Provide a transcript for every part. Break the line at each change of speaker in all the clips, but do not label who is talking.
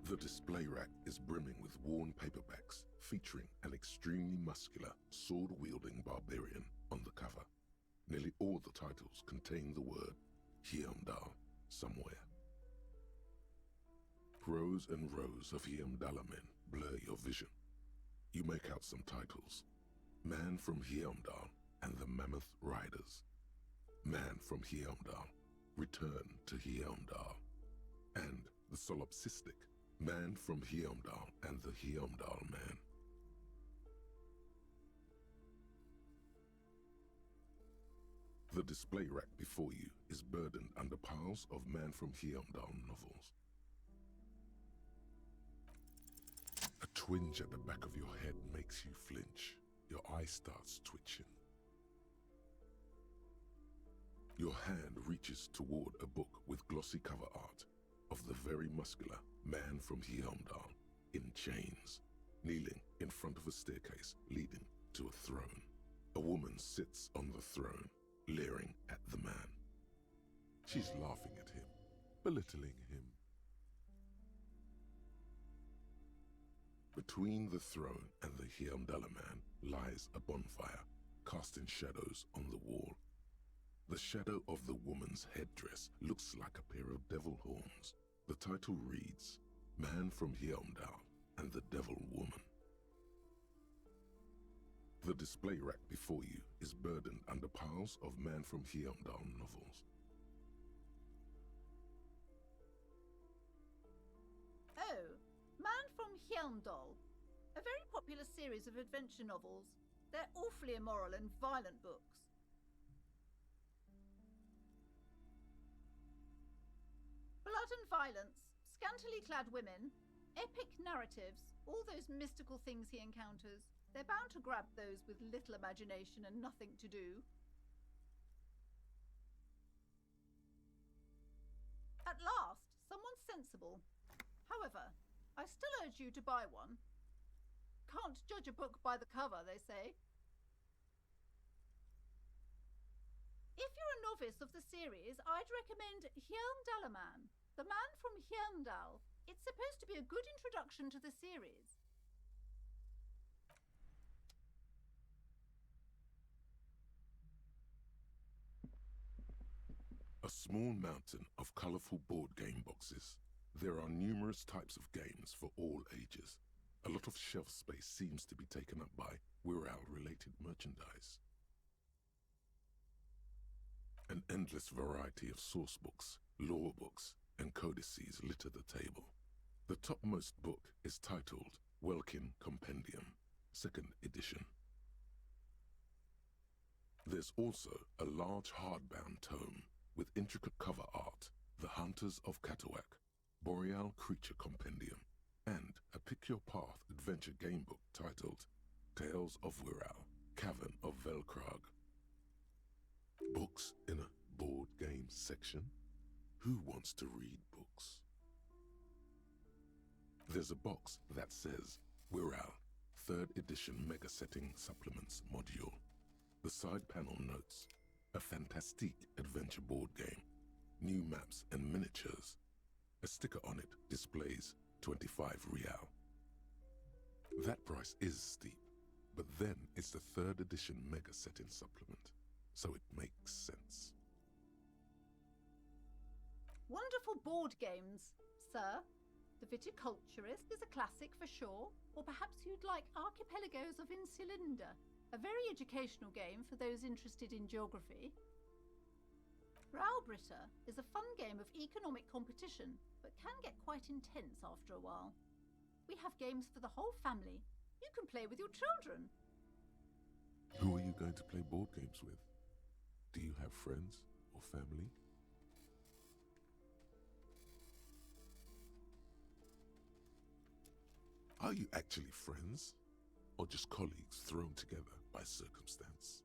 The display rack is brimming with worn paperbacks featuring an extremely muscular, sword-wielding barbarian on the cover. Nearly all the titles contain the word Heimdall somewhere. Rows and rows of Heimdall men blur your vision. You make out some titles. Man from Heimdall and the Mammoth Riders. Man from Heimdall, Return to Heimdall. And the solipsistic Man from Heimdall and the Heimdall Man. The display rack before you is burdened under piles of Man from Heimdall novels. A twinge at the back of your head makes you flinch. Your eye starts twitching. Your hand reaches toward a book with glossy cover art of the very muscular Man from Heimdall in chains, kneeling in front of a staircase leading to a throne. A woman sits on the throne, leering at the man. She's laughing at him, belittling him. Between the throne and the Heimdall man lies a bonfire, casting shadows on the wall. The shadow of the woman's headdress looks like a pair of devil horns. The title reads, Man from Heimdall and the Devil Woman. The display rack before you is burdened under piles of Man from Heimdall novels.
Oh, Man from Heimdall. A very popular series of adventure novels. They're awfully immoral and violent books. Blood and violence, scantily clad women, epic narratives, all those mystical things he encounters. They're bound to grab those with little imagination and nothing to do. At last, someone sensible. However, I still urge you to buy one. Can't judge a book by the cover, they say. If you're a novice of the series, I'd recommend Heimdall Man, the Man from Heimdall. It's supposed to be a good introduction to the series.
A small mountain of colorful board game boxes. There are numerous types of games for all ages. A lot of shelf space seems to be taken up by Wirral-related merchandise. An endless variety of source books, lore books, and codices litter the table. The topmost book is titled Welkin Compendium, 2nd edition. There's also a large hardbound tome with intricate cover art, The Hunters of Katawak, Boreal Creature Compendium, and a pick-your-path adventure game book titled Tales of Wirral, Cavern of Velkrag. Books in a board game section? Who wants to read books? There's a box that says Wirral, 3rd edition Mega Setting Supplements Module. The side panel notes, a fantastique adventure board game, new maps and miniatures. A sticker on it displays 25 real. That price is steep, but then it's the 3rd edition Mega Setting Supplement, so it makes sense.
Wonderful board games, sir. The Viticulturist is a classic for sure, or perhaps you'd like Archipelagos of Insulinda, a very educational game for those interested in geography. Raubritter is a fun game of economic competition, but can get quite intense after a while. We have games for the whole family. You can play with your children.
Who are you going to play board games with? Do you have friends or family? Are you actually friends, or just colleagues thrown together by circumstance?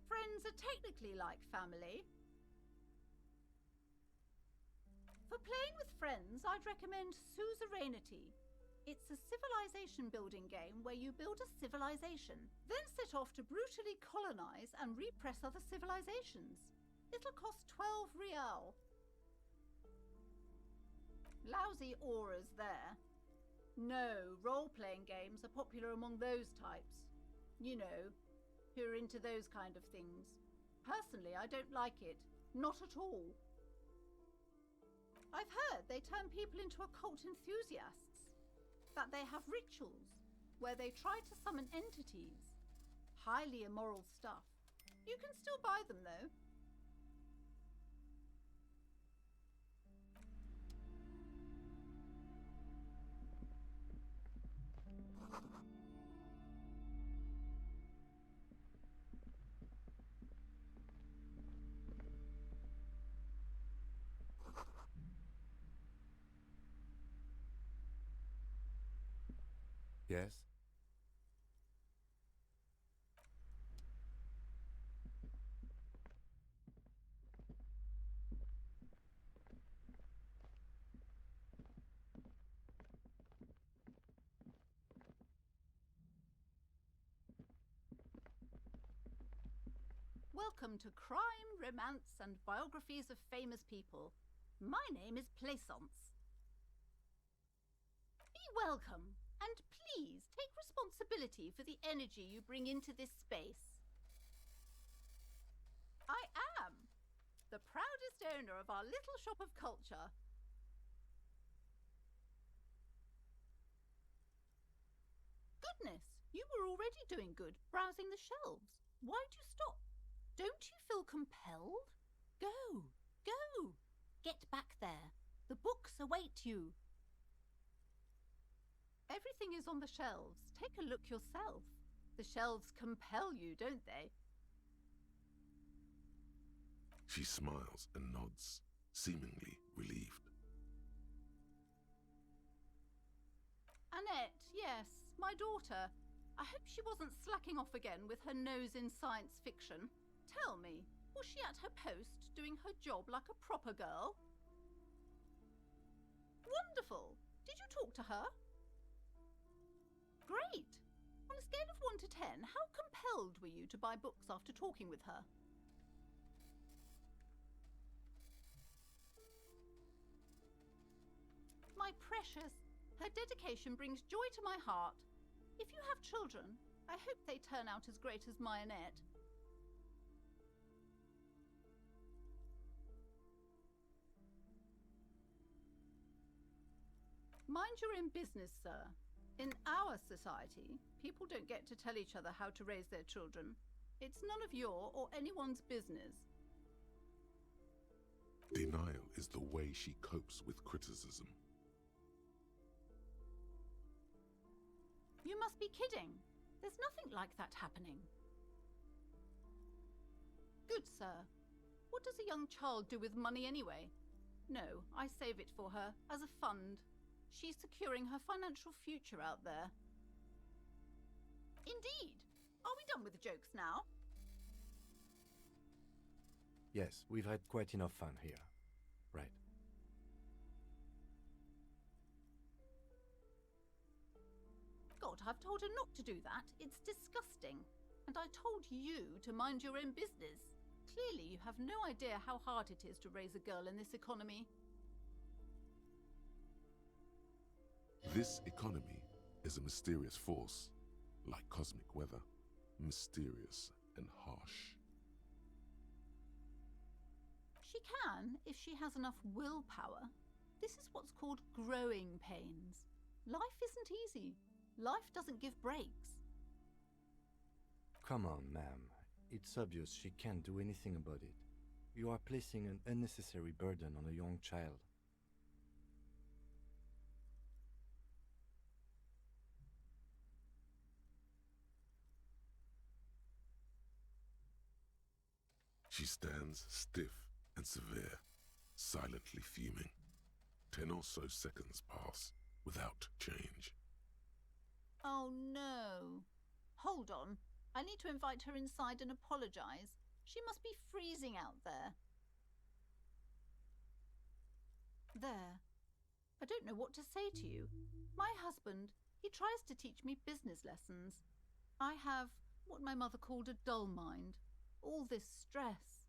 Friends are technically like family. For playing with friends, I'd recommend Suzerainty. It's a civilization building game where you build a civilization, then set off to brutally colonize and repress other civilizations. It'll cost 12 real. Lousy auras there. No, role-playing games are popular among those types. You know, who are into those kind of things. Personally, I don't like it. Not at all. I've heard they turn people into occult enthusiasts. That they have rituals where they try to summon entities. Highly immoral stuff. You can still buy them though.
Yes?
Welcome to Crime, Romance and Biographies of Famous People. My name is Plaisance. Be welcome, and please take responsibility for the energy you bring into this space. I am the proudest owner of our little shop of culture. Goodness, you were already doing good, browsing the shelves. Why'd you stop? Don't you feel compelled? Go, go! Get back there. The books await you. Everything is on the shelves. Take a look yourself. The shelves compel you, don't they?
She smiles and nods, seemingly relieved.
Annette, yes, my daughter. I hope she wasn't slacking off again with her nose in science fiction. Tell me, was she at her post, doing her job like a proper girl? Wonderful! Did you talk to her? Great! On a scale of 1 to 10, how compelled were you to buy books after talking with her? My precious, her dedication brings joy to my heart. If you have children, I hope they turn out as great as my Annette. Mind your own business, sir. In our society, people don't get to tell each other how to raise their children. It's none of your or anyone's business.
Denial is the way she copes with criticism.
You must be kidding. There's nothing like that happening. Good, sir. What does a young child do with money anyway? No, I save it for her as a fund. She's securing her financial future out there. Indeed. Are we done with the jokes now?
Yes, we've had quite enough fun here. Right.
God, I've told her not to do that. It's disgusting. And I told you to mind your own business. Clearly, you have no idea how hard it is to raise a girl in this economy.
This economy is a mysterious force, like cosmic weather, mysterious and harsh.
She can, if she has enough willpower. This is what's called growing pains. Life isn't easy. Life doesn't give breaks.
Come on, ma'am. It's obvious she can't do anything about it. You are placing an unnecessary burden on a young child.
She stands stiff and severe, silently fuming. 10 or so seconds pass without change.
Oh no. Hold on. I need to invite her inside and apologize. She must be freezing out there. There. I don't know what to say to you. My husband, he tries to teach me business lessons. I have what my mother called a dull mind. All this stress.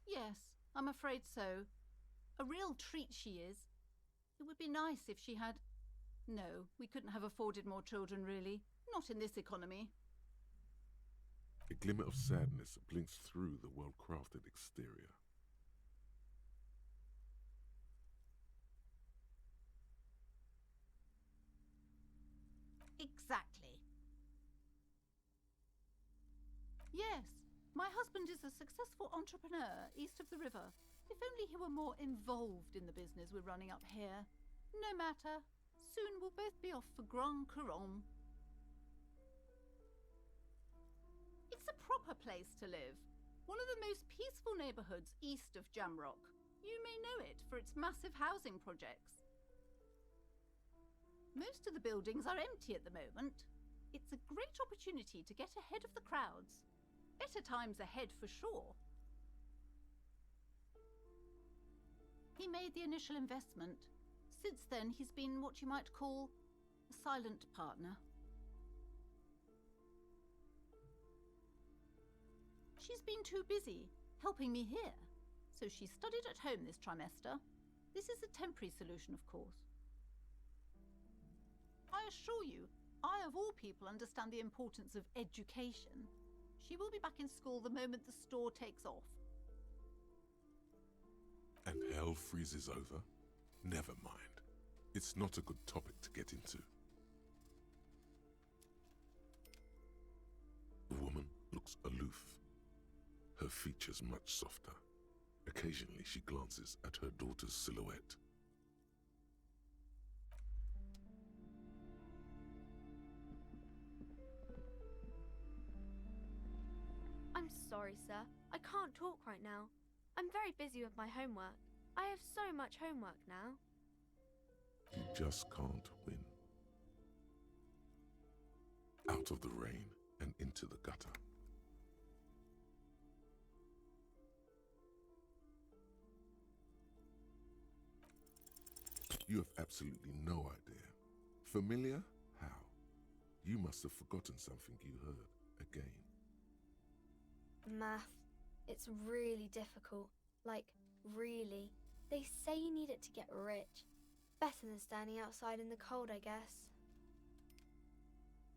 Yes, I'm afraid so. A real treat she is. It would be nice if she had... No, we couldn't have afforded more children, really. Not in this economy.
A glimmer of sadness blinks through the well-crafted exterior.
Exactly. Yes, my husband is a successful entrepreneur east of the river. If only he were more involved in the business we're running up here. No matter. Soon we'll both be off for Grand Couronne. It's a proper place to live. One of the most peaceful neighbourhoods east of Jamrock. You may know it for its massive housing projects. Most of the buildings are empty at the moment. It's a great opportunity to get ahead of the crowds. Better times ahead for sure. He made the initial investment. Since then, he's been what you might call a silent partner. She's been too busy helping me here, so she studied at home this trimester. This is a temporary solution, of course. I assure you, I of all people understand the importance of education. She will be back in school the moment the store takes off.
And hell freezes over? Never mind. It's not a good topic to get into. The woman looks aloof, her features much softer. Occasionally she glances at her daughter's silhouette.
I'm sorry, sir. I can't talk right now. I'm very busy with my homework. I have so much homework now.
You just can't win. Out of the rain and into the gutter. You have absolutely no idea. Familiar? How? You must have forgotten something you heard again.
Math. It's really difficult. Like, really. They say you need it to get rich. Better than standing outside in the cold, I guess.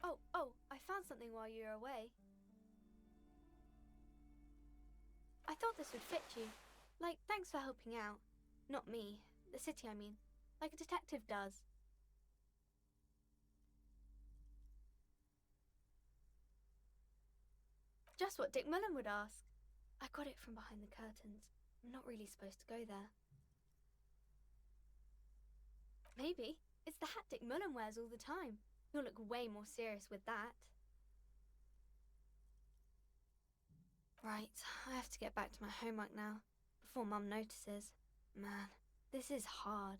Oh, I found something while you were away. I thought this would fit you. Like, thanks for helping out. Not me. The city, I mean. Like a detective does. Just what Dick Mullen would ask. I got it from behind the curtains. I'm not really supposed to go there. Maybe. It's the hat Dick Mullen wears all the time. He'll look way more serious with that. Right, I have to get back to my homework now, before Mum notices. Man, this is hard.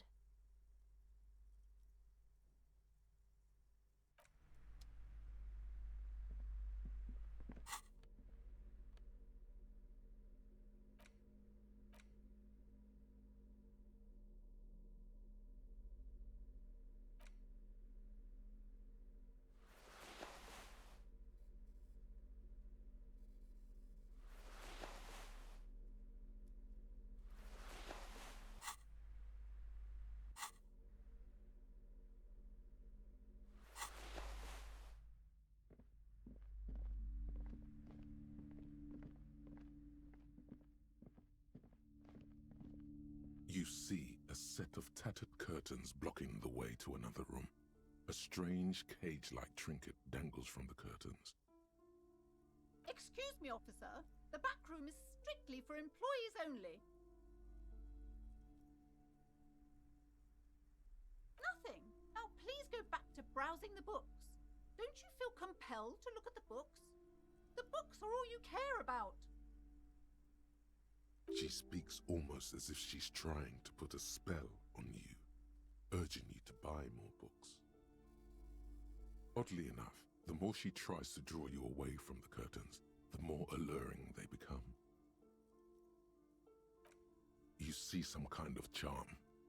You see a set of tattered curtains blocking the way to another room. A strange cage-like trinket dangles from the curtains.
Excuse me, officer. The back room is strictly for employees only. Nothing. Now please go back to browsing the books. Don't you feel compelled to look at the books? The books are all you care about.
She speaks almost as if she's trying to put a spell on you, urging you to buy more books. Oddly enough, the more she tries to draw you away from the curtains, the more alluring they become. you see some kind of charm,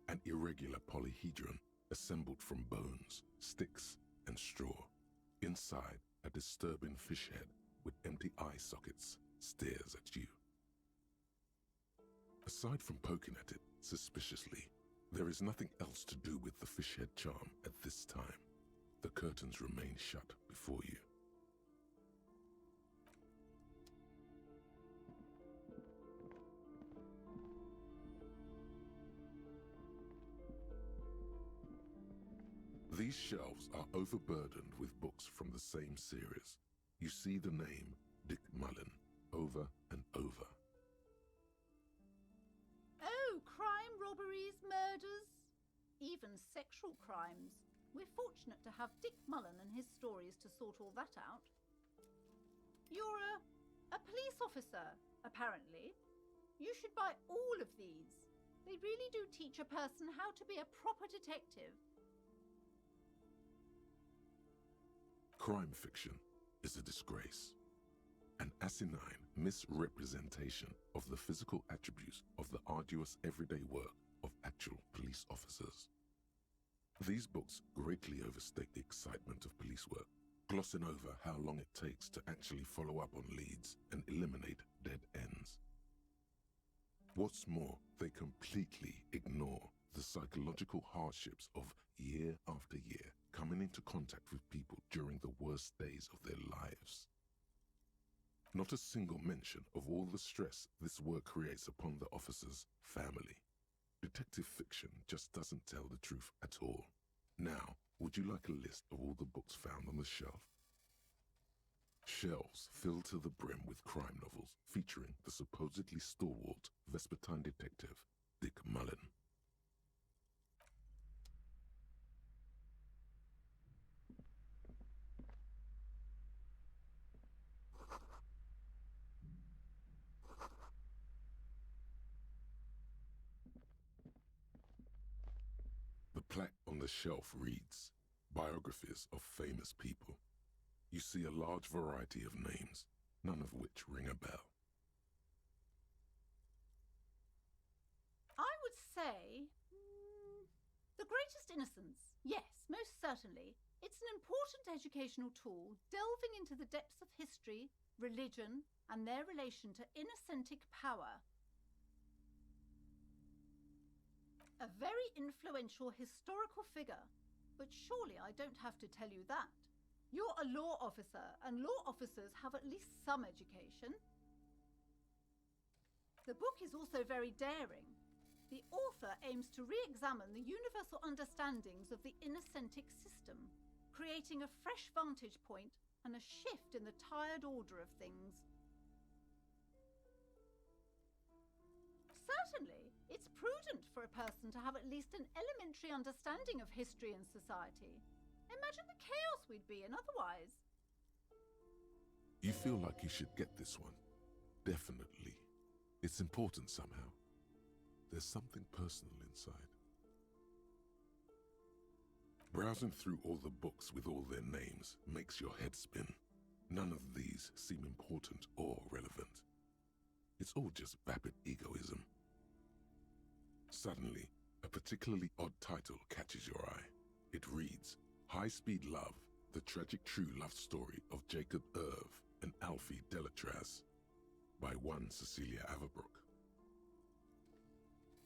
an irregular polyhedron assembled from bones, sticks, and straw. Inside, a disturbing fish head with empty eye sockets stares at you. Aside from poking at it suspiciously, there is nothing else to do with the fish head charm at this time. The curtains remain shut before you. These shelves are overburdened with books from the same series. You see the name Dick Mullen over and over.
Oh, crime, robberies, murders, even sexual crimes. We're fortunate to have Dick Mullen and his stories to sort all that out. You're a police officer, apparently. You should buy all of these. They really do teach a person how to be a proper detective.
Crime fiction is a disgrace, an asinine misrepresentation of the physical attributes of the arduous everyday work of actual police officers. These books greatly overstate the excitement of police work, glossing over how long it takes to actually follow up on leads and eliminate dead ends. What's more, they completely ignore the psychological hardships of year after year coming into contact with people during the worst days of their lives. Not a single mention of all the stress this work creates upon the officer's family. Detective fiction just doesn't tell the truth at all. Now, would you like a list of all the books found on the shelf? Shelves filled to the brim with crime novels featuring the supposedly stalwart Vespertine detective, Dick Mullen. The plaque on the shelf reads, Biographies of Famous People. You see a large variety of names, none of which ring a bell.
I would say The Greatest Innocence. Yes, most certainly. It's an important educational tool delving into the depths of history, religion, and their relation to innocentic power. A very influential historical figure, but surely I don't have to tell you that. You're a law officer, and law officers have at least some education. The book is also very daring. The author aims to re-examine the universal understandings of the innocentic system, creating a fresh vantage point and a shift in the tired order of things. Certainly, it's prudent for a person to have at least an elementary understanding of history and society. Imagine the chaos we'd be in otherwise.
You feel like you should get this one. Definitely. It's important somehow. There's something personal inside. Browsing through all the books with all their names makes your head spin. None of these seem important or relevant. It's all just vapid egoism. Suddenly, a particularly odd title catches your eye. It reads, High Speed Love, the tragic true love story of Jacob Irv and Alfie Delatraz, by one Cecilia Averbrook.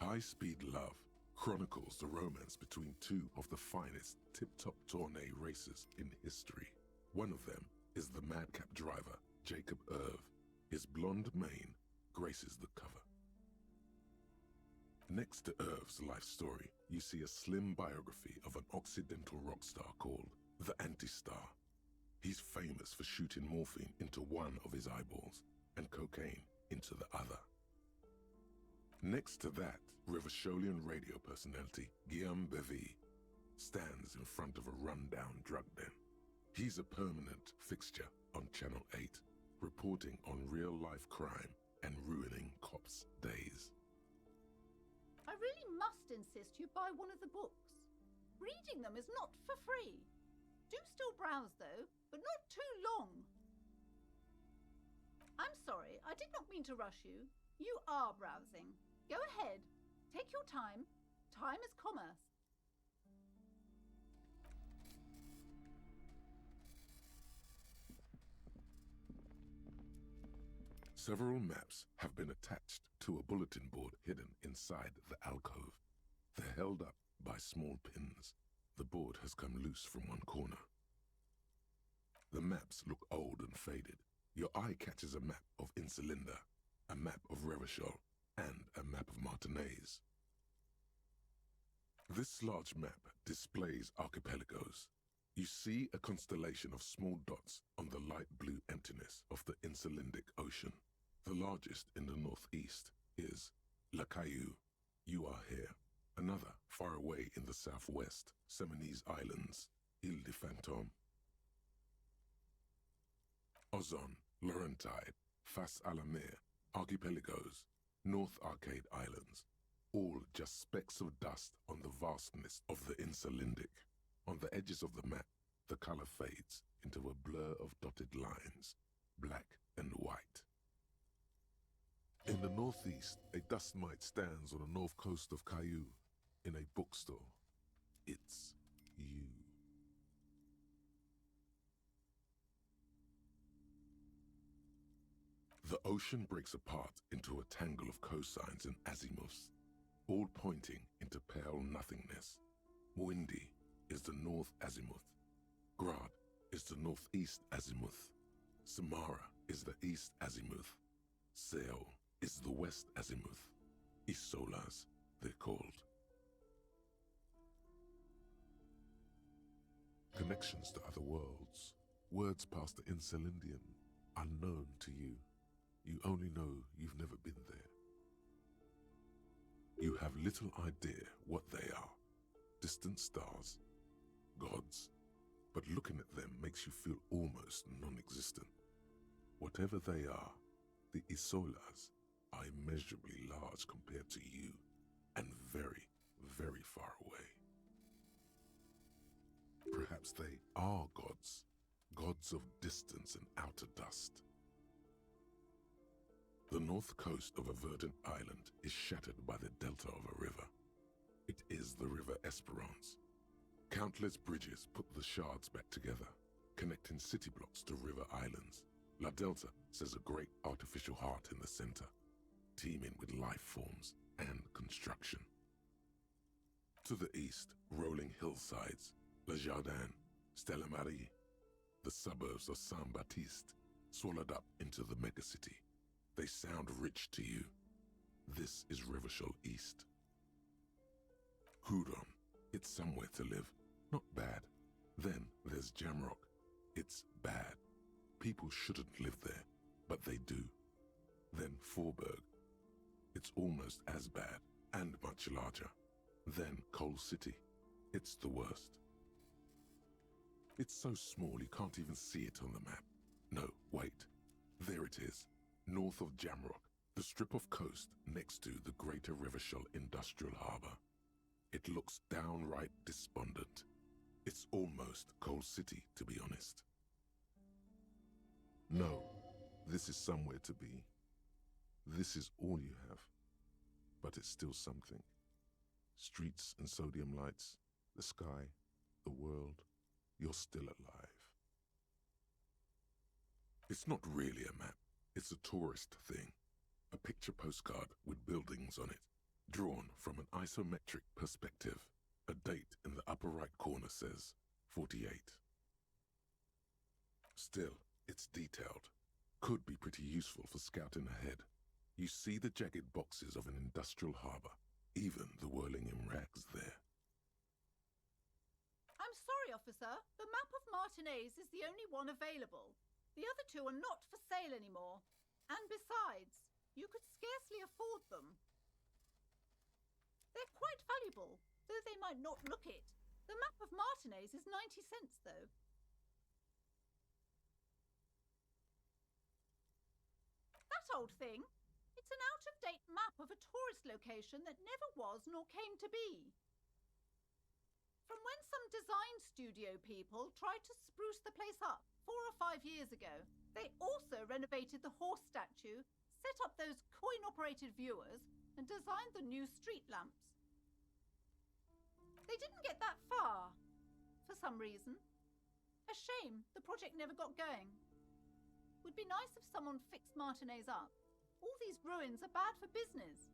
High Speed Love chronicles the romance between two of the finest tip-top tourney racers in history. One of them is the madcap driver, Jacob Irv. His blonde mane graces the cover. Next to Irv's life story, you see a slim biography of an Occidental rock star called the Anti-Star. He's famous for shooting morphine into one of his eyeballs and cocaine into the other. Next to that, Revacholian radio personality Guillaume Bevy stands in front of a rundown drug den. He's a permanent fixture on Channel 8, reporting on real-life crime and ruining cops' days.
I really must insist you buy one of the books. Reading them is not for free. Do still browse though, but not too long. I'm sorry, I did not mean to rush you. You are browsing. Go ahead. Take your time. Time is commerce.
Several maps have been attached to a bulletin board hidden inside the alcove. They're held up by small pins. The board has come loose from one corner. The maps look old and faded. Your eye catches a map of Insulinda, a map of Revachol, and a map of Martinez. This large map displays archipelagos. You see a constellation of small dots on the light blue emptiness of the Insulindic Ocean. The largest in the northeast is La Caillou. You are here. Another far away in the southwest, Seminese Islands, Ile de Fantôme. Ozon, Laurentide, Fas à la Mer, Archipelagos, North Arcade Islands, all just specks of dust on the vastness of the Insulindic. On the edges of the map, the color fades into a blur of dotted lines, black and white. In the northeast, a dust mite stands on the north coast of Caillou in a bookstore. It's you. The ocean breaks apart into a tangle of cosines and azimuths, all pointing into pale nothingness. Windy is the north azimuth. Grad is the northeast azimuth. Samara is the east azimuth. Seo is the west azimuth. Isolas, they're called. Connections to other worlds. Words past the Insulindian, unknown to you. You only know you've never been there. You have little idea what they are. Distant stars, gods, but looking at them makes you feel almost non-existent. Whatever they are, the Isolas are immeasurably large compared to you, and very, very far away. Perhaps they are gods, gods of distance and outer dust. The north coast of a verdant island is shattered by the delta of a river. It is the River Esperance. Countless bridges put the shards back together, connecting city blocks to river islands. La Delta says a great artificial heart in the center, teeming with life forms and construction. To the east, rolling hillsides, Le Jardin, Stella Marie, the suburbs of Saint-Baptiste, swallowed up into the megacity. They sound rich to you. This is Revachol East. Hudon, it's somewhere to live. Not bad. Then there's Jamrock. It's bad. People shouldn't live there, but they do. Then Forberg. It's almost as bad and much larger. Then Coal City. It's the worst. It's so small you can't even see it on the map. No, wait. There it is. North of Jamrock, the strip of coast next to the Greater Revachol Industrial Harbour. It looks downright despondent. It's almost Coal City, to be honest. No, this is somewhere to be. This is all you have. But it's still something. Streets and sodium lights, the sky, the world. You're still alive. It's not really a map. It's a tourist thing. A picture postcard with buildings on it, drawn from an isometric perspective. A date in the upper right corner says 48. Still, it's detailed. Could be pretty useful for scouting ahead. You see the jagged boxes of an industrial harbour, even the whirling in rags there.
I'm sorry, officer. The map of Martinez is the only one available. The other two are not for sale anymore. And besides, you could scarcely afford them. They're quite valuable, though they might not look it. The map of Martinez is 90 cents, though. That old thing? It's an out-of-date map of a tourist location that never was nor came to be. From when some design studio people tried to spruce the place up 4 or 5 years ago. They also renovated the horse statue, set up those coin-operated viewers, and designed the new street lamps. They didn't get that far, for some reason. A shame the project never got going. Would be nice if someone fixed Martinez up. All these ruins are bad for business.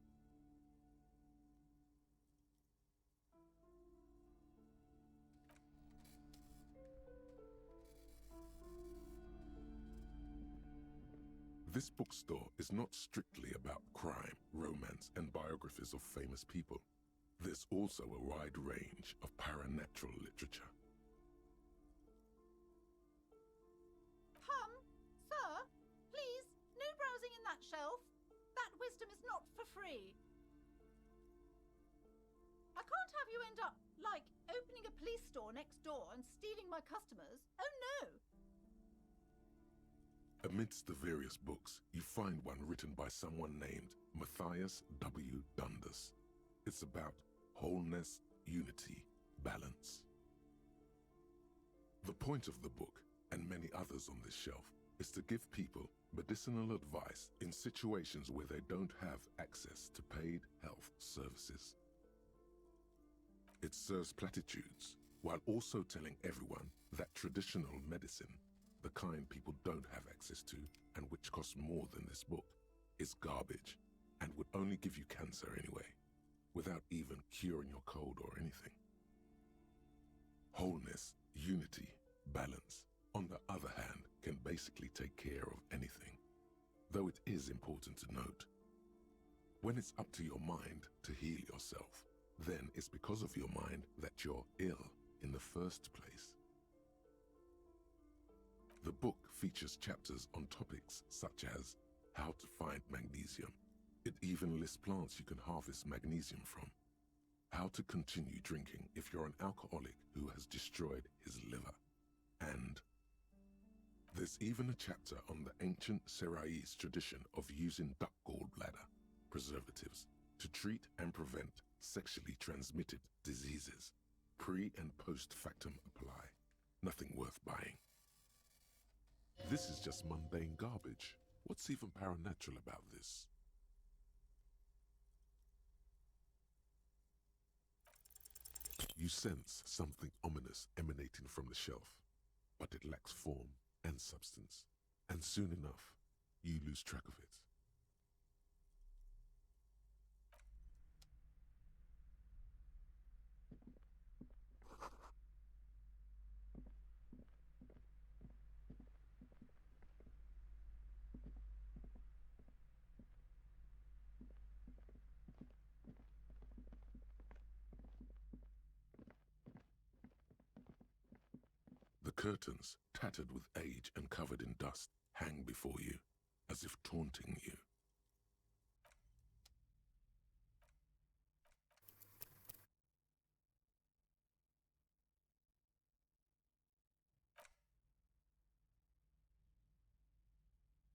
This bookstore is not strictly about crime, romance, and biographies of famous people. There's also a wide range of paranatural literature.
Come, sir, please, no browsing in that shelf. That wisdom is not for free. I can't have you end up, like, opening a police store next door and stealing my customers. Oh no!
Amidst the various books, you find one written by someone named Matthias W. Dundas. It's about wholeness, unity, balance. The point of the book, and many others on this shelf, is to give people medicinal advice in situations where they don't have access to paid health services. It serves platitudes, while also telling everyone that traditional medicine, the kind people don't have access to and which costs more than this book, is garbage and would only give you cancer anyway, without even curing your cold or anything. Wholeness, unity, balance, on the other hand, can basically take care of anything, though it is important to note. When it's up to your mind to heal yourself, then it's because of your mind that you're ill in the first place. The book features chapters on topics such as how to find magnesium. It even lists plants you can harvest magnesium from. How to continue drinking if you're an alcoholic who has destroyed his liver. And there's even a chapter on the ancient Seraïs tradition of using duck gallbladder preservatives to treat and prevent sexually transmitted diseases. Pre and post factum apply. Nothing worth buying. This is just mundane garbage. What's even paranatural about this? You sense something ominous emanating from the shelf, but it lacks form and substance, and soon enough, you lose track of it. The curtains, tattered with age and covered in dust, hang before you, as if taunting you.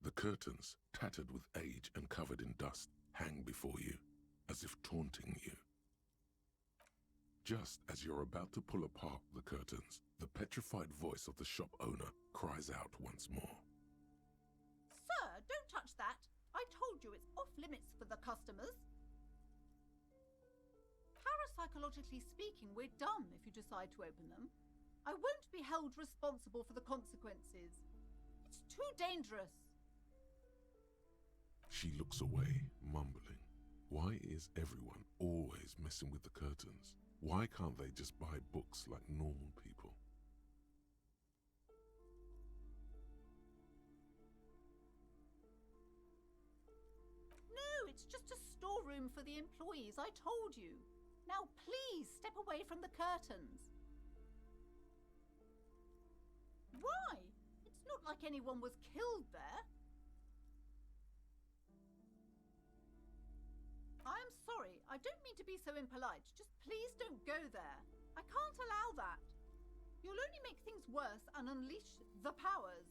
The curtains, tattered with age and covered in dust, hang before you, as if taunting you. Just as you're about to pull apart the curtains, the petrified voice of the shop owner cries out once more.
Sir, don't touch that. I told you it's off limits for the customers. Parapsychologically speaking, we're done if you decide to open them. I won't be held responsible for the consequences. It's too dangerous.
She looks away, mumbling. Why is everyone always messing with the curtains? Why can't they just buy books like normal people?
No, it's just a storeroom for the employees, I told you. Now please step away from the curtains. Why? It's not like anyone was killed there. I'm sorry, I don't mean to be so impolite. Just please don't go there. I can't allow that. You'll only make things worse and unleash the powers.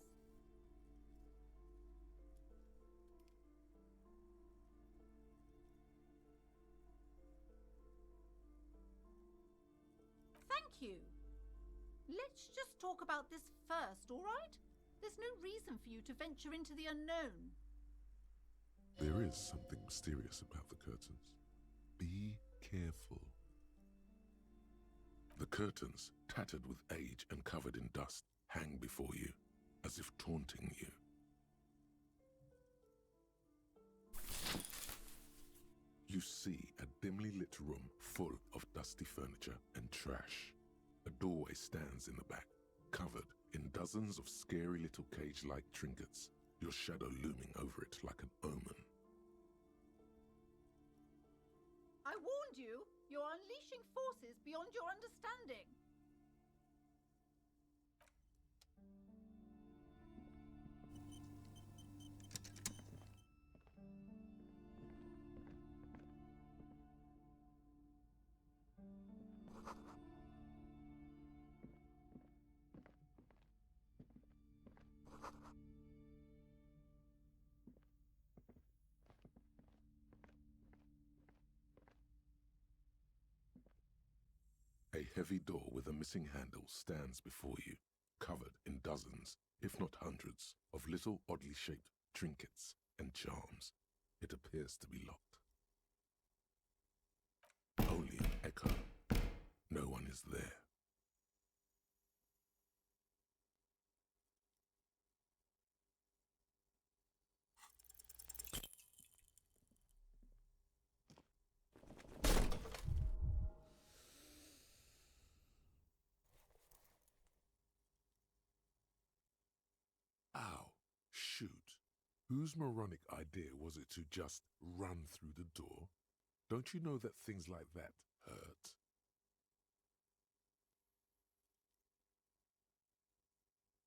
Thank you. Let's just talk about this first, all right? There's no reason for you to venture into the unknown.
There is something mysterious about the curtains. Be careful. The curtains, tattered with age and covered in dust, hang before you, as if taunting you. You see a dimly lit room full of dusty furniture and trash. A doorway stands in the back, covered in dozens of scary little cage-like trinkets, your shadow looming over it like an omen.
I warned you! You're unleashing forces beyond your understanding!
A heavy door with a missing handle stands before you, covered in dozens, if not hundreds, of little oddly shaped trinkets and charms. It appears to be locked. Only an echo. No one is there. Ow, shoot. Whose moronic idea was it to just run through the door? Don't you know that things like that hurt?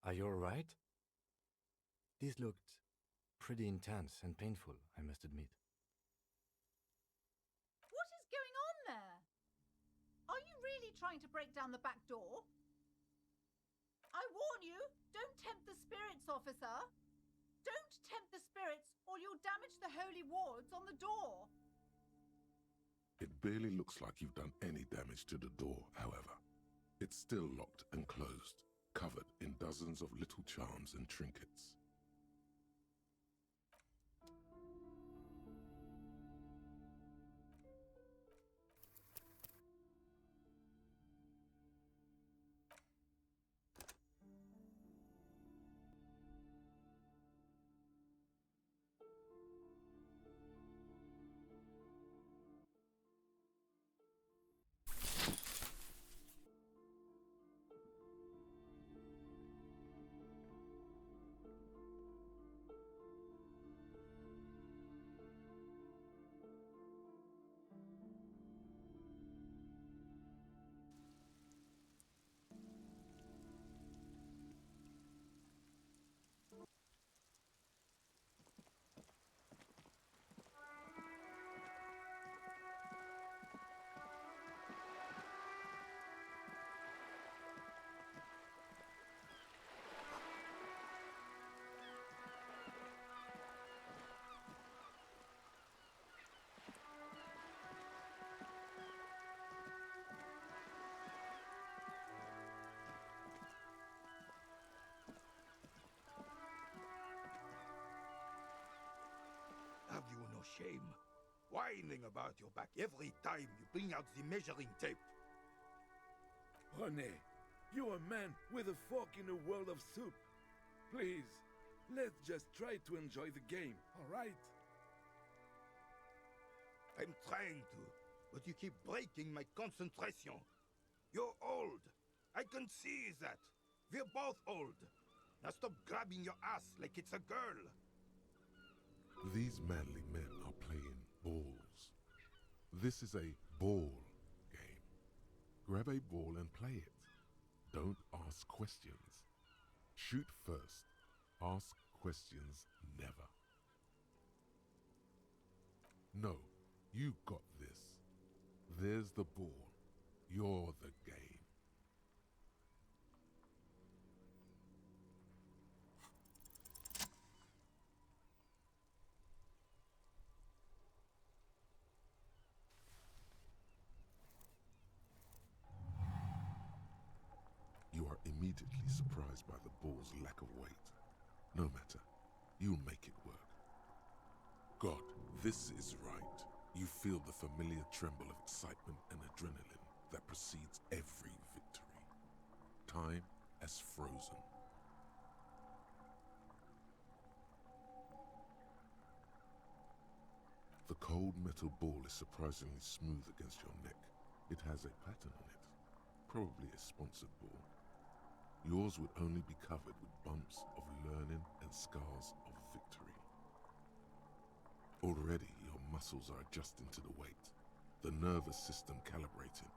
Are you alright? This looked pretty intense and painful, I must admit.
What is going on there? Are you really trying to break down the back door? I warn you, don't tempt the spirits, officer. Don't tempt the spirits, or you'll damage the holy wards on the door.
It barely looks like you've done any damage to the door, however. It's still locked and closed, covered in dozens of little charms and trinkets.
Have you no shame? Whining about your back every time you bring out the measuring tape.
René, you're a man with a fork in a world of soup. Please, let's just try to enjoy the game, all right?
I'm trying to, but you keep breaking my concentration. You're old. I can see that. We're both old. Now stop grabbing your ass like it's a girl.
These manly men are playing balls. This is a ball game. Grab a ball and play it. Don't ask questions. Shoot first. Ask questions never. No, you got this. There's the ball. You're the game. You are immediately surprised by the ball's lack of weight. No matter, you'll make it work. God, this is right. You feel the familiar tremble of excitement and adrenaline that precedes every victory. Time has frozen. The cold metal ball is surprisingly smooth against your neck. It has a pattern on it, probably a sponsored ball. Yours would only be covered with bumps of learning and scars of victory. Already your muscles are adjusting to the weight, the nervous system calibrating,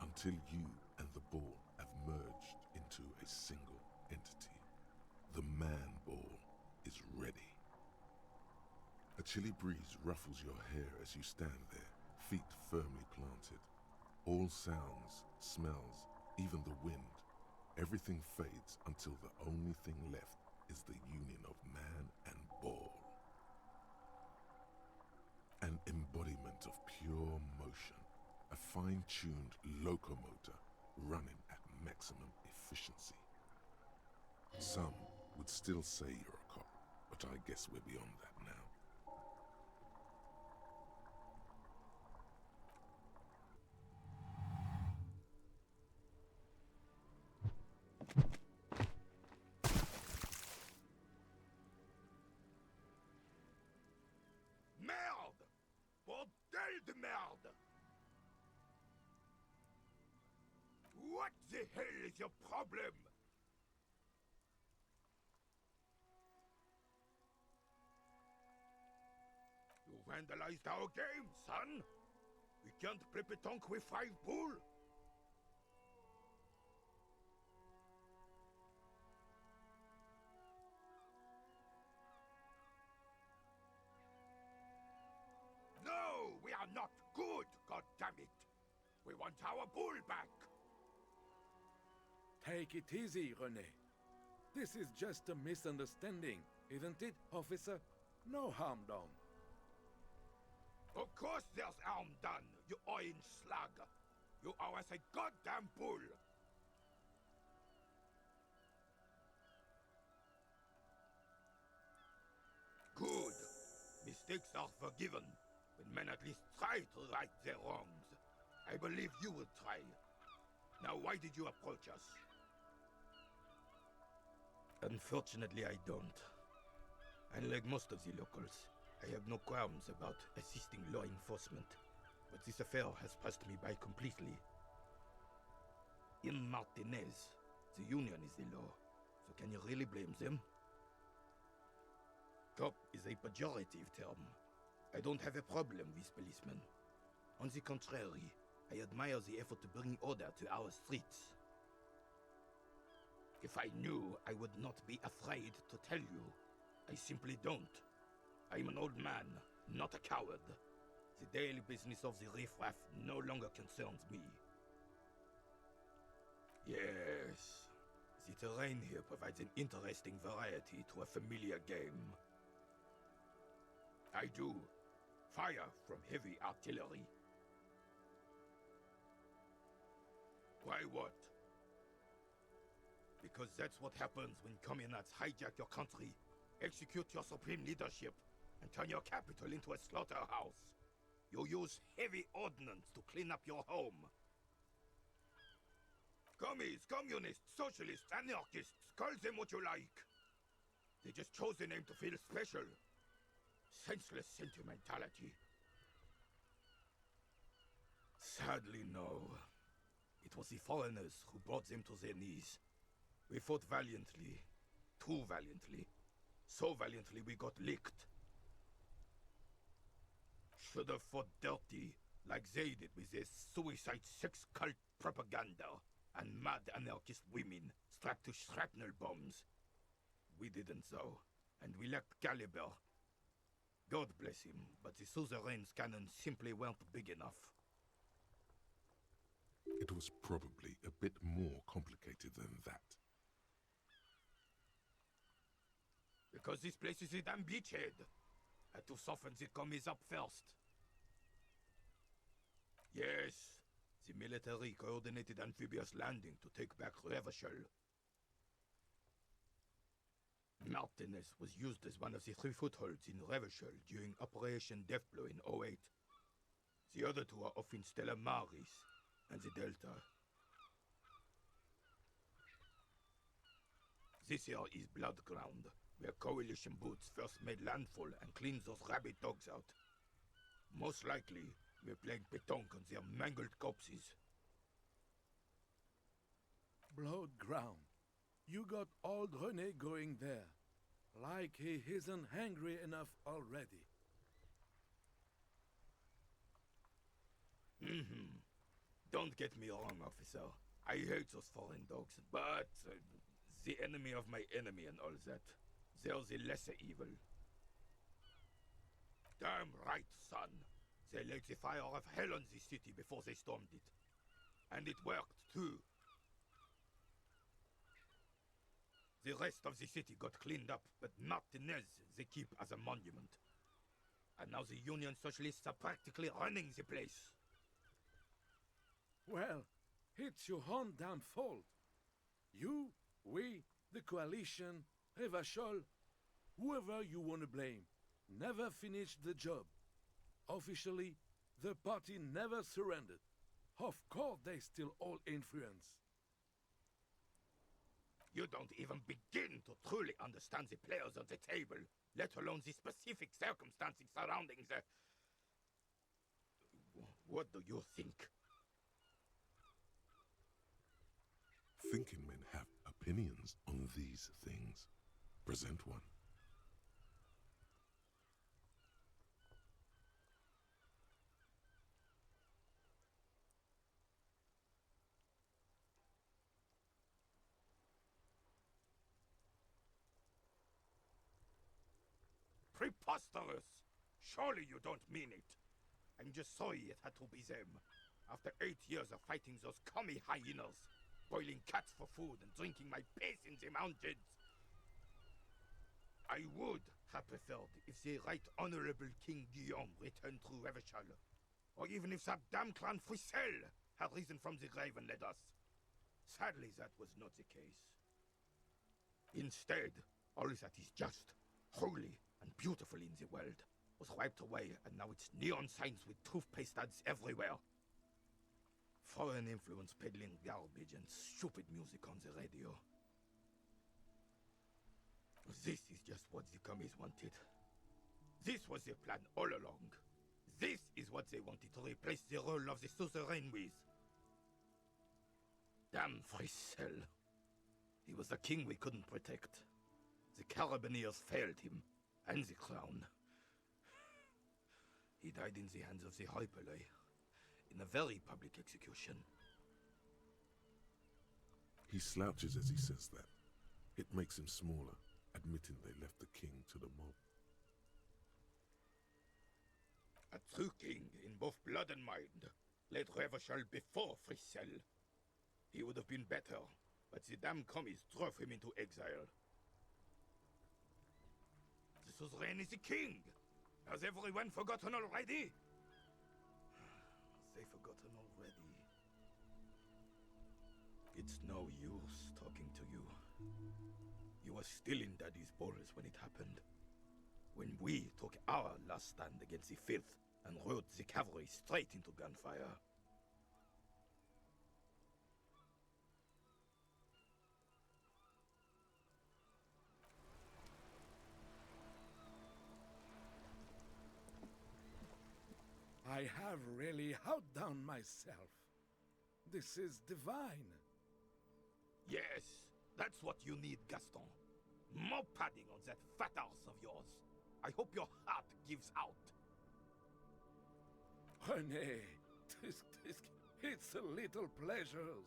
until you and the ball have merged into a single entity. The man ball is ready. A chilly breeze ruffles your hair as you stand there, feet firmly planted. All sounds, smells, even the wind, everything fades until the only thing left is the union of man and ball. An embodiment of pure motion, a fine-tuned locomotor running at maximum efficiency. Some would still say you're a cop, but I guess we're beyond that now.
Merde! Bordel de merde! What the hell is your problem? You vandalized our game, son! We can't play pétanque with 5 bull! No, we are not good, goddammit! We want our bull back!
Take it easy, René. This is just a misunderstanding, isn't it, officer? No harm done.
Of course there's harm done, you orange slug! You owe us a goddamn bull! Good. Mistakes are forgiven, when men at least try to right their wrongs. I believe you will try. Now why did you approach us? Unfortunately, I don't. Unlike most of the locals, I have no qualms about assisting law enforcement, but this affair has passed me by completely. In Martinez, the union is the law, so can you really blame them? Cop is a pejorative term. I don't have a problem with policemen. On the contrary, I admire the effort to bring order to our streets. If I knew, I would not be afraid to tell you. I simply don't. I'm an old man, not a coward. The daily business of the riffraff no longer concerns me. Yes, the terrain here provides an interesting variety to a familiar game. I do. Fire from heavy artillery. Why what? Because that's what happens when communards hijack your country, execute your supreme leadership, and turn your capital into a slaughterhouse. You use heavy ordnance to clean up your home. Commies, communists, socialists, anarchists, call them what you like. They just chose a name to feel special. Senseless sentimentality. Sadly, no. It was the foreigners who brought them to their knees. We fought valiantly. Too valiantly. So valiantly we got licked. Should have fought dirty, like they did with their suicide sex cult propaganda and mad anarchist women strapped to shrapnel bombs. We didn't though, and we lacked caliber. God bless him, but the suzerain's cannons simply weren't big enough.
It was probably a bit more complicated than that.
Because this place is a damn beachhead. Had to soften the commies up first. Yes, the military coordinated amphibious landing to take back Revachel. Martinez was used as one of the 3 footholds in Revachol during Operation Deathblow in '08. The other 2 are off in Stella Maris and the Delta. This here is Blood Ground, where Coalition boots first made landfall and cleaned those rabid dogs out. Most likely, we're playing pétanque on their mangled corpses.
Blood ground. You got old René going there. Like he isn't hungry enough already.
Don't get me wrong, officer. I hate those foreign dogs, but the enemy of my enemy and all that. They're the lesser evil. Damn right, son. They laid the fire of hell on the city before they stormed it. And it worked, too. The rest of the city got cleaned up, but Martinez they keep as a monument. And now the Union Socialists are practically running the place.
Well, it's your own damn fault. You, we, the coalition, Revachol, whoever you want to blame, never finished the job. Officially, the party never surrendered. Of course they still all influence.
You don't even begin to truly understand the players on the table, let alone the specific circumstances surrounding the... What do you think?
Thinking men have opinions on these things. Present one.
Preposterous! Surely you don't mean it. I'm just sorry it had to be them. After 8 years of fighting those commie hyenas, boiling cats for food and drinking my piss in the mountains. I would have preferred if the Right Honorable King Guillaume returned through Revachol, or even if that damn clan Frisel had risen from the grave and led us. Sadly, that was not the case. Instead, all that is just, holy, and beautiful in the world was wiped away, and now it's neon signs with toothpaste ads everywhere. Foreign influence peddling garbage and stupid music on the radio. This is just what the commies wanted. This was their plan all along. This is what they wanted to replace the role of the suzerain with. Damn Frisel. He was the king we couldn't protect. The Carabineers failed him, and the crown. He died in the hands of the Hyperlay, in a very public execution.
He slouches as he says that. It makes him smaller, admitting they left the king to the mob.
A true king in both blood and mind led Revachol before Frisel. He would have been better, but the damn commies drove him into exile. The suzerain is the king! Has everyone forgotten already? They forgotten already. It's no use talking to you. You were still in Daddy's balls when it happened. When we took our last stand against the Filth and rode the cavalry straight into gunfire.
I have really outdone myself. This is divine.
Yes, that's what you need, Gaston. More padding on that fat arse of yours. I hope your heart gives out.
René, it's a little pleasures.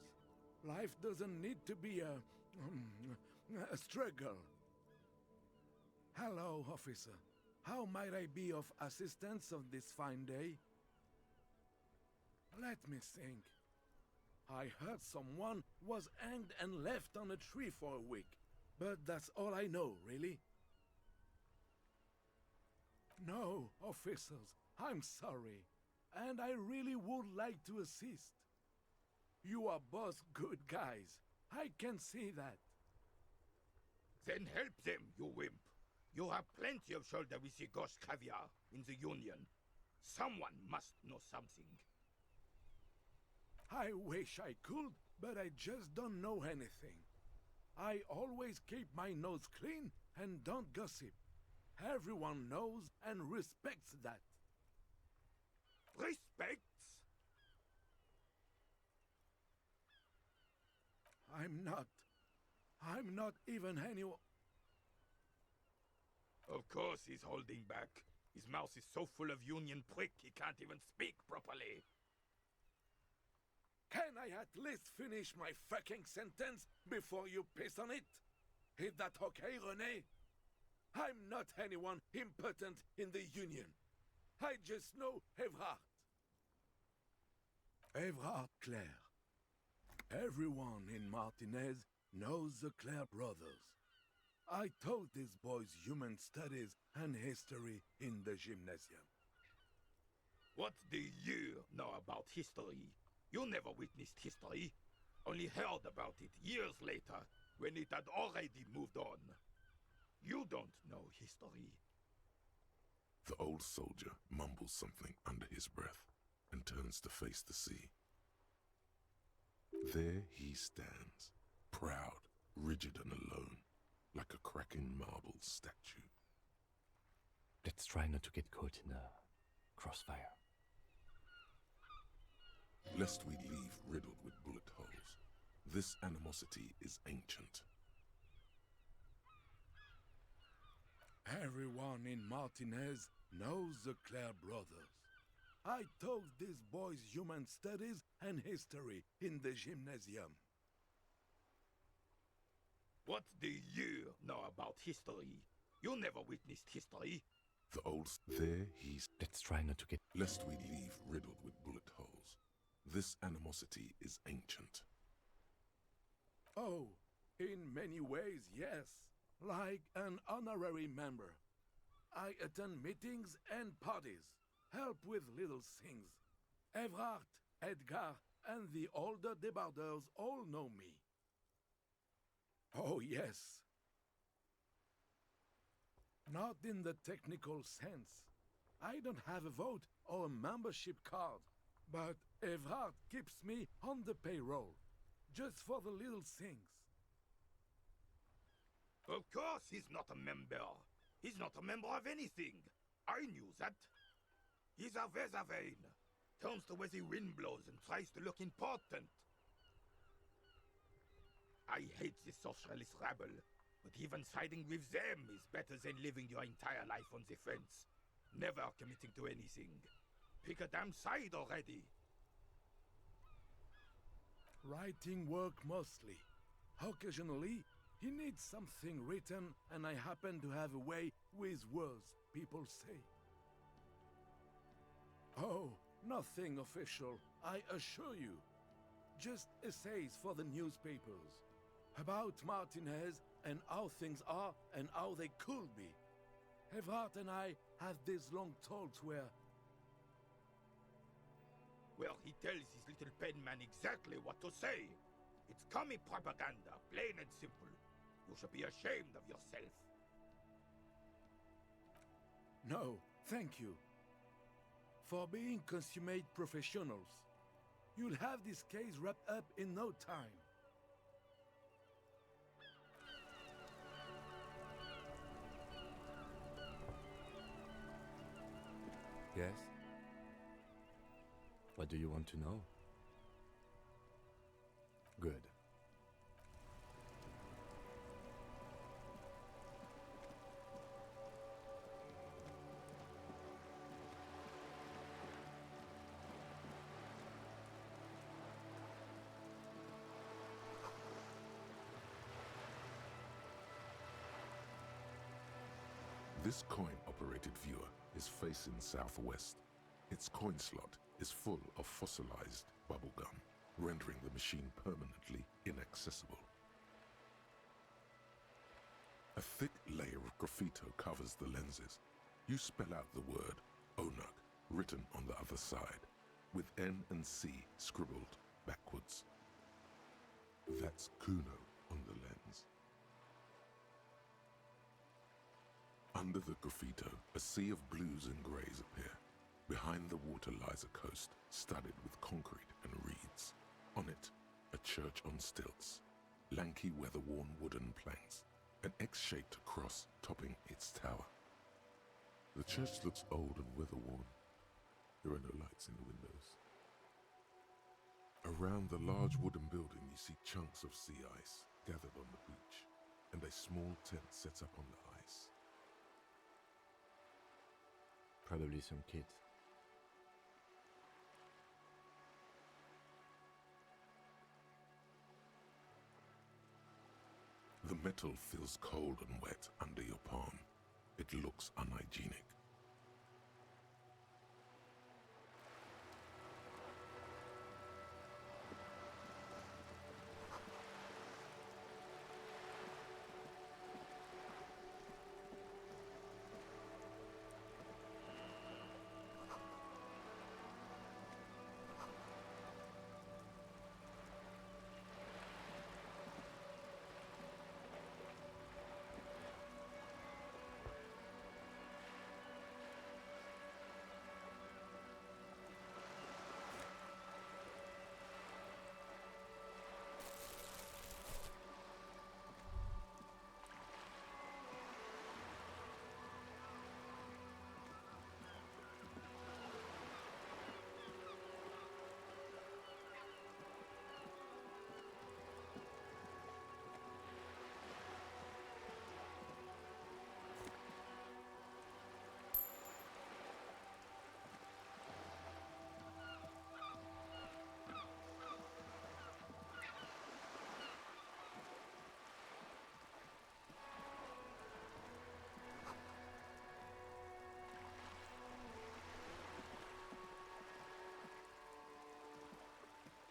Life doesn't need to be a struggle. Hello, officer. How might I be of assistance on this fine day? Let me think. I heard someone was hanged and left on a tree for a week, but that's all I know, really. No, officers, I'm sorry, and I really would like to assist. You are both good guys. I can see that.
Then help them, you wimp. You have plenty of shoulder with the ghost caviar in the Union. Someone must know something.
I wish I could, but I just don't know anything. I always keep my nose clean and don't gossip. Everyone knows and respects that.
Respects?
I'm not even anyone.
Of course he's holding back. His mouth is so full of Union prick he can't even speak properly.
Can I at least finish my fucking sentence before you piss on it? Is that okay, René? I'm not anyone important in the Union. I just know Evrard. Evrard Clare. Everyone in Martinez knows the Clare brothers. I taught these boys human studies and history in the gymnasium.
What do you know about history? You never witnessed history, only heard about it years later when it had already moved on. You don't know history.
The old soldier mumbles something under his breath and turns to face the sea. There he stands, proud, rigid and alone, like a cracking marble statue.
Let's try not to get caught in a crossfire.
Lest we leave riddled with bullet holes, this animosity is ancient.
Everyone in Martinez knows the Clare brothers. I taught these boys human studies and history in the gymnasium.
What do you know about history? You never witnessed history.
The old... There he's...
Let's try not to get...
Lest we leave riddled with bullet holes, this animosity is ancient.
Oh, in many ways, yes. Like an honorary member. I attend meetings and parties, help with little things. Evrard, Edgar, and the older debarders all know me. Oh, yes. Not in the technical sense. I don't have a vote or a membership card, but Evrard keeps me on the payroll, just for the little things.
Of course he's not a member. He's not a member of anything. I knew that. He's a Weservein. Turns to where the wind blows and tries to look important. I hate the socialist rabble, but even siding with them is better than living your entire life on the fence. Never committing to anything. Pick a damn side already.
Writing work mostly. Occasionally, he needs something written, and I happen to have a way with words, people say. Oh, nothing official, I assure you. Just essays for the newspapers. About Martinez and how things are and how they could be. Evrard and I had these long talks where...
Well, he tells his little penman exactly what to say. It's commie propaganda, plain and simple. You should be ashamed of yourself.
No, thank you. For being consummate professionals. You'll have this case wrapped up in no time.
Yes? What do you want to know? Good.
This coin-operated viewer is facing southwest. Its coin slot is full of fossilized bubblegum, rendering the machine permanently inaccessible. A thick layer of graffito covers the lenses. You spell out the word Onuk written on the other side, with N and C scribbled backwards. That's Kuno on the lens. Under the graffito, a sea of blues and greys appear. Behind the water lies a coast studded with concrete and reeds. On it, a church on stilts, lanky weather-worn wooden planks, an X-shaped cross topping its tower. The church looks old and weather-worn. There are no lights in the windows. Around the large wooden building you see chunks of sea ice gathered on the beach, and a small tent set up on the ice.
Probably some kids.
The metal feels cold and wet under your palm. It looks unhygienic.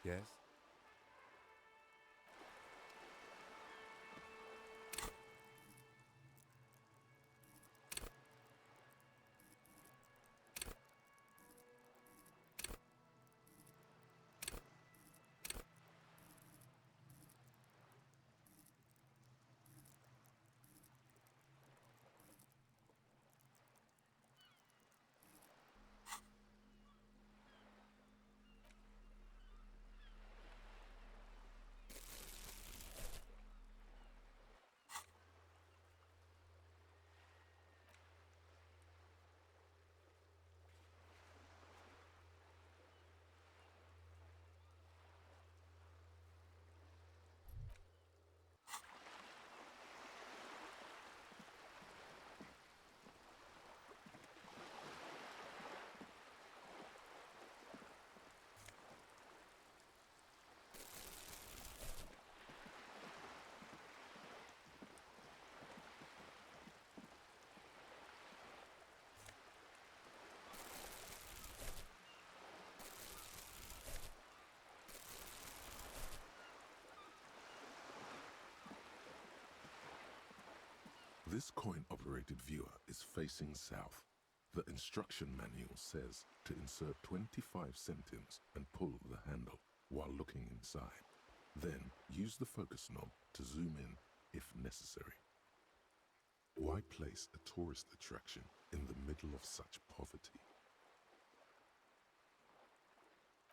Yes?
This coin-operated viewer is facing south. The instruction manual says to insert 25 centimes and pull the handle while looking inside. Then use the focus knob to zoom in if necessary. Why place a tourist attraction in the middle of such poverty?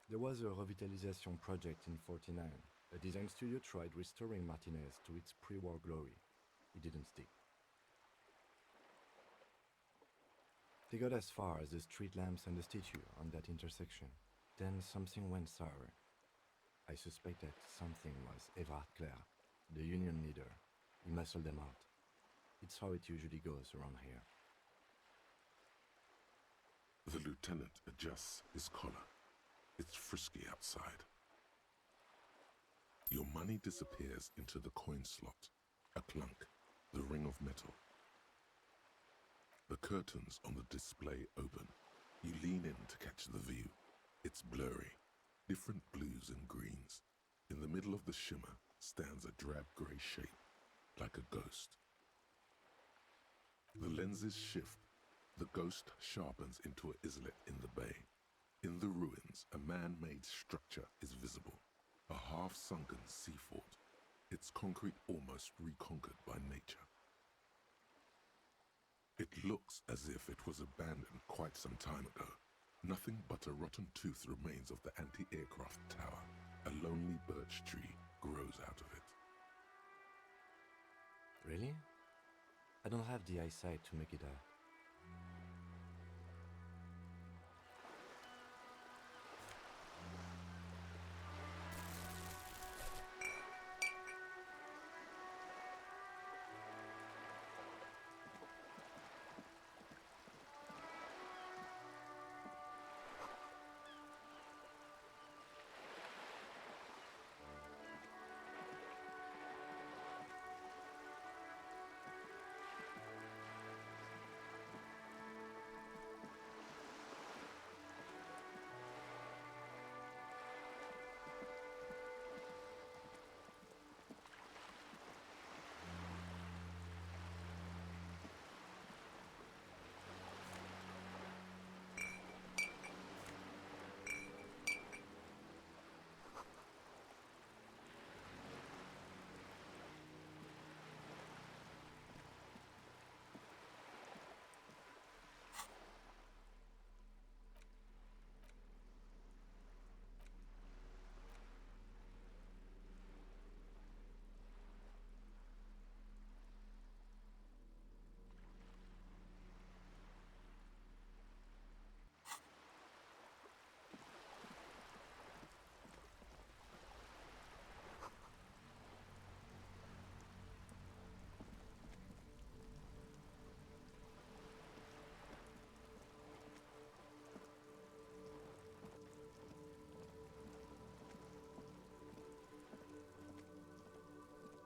There was a revitalization project in 49. A design studio tried restoring Martinez to its pre-war glory. It didn't stick. They got as far as the street lamps and the statue on that intersection. Then something went sour. I suspect that something was Everard Clare, the union leader. He muscled them out. It's how it usually goes around here.
The lieutenant adjusts his collar. It's frisky outside. Your money disappears into the coin slot. A clunk, the ring of metal. The curtains on the display open. You lean in to catch the view. It's blurry, different blues and greens. In the middle of the shimmer stands a drab grey shape, like a ghost. The lenses shift. The ghost sharpens into an islet in the bay. In the ruins, a man-made structure is visible, a half-sunken sea fort, its concrete almost reconquered by nature. It looks as if it was abandoned quite some time ago. Nothing but a rotten tooth remains of the anti-aircraft tower. A lonely birch tree grows out of it.
Really? I don't have the eyesight to make it out.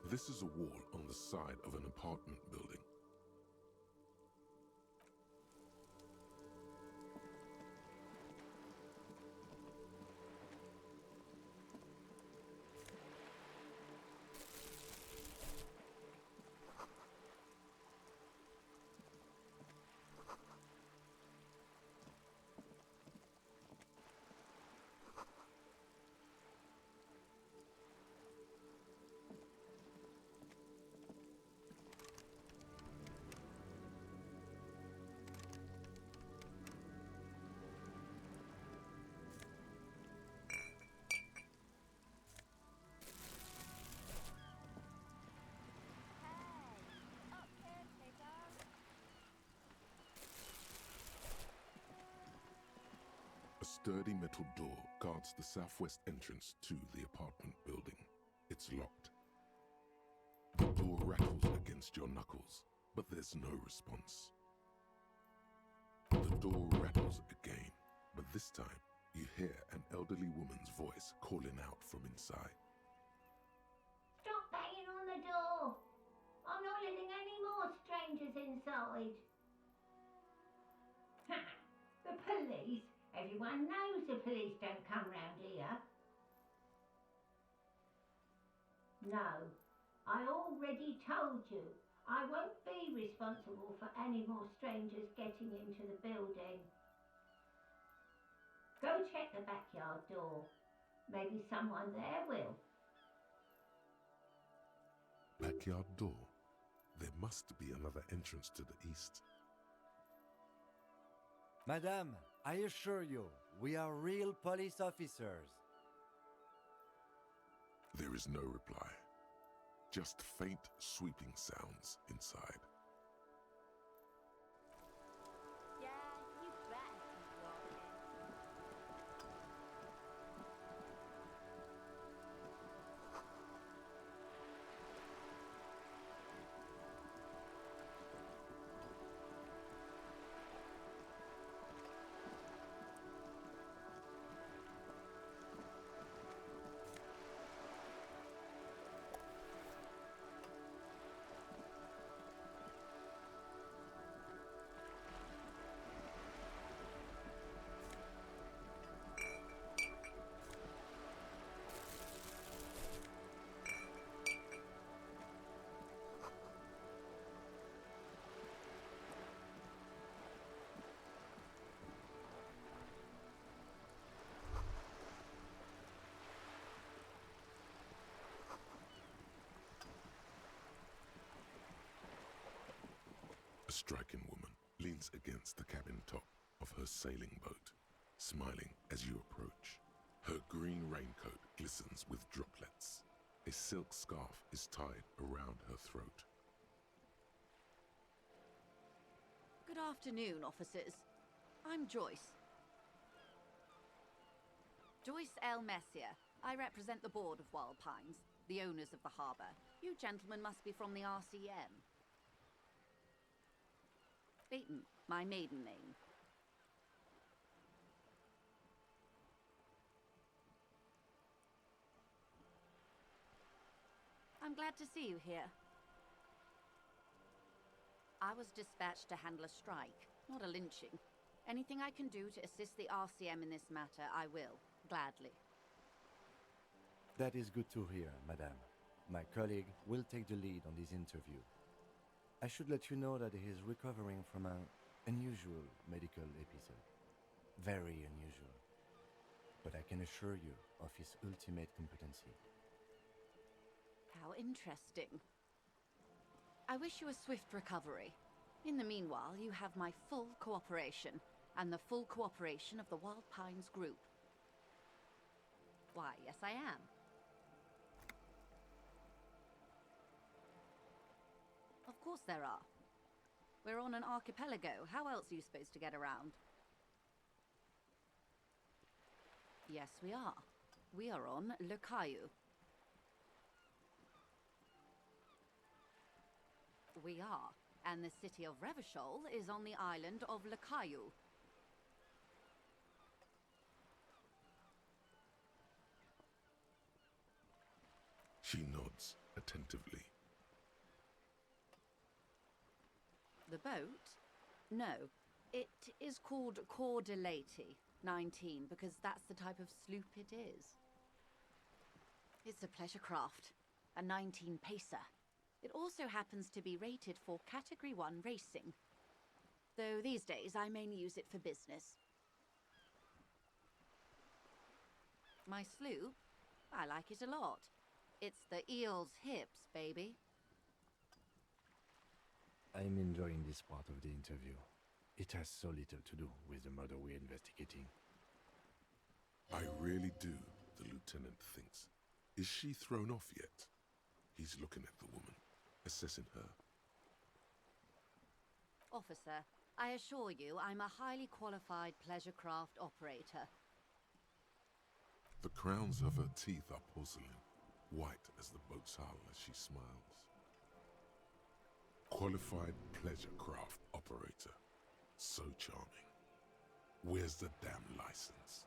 This is a wall on the side of an apartment building. A sturdy metal door guards the southwest entrance to the apartment building. It's locked. The door rattles against your knuckles, but there's no response. The door rattles again, but this time you hear an elderly woman's voice calling out from inside.
Stop banging on the door! I'm not letting any more strangers inside. Ha! The police? Everyone knows the police don't come round here. No, I already told you. I won't be responsible for any more strangers getting into the building. Go check the backyard door. Maybe someone there will.
Backyard door? There must be another entrance to the east.
Madame, I assure you, we are real police officers.
There is no reply. Just faint, sweeping sounds inside.
Yeah, you better keep walking.
striking woman leans against the cabin top of her sailing boat, smiling as you approach. Her green raincoat glistens with droplets. A silk scarf is tied around her throat.
Good afternoon, officers. I'm Joyce. Joyce L. Messier. I represent the board of Wild Pines, the owners of the harbour. You gentlemen must be from the RCM. Beaton, my maiden name. I'm glad to see you here. I was dispatched to handle a strike, not a lynching. Anything I can do to assist the RCM in this matter, I will, gladly.
That is good to hear, madame. My colleague will take the lead on this interview. I should let you know that he is recovering from an unusual medical episode. Very unusual. But I can assure you of his ultimate competency.
How interesting. I wish you a swift recovery. In the meanwhile, you have my full cooperation, and the full cooperation of the Wild Pines Group. Why, yes I am. Of course there are. We're on an archipelago. How else are you supposed to get around? Yes, we are. We are on Le Caillou. We are, and the city of Revachol is on the island of Le Caillou.
She nods attentively.
The boat? No, it is called Cor de Leyte 19 because that's the type of sloop it is. It's a pleasure craft, a 19 pacer. It also happens to be rated for Category 1 racing, though these days I mainly use it for business. My sloop? I like it a lot. It's the eel's hips, baby.
I'm enjoying this part of the interview. It has so little to do with the murder we're investigating.
I really do, the lieutenant thinks. Is she thrown off yet? He's looking at the woman, assessing her.
Officer, I assure you I'm a highly qualified pleasure craft operator.
The crowns of her teeth are porcelain, white as the boat's hull as she smiles. Qualified pleasure craft operator. So charming. Where's the damn license?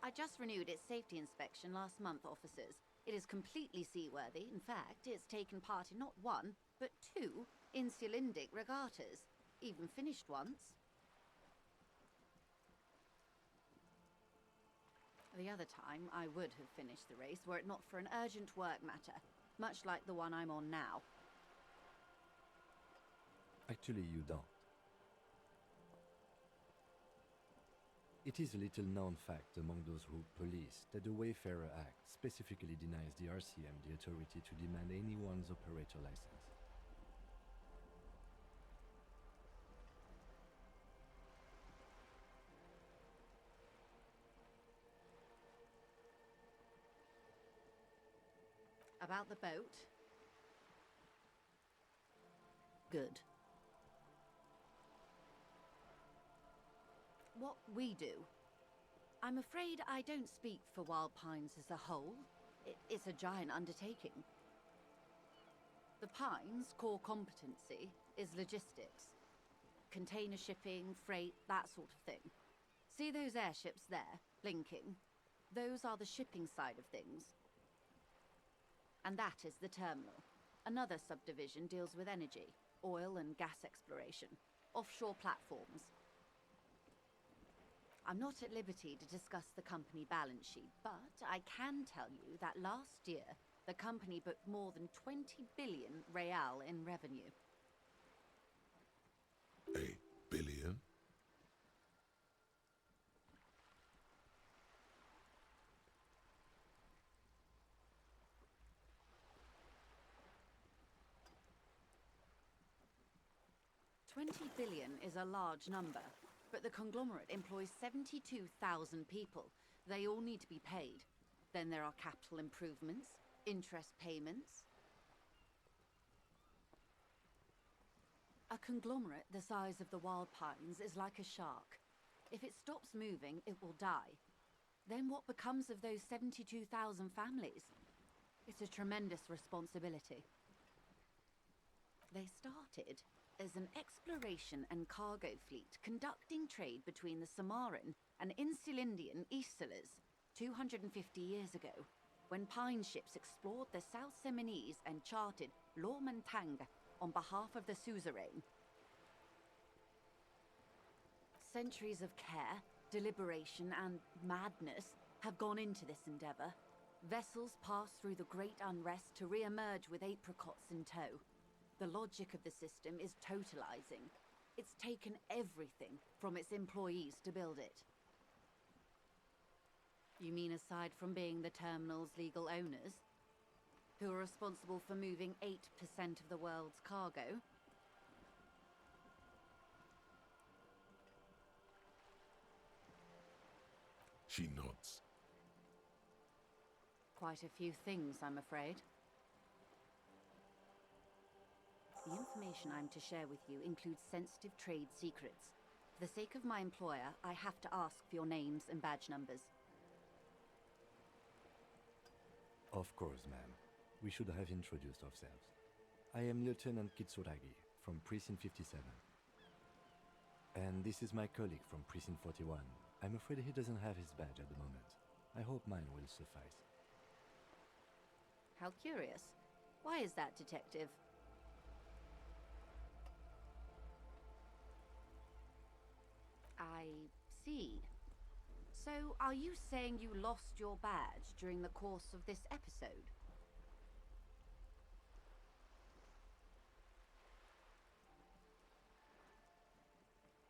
I just renewed its safety inspection last month, officers. It is completely seaworthy. In fact, it's taken part in not one, but two insulindic regattas. Even finished once. The other time, I would have finished the race were it not for an urgent work matter, much like the one I'm on now.
Actually, you don't. It is a little-known fact among those who police that the Wayfarer Act specifically denies the RCM the authority to demand anyone's operator license.
About the boat? Good. What we do? I'm afraid I don't speak for Wild Pines as a whole. It's a giant undertaking. The Pines' core competency is logistics. Container shipping, freight, that sort of thing. See those airships there, blinking? Those are the shipping side of things. And that is the terminal. Another subdivision deals with energy, oil and gas exploration, offshore platforms. I'm not at liberty to discuss the company balance sheet, but I can tell you that last year, the company booked more than 20 billion real in revenue.
A billion?
20 billion is a large number, but the conglomerate employs 72,000 people. They all need to be paid. Then there are capital improvements, interest payments. A conglomerate the size of the Wild Pines is like a shark. If it stops moving, it will die. Then what becomes of those 72,000 families? It's a tremendous responsibility. They started as an exploration and cargo fleet conducting trade between the Samaran and Insulindian Isolas 250 years ago, when pine ships explored the South Seminese and charted Lomantang on behalf of the suzerain. Centuries of care, deliberation, and madness have gone into this endeavour. Vessels pass through the great unrest to re-emerge with apricots in tow. The logic of the system is totalizing. It's taken everything from its employees to build it. You mean aside from being the terminal's legal owners, who are responsible for moving 8% of the world's cargo?
She nods.
Quite a few things, I'm afraid. The information I'm to share with you includes sensitive trade secrets. For the sake of my employer, I have to ask for your names and badge numbers.
Of course, ma'am. We should have introduced ourselves. I am Lieutenant Kitsuragi from Precinct 57. And this is my colleague from Precinct 41. I'm afraid he doesn't have his badge at the moment. I hope mine will suffice.
How curious. Why is that, Detective? I see. So, are you saying you lost your badge during the course of this episode?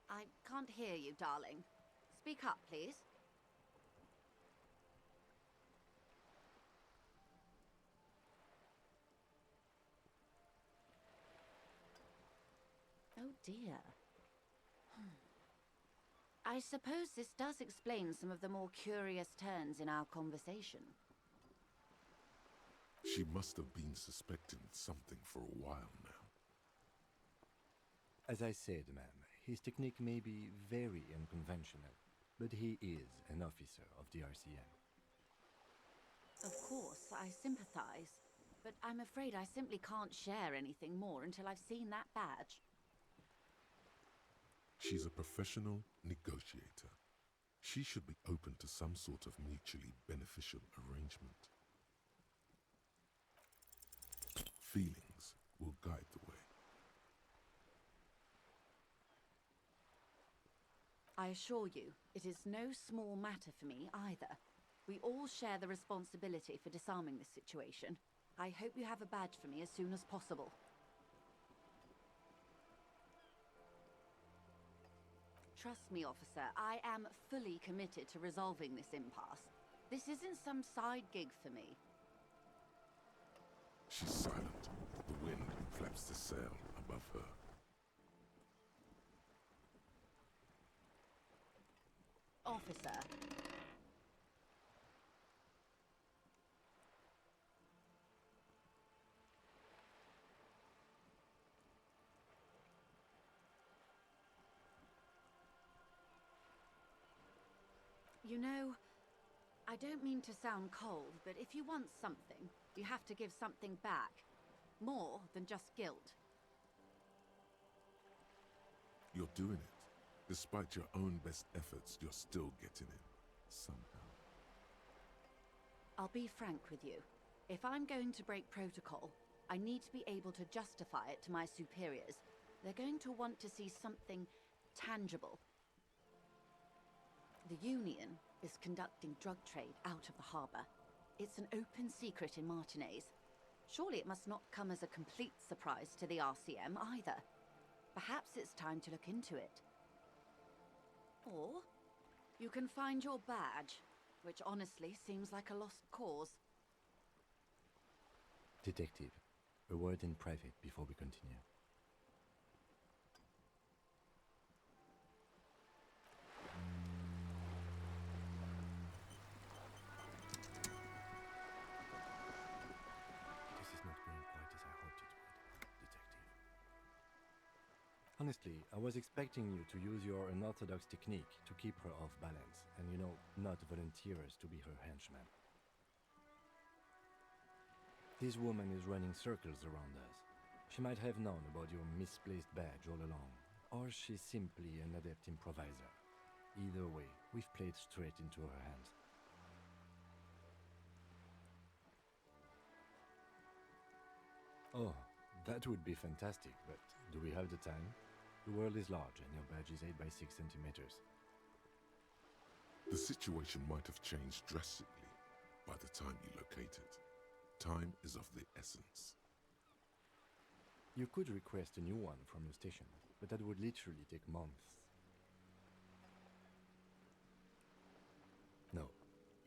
I can't hear you, darling. Speak up, please. Oh dear. I suppose this does explain some of the more curious turns in our conversation.
She must have been suspecting something for a while now.
As I said, ma'am, his technique may be very unconventional, but he is an officer of the RCM.
Of course, I sympathize, but I'm afraid I simply can't share anything more until I've seen that badge.
She's a professional negotiator. She should be open to some sort of mutually beneficial arrangement. Feelings will guide the way.
I assure you, it is no small matter for me either. We all share the responsibility for disarming this situation. I hope you have a badge for me as soon as possible. Trust me, officer, I am fully committed to resolving this impasse. This isn't some side gig for me.
She's silent. The wind flaps the sail above her.
Officer. You know, I don't mean to sound cold, but if you want something, you have to give something back. More than just guilt.
You're doing it. Despite your own best efforts, you're still getting it. Somehow.
I'll be frank with you. If I'm going to break protocol, I need to be able to justify it to my superiors. They're going to want to see something tangible. The Union is conducting drug trade out of the harbour. It's an open secret in Martinez. Surely it must not come as a complete surprise to the RCM either. Perhaps it's time to look into it. Or you can find your badge, which honestly seems like a lost cause.
Detective, a word in private before we continue. Honestly, I was expecting you to use your unorthodox technique to keep her off balance, and not volunteer us to be her henchmen. This woman is running circles around us. She might have known about your misplaced badge all along, or she's simply an adept improviser. Either way, we've played straight into her hands. Oh, that would be fantastic, but do we have the time? The world is large and your badge is 8 by 6 centimeters.
The situation might have changed drastically by the time you locate it. Time is of the essence.
You could request a new one from your station, but that would literally take months. No.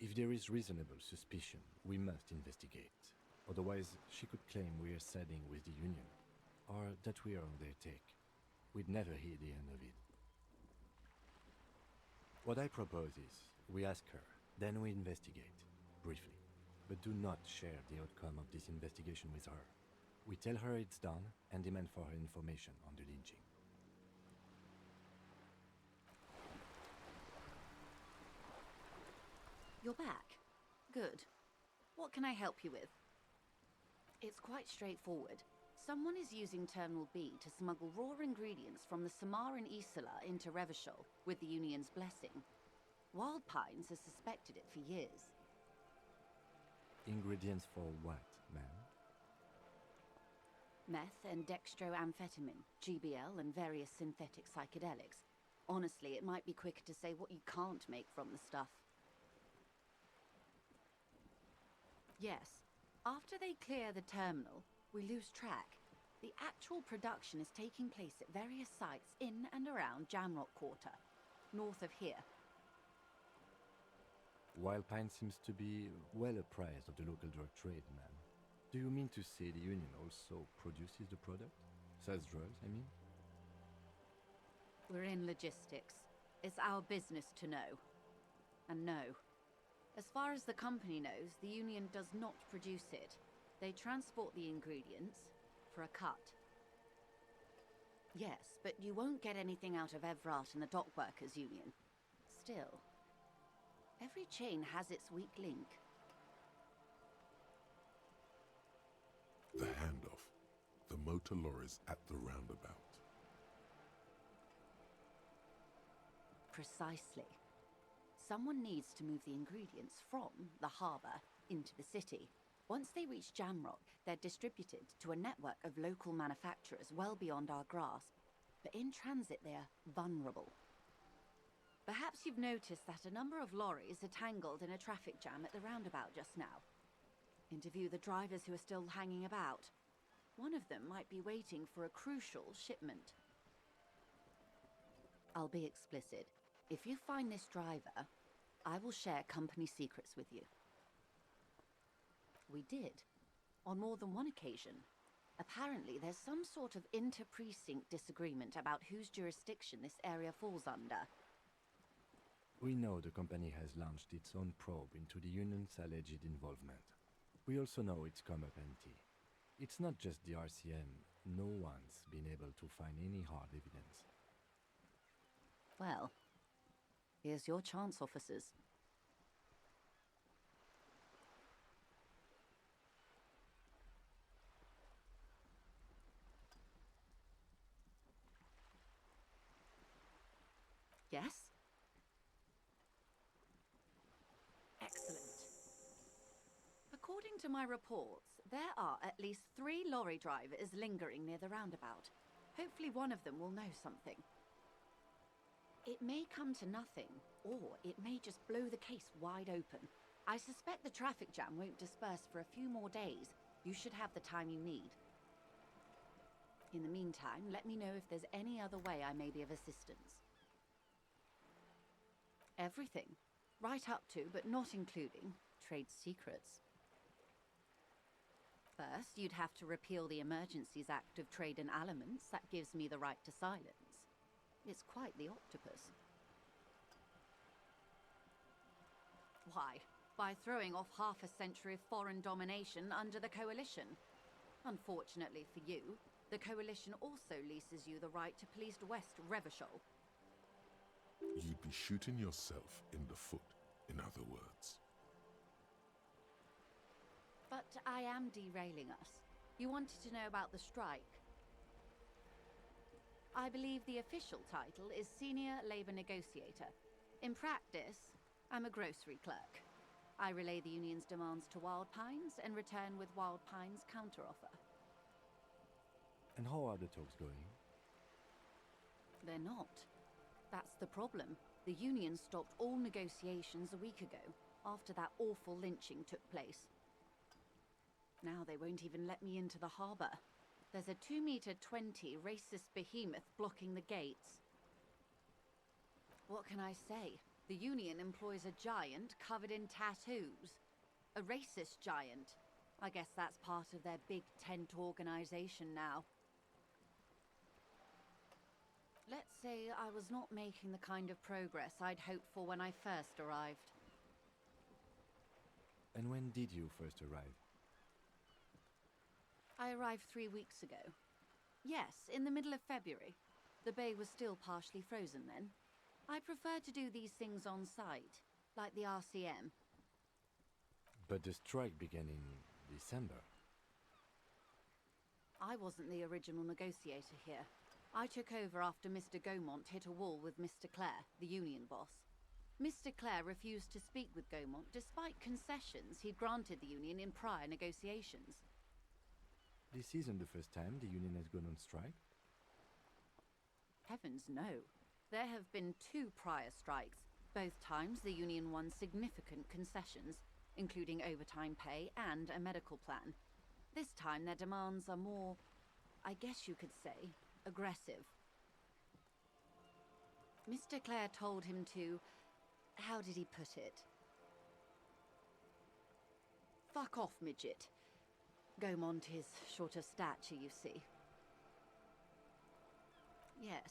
If there is reasonable suspicion, we must investigate. Otherwise, she could claim we are siding with the Union, or that we are on their take. We'd never hear the end of it. What I propose is, we ask her, then we investigate, briefly. But do not share the outcome of this investigation with her. We tell her it's done and demand for her information on the lynching.
You're back. Good. What can I help you with? It's quite straightforward. Someone is using Terminal B to smuggle raw ingredients from the Samaran Isla into Revachol with the Union's blessing. Wild Pines has suspected it for years.
Ingredients for what, ma'am?
Meth and dextroamphetamine, GBL and various synthetic psychedelics. Honestly, it might be quicker to say what you can't make from the stuff. Yes. After they clear the terminal, we lose track. The actual production is taking place at various sites in and around Jamrock Quarter, north of here.
Wild Pine seems to be well apprised of the local drug trade, ma'am. Do you mean to say the Union also produces the product? Sells drugs, I mean?
We're in logistics. It's our business to know. And no. As far as the company knows, the Union does not produce it. They transport the ingredients for a cut. Yes, but you won't get anything out of Evrat and the Dockworkers Union. Still, every chain has its weak link.
The handoff. The motor lorries at the roundabout.
Precisely. Someone needs to move the ingredients from the harbour into the city. Once they reach Jamrock, they're distributed to a network of local manufacturers well beyond our grasp. But in transit, they are vulnerable. Perhaps you've noticed that a number of lorries are tangled in a traffic jam at the roundabout just now. Interview the drivers who are still hanging about. One of them might be waiting for a crucial shipment. I'll be explicit. If you find this driver, I will share company secrets with you. We did, on more than one occasion. Apparently, there's some sort of inter-precinct disagreement about whose jurisdiction this area falls under.
We know the company has launched its own probe into the Union's alleged involvement. We also know it's come up empty. It's not just the RCM. No one's been able to find any hard evidence.
Well, here's your chance, officers. Yes? Excellent. According to my reports, there are at least 3 lorry drivers lingering near the roundabout. Hopefully one of them will know something. It may come to nothing, or it may just blow the case wide open. I suspect the traffic jam won't disperse for a few more days. You should have the time you need. In the meantime, let me know if there's any other way I may be of assistance. Everything. Right up to, but not including, trade secrets. First, you'd have to repeal the Emergencies Act of Trade in Aliments that gives me the right to silence. It's quite the octopus. Why? By throwing off half a century of foreign domination under the Coalition. Unfortunately for you, The Coalition also leases you the right to police West Revachol.
You'd be shooting yourself in the foot, in other words.
But I am derailing us. You wanted to know about the strike. I believe the official title is Senior Labour Negotiator. In practice, I'm a grocery clerk. I relay the union's demands to Wild Pines and return with Wild Pines' counteroffer.
And how are the talks going?
They're not. That's the problem. The union stopped all negotiations a week ago, after that awful lynching took place. Now they won't even let me into the harbour. There's a 2-meter-20 racist behemoth blocking the gates. What can I say? The union employs a giant covered in tattoos. A racist giant. I guess that's part of their big tent organisation now. Let's say I was not making the kind of progress I'd hoped for when I first arrived.
And when did you first arrive?
I arrived 3 weeks ago. Yes, in the middle of February. The bay was still partially frozen then. I prefer to do these things on site, like the RCM.
But the strike began in December.
I wasn't the original negotiator here. I took over after Mr. Gaumont hit a wall with Mr. Clare, the union boss. Mr. Clare refused to speak with Gaumont despite concessions he'd granted the union in prior negotiations.
This isn't the first time the union has gone on strike?
Heavens no. There have been 2 prior strikes. Both times the union won significant concessions, including overtime pay and a medical plan. This time their demands are more, I guess you could say, aggressive. Mr. Clare told him to... how did he put it? Fuck off, midget. Gaumont is short of stature, you see. Yes.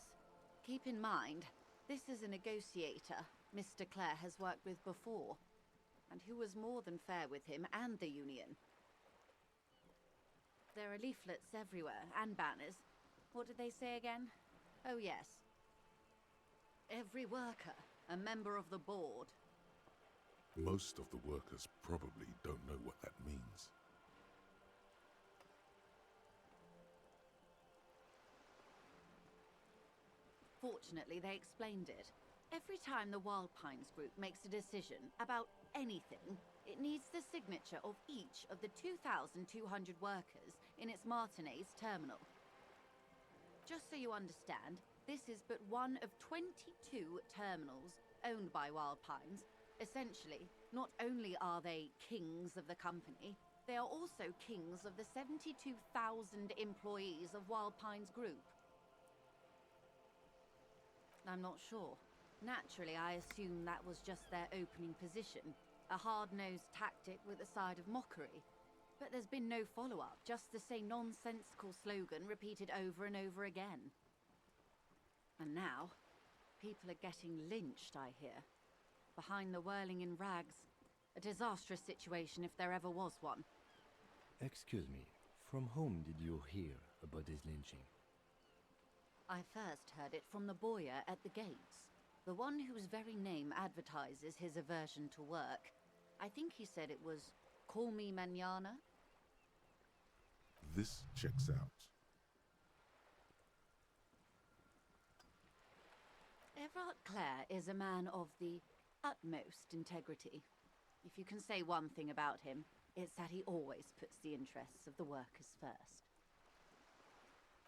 Keep in mind, this is a negotiator Mr. Clare has worked with before, and who was more than fair with him and the union. There are leaflets everywhere, and banners. What did they say again? Oh yes. Every worker, a member of the board.
Most of the workers probably don't know what that means.
Fortunately, they explained it. Every time the Wild Pines group makes a decision about anything, it needs the signature of each of the 2,200 workers in its Martinez terminal. Just so you understand, this is but one of 22 terminals owned by Wild Pines. Essentially, not only are they kings of the company, they are also kings of the 72,000 employees of Wild Pines Group. I'm not sure. Naturally, I assume that was just their opening position, a hard-nosed tactic with a side of mockery. But there's been no follow-up, just the same nonsensical slogan repeated over and over again. And now, people are getting lynched, I hear. Behind the whirling in rags. A disastrous situation if there ever was one.
Excuse me, from whom did you hear about this lynching?
I first heard it from the bowyer at the gates. The one whose very name advertises his aversion to work. I think he said it was, "Call me mañana."
This checks out.
Everard Clare is a man of the utmost integrity. If you can say one thing about him, it's that he always puts the interests of the workers first.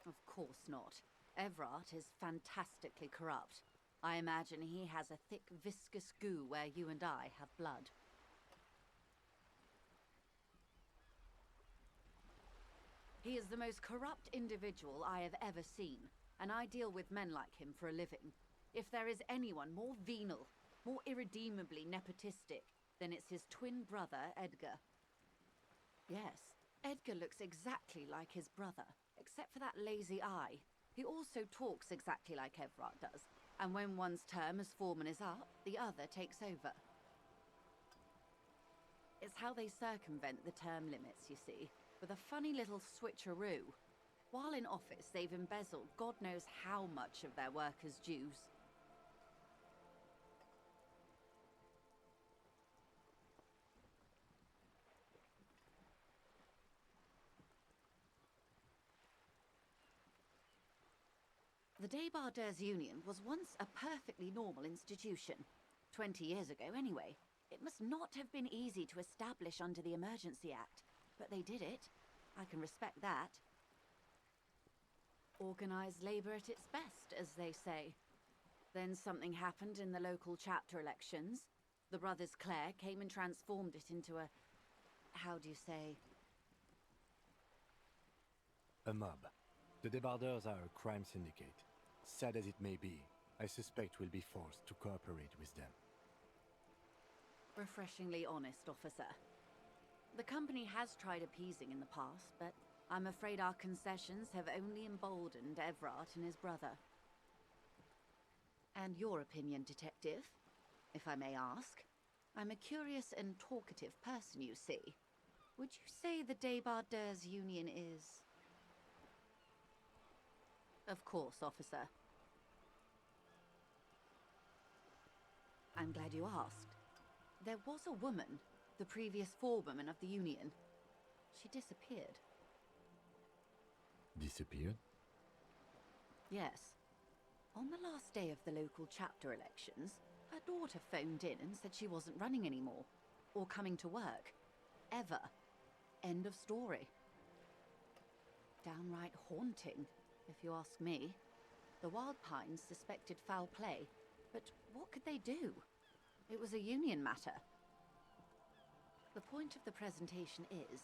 Of course not. Everard is fantastically corrupt. I imagine he has a thick, viscous goo where you and I have blood. He is the most corrupt individual I have ever seen, and I deal with men like him for a living. If there is anyone more venal, more irredeemably nepotistic, then it's his twin brother, Edgar. Yes, Edgar looks exactly like his brother, except for that lazy eye. He also talks exactly like Everard does, and when one's term as foreman is up, the other takes over. It's how they circumvent the term limits, you see, with a funny little switcheroo. While in office, they've embezzled God knows how much of their workers' dues. The Débardeurs Union was once a perfectly normal institution. 20 years ago, anyway. It must not have been easy to establish under the Emergency Act, but they did it. I can respect that. Organised labour at its best, as they say. Then something happened in the local chapter elections. The brothers Clare came and transformed it into a... how do you say?
A mob. The Débardeurs are a crime syndicate. Sad as it may be, I suspect we'll be forced to cooperate with them.
Refreshingly honest, officer. The company has tried appeasing in the past, but I'm afraid our concessions have only emboldened Evrat and his brother. And your opinion, detective, if I may ask? I'm a curious and talkative person, you see. Would you say the Débardeurs Union is... Of course, officer. I'm glad you asked. There was a woman, the previous forewoman of the Union. She disappeared.
Disappeared?
Yes. On the last day of the local chapter elections, her daughter phoned in and said she wasn't running anymore, or coming to work. Ever. End of story. Downright haunting, if you ask me. The Wild Pines suspected foul play, but what could they do? It was a union matter. The point of the presentation is,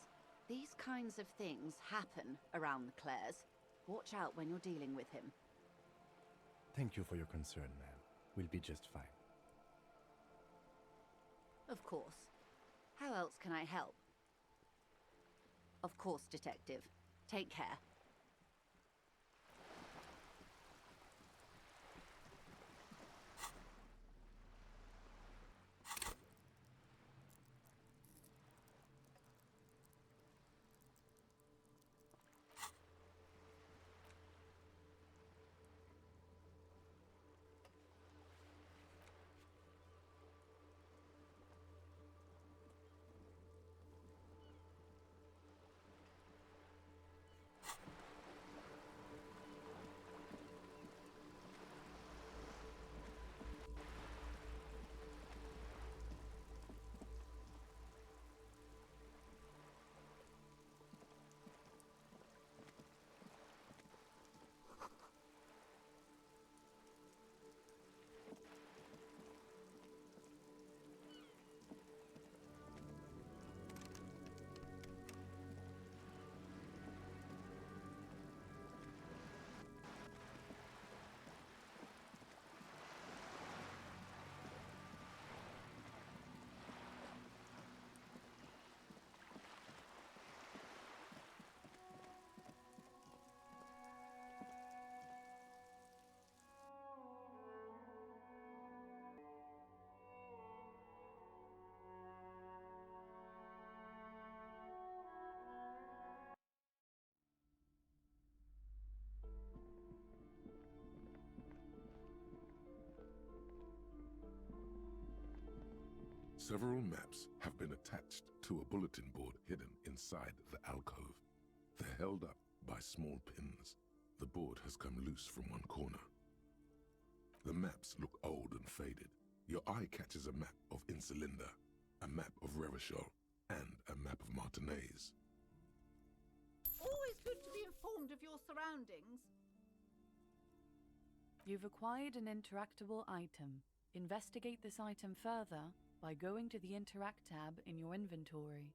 these kinds of things happen around the Clares. Watch out when you're dealing with him.
Thank you for your concern, ma'am. We'll be just fine.
Of course. How else can I help? Of course, detective. Take care.
Several maps have been attached to a bulletin board hidden inside the alcove. They're held up by small pins. The board has come loose from one corner. The maps look old and faded. Your eye catches a map of Insulinda, a map of Revachol, and a map of Martinez.
Always good to be informed of your surroundings.
You've acquired an interactable item. Investigate this item further by going to the Interact tab in your inventory.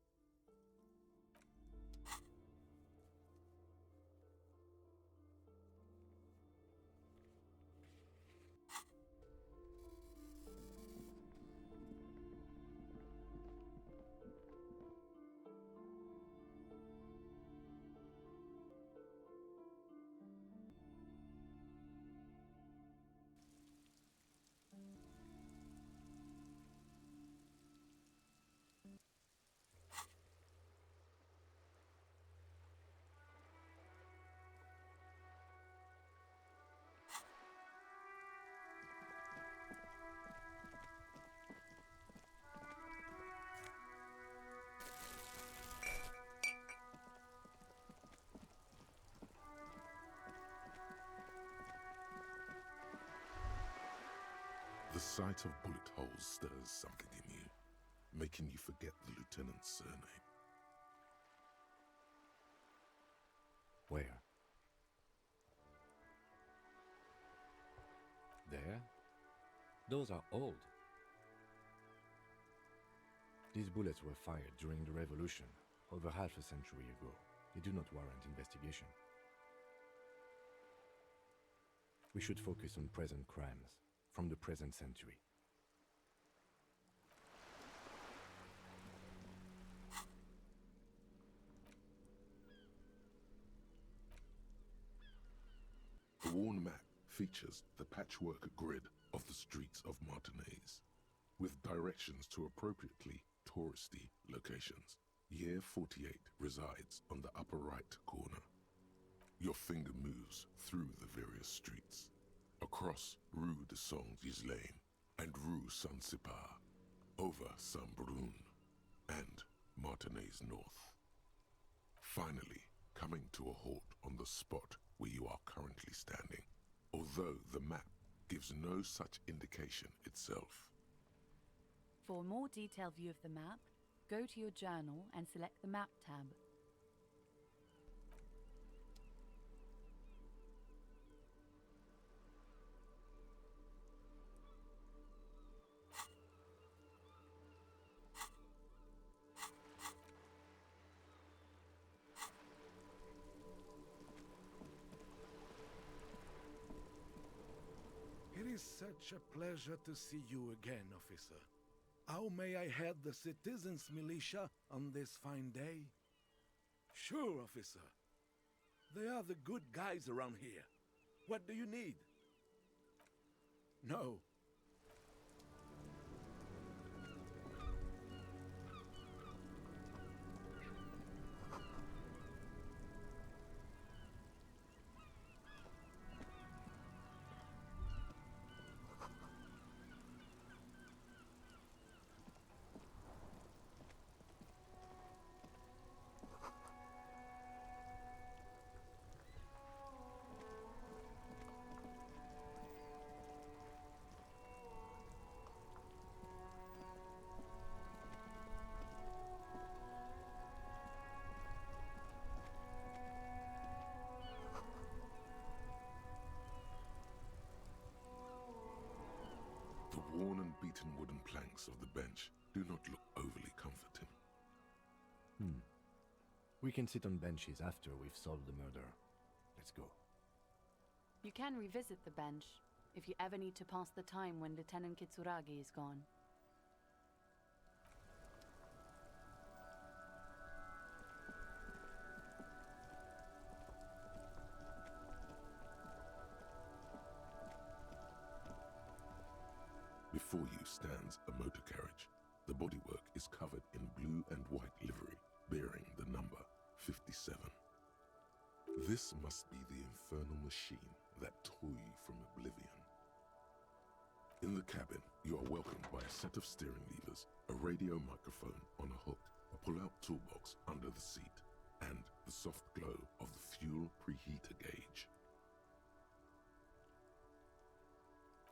The sight of bullet holes stirs something in you, making you forget the lieutenant's surname.
Where? There? Those are old. These bullets were fired during the Revolution, over half a century ago. They do not warrant investigation. We should focus on present crimes, from the present century.
The worn map features the patchwork grid of the streets of Martinez, with directions to appropriately touristy locations. Year 48 resides on the upper right corner. Your finger moves through the various streets, across Rue de Saint-Ghislain and Rue Saint-Sipar, over Saint-Brun and Martinez North. Finally, coming to a halt on the spot where you are currently standing, although the map gives no such indication itself.
For a more detailed view of the map, go to your journal and select the Map tab.
It is such a pleasure to see you again, officer. How may I head the citizens' militia on this fine day? Sure, officer. They are the good guys around here. What do you need? No.
The worn and beaten wooden planks of the bench do not look overly comforting.
We can sit on benches after we've solved the murder. Let's go.
You can revisit the bench if you ever need to pass the time when Lieutenant Kitsuragi is gone.
Before you stands a motor carriage. The bodywork is covered in blue and white livery, bearing the number 57. This must be the infernal machine that tore you from oblivion. In the cabin, you are welcomed by a set of steering levers, a radio microphone on a hook, a pull-out toolbox under the seat, and the soft glow of the fuel preheater gauge.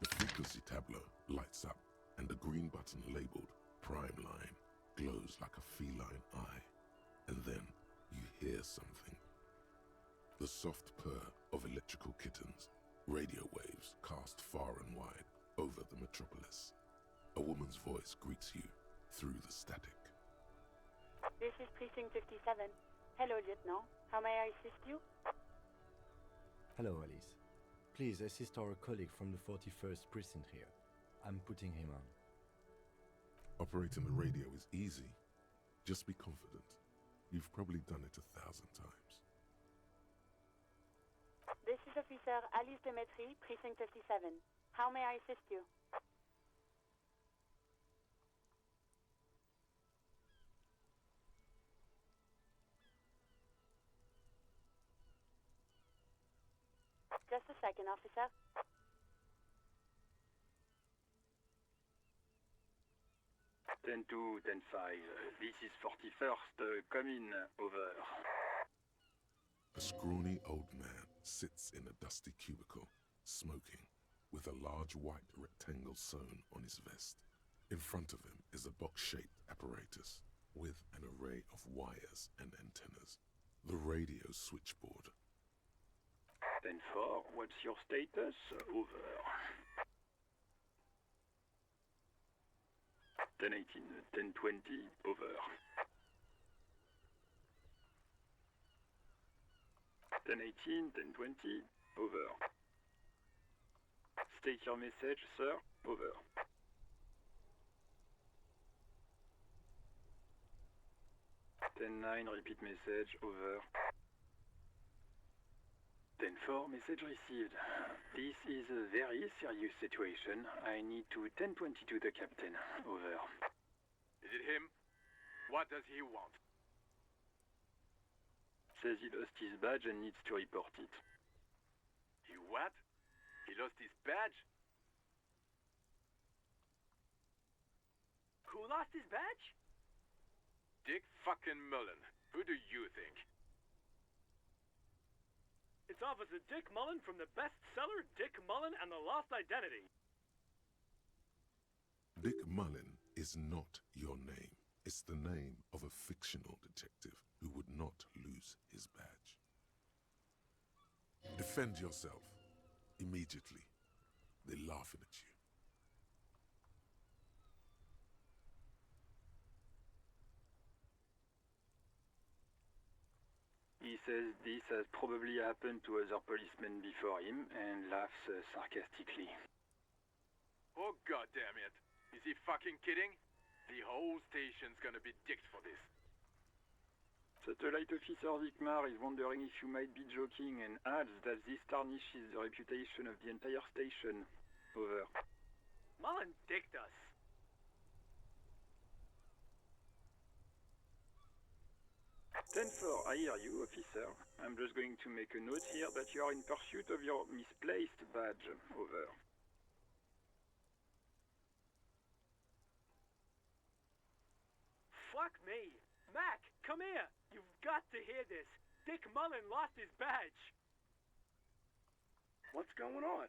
The frequency tableau lights up, and a green button labeled Prime Line glows like a feline eye. And then you hear something. The soft purr of electrical kittens, radio waves cast far and wide over the metropolis. A woman's voice greets you through the static.
This is Precinct 57. Hello, Lieutenant. How may I assist you?
Hello, Alice. Please assist our colleague from the 41st precinct here. I'm putting him on.
Operating the radio is easy. Just be confident. You've probably done it 1,000 times.
This is Officer Alice Demetri, Precinct 57. How may I assist you? Just a second, officer.
Ten 2, 10 5. This is 41st. Come in. Over.
A scrawny old man sits in a dusty cubicle, smoking. with a large white rectangle sewn on his vest. In front of him is a box-shaped apparatus with an array of wires and antennas. The radio switchboard.
10-4, what's your status? Over. 10-18, 10-20, over. 10-18, 10-20, over. State your message, sir. Over. 10-9, repeat message. Over. 10-4, message received. This is a very serious situation. I need to 10-22 the captain. Over.
Is it him? What does he want?
Says he lost his badge and needs to report it.
He what? He lost his badge?
Who lost his badge?
Dick fucking Mullen. Who do you think?
It's Officer Dick Mullen from the bestseller Dick Mullen and the Lost Identity.
Dick Mullen is not your name. It's the name of a fictional detective who would not lose his badge. Defend yourself. Immediately. They're laughing at you.
He says this has probably happened to other policemen before him and laughs sarcastically.
Oh, goddamn it. Is he fucking kidding? The whole station's gonna be dicked for this.
Satellite Officer Vikmar is wondering if you might be joking and adds that this tarnishes the reputation of the entire station. Over.
Mullen dicked us.
10-4, I hear you, officer. I'm just going to make a note here that you are in pursuit of your misplaced badge. Over.
Fuck me. Mac, come here. You've got to hear this. Dick Mullen lost his badge.
What's going on?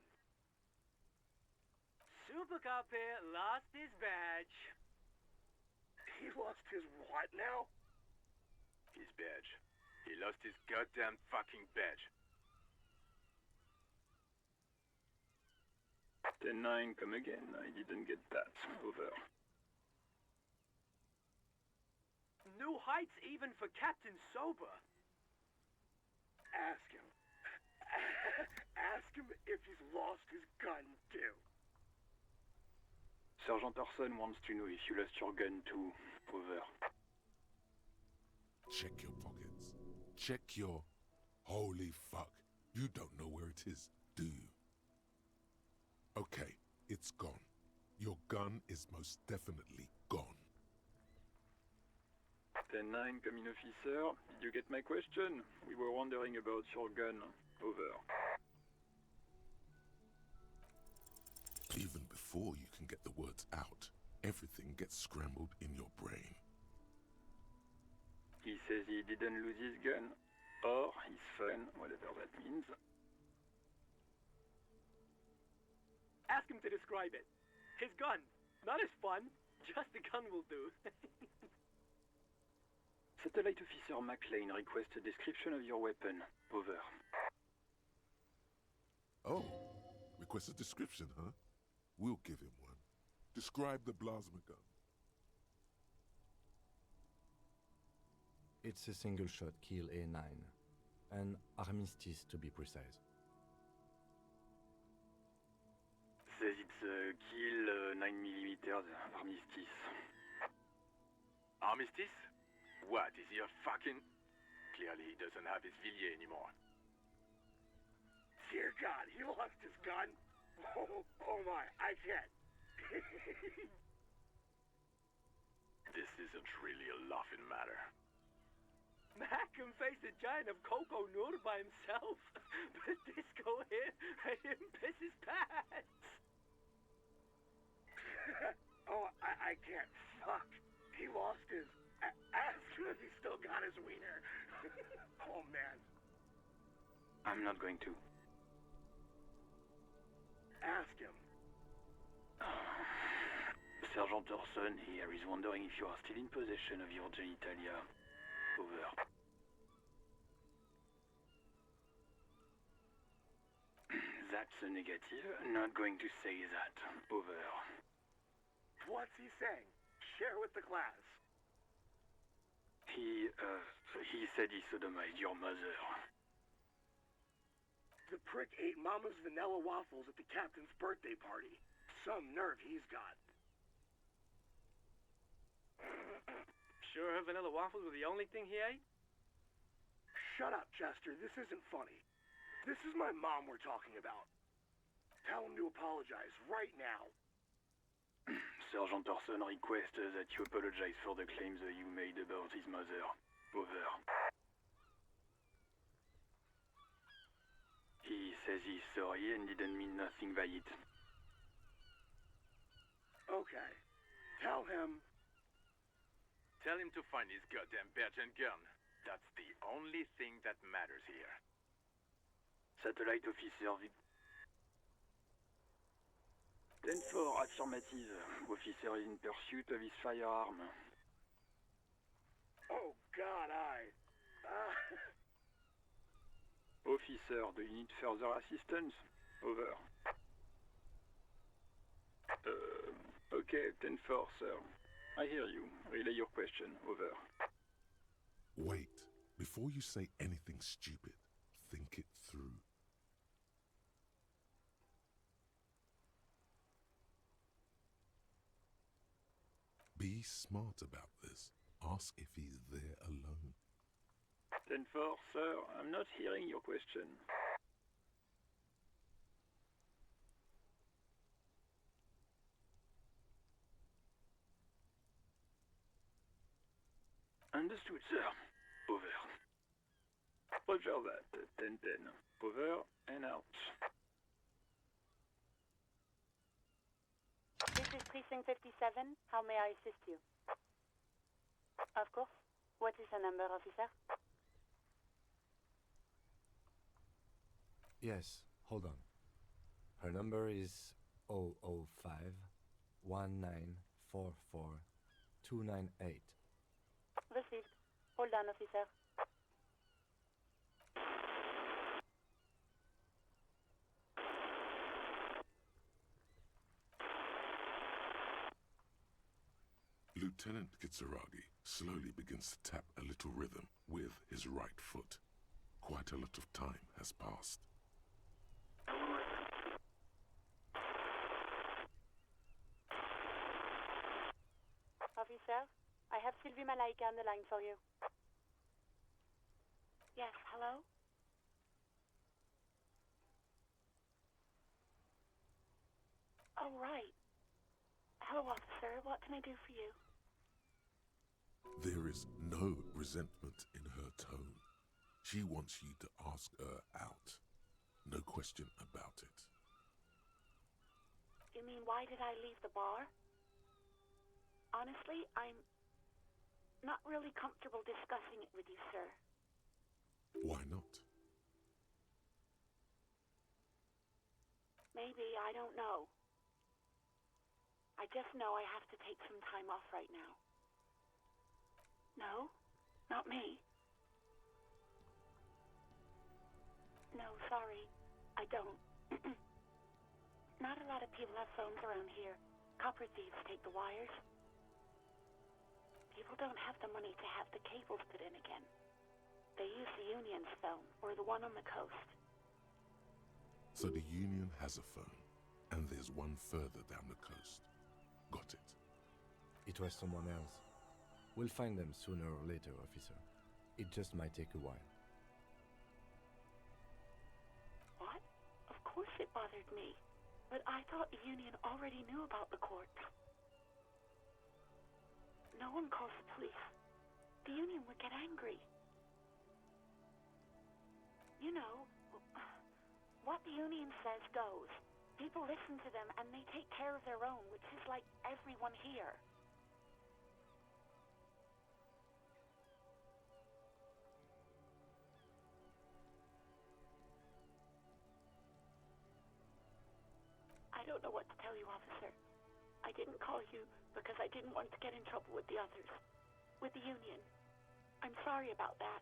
Super Cop here lost his badge.
He lost his what now? His badge. He lost his goddamn fucking badge.
10-9, come again. I didn't get that. Over.
New heights even for Captain Sober.
Ask him. Ask him if he's lost his gun, too.
Sergeant Orson wants to know if you lost your gun too. Over.
Check your pockets. Check your... Holy fuck. You don't know where it is, do you? Okay, it's gone. Your gun is most definitely gone.
10-9, come in, officer. Did you get my question? We were wondering about your gun. Over.
Even before you can get the words out, everything gets scrambled in your brain.
He says he didn't lose his gun, or his phone, whatever that means.
Ask him to describe it. His gun. Not his fun. Just the gun will do.
Satellite Officer McLean requests a description of your weapon. Over.
Oh, request a description, huh? We'll give him one. Describe the plasma gun.
It's a single-shot kill A9. An armistice, to be precise.
Says it's a kill 9mm armistice.
Armistice? What, is he a fucking... Clearly he doesn't have his Villiers anymore. Dear God, he lost his gun? Oh my, I can't. This isn't really a laughing matter.
Mac can face a giant of Coco Nur by himself, but Disco here made him piss his pants.
Oh, I can't. Fuck. He lost his... Ask him if he still got his wiener. Oh, man.
I'm not going to.
Ask
Sergeant Orson here is wondering if you are still in possession of your genitalia. Over. That's a negative. Not going to say that. Over.
What's he saying? Share with the class.
He said he sodomized your mother.
The prick ate Mama's vanilla waffles at the captain's birthday party. Some nerve he's got.
Sure her vanilla waffles were the only thing he ate?
Shut up, Chester. This isn't funny. This is my mom we're talking about. Tell him to apologize right now.
Sergeant Orson requests that you apologize for the claims that you made about his mother. Over. He says he's sorry and didn't mean nothing by it.
Okay. Tell him
to find his goddamn badge and gun. That's the only thing that matters here.
Satellite officer 10-4, affirmative. Officer is in pursuit of his firearm.
Oh God,
Officer, do you need further assistance? Over. Okay, 10-4, sir. I hear you. Relay your question. Over.
Wait. Before you say anything stupid, think it through. Be smart about this. Ask if he's there alone.
10-4, sir. I'm not hearing your question. Understood, sir. Over. Roger that. 10-10. Over and out.
This is Precinct 57. How may I assist you? Of course. What is the number, officer?
Yes, hold on. Her number is 005 1944 298.
Received. Hold on, officer.
Lieutenant Kitsuragi slowly begins to tap a little rhythm with his right foot. Quite a lot of time has passed.
Officer, I have Sylvie Malaika on the line for you. Yes, hello? Oh, right. Hello, officer. What can I do for you?
There is no resentment in her tone. She wants you to ask her out. No question about it.
You mean, why did I leave the bar? Honestly, I'm not really comfortable discussing it with you, sir.
Why not?
Maybe, I don't know. I just know I have to take some time off right now. No, not me. No, sorry, I don't. Not a lot of people have phones around here. Copper thieves take the wires. People don't have the money to have the cables put in again. They use the Union's phone, or the one on the coast.
So the Union has a phone, and there's one further down the coast. Got it.
It was someone else. We'll find them sooner or later, officer. It just might take a while.
What? Of course it bothered me. But I thought the Union already knew about the court. No one calls the police. The Union would get angry. You know, what the Union says goes. People listen to them and they take care of their own, which is like everyone here. I don't know what to tell you, officer. I didn't call you because I didn't want to get in trouble with the others. With the Union. I'm sorry about that.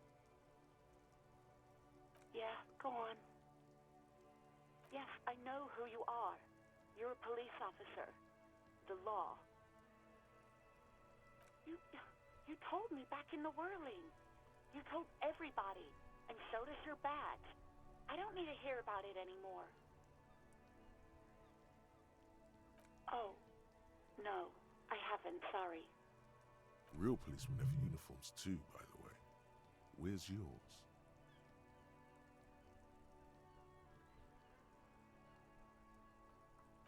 Yeah, go on. Yes, I know who you are. You're a police officer. The law. You told me back in the whirling. You told everybody, and showed us your badge. I don't need to hear about it anymore. Oh, no, I haven't, sorry.
Real policemen have uniforms too, by the way. Where's yours?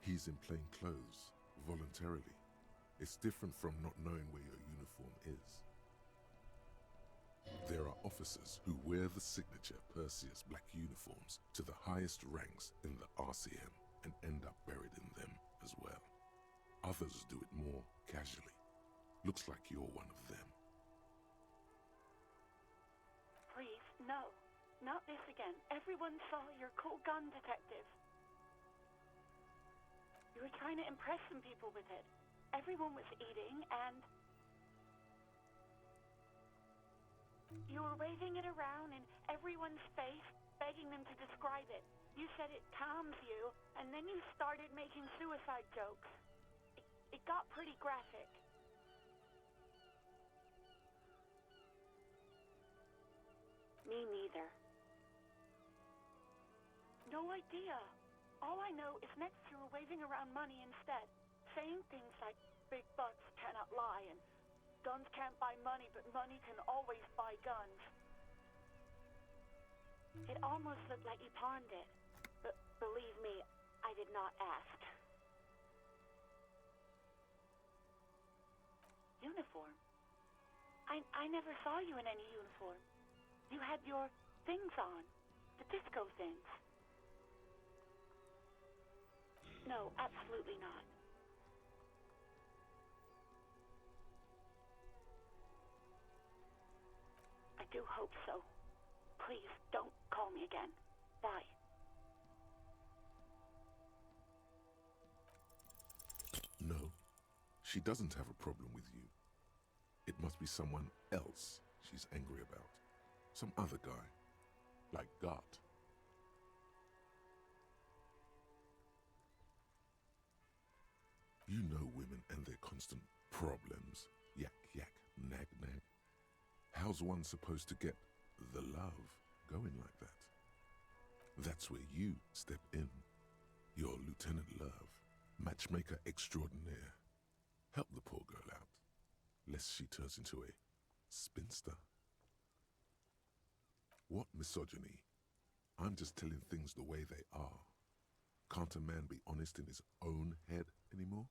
He's in plain clothes, voluntarily. It's different from not knowing where your uniform is. There are officers who wear the signature Perseus black uniforms to the highest ranks in the RCM and end up buried in them as well. Others do it more casually. Looks like you're one of them.
Please, no. Not this again. Everyone saw your cool gun detective. You were trying to impress some people with it. Everyone was eating, and you were waving it around in everyone's face, begging them to describe it. You said it calms you, and then you started making suicide jokes. It got pretty graphic. Me neither. No idea. All I know is next you were waving around money instead, saying things like, big bucks cannot lie, and guns can't buy money, but money can always buy guns. It almost looked like you pawned it, but believe me, I did not ask. Uniform? I never saw you in any uniform. You had your things on, the disco things. No, absolutely not. I do hope so. Please, don't call me again. Bye.
No, she doesn't have a problem with you. It must be someone else she's angry about. Some other guy, like Gart. You know women and their constant problems. Yak, yak, nag, nag. How's one supposed to get the love going like that? That's where you step in. You're Lieutenant Love, matchmaker extraordinaire. Help the poor girl out, lest she turns into a spinster. What misogyny? I'm just telling things the way they are. Can't a man be honest in his own head anymore?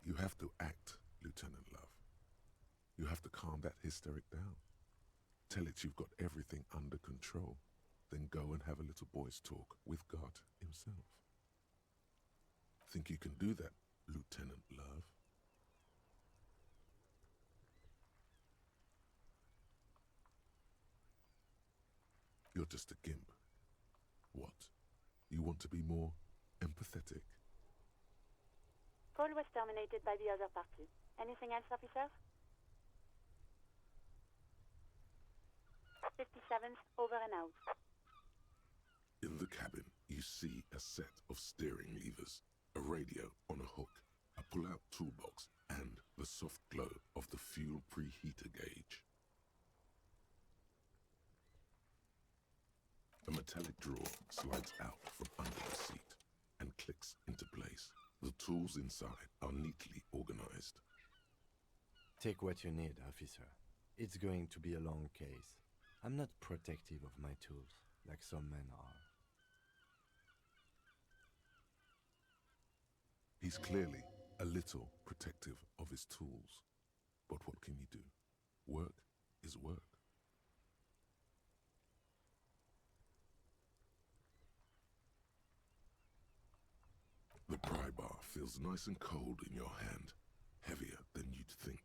You have to act, Lieutenant Love. You have to calm that hysteric down. Tell it you've got everything under control. Then go and have a little boy's talk with God himself. Think you can do that, Lieutenant Love? You're just a gimp. What? You want to be more empathetic?
Call was terminated by the other party. Anything else, officer? 57th, over and out.
In the cabin, you see a set of steering levers, a radio on a hook, a pull-out toolbox, and the soft glow of the fuel preheater gauge. A metallic drawer slides out from under the seat and clicks into place. The tools inside are neatly organized.
Take what you need, officer. It's going to be a long case. I'm not protective of my tools, like some men are.
He's clearly a little protective of his tools. But what can you do? Work is work. The pry bar feels nice and cold in your hand, heavier than you'd think.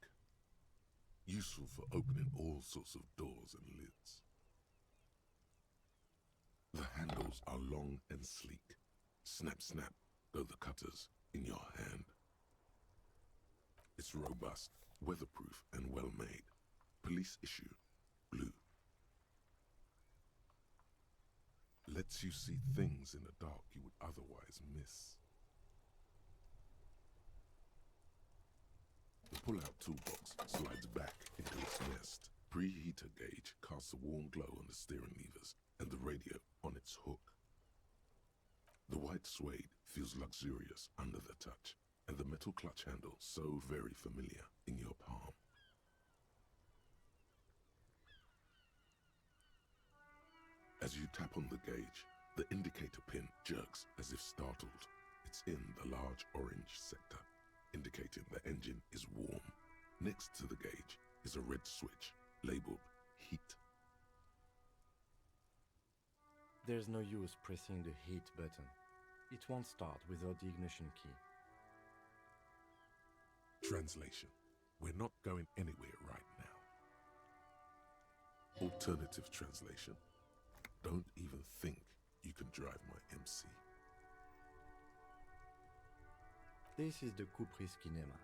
Useful for opening all sorts of doors and lids. The handle handles are long and sleek. Snap, snap go the cutters in your hand. It's robust, weatherproof, and well-made. Police issue, blue. Lets you see things in the dark you would otherwise miss. The pull-out toolbox slides back into its nest. Preheater gauge casts a warm glow on the steering levers and the radio on its hook. The white suede feels luxurious under the touch, and the metal clutch handle so very familiar in your palm. As you tap on the gauge, the indicator pin jerks as if startled. It's in the large orange sector, indicating the engine is warm. Next to the gauge is a red switch labeled heat.
There's no use pressing the heat button. It won't start without the ignition key.
Translation: we're not going anywhere right now. Alternative translation: don't even think you can drive my MC.
This is the Couperie Cinema,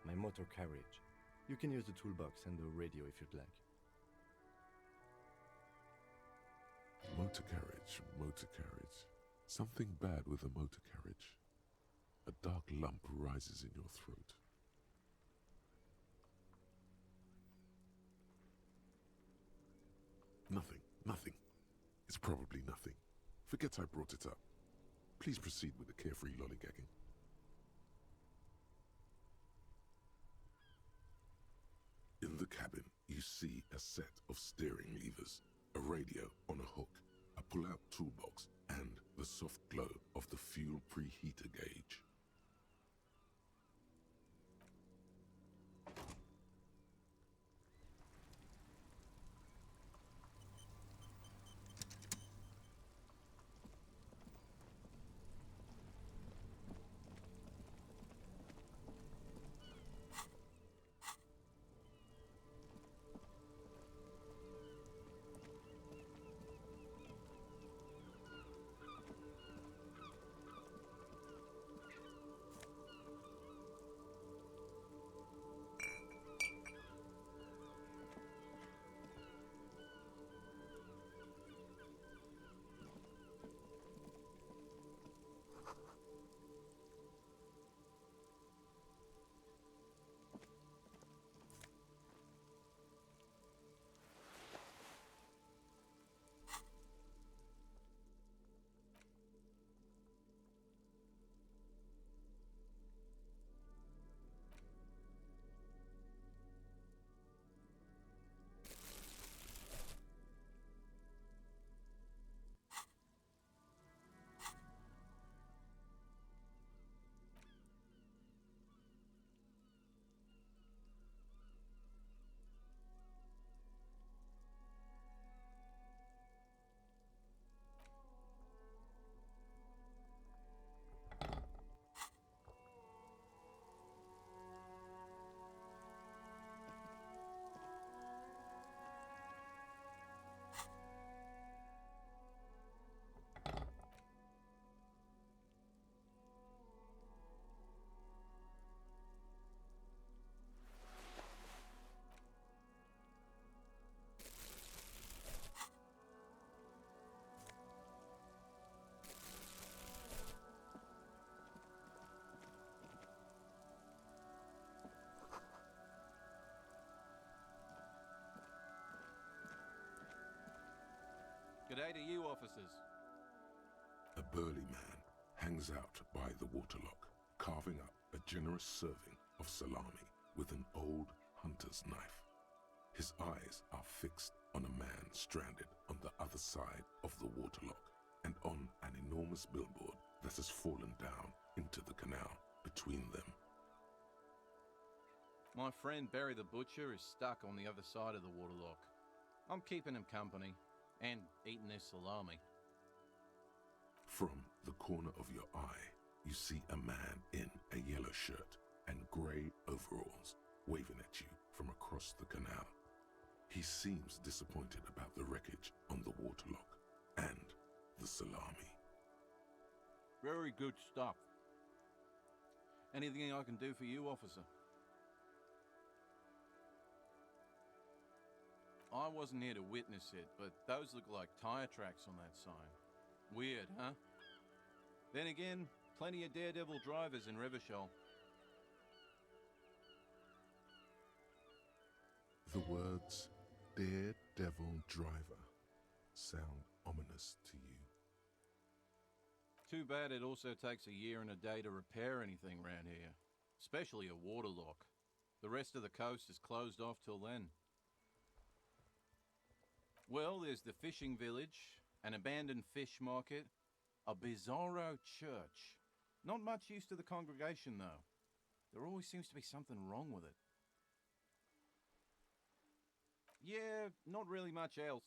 my motor carriage. You can use the toolbox and the radio if you'd like.
Motor carriage, motor carriage. Something bad with a motor carriage. A dark lump rises in your throat. Nothing, nothing. It's probably nothing. Forget I brought it up. Please proceed with the carefree lollygagging. In the cabin, you see a set of steering levers, a radio on a hook, a pull-out toolbox, and the soft glow of the fuel preheater gauge.
G'day to you, officers.
A burly man hangs out by the waterlock, carving up a generous serving of salami with an old hunter's knife. His eyes are fixed on a man stranded on the other side of the waterlock and on an enormous billboard that has fallen down into the canal between them.
My friend Barry the Butcher is stuck on the other side of the waterlock. I'm keeping him company and eating their salami.
From the corner of your eye, you see a man in a yellow shirt and grey overalls waving at you from across the canal. He seems disappointed about the wreckage on the waterlock and the salami.
Very good stuff. Anything I can do for you, officer? I wasn't here to witness it, but those look like tire tracks on that sign. Weird, huh? Then again, plenty of daredevil drivers in Revachol.
The words Daredevil Driver sound ominous to you.
Too bad it also takes a year and a day to repair anything around here, especially a waterlock. The rest of the coast is closed off till then. Well, there's the fishing village, an abandoned fish market, a bizarro church. Not much use to the congregation, though. There always seems to be something wrong with it. Yeah, not really much else.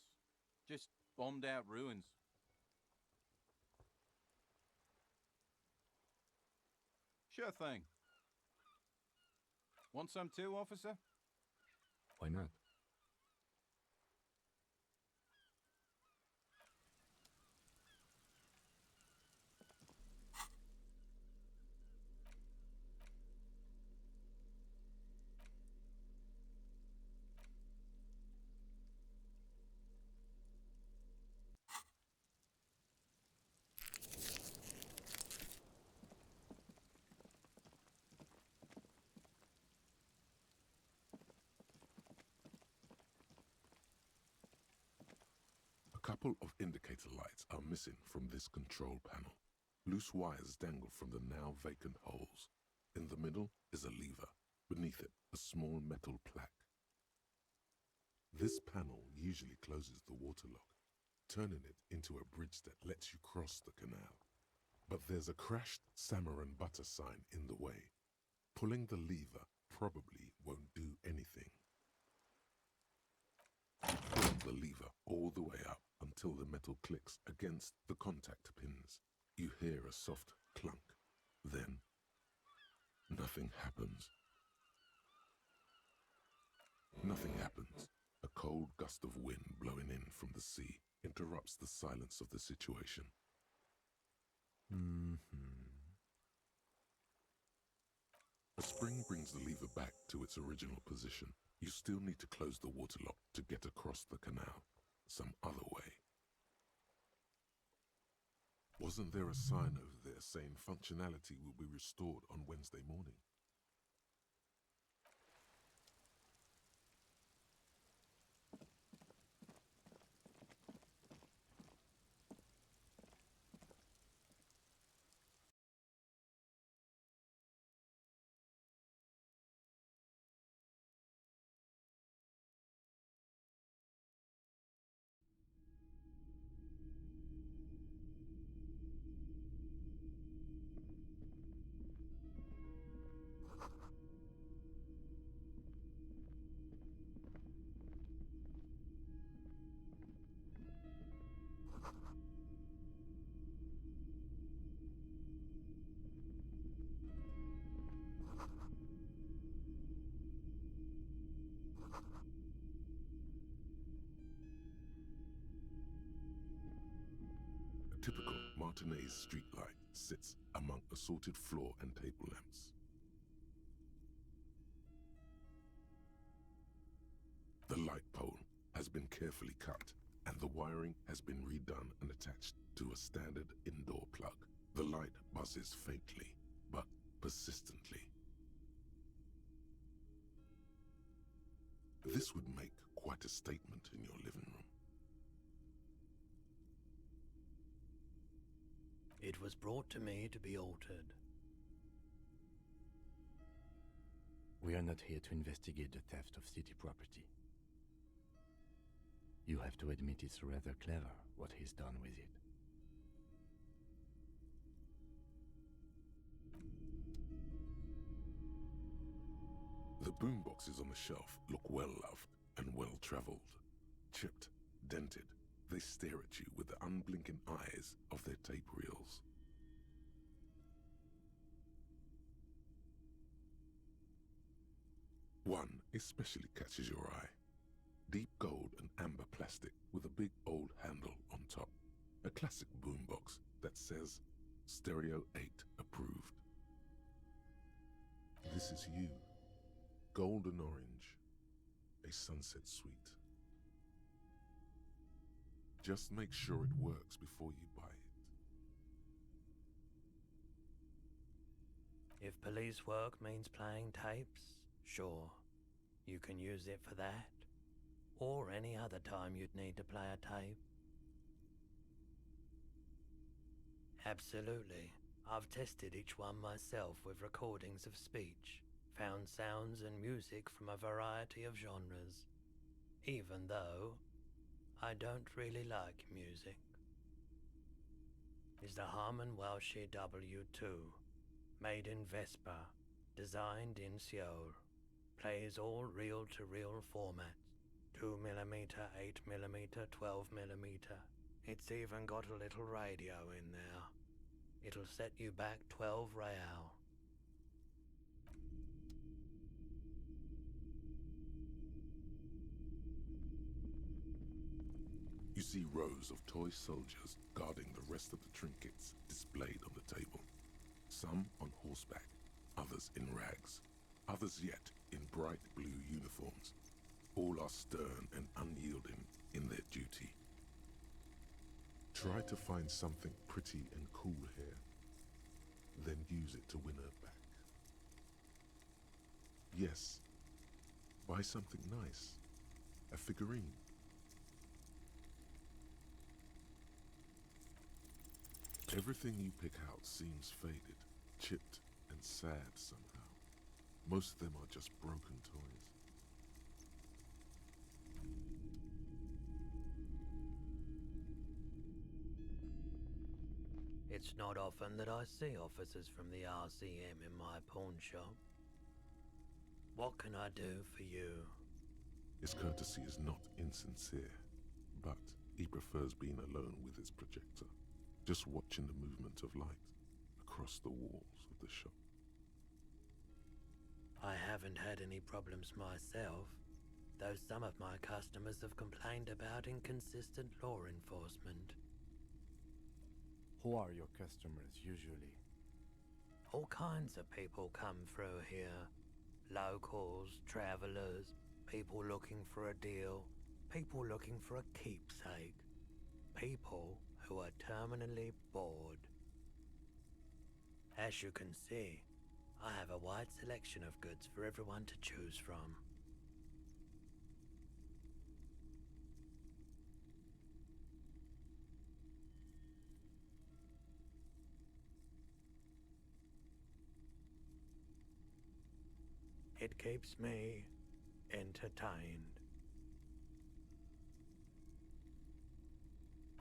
Just bombed out ruins. Sure thing. Want some too, officer?
Why not?
A couple of indicator lights are missing from this control panel. Loose wires dangle from the now vacant holes. In the middle is a lever. Beneath it, a small metal plaque. This panel usually closes the waterlock, turning it into a bridge that lets you cross the canal. But there's a crashed salmon and butter sign in the way. Pulling the lever probably won't do anything. Pull the lever all the way up until the metal clicks against the contact pins. You hear a soft clunk. Then, nothing happens. Nothing happens. A cold gust of wind blowing in from the sea interrupts the silence of the situation. A spring brings the lever back to its original position. You still need to close the waterlock to get across the canal, some other way. Wasn't there a sign over there saying functionality will be restored on Wednesday morning? A typical Martinez streetlight sits among assorted floor and table lamps. The light pole has been carefully cut, and the wiring has been redone and attached to a standard indoor plug. The light buzzes faintly, but persistently. This would make quite a statement in your living room.
It was brought to me to be altered.
We are not here to investigate the theft of city property. You have to admit it's rather clever what he's done with it.
The boomboxes on the shelf look well-loved and well-traveled. Chipped, dented, they stare at you with the unblinking eyes of their tape reels. One especially catches your eye. Deep gold and amber plastic with a big old handle on top. A classic boombox that says Stereo 8 approved. This is you, golden orange, a sunset suite. Just make sure it works before you buy it.
If police work means playing tapes, sure, you can use it for that. Or any other time you'd need to play a tape. Absolutely. I've tested each one myself with recordings of speech, found sounds and music from a variety of genres, even though I don't really like music. Is the Harman Welsh W2, made in Vespa, designed in Seoul, plays all reel-to-reel formats, 2mm, 8mm, 12mm. It's even got a little radio in there. It'll set you back 12 real.
You see rows of toy soldiers guarding the rest of the trinkets displayed on the table. Some on horseback, others in rags, others yet in bright blue uniforms. All are stern and unyielding in their duty. Try to find something pretty and cool here, then use it to win her back. Yes, buy something nice, a figurine. Everything you pick out seems faded, chipped, and sad somehow. Most of them are just broken toys.
It's not often that I see officers from the RCM in my pawn shop. What can I do for you?
His courtesy is not insincere, but he prefers being alone with his projector, just watching the movement of light across the walls of the shop.
I haven't had any problems myself, though some of my customers have complained about inconsistent law enforcement.
Who are your customers usually?
All kinds of people come through here. Locals, travelers, people looking for a deal, people looking for a keepsake, people who are terminally bored. As you can see, I have a wide selection of goods for everyone to choose from. It keeps me entertained.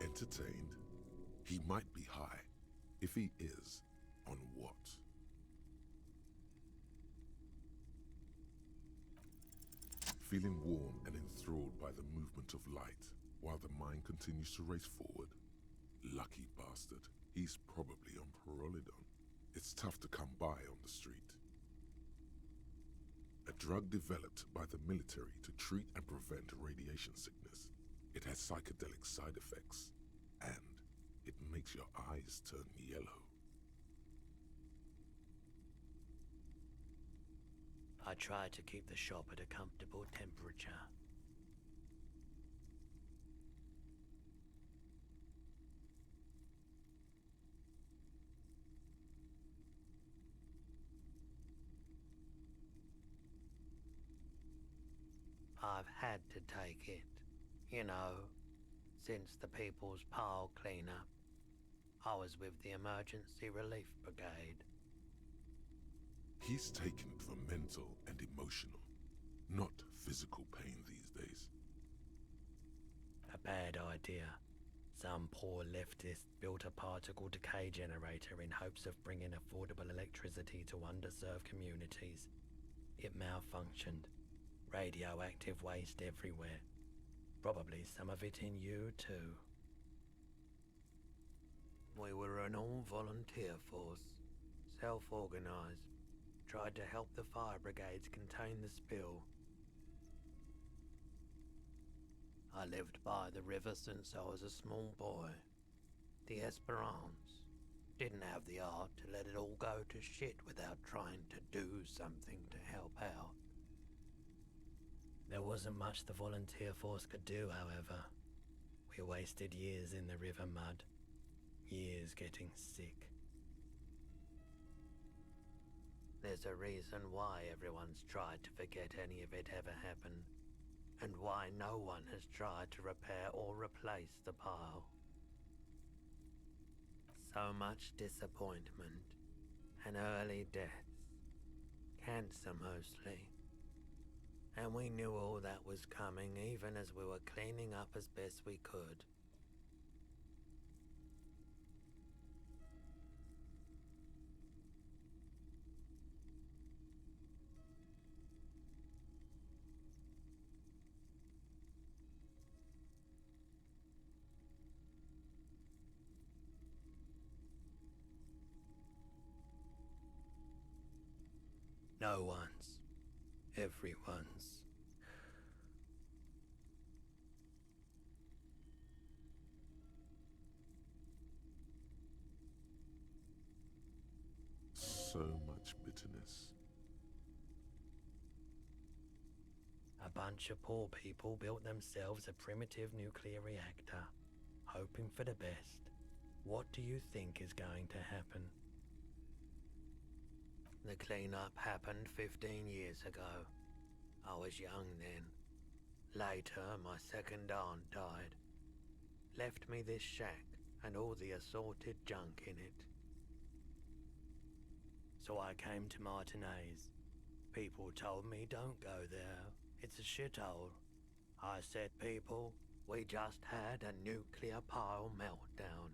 Entertained? He might be high. If he is, on what? Feeling warm and enthralled by the movement of light, while the mind continues to race forward? Lucky bastard. He's probably on Parolidon. It's tough to come by on the street. A drug developed by the military to treat and prevent radiation sickness. It has psychedelic side effects, and it makes your eyes turn yellow.
I try to keep the shop at a comfortable temperature. I've had to take it, you know, since the People's Pile cleanup. I was with the Emergency Relief Brigade.
He's taken it for mental and emotional, not physical pain these days.
A bad idea. Some poor leftist built a particle decay generator in hopes of bringing affordable electricity to underserved communities. It malfunctioned. Radioactive waste everywhere. Probably some of it in you too. We were an all-volunteer force, self-organized, tried to help the fire brigades contain the spill. I lived by the river since I was a small boy. The Esperance didn't have the art to let it all go to shit without trying to do something to help out. There wasn't much the volunteer force could do, however. We wasted years in the river mud, years getting sick. There's a reason why everyone's tried to forget any of it ever happened, and why no one has tried to repair or replace the pile. So much disappointment and early deaths, cancer mostly. And we knew all that was coming even as we were cleaning up as best we could. No one's. Everyone's.
So much bitterness.
A bunch of poor people built themselves a primitive nuclear reactor, hoping for the best. What do you think is going to happen? The cleanup happened 15 years ago. I was young then. Later, my second aunt died. Left me this shack and all the assorted junk in it. So I came to Martinez. People told me don't go there. It's a shithole. I said, people, we just had a nuclear pile meltdown.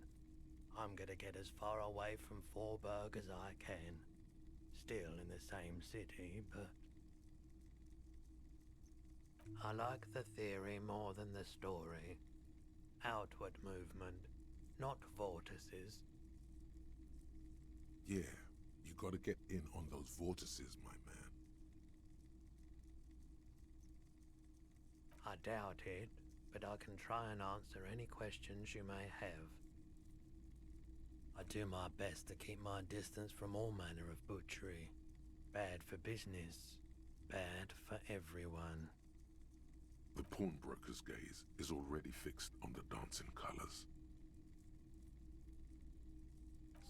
I'm gonna get as far away from Forberg as I can. Still in the same city, but I like the theory more than the story. Outward movement, not vortices.
Yeah, you gotta get in on those vortices, my man.
I doubt it, but I can try and answer any questions you may have. I do my best to keep my distance from all manner of butchery. Bad for business, bad for everyone.
The pawnbroker's gaze is already fixed on the dancing colors.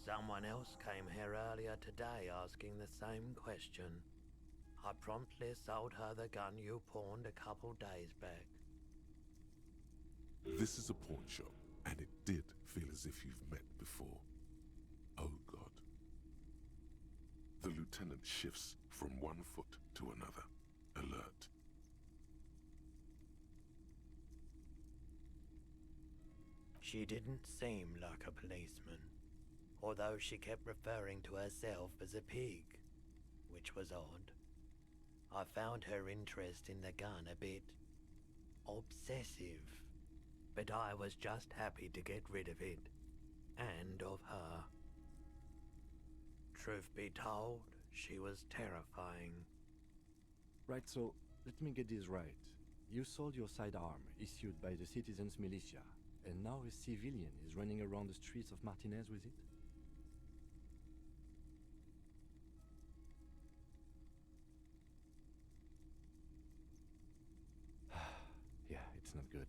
Someone else came here earlier today asking the same question. I promptly sold her the gun you pawned a couple days back.
This is a pawn shop, and it did feel as if you've met before. Oh God. The lieutenant shifts from one foot to another, alert.
She didn't seem like a policeman, although she kept referring to herself as a pig, which was odd. I found her interest in the gun a bit obsessive, but I was just happy to get rid of it, and of her. Truth be told, she was terrifying.
Right, so let me get this right. You sold your sidearm, issued by the citizens' militia, and now a civilian is running around the streets of Martinez with it? Yeah, it's not good.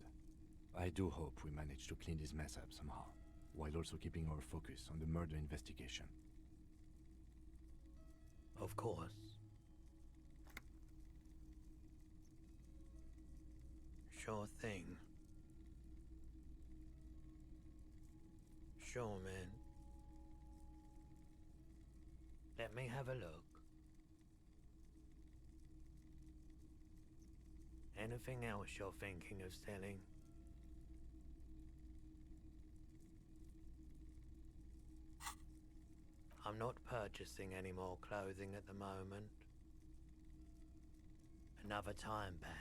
I do hope we manage to clean this mess up somehow, while also keeping our focus on the murder investigation.
Of course. Sure thing. Sure, man. Let me have a look. Anything else you're thinking of selling? I'm not purchasing any more clothing at the moment. Another time, perhaps.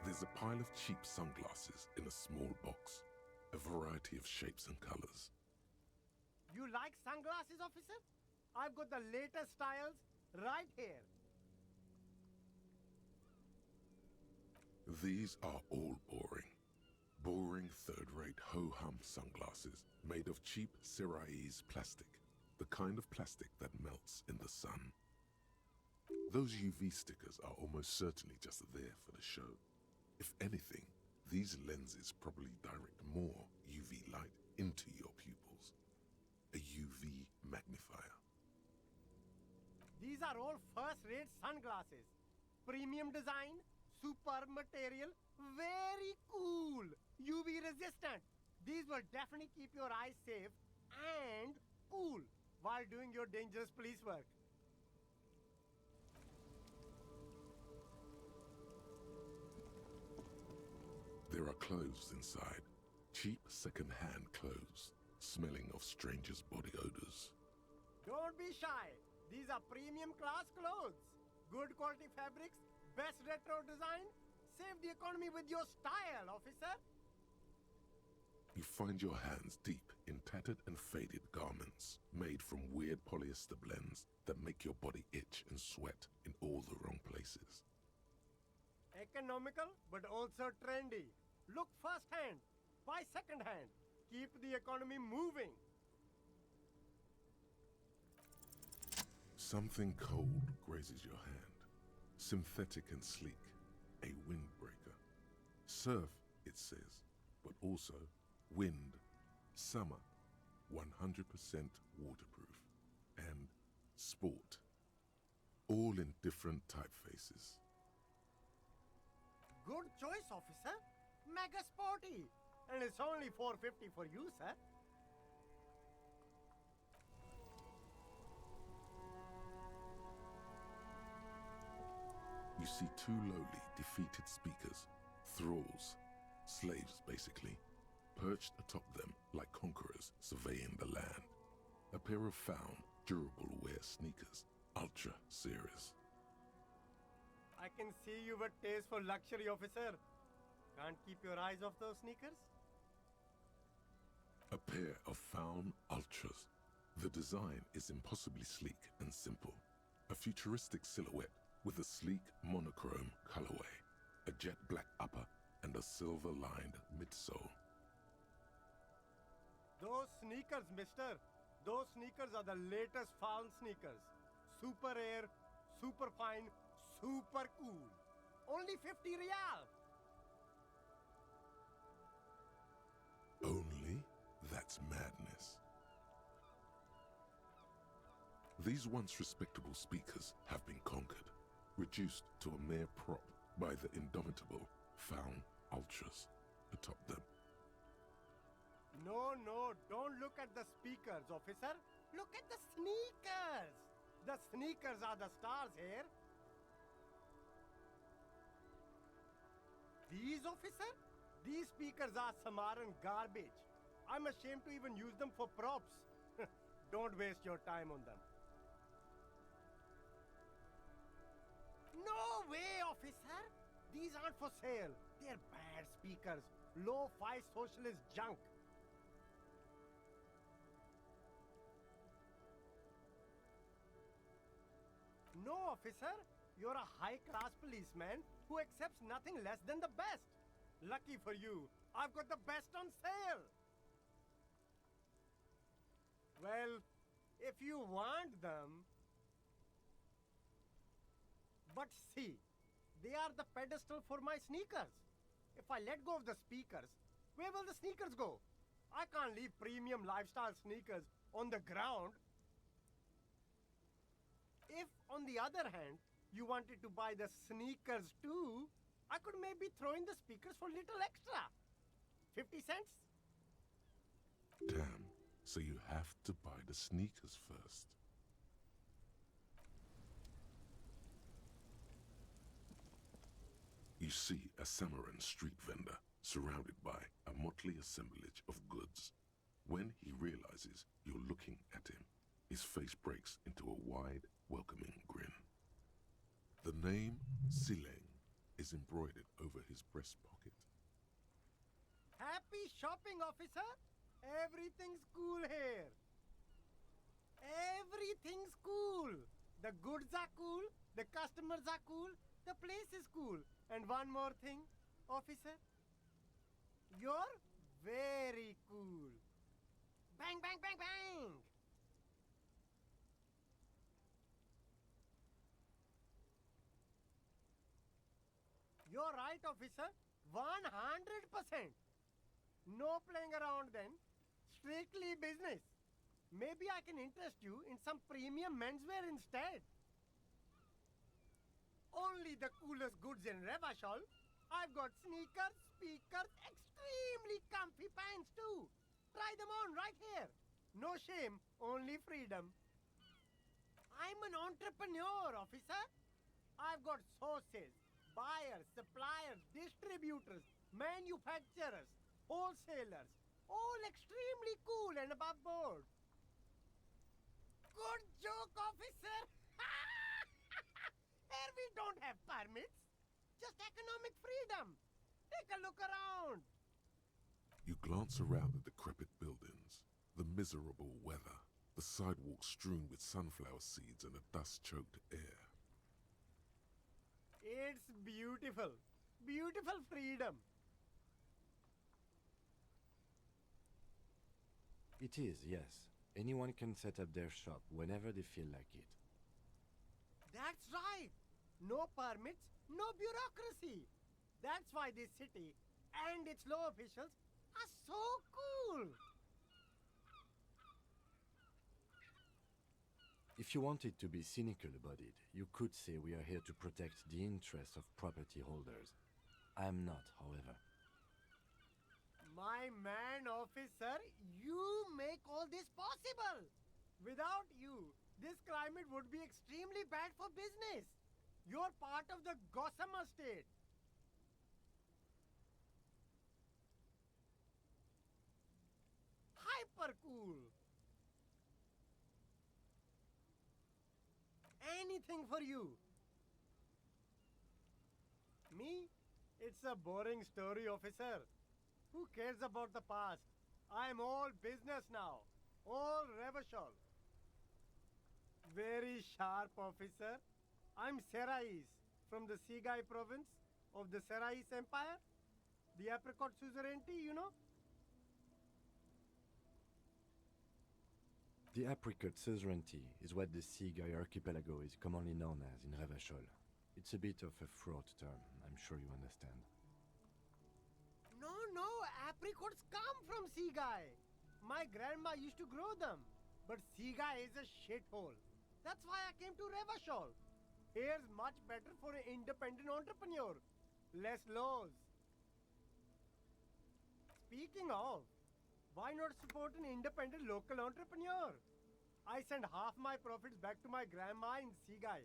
There's a pile of cheap sunglasses in a small box, a variety of shapes and colors.
You like sunglasses, officer? I've got the latest styles right here.
These are all boring. Boring third-rate ho-hum sunglasses made of cheap Syrahese plastic, the kind of plastic that melts in the sun. Those UV stickers are almost certainly just there for the show. If anything, these lenses probably direct more UV light into your pupils. A UV magnifier.
These are all first-rate sunglasses. Premium design, super material, very cool. UV resistant. These will definitely keep your eyes safe and cool while doing your dangerous police work.
There are clothes inside. Cheap second-hand clothes, smelling of strangers' body odors.
Don't be shy. These are premium class clothes. Good quality fabrics, best retro design. Save the economy with your style, officer.
You find your hands deep in tattered and faded garments made from weird polyester blends that make your body itch and sweat in all the wrong places.
Economical, but also trendy. Look first-hand, buy second-hand. Keep the economy moving.
Something cold grazes your hand. Synthetic and sleek, a windbreaker. Surf, it says, but also wind, summer, 100% waterproof, and sport, all in different typefaces.
Good choice, officer. Mega sporty. And it's only $4.50 for you, sir.
You see two lowly, defeated speakers, thralls, slaves basically, perched atop them like conquerors surveying the land. A pair of found, durable wear sneakers, ultra series.
I can see you with taste for luxury, officer. Can't keep your eyes off those sneakers?
A pair of found ultras. The design is impossibly sleek and simple. A futuristic silhouette with a sleek monochrome colorway, a jet black upper, and a silver-lined midsole.
Those sneakers, mister. Those sneakers are the latest found sneakers. Super air, super fine, super cool. Only 50 real.
Only? That's madness. These once respectable speakers have been conquered, reduced to a mere prop by the indomitable found ultras atop them.
No, don't look at the speakers, officer. Look at the sneakers. The sneakers are the stars here. These, officer? These speakers are Samaran garbage. I'm ashamed to even use them for props. Don't waste your time on them. No way, officer! These aren't for sale. They're bad speakers. Low-fi socialist junk. No, officer. You're a high-class policeman who accepts nothing less than the best. Lucky for you, I've got the best on sale. Well, if you want them... But see, they are the pedestal for my sneakers. If I let go of the speakers, where will the sneakers go? I can't leave premium lifestyle sneakers on the ground. If, on the other hand, you wanted to buy the sneakers too, I could maybe throw in the speakers for little extra. 50 cents?
Damn, so you have to buy the sneakers first. You see a Samaran street vendor surrounded by a motley assemblage of goods. When he realizes you're looking at him, his face breaks into a wide, welcoming grin. The name Sileng, is embroidered over his breast pocket.
Happy shopping, officer! Everything's cool here. Everything's cool. The goods are cool, the customers are cool, the place is cool. And one more thing, officer. You're very cool. Bang, bang, bang, bang! You're right, officer. 100%. No playing around then. Strictly business. Maybe I can interest you in some premium menswear instead. Only the coolest goods in Revachol. I've got sneakers, speakers, extremely comfy pants too. Try them on right here. No shame, only freedom. I'm an entrepreneur, officer. I've got sources, buyers, suppliers, distributors, manufacturers, wholesalers, all extremely cool and above board. Good joke, officer. Here we don't have permits, just economic freedom. Take a look around.
You glance around the decrepit buildings, the miserable weather, the sidewalks strewn with sunflower seeds and a dust-choked air.
It's beautiful. Beautiful freedom.
It is, yes. Anyone can set up their shop whenever they feel like it.
That's right. No permits, no bureaucracy. That's why this city and its law officials are so cool.
If you wanted to be cynical about it, you could say we are here to protect the interests of property holders. I am not, however.
My man, officer, you make all this possible. Without you, this climate would be extremely bad for business. You're part of the Gossamer state. Hyper cool. Anything for you. Me? It's a boring story, officer. Who cares about the past? I'm all business now. All Revachol. Very sharp, officer. I'm Serais, from the Sigai province of the Serais Empire. The apricot suzerainty, you know?
The apricot suzerainty is what the Sigai archipelago is commonly known as in Revachol. It's a bit of a fraught term, I'm sure you understand.
No, apricots come from Sigai. My grandma used to grow them. But Sigai is a shithole. That's why I came to Revachol. Here's much better for an independent entrepreneur. Less laws. Speaking of, why not support an independent local entrepreneur? I send half my profits back to my grandma in Sigai.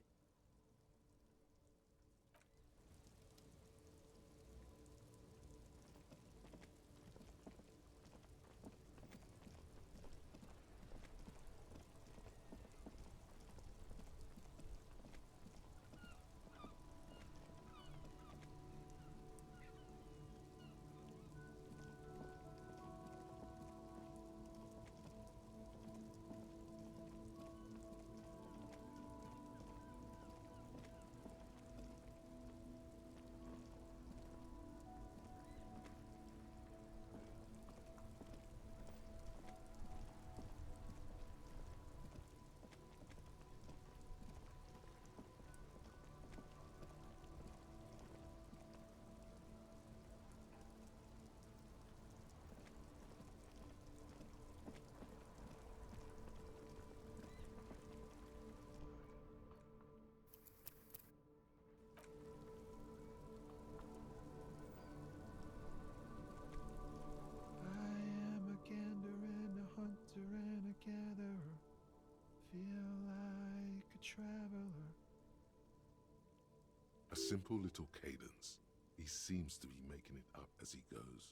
A simple little cadence. He seems to be making it up as he goes.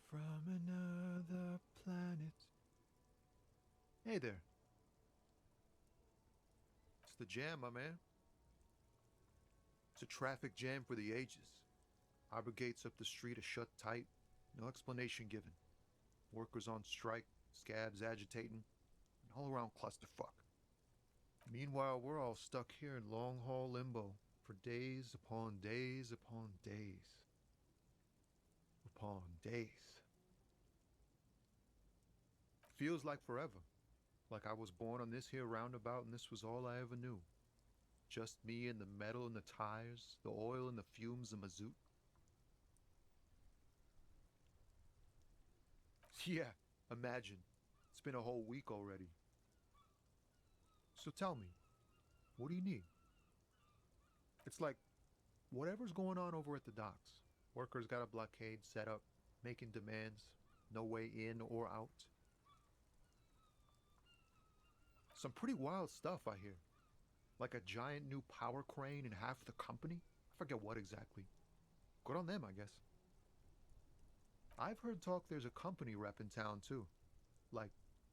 From another planet. Hey there. It's the jam, my man. It's a traffic jam for the ages. Harbor gates up the street are shut tight, no explanation given. Workers on strike, scabs agitating, an all-around clusterfuck. Meanwhile, we're all stuck here in long-haul limbo for days upon days upon days. Upon days. Feels like forever. Like I was born on this here roundabout and this was all I ever knew. Just me and the metal and the tires, the oil and the fumes of mazout. Yeah, imagine. It's been a whole week already. So tell me, what do you need? It's like, whatever's going on over at the docks. Workers got a blockade set up, making demands, no way in or out. Some pretty wild stuff, I hear. Like a giant new power crane in half the company? I forget what exactly. Good on them, I guess. I've heard talk there's a company rep in town, too. Like,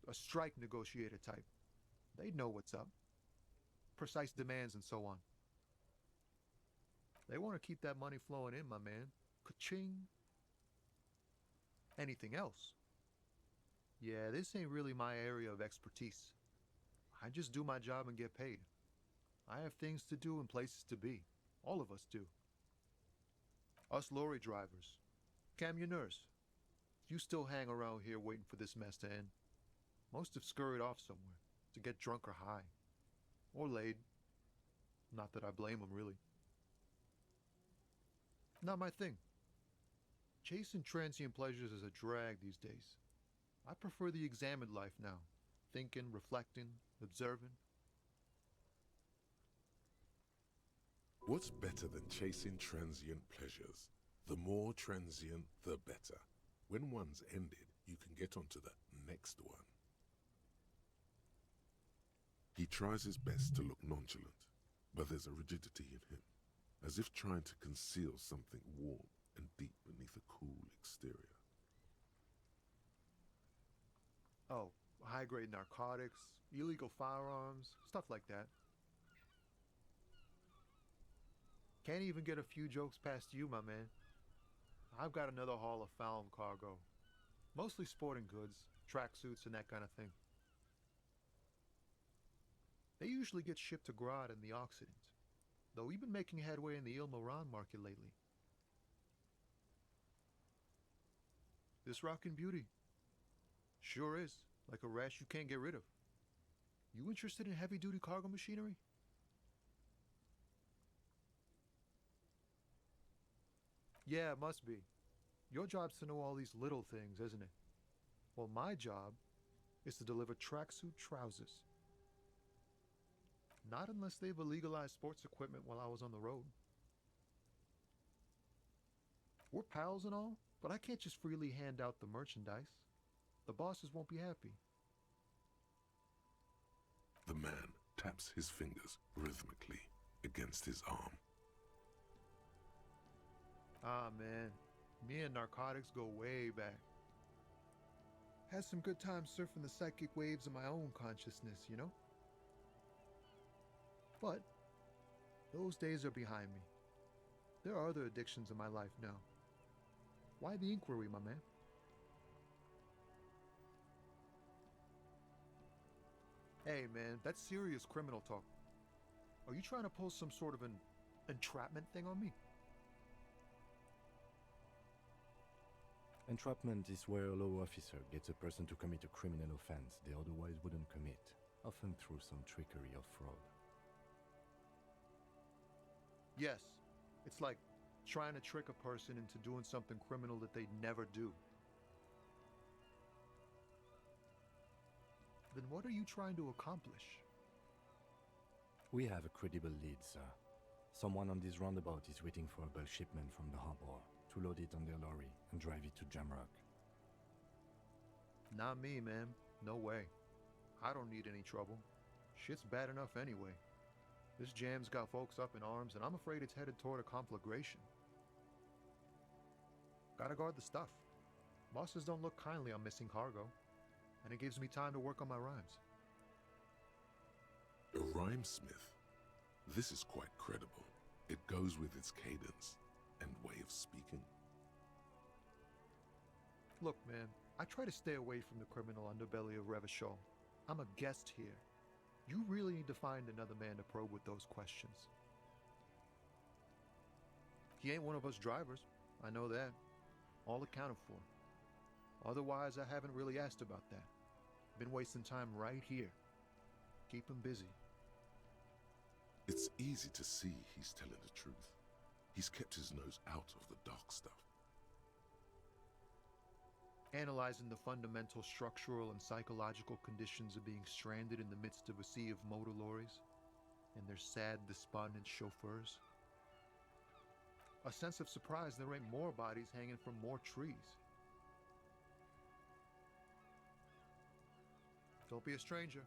a strike negotiator type. They'd know what's up. Precise demands and so on. They want to keep that money flowing in, my man. Ka-ching. Anything else? Yeah, this ain't really my area of expertise. I just do my job and get paid. I have things to do and places to be. All of us do. Us lorry drivers. Camionneurs. You still hang around here waiting for this mess to end. Most have scurried off somewhere to get drunk or high. Or laid. Not that I blame them, really. Not my thing. Chasing transient pleasures is a drag these days. I prefer the examined life now. Thinking, reflecting, observing.
What's better than chasing transient pleasures? The more transient, the better. When one's ended, you can get onto the next one. He tries his best to look nonchalant, but there's a rigidity in him, as if trying to conceal something warm and deep beneath a cool exterior.
Oh, high-grade narcotics, illegal firearms, stuff like that. Can't even get a few jokes past you, my man. I've got another haul of found cargo. Mostly sporting goods, tracksuits, and that kind of thing. They usually get shipped to Grad in the Occident, though we've been making headway in the Il-Moran market lately. This rockin' beauty. Sure is, like a rash you can't get rid of. You interested in heavy-duty cargo machinery? Yeah, it must be. Your job's to know all these little things, isn't it? Well, my job is to deliver tracksuit trousers. Not unless they've illegalized sports equipment while I was on the road. We're pals and all, but I can't just freely hand out the merchandise. The bosses won't be happy.
The man taps his fingers rhythmically against his arm.
Ah, man. Me and narcotics go way back. Had some good times surfing the psychic waves of my own consciousness, you know? But those days are behind me. There are other addictions in my life now. Why the inquiry, my man? Hey, man, that's serious criminal talk. Are you trying to pull some sort of an entrapment thing on me?
Entrapment is where a law officer gets a person to commit a criminal offense they otherwise wouldn't commit, often through some trickery or fraud.
Yes, it's like trying to trick a person into doing something criminal that they'd never do. Then what are you trying to accomplish?
We have a credible lead, sir. Someone on this roundabout is waiting for a bulk shipment from the harbor to load it on their lorry and drive it to Jamrock.
Not me, man. No way. I don't need any trouble. Shit's bad enough anyway. This jam's got folks up in arms, and I'm afraid it's headed toward a conflagration. Gotta guard the stuff. Bosses don't look kindly on missing cargo, and it gives me time to work on my rhymes.
A rhymesmith? This is quite credible. It goes with its cadence and way of speaking.
Look, man, I try to stay away from the criminal underbelly of Revachol. I'm a guest here. You really need to find another man to probe with those questions. He ain't one of us drivers. I know that. All accounted for. Otherwise, I haven't really asked about that. Been wasting time right here. Keep him busy.
It's easy to see he's telling the truth. He's kept his nose out of the dark stuff.
Analyzing the fundamental structural and psychological conditions of being stranded in the midst of a sea of motor lorries and their sad, despondent chauffeurs. A sense of surprise there ain't more bodies hanging from more trees. Don't be a stranger.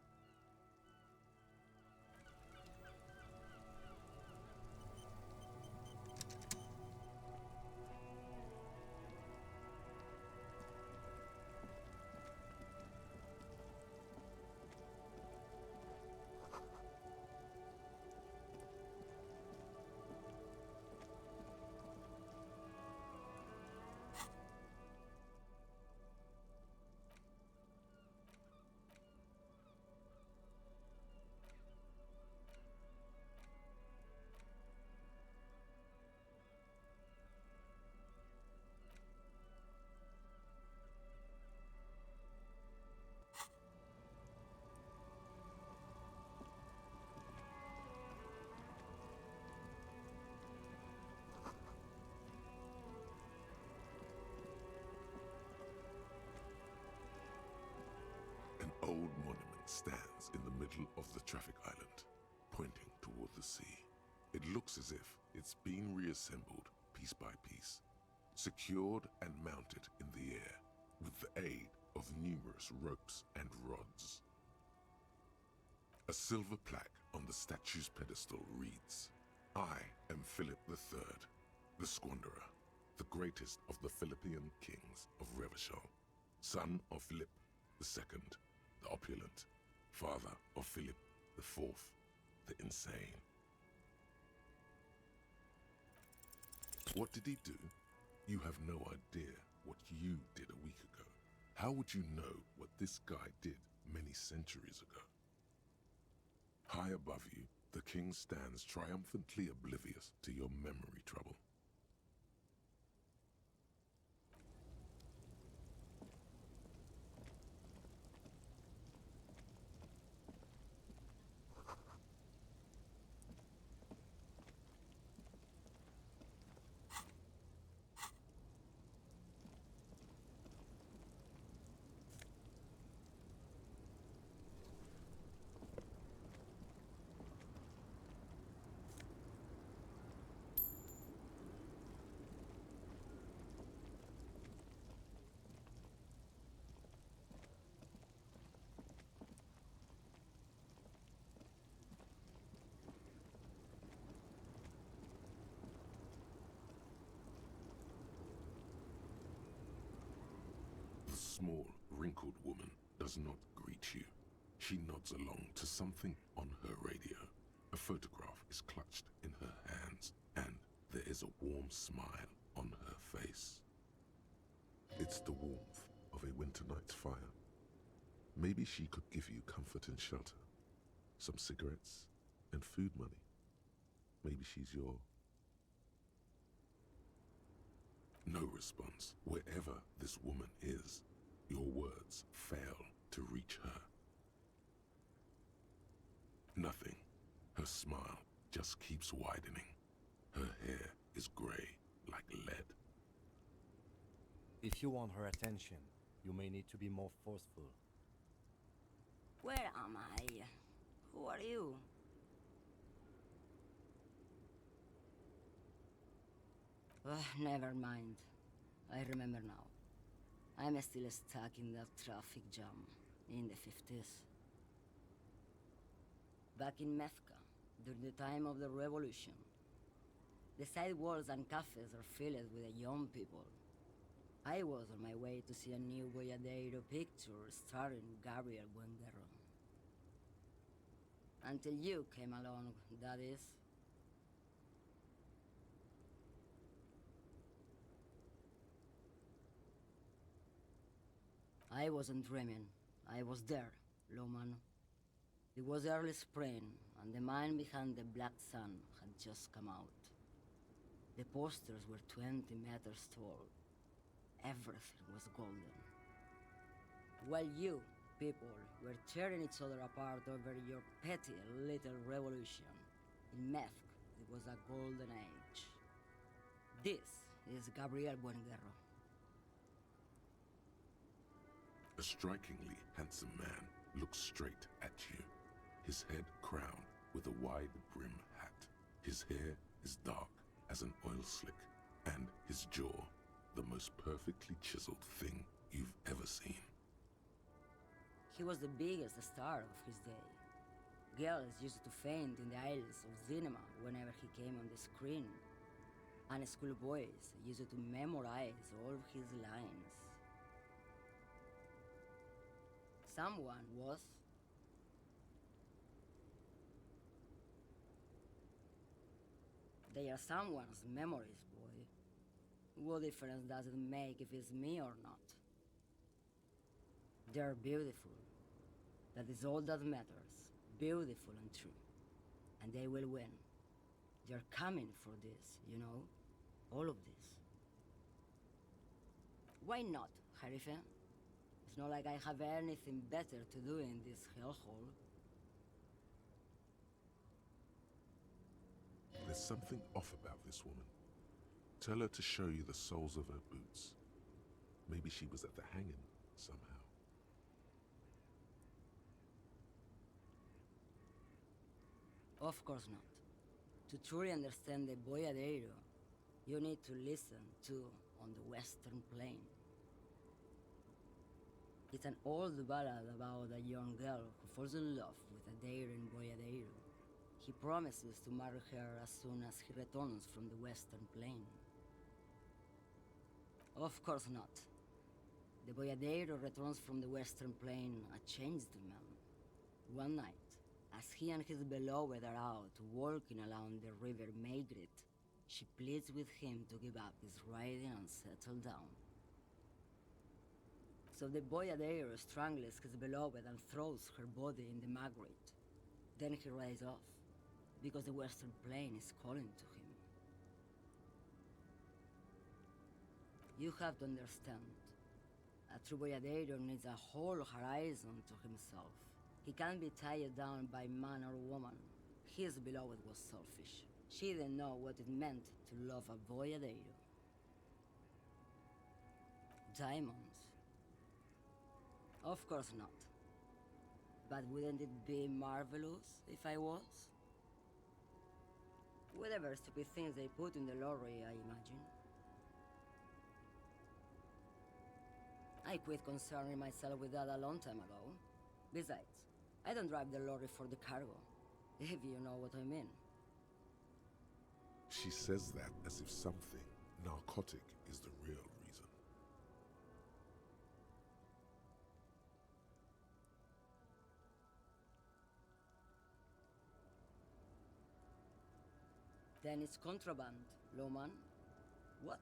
An old monument stands in the middle of the traffic island, pointing toward the sea. It looks as if it's been reassembled piece by piece, secured and mounted in the air with the aid of numerous ropes and rods. A silver plaque on the statue's pedestal reads, "I am Philip III, the Squanderer, the greatest of the Philippian kings of Revachol, son of Philip II, the opulent, father of Philip IV, the insane." What did he do? You have no idea what you did a week ago. How would you know what this guy did many centuries ago? High above you, the king stands triumphantly oblivious to your memory trouble. The small, wrinkled woman does not greet you. She nods along to something on her radio. A photograph is clutched in her hands, and there is a warm smile on her face. It's the warmth of a winter night's fire. Maybe she could give you comfort and shelter, some cigarettes and food money. Maybe she's your... No response. Wherever this woman is, your words fail to reach her. Nothing. Her smile just keeps widening. Her hair is gray like lead.
If you want her attention, you may need to be more forceful.
Where am I? Who are you? Never mind. I remember now. I'm still stuck in that traffic jam in the 50s. Back in Mefka, during the time of the revolution, the sidewalks and cafes are filled with young people. I was on my way to see a new Boyadero picture starring Gabriel Buenguerra. Until you came along, that is. I wasn't dreaming. I was there, Loman. It was early spring, and the mine behind the Black Sun had just come out. The posters were 20 meters tall. Everything was golden. While you, people, were tearing each other apart over your petty little revolution, in Methk, it was a golden age. This is Gabriel Buenguerro.
A strikingly handsome man looks straight at you, his head crowned with a wide brim hat. His hair is dark as an oil slick, and his jaw the most perfectly chiseled thing you've ever seen.
He was the biggest star of his day. Girls used to faint in the aisles of cinema whenever he came on the screen, and schoolboys used to memorize all his lines. Someone was. They are someone's memories, boy. What difference does it make if it's me or not? They're beautiful. That is all that matters. Beautiful and true. And they will win. They're coming for this, you know? All of this. Why not, Harife? It's not like I have anything better to do in this hellhole.
There's something off about this woman. Tell her to show you the soles of her boots. Maybe she was at the hanging somehow.
Of course not. To truly understand the Boyadero, you need to listen to On the Western Plain. It's an old ballad about a young girl who falls in love with a daring Boyadero. He promises to marry her as soon as he returns from the Western Plain. Of course not. The Boyadero returns from the Western Plain a changed man. One night, as he and his beloved are out walking along the river Maigret, she pleads with him to give up his riding and settle down. So the Boyadero strangles his beloved and throws her body in the Magret. Then he rides off, because the Western Plain is calling to him. You have to understand, a true Boyadero needs a whole horizon to himself. He can't be tied down by man or woman. His beloved was selfish. She didn't know what it meant to love a Boyadero. Diamonds? Of course not. But wouldn't it be marvelous if I was? Whatever stupid things they put in the lorry, I imagine. I quit concerning myself with that a long time ago. Besides, I don't drive the lorry for the cargo, if you know what I mean.
She says that as if something narcotic is the real reason.
Then it's contraband, Loman. What?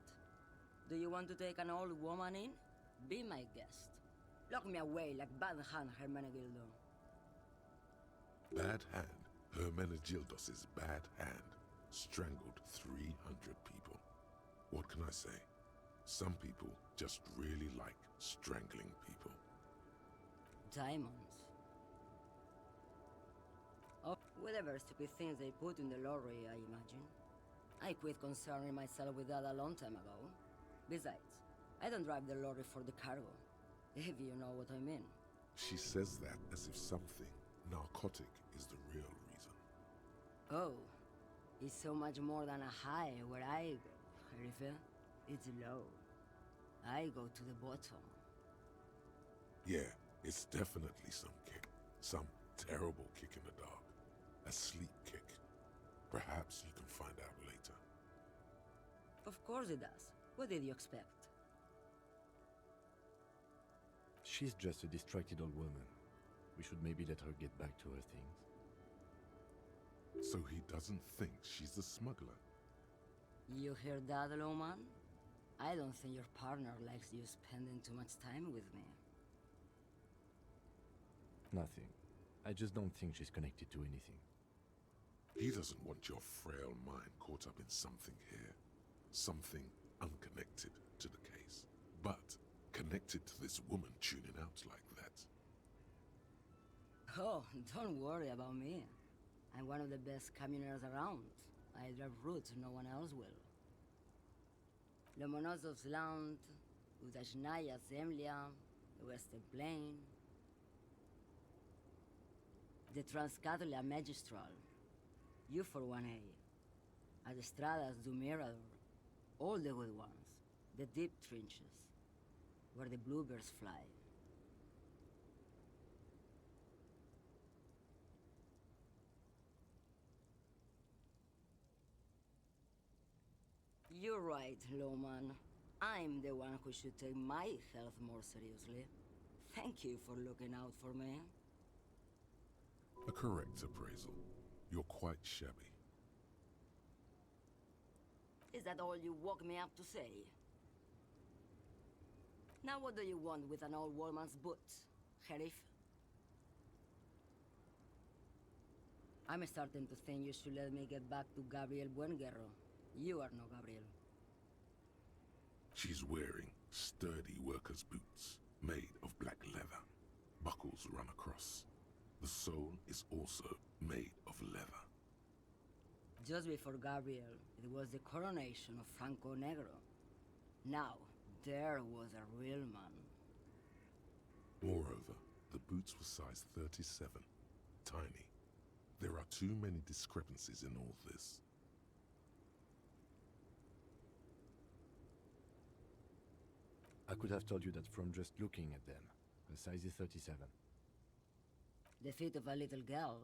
Do you want to take an old woman in? Be my guest. Lock me away like Bad Hand Hermenegildo.
Bad Hand, Hermenegildos' bad hand, strangled 300 people. What can I say? Some people just really like strangling people.
Diamonds. Oh, whatever stupid things they put in the lorry, I imagine. I quit concerning myself with that a long time ago. Besides, I don't drive the lorry for the cargo, if you know what I mean.
She says that as if something narcotic is the real reason.
Oh, it's so much more than a high where I go, Harife. It's low. I go to the bottom.
Yeah, it's definitely some kick. Some terrible kick in the dark. A sleep kick. Perhaps you can find out later.
Of course it does. What did you expect?
She's just a distracted old woman. We should maybe let her get back to her things.
So he doesn't think she's the smuggler.
You hear that, Loman? I don't think your partner likes you spending too much time with me.
Nothing. I just don't think she's connected to anything.
He doesn't want your frail mind caught up in something here. Something unconnected to the case. But connected to this woman tuning out like that.
Oh, don't worry about me. I'm one of the best camioners around. I drive routes no one else will. Lomonosov's Land, Udachnaya Zemlya, the Western Plain, the Transcatolia Magistral, U41A, Adestradas do Mirador, all the good ones, the deep trenches, where the bluebirds fly. You're right, Lowman. I'm the one who should take my health more seriously. Thank you for looking out for me.
A correct appraisal. You're quite shabby.
Is that all you woke me up to say? Now what do you want with an old woman's boots, Sheriff? I'm starting to think you should let me get back to Gabriel Buenguerro. You are no Gabriel.
She's wearing sturdy worker's boots, made of black leather. Buckles run across. The sole is also made of leather.
Just before Gabriel, it was the coronation of Franco Negro. Now, there was a real man.
Moreover, the boots were size 37. Tiny. There are too many discrepancies in all this.
I could have told you that from just looking at them. The size is 37.
The feet of a little girl,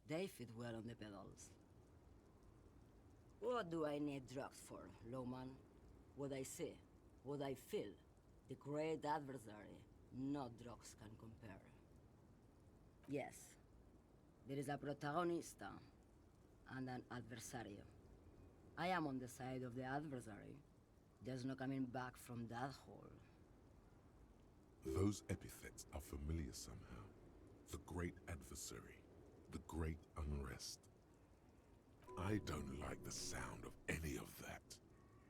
they fit well on the pedals. What do I need drugs for, Lowman? What I see, what I feel, the great adversary, no drugs can compare. Yes, there is a protagonista and an adversario. I am on the side of the adversary. There's no coming back from that hole.
Those epithets are familiar somehow. The great adversary, the great unrest. I don't like the sound of any of that.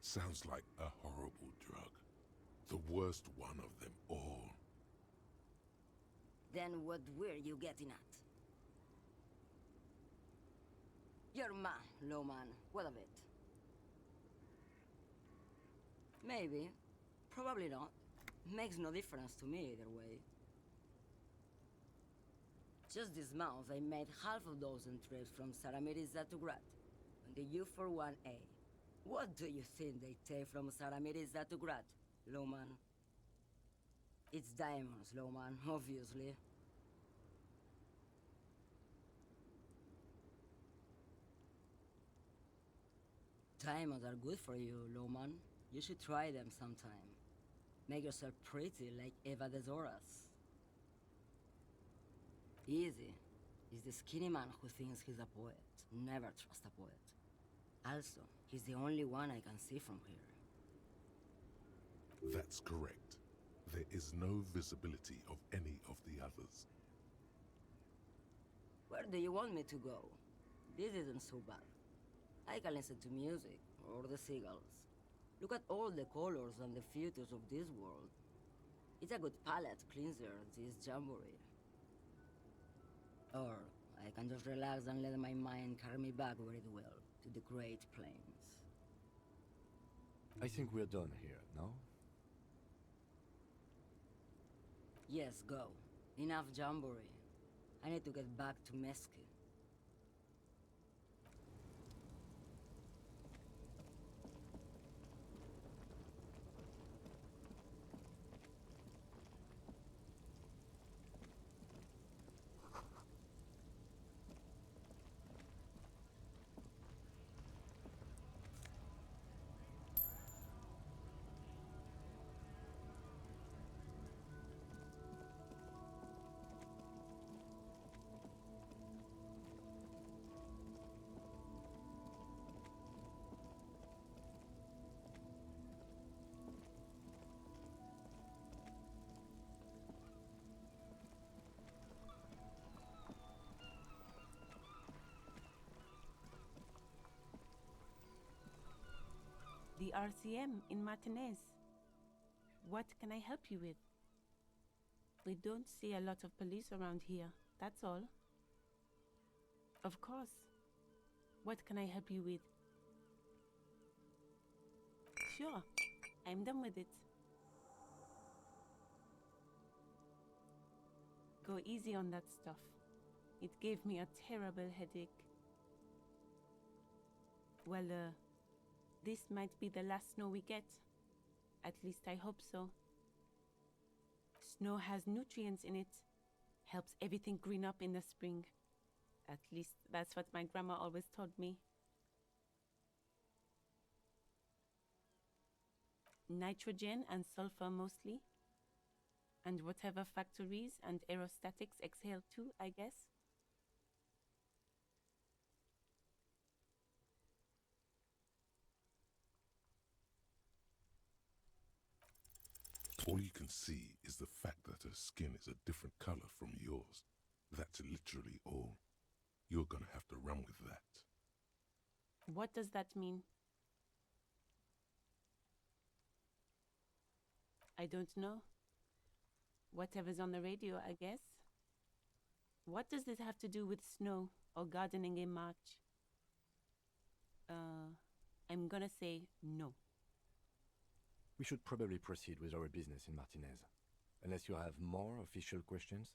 Sounds like a horrible drug. The worst one of them all.
Then what were you getting at? You're mad, Lowman. What of it? Maybe. Probably not. Makes no difference to me either way. Just this month, I made half a dozen trips from Saramiriza to Grat, on the U41A. What do you think they take from Saramiriza to Grat, Lowman? It's diamonds, Lowman, obviously. Diamonds are good for you, Lowman. You should try them sometime. Make yourself pretty like Eva de Zoras. Easy. He's the skinny man who thinks he's a poet. Never trust a poet. Also, he's the only one I can see from here.
That's correct. There is no visibility of any of the others.
Where do you want me to go? This isn't so bad. I can listen to music, or the seagulls. Look at all the colors and the features of this world. It's a good palate cleanser, this jamboree. Or I can just relax and let my mind carry me back where it will, to the Great Plains.
I think we're done here, no?
Yes, go. Enough jamboree. I need to get back to Mesky.
the RCM in Martinez. What can I help you with? We don't see a lot of police around here, that's all. Of course. What can I help you with? Sure, I'm done with it. Go easy on that stuff. It gave me a terrible headache. Well, this might be the last snow we get. At least I hope so. Snow has nutrients in it. Helps everything green up in the spring. At least that's what my grandma always told me. Nitrogen and sulfur mostly. And whatever factories and aerostatics exhale too, I guess.
All you can see is the fact that her skin is a different color from yours. That's literally all. You're gonna have to run with that.
What does that mean? I don't know. Whatever's on the radio, I guess. What does this have to do with snow or gardening in March? I'm gonna say no.
We should probably proceed with our business in Martinez. Unless you have more official questions?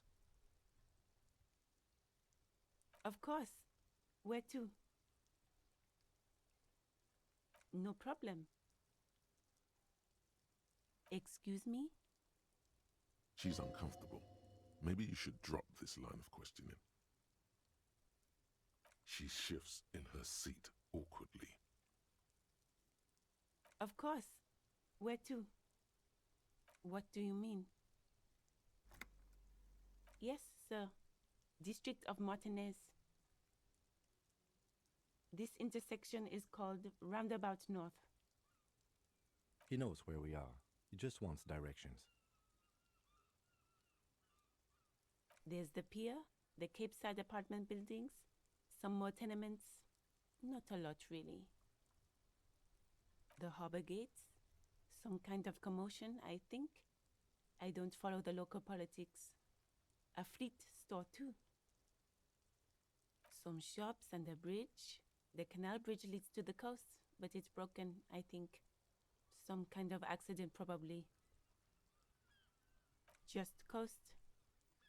Of course. Where to? No problem. Excuse me?
She's uncomfortable. Maybe you should drop this line of questioning. She shifts in her seat awkwardly.
Of course. Where to? What do you mean? Yes, sir. District of Martinez. This intersection is called Roundabout North.
He knows where we are. He just wants directions.
There's the pier, the Cape Side apartment buildings, some more tenements. Not a lot, really. The harbor gates. Some kind of commotion, I think. I don't follow the local politics. A fleet store, too. Some shops and a bridge. The canal bridge leads to the coast, but it's broken, I think. Some kind of accident, probably. Just coast.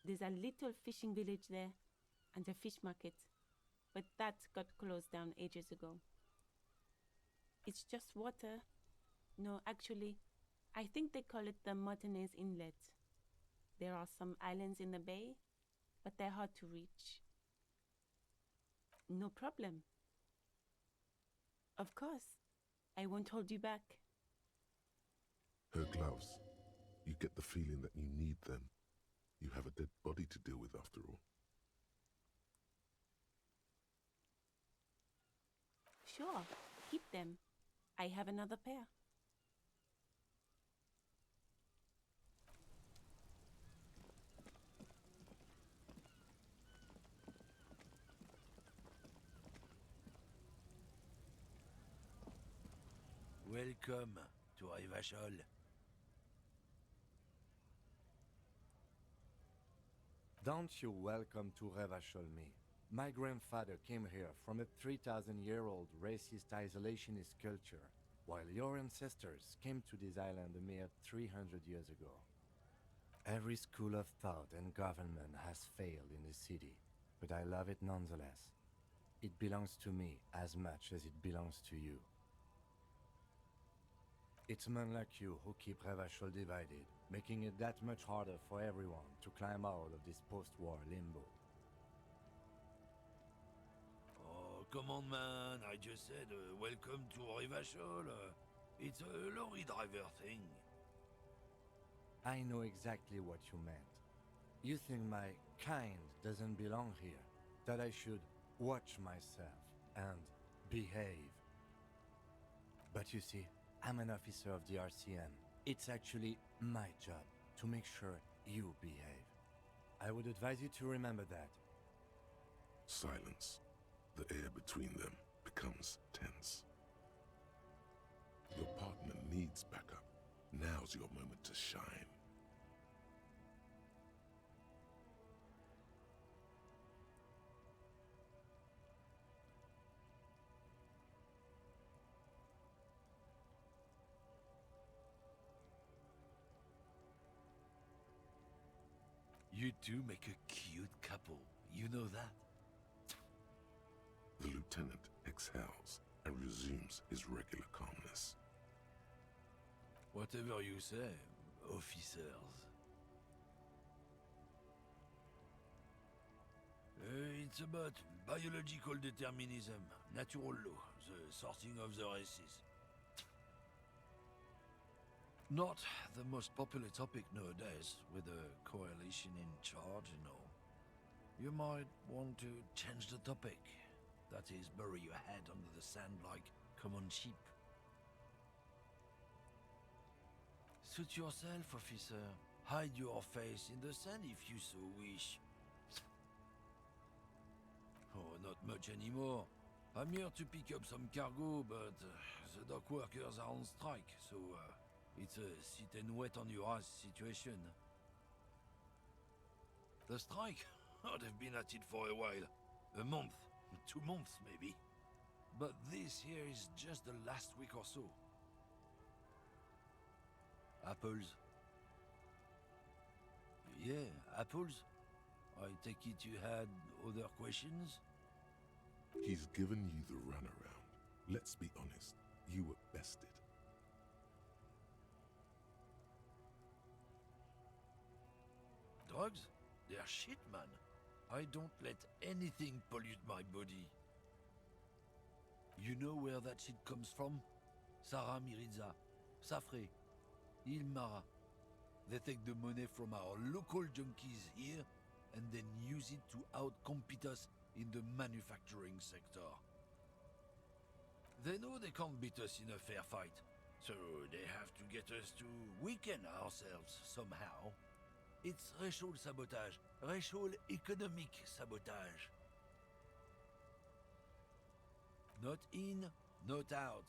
There's a little fishing village there, and a fish market. But that got closed down ages ago. It's just water. No, actually, I think they call it the Martinez Inlet. There are some islands in the bay, but they're hard to reach. No problem. Of course. I won't hold you back.
Her gloves. You get the feeling that you need them. You have a dead body to deal with after all.
Sure, keep them. I have another pair.
Welcome to Revachol.
Don't you welcome to Revachol me. My grandfather came here from a 3,000-year-old racist isolationist culture, while your ancestors came to this island a mere 300 years ago. Every school of thought and government has failed in the city, but I love it nonetheless. It belongs to me as much as it belongs to you. It's men like you who keep Revachol divided, making it that much harder for everyone to climb out of this post-war limbo.
Oh, come on, man. I just said welcome to Revachol. It's a lorry driver thing.
I know exactly what you meant. You think my kind doesn't belong here, that I should watch myself and behave. But you see, I'm an officer of the RCM. It's actually my job to make sure you behave. I would advise you to remember that.
Silence. The air between them becomes tense. Your lights back up. Now's your moment to shine.
You two make a cute couple, you know that?
The lieutenant exhales and resumes his regular calmness.
Whatever you say, officers. It's about biological determinism, natural law, the sorting of the races. Not the most popular topic nowadays, with the coalition in charge and all. You might want to change the topic. That is, bury your head under the sand like common sheep. Suit yourself, officer. Hide your face in the sand if you so wish. Oh, not much anymore. I'm here to pick up some cargo, but the dock workers are on strike, so it's a sit and wait on your ass situation. The strike? Oh, they've been at it for a while. A month, 2 months maybe. But this here is just the last week or so. Apples. Yeah, apples. I take it you had other questions?
He's given you the runaround. Let's be honest, you were bested.
Drugs? They're shit, man. I don't let anything pollute my body. You know where that shit comes from? Sarah Miriza, Safre, Ilmara. They take the money from our local junkies here and then use it to outcompete us in the manufacturing sector. They know they can't beat us in a fair fight, so they have to get us to weaken ourselves somehow. It's racial sabotage, racial economic sabotage. Not in, not out.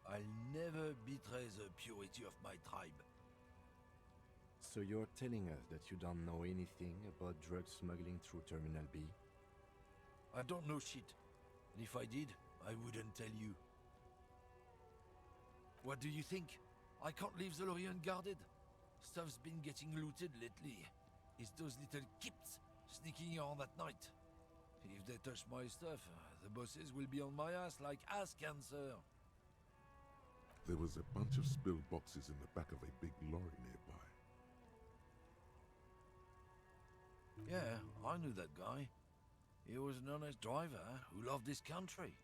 I'll never betray the purity of my tribe.
So you're telling us that you don't know anything about drug smuggling through Terminal B?
I don't know shit. And if I did, I wouldn't tell you. What do you think? I can't leave the lorry unguarded. Stuff's been getting looted lately. It's those little kips sneaking around at night. If they touch my stuff, the bosses will be on my ass like ass cancer.
There was a bunch of spilled boxes in the back of a big lorry nearby.
Yeah, I knew that guy. He was an honest driver who loved his country.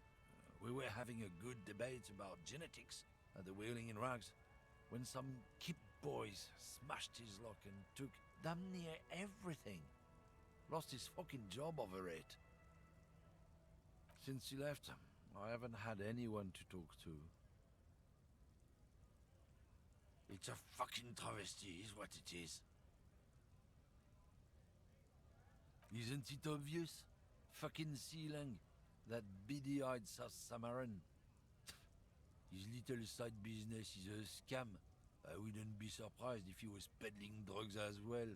We were having a good debate about genetics at the Wheeling in Rags when some kip boys smashed his lock and took damn near everything. Lost his fucking job over it. Since he left, I haven't had anyone to talk to. It's a fucking travesty, is what it is. Isn't it obvious? Fucking Sealang, that beady-eyed South Samaran. His little side business is a scam. I wouldn't be surprised if he was peddling drugs as well.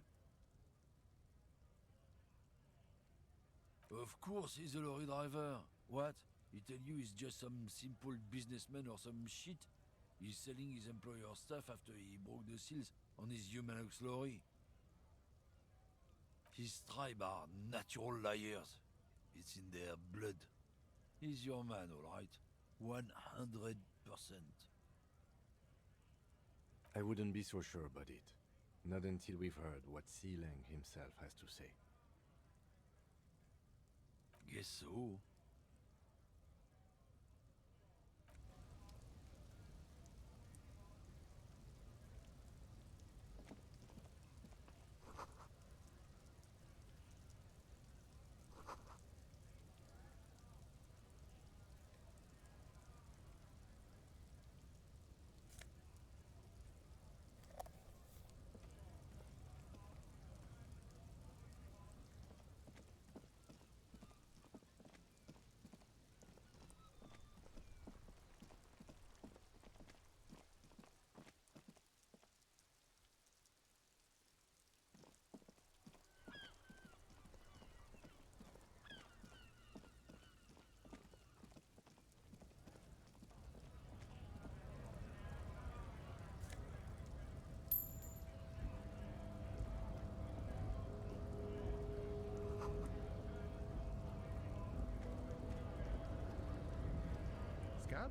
Of course he's a lorry driver. What? He tell you he's just some simple businessman or some shit? He's selling his employer's stuff after he broke the seals on his Humanux lorry. His tribe are natural liars. It's in their blood. He's your man, all right. 100%.
I wouldn't be so sure about it. Not until we've heard what Sealang himself has to say.
Guess so.
scab?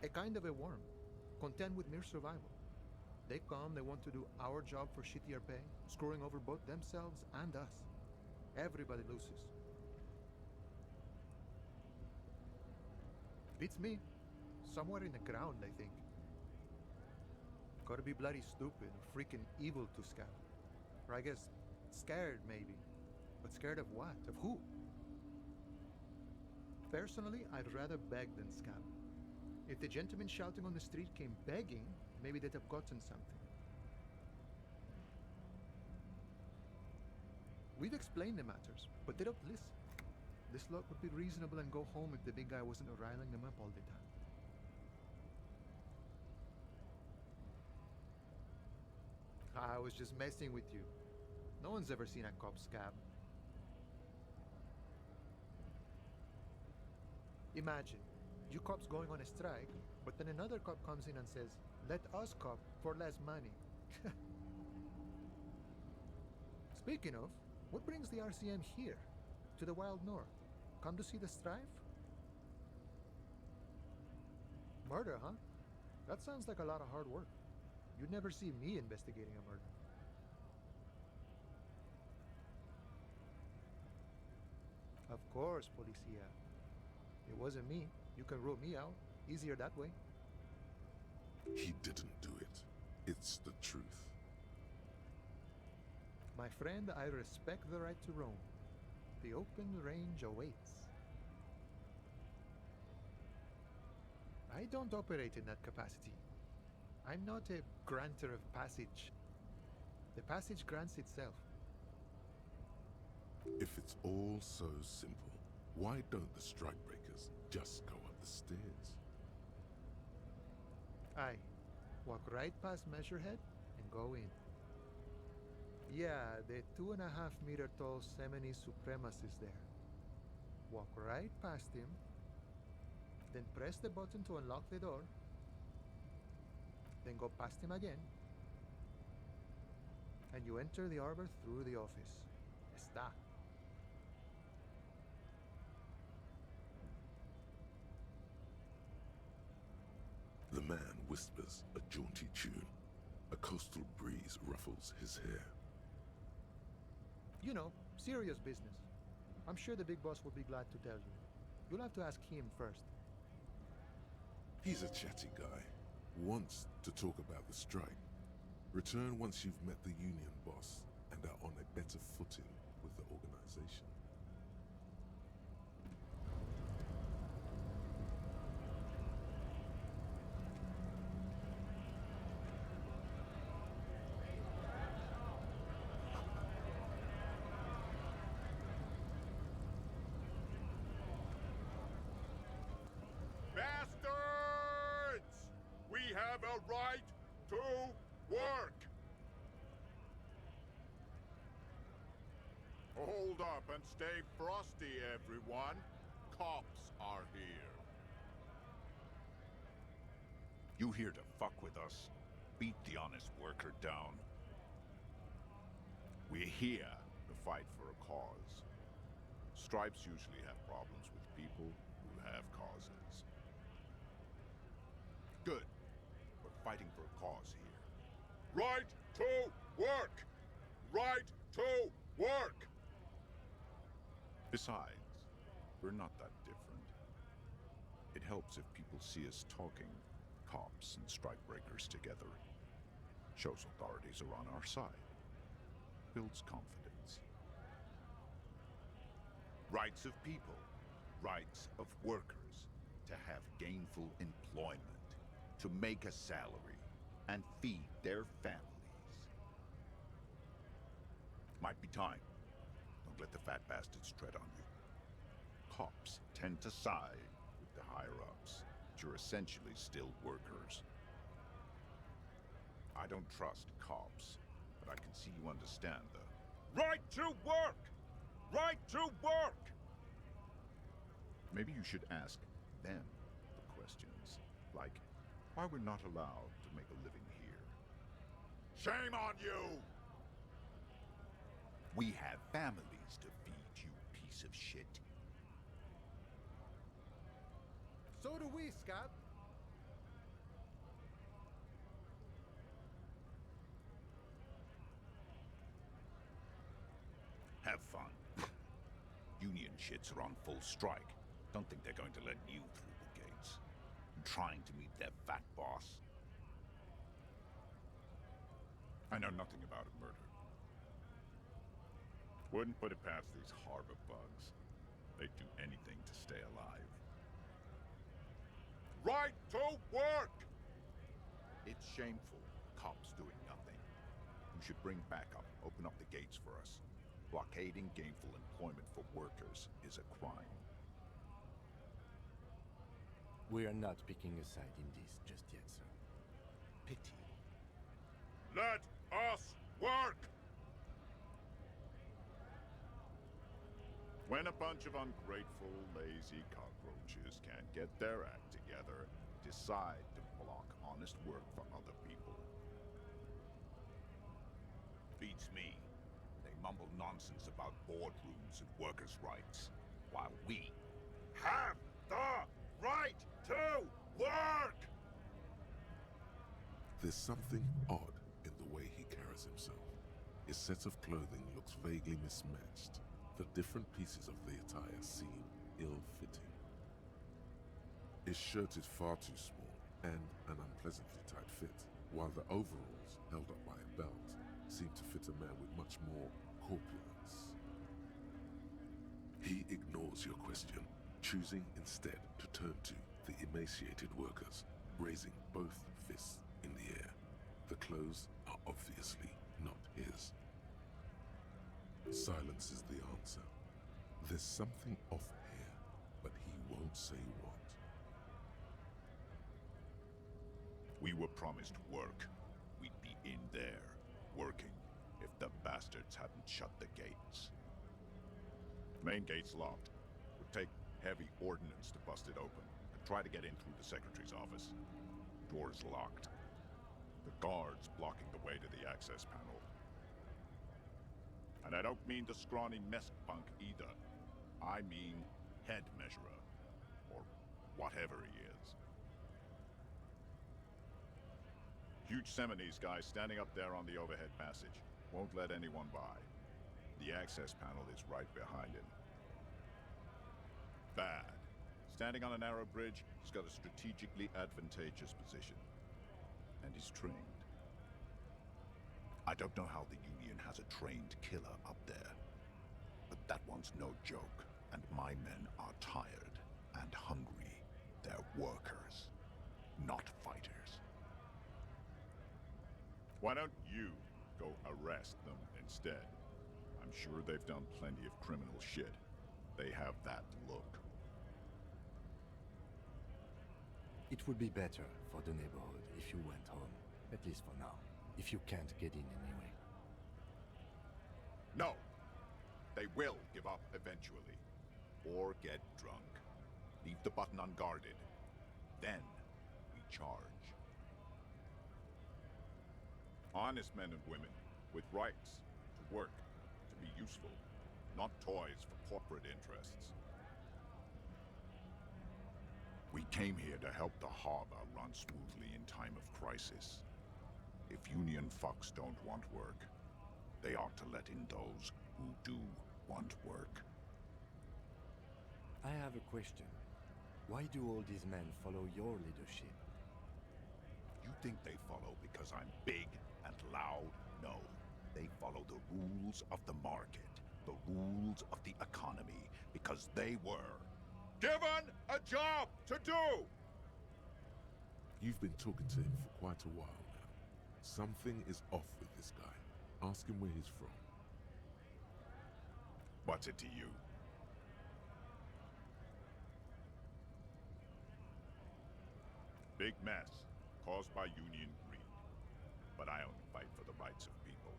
A kind of a worm, content with mere survival. They come, they want to do our job for shittier pay, screwing over both themselves and us. Everybody loses. Beats me. Somewhere in the ground, I think. Gotta be bloody stupid or freaking evil to scab. Or I guess scared, maybe. But scared of what? Of who? Personally, I'd rather beg than scab. If the gentleman shouting on the street came begging, maybe they'd have gotten something. We've explained the matters, but they don't listen. This lot would be reasonable and go home if the big guy wasn't riling them up all the time. I was just messing with you. No one's ever seen a cop scab. Imagine, you cops going on a strike, but then another cop comes in and says, let us cop for less money. Speaking of, what brings the RCM here, to the wild north? Come to see the strife? Murder, huh? That sounds like a lot of hard work. You'd never see me investigating a murder. Of course, Policia. It wasn't me. You can rule me out. Easier that way.
He didn't do it. It's the truth.
My friend, I respect the right to roam. The open range awaits. I don't operate in that capacity. I'm not a granter of passage. The passage grants itself.
If it's all so simple, why don't the strikebreakers just go up the stairs?
Aye. Walk right past Measurehead and go in. Yeah, the 2.5-meter tall Semini Supremus is there. Walk right past him, then press the button to unlock the door, then go past him again, and you enter the arbor through the office. Está.
The man whispers a jaunty tune. A coastal breeze ruffles his hair.
You know, serious business. I'm sure the big boss will be glad to tell you. You'll have to ask him first.
He's a chatty guy. Wants to talk about the strike. Return once you've met the union boss and are on a better footing with the organization.
Bastards! We have a right to work! Hold up and stay frosty, everyone. Cops are here.
You here to fuck with us? Beat the honest worker down. We're here to fight for a cause. Stripes usually have problems with people who have causes. Good. We're fighting for a cause here.
Right to work! Right to work!
Besides, we're not that different. It helps if people see us talking, cops and strikebreakers together. Shows authorities are on our side. Builds confidence.
Rights of people, rights of workers, to have gainful employment, to make a salary, and feed their families.
Might be time. Don't let the fat bastards tread on you. Cops tend to side with the higher-ups, but you're essentially still workers. I don't trust cops, but I can see you understand the...
Right to work! Right to work!
Maybe you should ask them the questions, like why we're not allowed to make a living here.
Shame on you!
We have families to feed, you piece of shit.
So do we, Scott.
Have fun. Union shits are on full strike. Don't think they're going to let you through the gates. I'm trying to meet their fat boss. I know nothing about a murder. Wouldn't put it past these harbor bugs. They'd do anything to stay alive. Right to work! It's shameful. Cops doing nothing. You should bring backup. Open up the gates for us. Blockading gainful employment for workers is a crime.
We are not picking a side in this just yet, sir.
Pity. Let us work! When a bunch of ungrateful, lazy cockroaches can't get their act together, decide to block honest work for other people. Beats me. They mumble nonsense about boardrooms and workers' rights, while we have the right to work!
There's something odd in the way he carries himself. His set of clothing looks vaguely mismatched. The different pieces of the attire seem ill-fitting. His shirt is far too small and an unpleasantly tight fit, while the overalls, held up by a belt, seem to fit a man with much more corpulence. He ignores your question, choosing instead to turn to the emaciated workers, raising both fists in the air. The clothes are obviously not his. Silence is the answer. There's something off here, but he won't say what.
We were promised work. We'd be in there, working, if the bastards hadn't shut the gates. Main gate's locked. Would take heavy ordnance to bust it open, and try to get in through the secretary's office. Door's locked. The guards blocking the way to the access panel. And I don't mean the scrawny mess punk either. I mean head measurer, or whatever he is. Huge Seminese guy standing up there on the overhead passage. Won't let anyone by. The access panel is right behind him. Bad. Standing on a narrow bridge, he's got a strategically advantageous position. And he's trained. I don't know how the Union has a trained killer up there. But that one's no joke, and my men are tired and hungry. They're workers, not fighters. Why don't you go arrest them instead? I'm sure they've done plenty of criminal shit. They have that look.
It would be better for the neighborhood if you went home, at least for now, if you can't get in anyway.
No! They will give up eventually. Or get drunk. Leave the button unguarded. Then we charge. Honest men and women, with rights, to work, to be useful, not toys for corporate interests. We came here to help the harbor run smoothly in time of crisis. If Union fucks don't want work, they ought to let in those who do want work.
I have a question. Why do all these men follow your leadership?
You think they follow because I'm big and loud? No. They follow the rules of the market, the rules of the economy, because they were given a job to do!
You've been talking to him for quite a while now. Something is off with this guy. Ask him where he's from.
What's it to you? Big mess, caused by Union greed. But I only fight for the rights of people.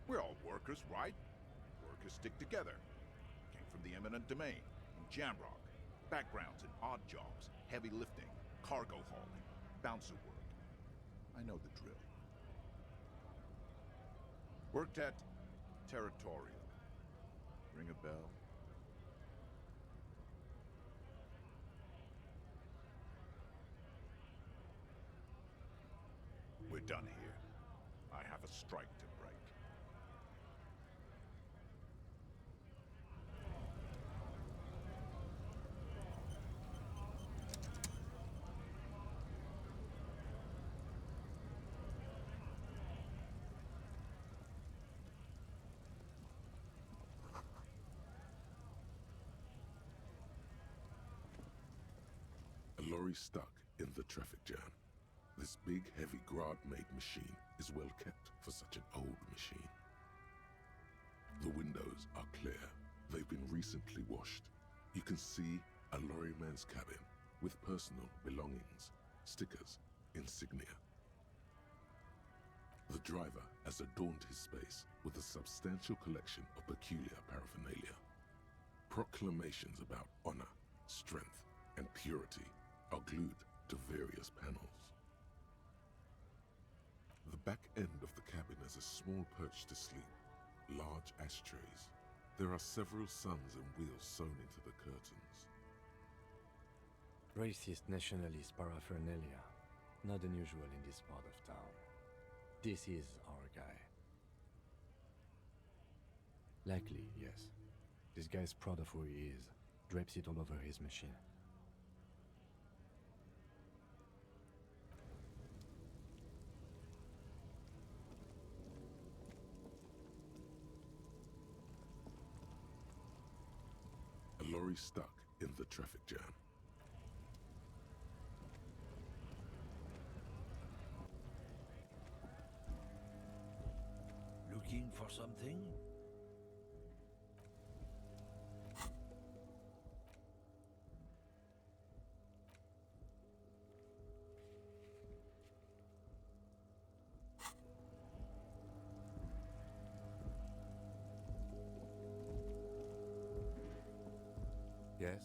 We're all workers, right? Workers stick together. Came from the eminent domain, in Jamrock. Backgrounds in odd jobs, heavy lifting, cargo hauling, bouncer work. I know the drill. Worked at Territorial. Ring a bell? We're done here. I have a strike to break.
A lorry stuck in the traffic jam. This big, heavy Grad-made machine is well kept for such an old machine. The windows are clear. They've been recently washed. You can see a lorryman's cabin with personal belongings, stickers, insignia. The driver has adorned his space with a substantial collection of peculiar paraphernalia. Proclamations about honor, strength, and purity are glued to various panels. The back end of the cabin has a small perch to sleep, large ashtrays. There are several suns and wheels sewn into the curtains.
Racist nationalist paraphernalia, not unusual in this part of town. This is our guy. Likely, yes. This guy's proud of who he is, drapes it all over his machine.
A lorry stuck in the traffic jam.
Looking for something?
Yes?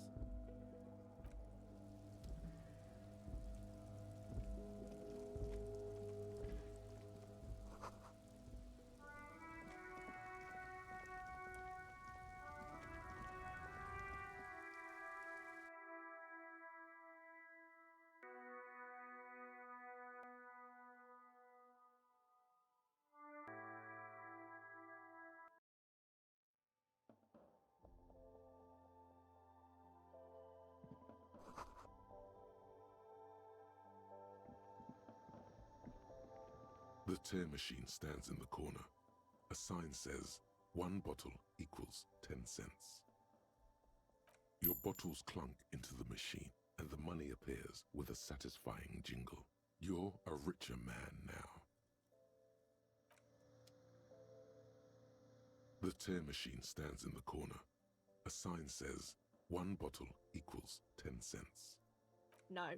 The tear machine stands in the corner. A sign says, 1 bottle equals 10 cents. Your bottles clunk into the machine, and the money appears with a satisfying jingle. You're a richer man now. The tear machine stands in the corner. A sign says, 1 bottle equals 10 cents.
No.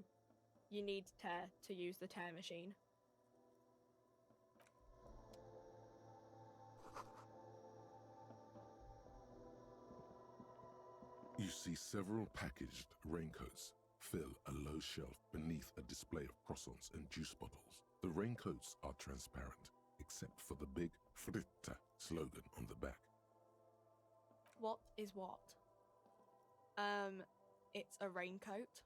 You need tear to use the tear machine.
You see several packaged raincoats fill a low shelf beneath a display of croissants and juice bottles. The raincoats are transparent, except for the big Fritta slogan on the back.
What is what? It's a raincoat.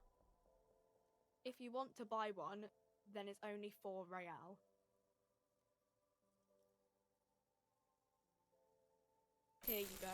If you want to buy one, then it's only 4 real. Here you go.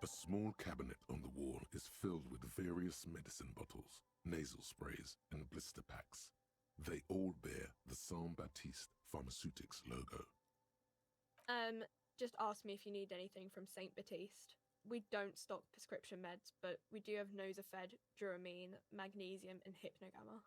A small cabinet on the wall is filled with various medicine bottles, nasal sprays, and blister packs. They all bear the Saint Baptiste Pharmaceutics logo.
Just ask me if you need anything from Saint Baptiste. We don't stock prescription meds, but we do have Nosafed, Duramine, Magnesium, and Hypnogamma.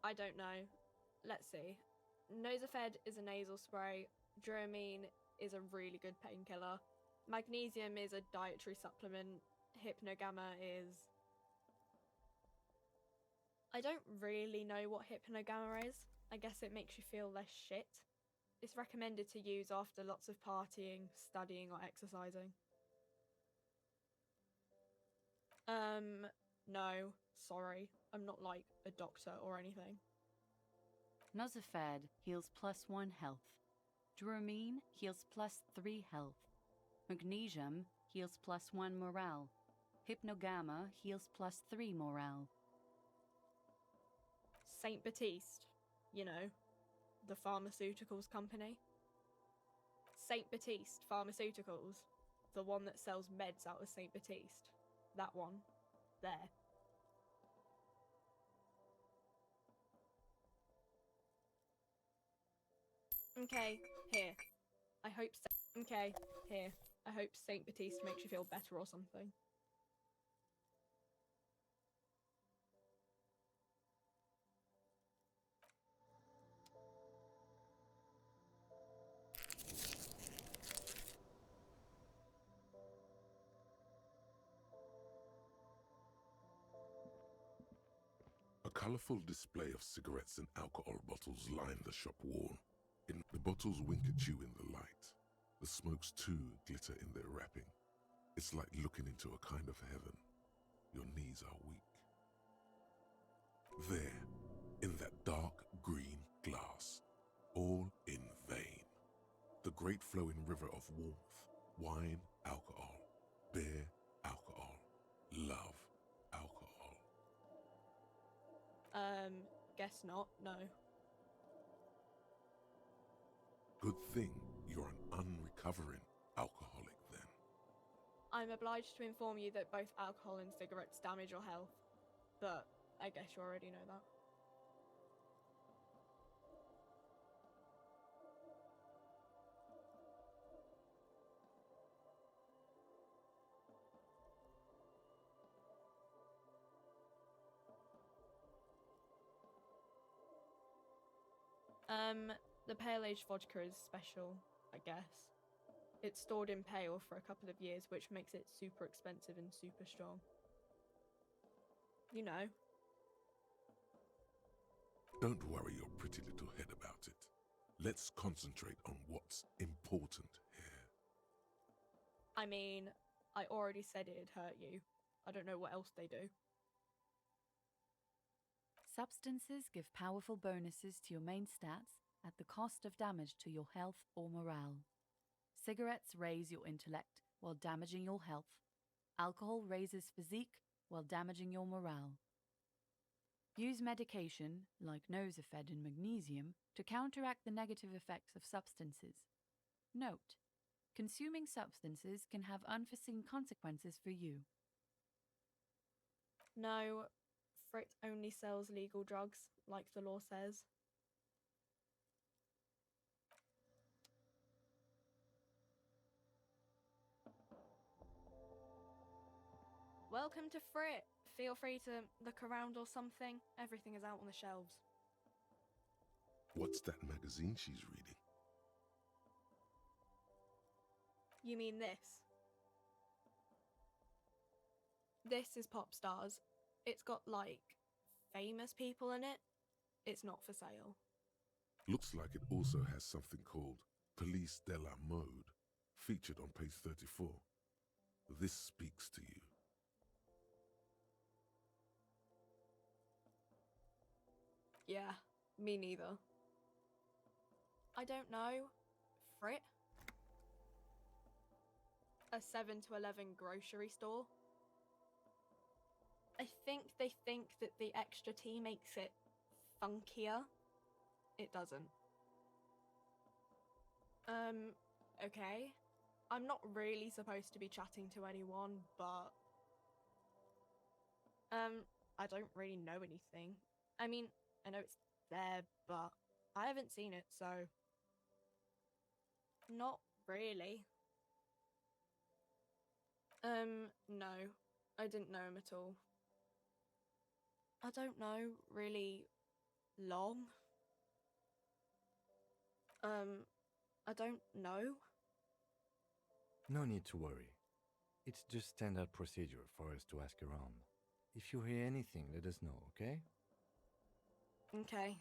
I don't know. Let's see. Nosafed is a nasal spray. Duramine is a really good painkiller. Magnesium is a dietary supplement. Hypnogamma is... I don't really know what Hypnogamma is. I guess it makes you feel less shit. It's recommended to use after lots of partying, studying, or exercising. No, sorry. I'm not like a doctor or anything.
Nosafed heals +1 health. Duramine heals +3 health. Magnesium heals +1 morale. Hypnogamma heals +3 morale.
Saint Baptiste, you know, the pharmaceuticals company. Saint Baptiste Pharmaceuticals, the one that sells meds out of Saint Baptiste. That one. There. Okay, here. I hope Saint Baptiste makes you feel better or something.
A colourful display of cigarettes and alcohol bottles line the shop wall. The bottles wink at you in the light. The smokes too glitter in their wrapping. It's like looking into a kind of heaven. Your knees are weak. There, in that dark green glass, all in vain. The great flowing river of warmth, wine, alcohol, beer, alcohol, love, alcohol.
Guess not, no.
Good thing you're an unrecovering alcoholic then.
I'm obliged to inform you that both alcohol and cigarettes damage your health, but I guess you already know that. The pale aged vodka is special, I guess. It's stored in pale for a couple of years, which makes it super expensive and super strong. You know.
Don't worry your pretty little head about it. Let's concentrate on what's important here.
I mean, I already said it'd hurt you. I don't know what else they do.
Substances give powerful bonuses to your main stats at the cost of damage to your health or morale. Cigarettes raise your intellect while damaging your health. Alcohol raises physique while damaging your morale. Use medication, like Nosafed and Magnesium, to counteract the negative effects of substances. Note: consuming substances can have unforeseen consequences for you.
No, Frit only sells legal drugs, like the law says. Welcome to Frit. Feel free to look around or something. Everything is out on the shelves.
What's that magazine she's reading?
You mean this? This is Pop Stars. It's got, like, famous people in it. It's not for sale.
Looks like it also has something called Police de la Mode, featured on page 34. This speaks to you.
Yeah, me neither. I don't know. Frit? A 7 to 11 grocery store? I think they think that the extra T makes it funkier. It doesn't. Okay. I'm not really supposed to be chatting to anyone, but... I don't really know anything. I mean, I know it's there, but I haven't seen it, so... Not really. No. I didn't know him at all. I don't know, really long. I don't know.
No need to worry. It's just standard procedure for us to ask around. If you hear anything, let us know, okay?
Okay.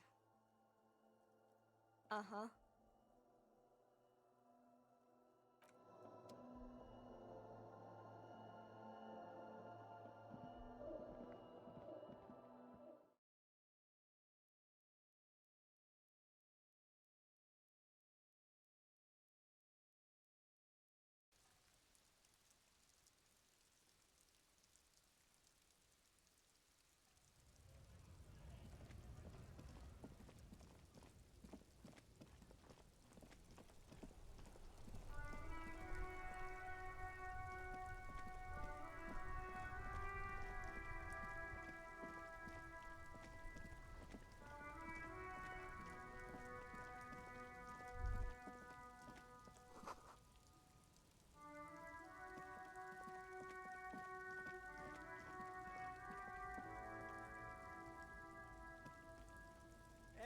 Uh-huh.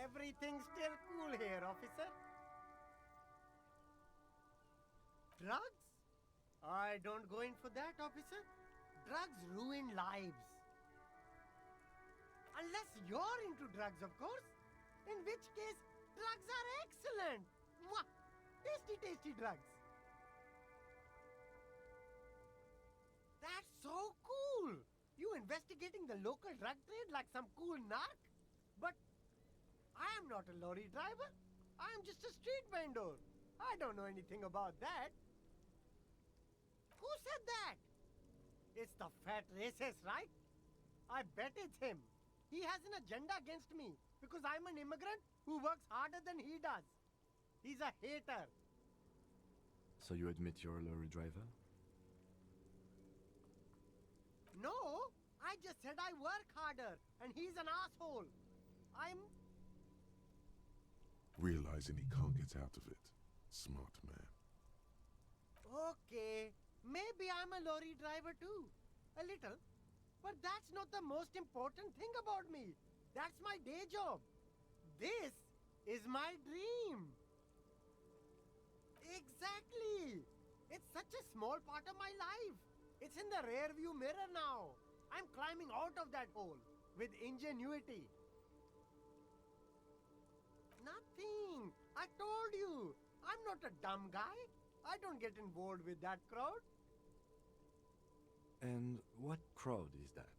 Everything's still cool here, officer. Drugs? I don't go in for that, officer. Drugs ruin lives. Unless you're into drugs, of course. In which case, drugs are excellent. Mwah! Tasty, tasty drugs. That's so cool. You investigating the local drug trade like some cool narc? But I am not a lorry driver. I am just a street vendor. I don't know anything about that. Who said that? It's the fat racist, right? I bet it's him. He has an agenda against me because I'm an immigrant who works harder than he does. He's a hater.
So you admit you're a lorry driver?
No, I just said I work harder and he's an asshole.
Realizing he can't get out of it. Smart man.
Okay, maybe I'm a lorry driver too. A little. But that's not the most important thing about me. That's my day job. This is my dream. Exactly. It's such a small part of my life. It's in the rear view mirror now. I'm climbing out of that hole with ingenuity. Nothing. I told you. I'm not a dumb guy. I don't get involved with that crowd.
And what crowd is that?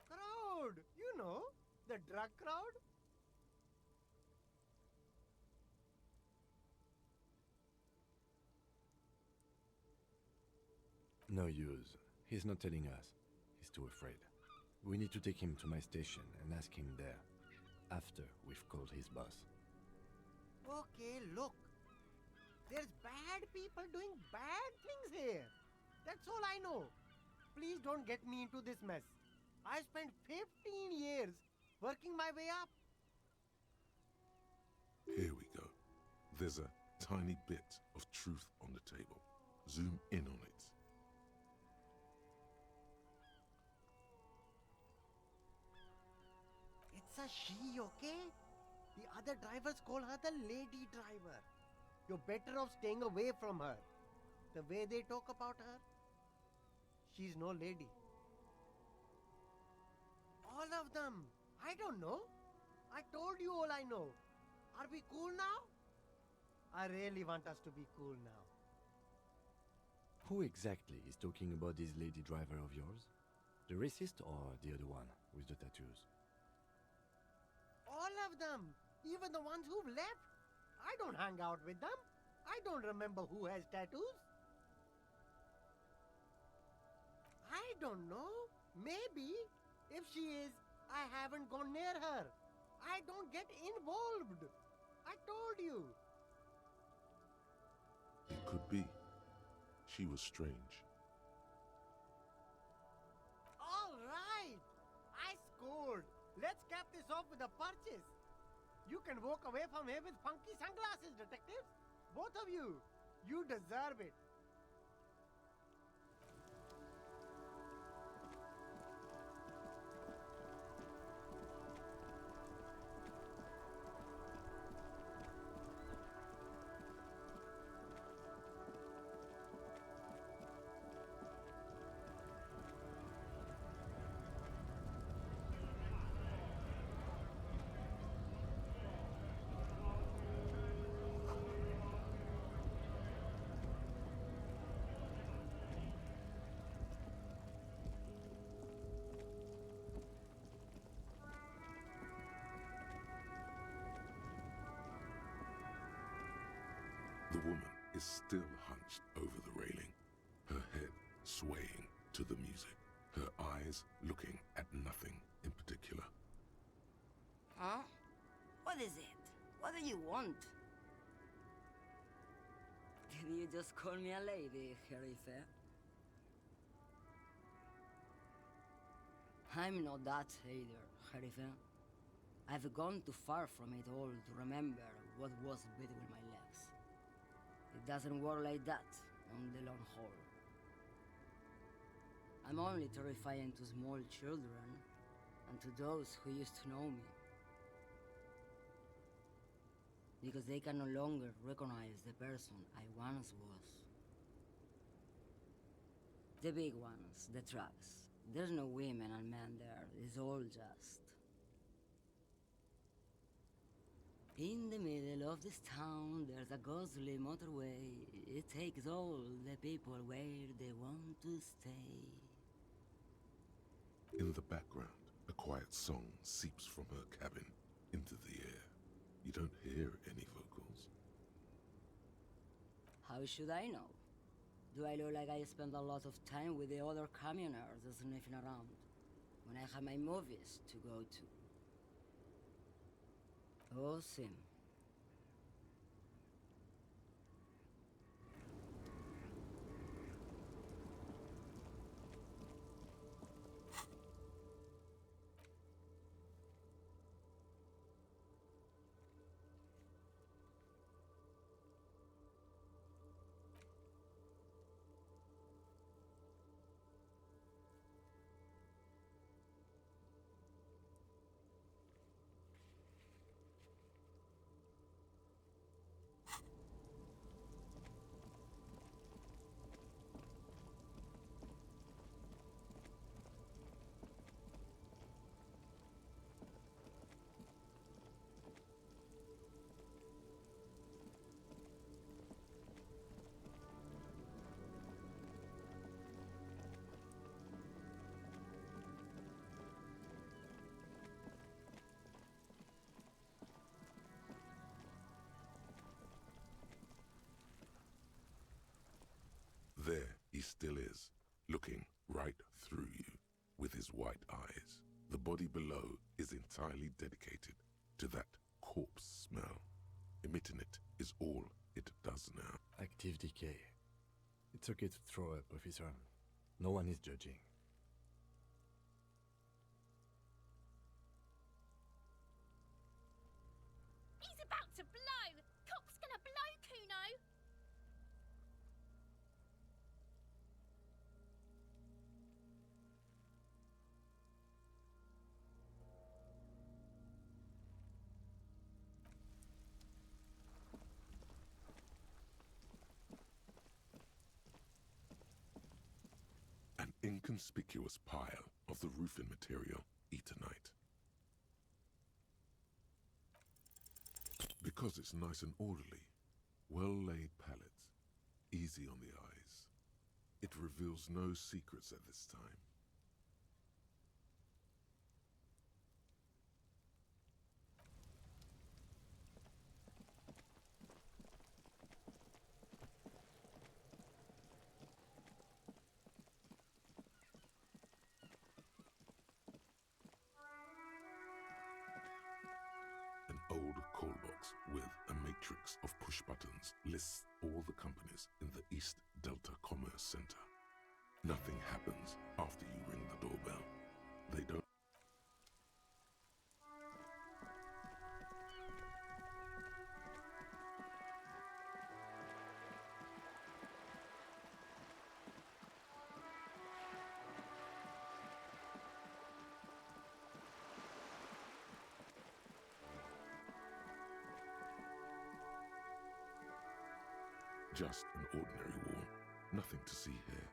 Crowd. You know, the drug crowd.
No use. He's not telling us. He's too afraid. We need to take him to my station and ask him there. After we've called his boss.
Okay, look. There's bad people doing bad things here. That's all I know. Please don't get me into this mess. I spent 15 years working my way up.
Here we go. There's a tiny bit of truth on the table. Zoom in on it.
It's a she, okay? The other drivers call her the lady driver. You're better off staying away from her. The way they talk about her, she's no lady. All of them. I don't know. I told you all I know. Are we cool now? I really want us to be cool now.
Who exactly is talking about this lady driver of yours? The racist or the other one with the tattoos?
All of them. Even the ones who've left. I don't hang out with them. I don't remember who has tattoos. I don't know. Maybe. If she is, I haven't gone near her. I don't get involved. I told you.
It could be. She was strange.
All right. I scored. Let's cap this off with a purchase. You can walk away from here with funky sunglasses, detectives. Both of you. You deserve it.
The woman is still hunched over the railing, her head swaying to the music, her eyes looking at nothing in particular.
Huh? What is it? What do you want? Did you just call me a lady, Herife? I'm not that either, Herife. I've gone too far from it all to remember what was between my legs. It doesn't work like that on the long haul. I'm only terrifying to small children and to those who used to know me. Because they can no longer recognize the person I once was. The big ones, the trucks. There's no women and men there, it's all just. In the middle of this town, there's a ghostly motorway. It takes all the people where they want to stay.
In the background, a quiet song seeps from her cabin into the air. You don't hear any vocals.
How should I know? Do I look like I spend a lot of time with the other communers sniffing around when I have my movies to go to? Oh, Sim.
There he still is, looking right through you with his white eyes. The body below is entirely dedicated to that corpse smell. Emitting it is all it does now.
Active decay. It's okay to throw up, officer. No one is judging.
He's about to blow! Cock's gonna blow, Kuno!
An inconspicuous pile of the roofing material, Eternite. Because it's nice and orderly, well-laid pallets, easy on the eyes. It reveals no secrets at this time. box with a matrix of push buttons lists all the companies in the East Delta Commerce Center. Nothing happens after you ring the doorbell. They don't. Just an ordinary wall. Nothing to see here.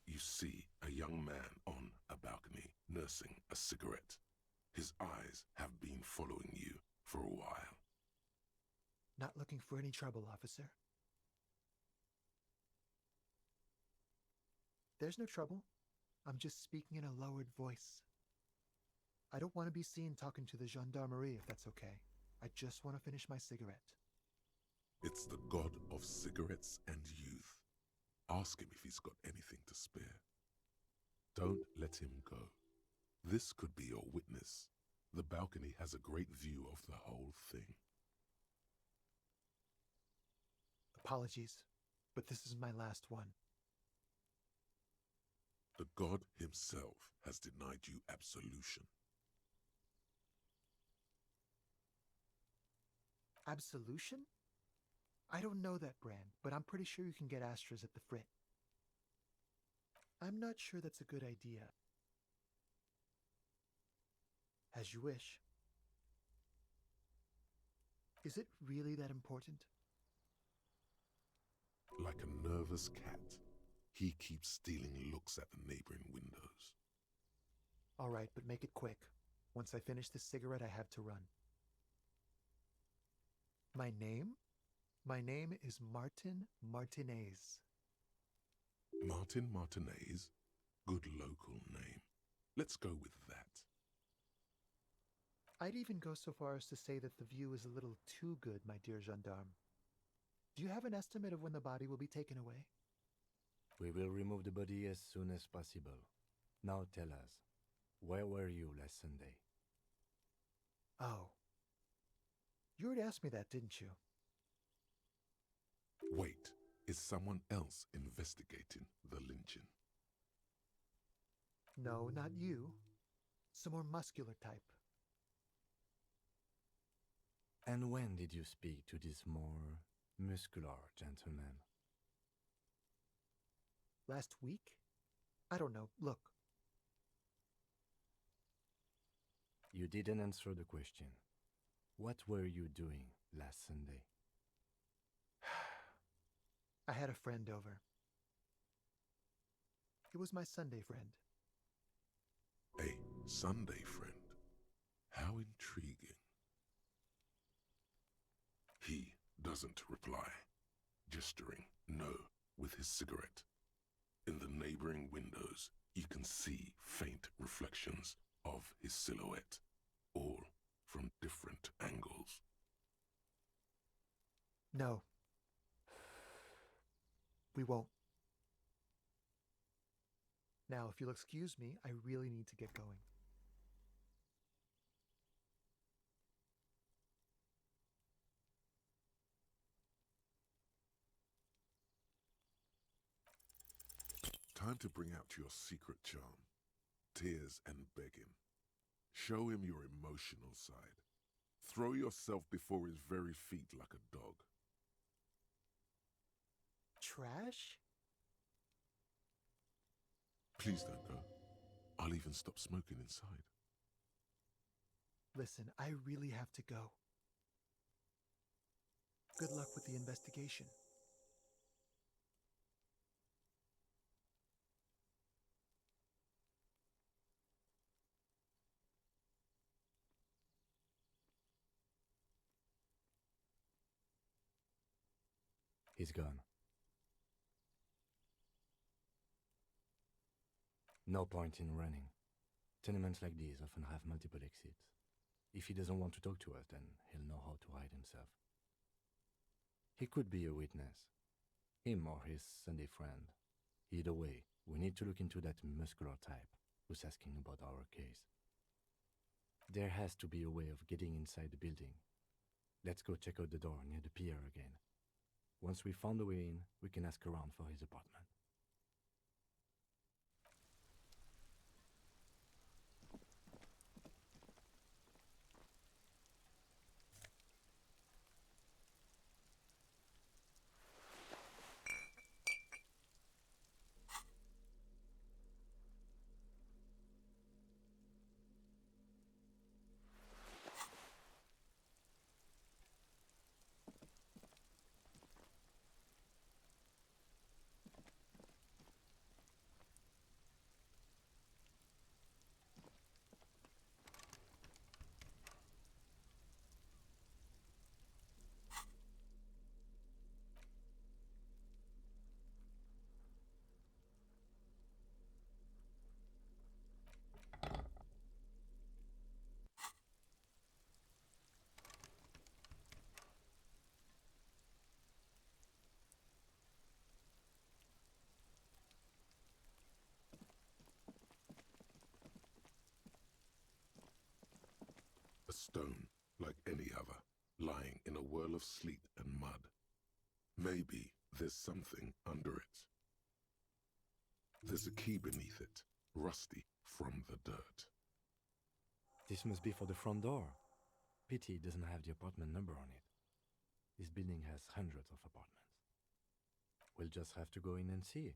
You see a young man on a balcony nursing a cigarette. His eyes have been following you for a while.
Not looking for any trouble, officer. There's no trouble. I'm just speaking in a lowered voice. I don't want to be seen talking to the gendarmerie if that's okay. I just want to finish my cigarette.
It's the god of cigarettes and youth. Ask him if he's got anything to spare. Don't let him go. This could be your witness. The balcony has a great view of the whole thing.
Apologies, but this is my last one.
The god himself has denied you absolution.
Absolution? I don't know that brand, but I'm pretty sure you can get Astras at the Frit. I'm not sure that's a good idea. As you wish. Is it really that important?
Like a nervous cat, he keeps stealing looks at the neighboring windows.
All right, but make it quick. Once I finish this cigarette, I have to run. My name? My name is Martin Martinez.
Martin Martinez? Good local name. Let's go with that.
I'd even go so far as to say that the view is a little too good, my dear gendarme. Do you have an estimate of when the body will be taken away?
We will remove the body as soon as possible. Now tell us, where were you last Sunday?
Oh. You already asked me that, didn't you?
Wait, is someone else investigating the lynching?
No, not you. Some more muscular type.
And when did you speak to this more muscular gentleman?
Last week? I don't know. Look.
You didn't answer the question. What were you doing last Sunday?
I had a friend over. It was my Sunday friend.
A Sunday friend? How intriguing. He doesn't reply, gesturing no with his cigarette. In the neighboring windows, you can see faint reflections of his silhouette, all from different angles.
No. We won't. Now, if you'll excuse me, I really need to get going.
Time to bring out your secret charm. Tears and begging. Show him your emotional side. Throw yourself before his very feet like a dog.
Trash?
Please don't go. I'll even stop smoking inside.
Listen, I really have to go. Good luck with the investigation.
He's gone. No point in running. Tenements like these often have multiple exits. If he doesn't want to talk to us, then he'll know how to hide himself. He could be a witness. Him or his Sunday friend. Either way, we need to look into that muscular type who's asking about our case. There has to be a way of getting inside the building. Let's go check out the door near the pier again. Once we found a way in, we can ask around for his apartment.
A stone, like any other, lying in a whirl of sleet and mud. Maybe there's something under it. There's a key beneath it, rusty from the dirt.
This must be for the front door. Pity it doesn't have the apartment number on it. This building has hundreds of apartments. We'll just have to go in and see.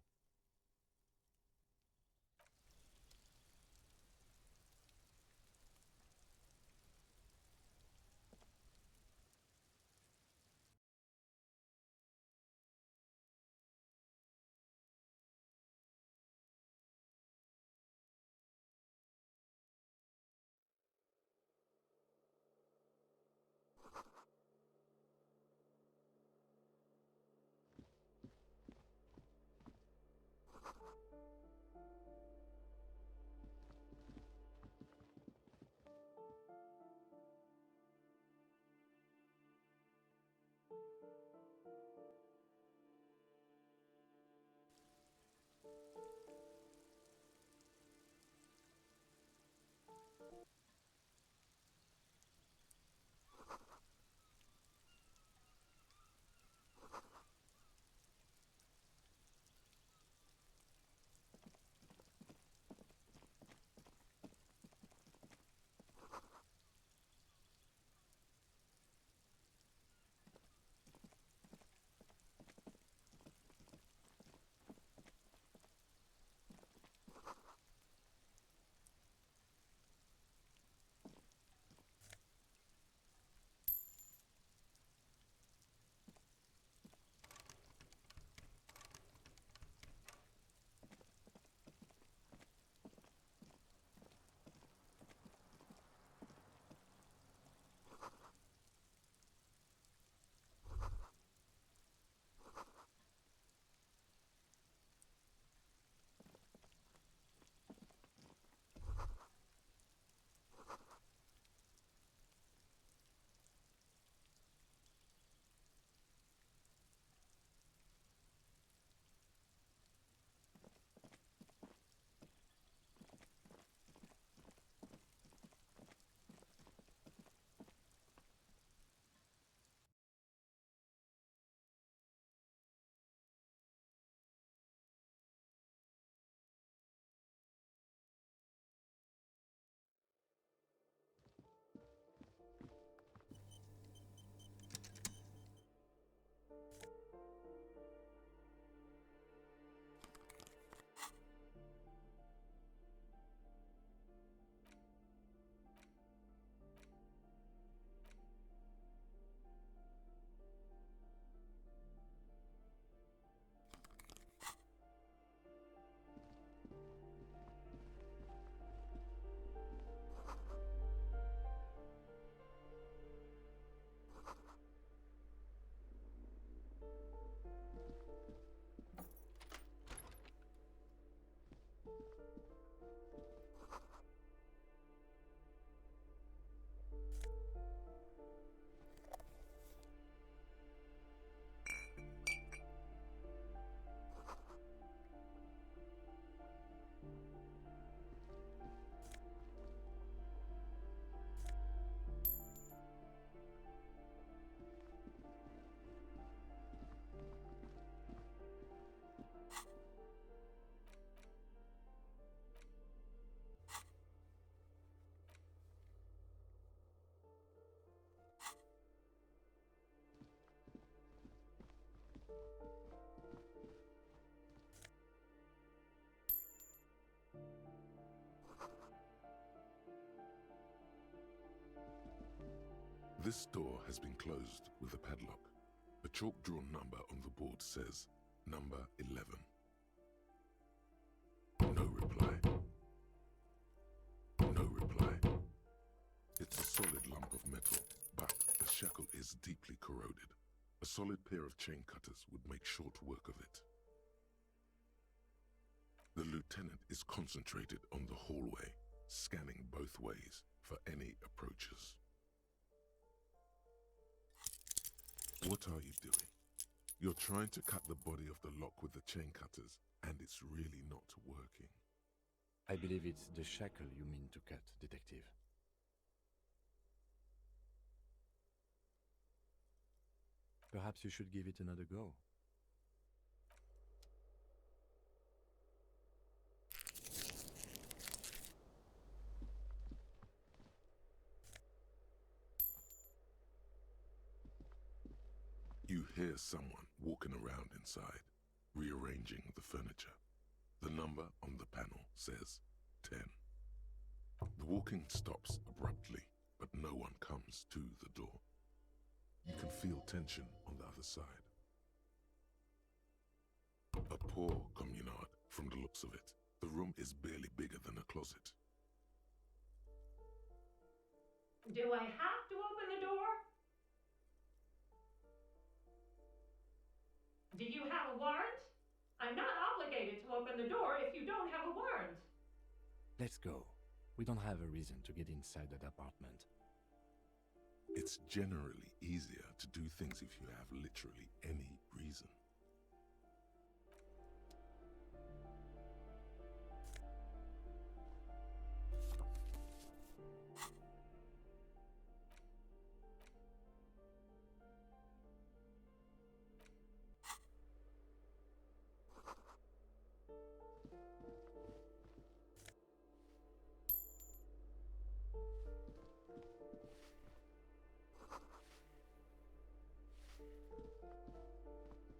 This door has been closed with a padlock. A chalk-drawn number on the board says number 11. No reply. No reply. It's a solid lump of metal, but the shackle is deeply corroded. A solid pair of chain cutters would make short work of it. The lieutenant is concentrated on the hallway, scanning both ways for any approaches. What are you doing? You're trying to cut the body of the lock with the chain cutters, and it's really not working.
I believe it's the shackle you mean to cut, Detective. Perhaps you should give it another go.
You hear someone walking around inside, rearranging the furniture. The number on the panel says 10. The walking stops abruptly, but no one comes to the door. You can feel tension on the other side. A poor communard, from the looks of it. The room is barely bigger than a closet.
Do I have to open the door? Do you have a warrant? I'm not obligated to open the door if you don't have a warrant.
Let's go. We don't have a reason to get inside that apartment.
It's generally easier to do things if you have literally any reason.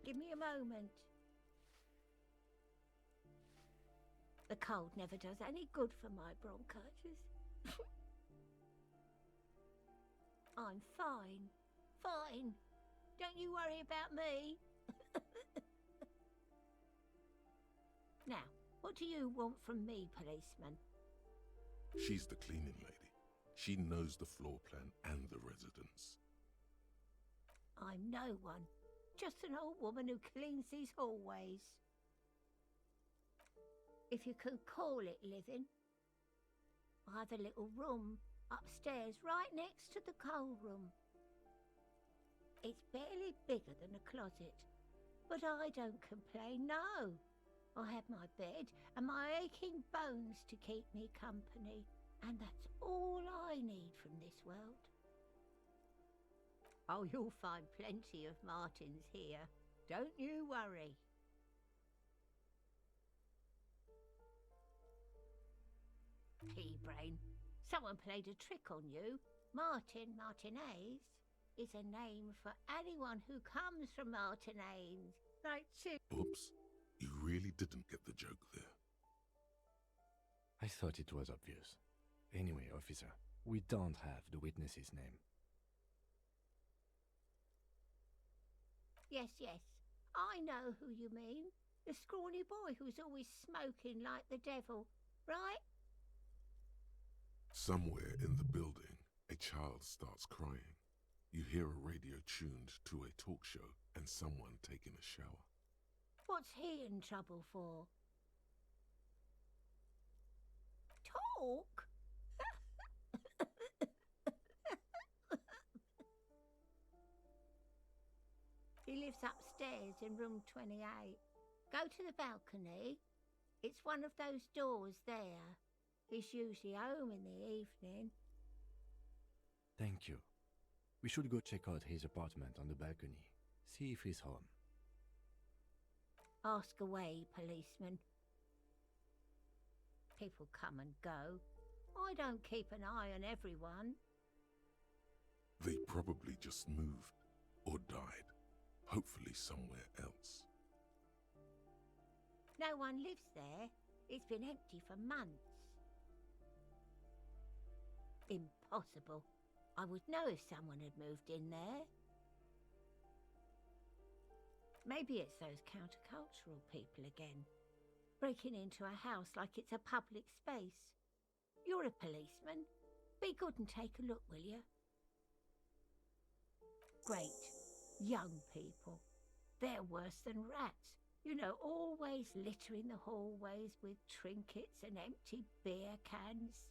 Give me a moment. The cold never does any good for my bronchitis. I'm fine. Fine. Don't you worry about me. Now, what do you want from me, policeman?
She's the cleaning lady. She knows the floor plan and the residence.
I'm no one. Just an old woman who cleans these hallways. If you can call it living. I have a little room upstairs right next to the coal room. It's barely bigger than a closet, but I don't complain, no. I have my bed and my aching bones to keep me company, and that's all I need from this world. Oh, you'll find plenty of Martins here. Don't you worry. Pea-brain, someone played a trick on you. Martinez is a name for anyone who comes from Martinez. Like
Oops, you really didn't get the joke there.
I thought it was obvious. Anyway, officer, we don't have the witness's name.
Yes, I know who you mean. The scrawny boy who's always smoking like the devil, right?
Somewhere in the building, a child starts crying. You hear a radio tuned to a talk show and someone taking a shower.
What's he in trouble for? Talk? He lives upstairs in room 28. Go to the balcony. It's one of those doors there. He's usually home in the evening.
Thank you. We should go check out his apartment on the balcony. See if he's home.
Ask away, policeman. People come and go. I don't keep an eye on everyone.
They probably just moved or died. Hopefully somewhere else.
No one lives there. It's been empty for months. Impossible. I would know if someone had moved in there. Maybe it's those countercultural people again, breaking into a house like it's a public space. You're a policeman. Be good and take a look, will you? Great. Young people. They're worse than rats. You know, always littering the hallways with trinkets and empty beer cans.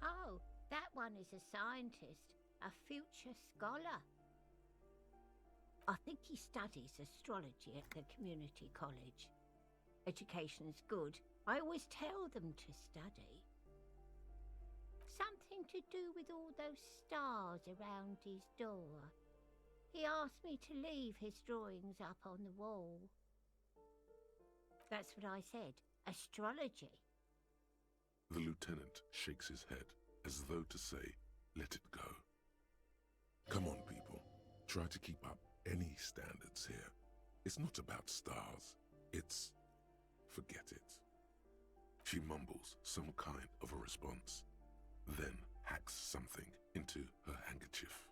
Oh, that one is a scientist, a future scholar. I think he studies astrology at the community college. Education's good. I always tell them to study. Something to do with all those stars around his door. He asked me to leave his drawings up on the wall. That's what I said. Astrology.
The lieutenant shakes his head as though to say, let it go. Come on, people. Try to keep up any standards here. It's not about stars. It's... forget it. She mumbles some kind of a response, then hacks something into her handkerchief.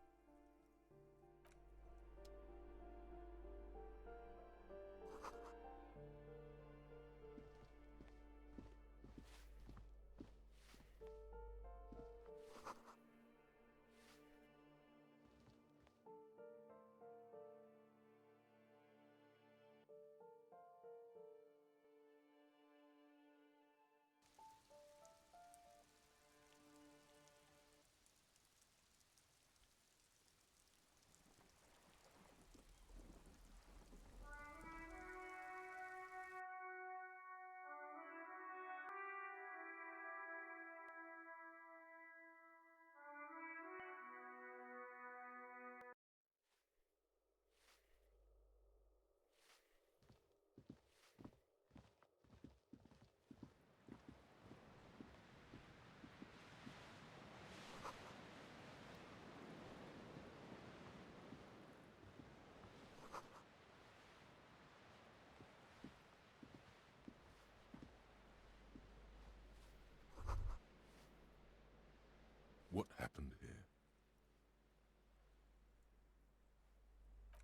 What happened here?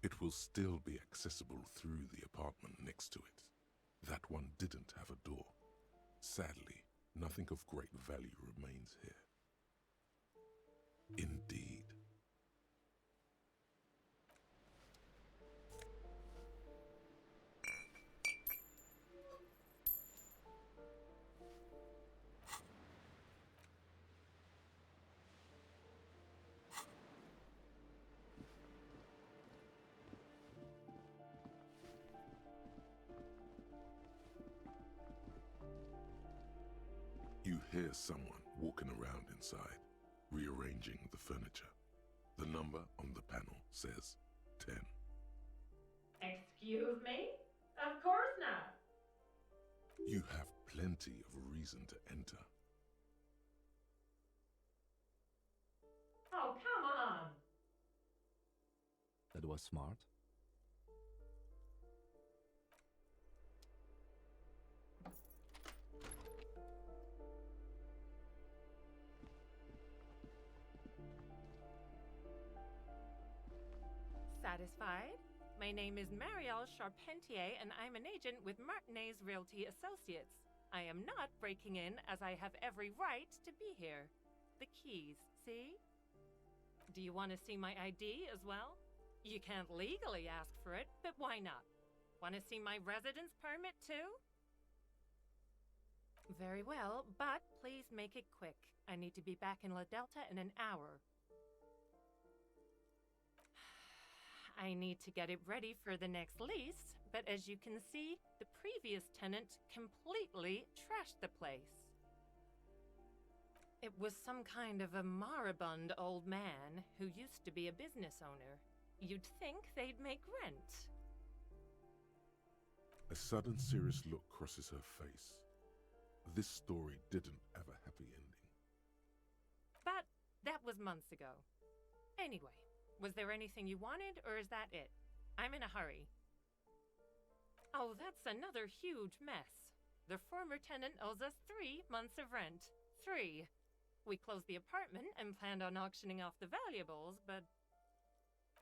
It will still be accessible through the apartment next to it. That one didn't have a door. Sadly, nothing of great value remains here. Indeed. You hear someone walking around inside, rearranging the furniture. The number on the panel says 10.
Excuse me? Of course not.
You have plenty of reason to enter.
Oh, come on.
That was smart.
Satisfied? My name is Marielle Charpentier, and I'm an agent with Martinez Realty Associates. I am not breaking in, as I have every right to be here. The keys, see? Do you want to see my ID as well? You can't legally ask for it, but why not? Want to see my residence permit too? Very well, but please make it quick. I need to be back in La Delta in an hour. I need to get it ready for the next lease, but as you can see, the previous tenant completely trashed the place. It was some kind of a moribund old man who used to be a business owner. You'd think they'd make rent.
A sudden serious look crosses her face. This story didn't have a happy ending.
But that was months ago. Anyway, was there anything you wanted, or is that it? I'm in a hurry. Oh, that's another huge mess. The former tenant owes us 3 months of rent. 3. We closed the apartment and planned on auctioning off the valuables, but...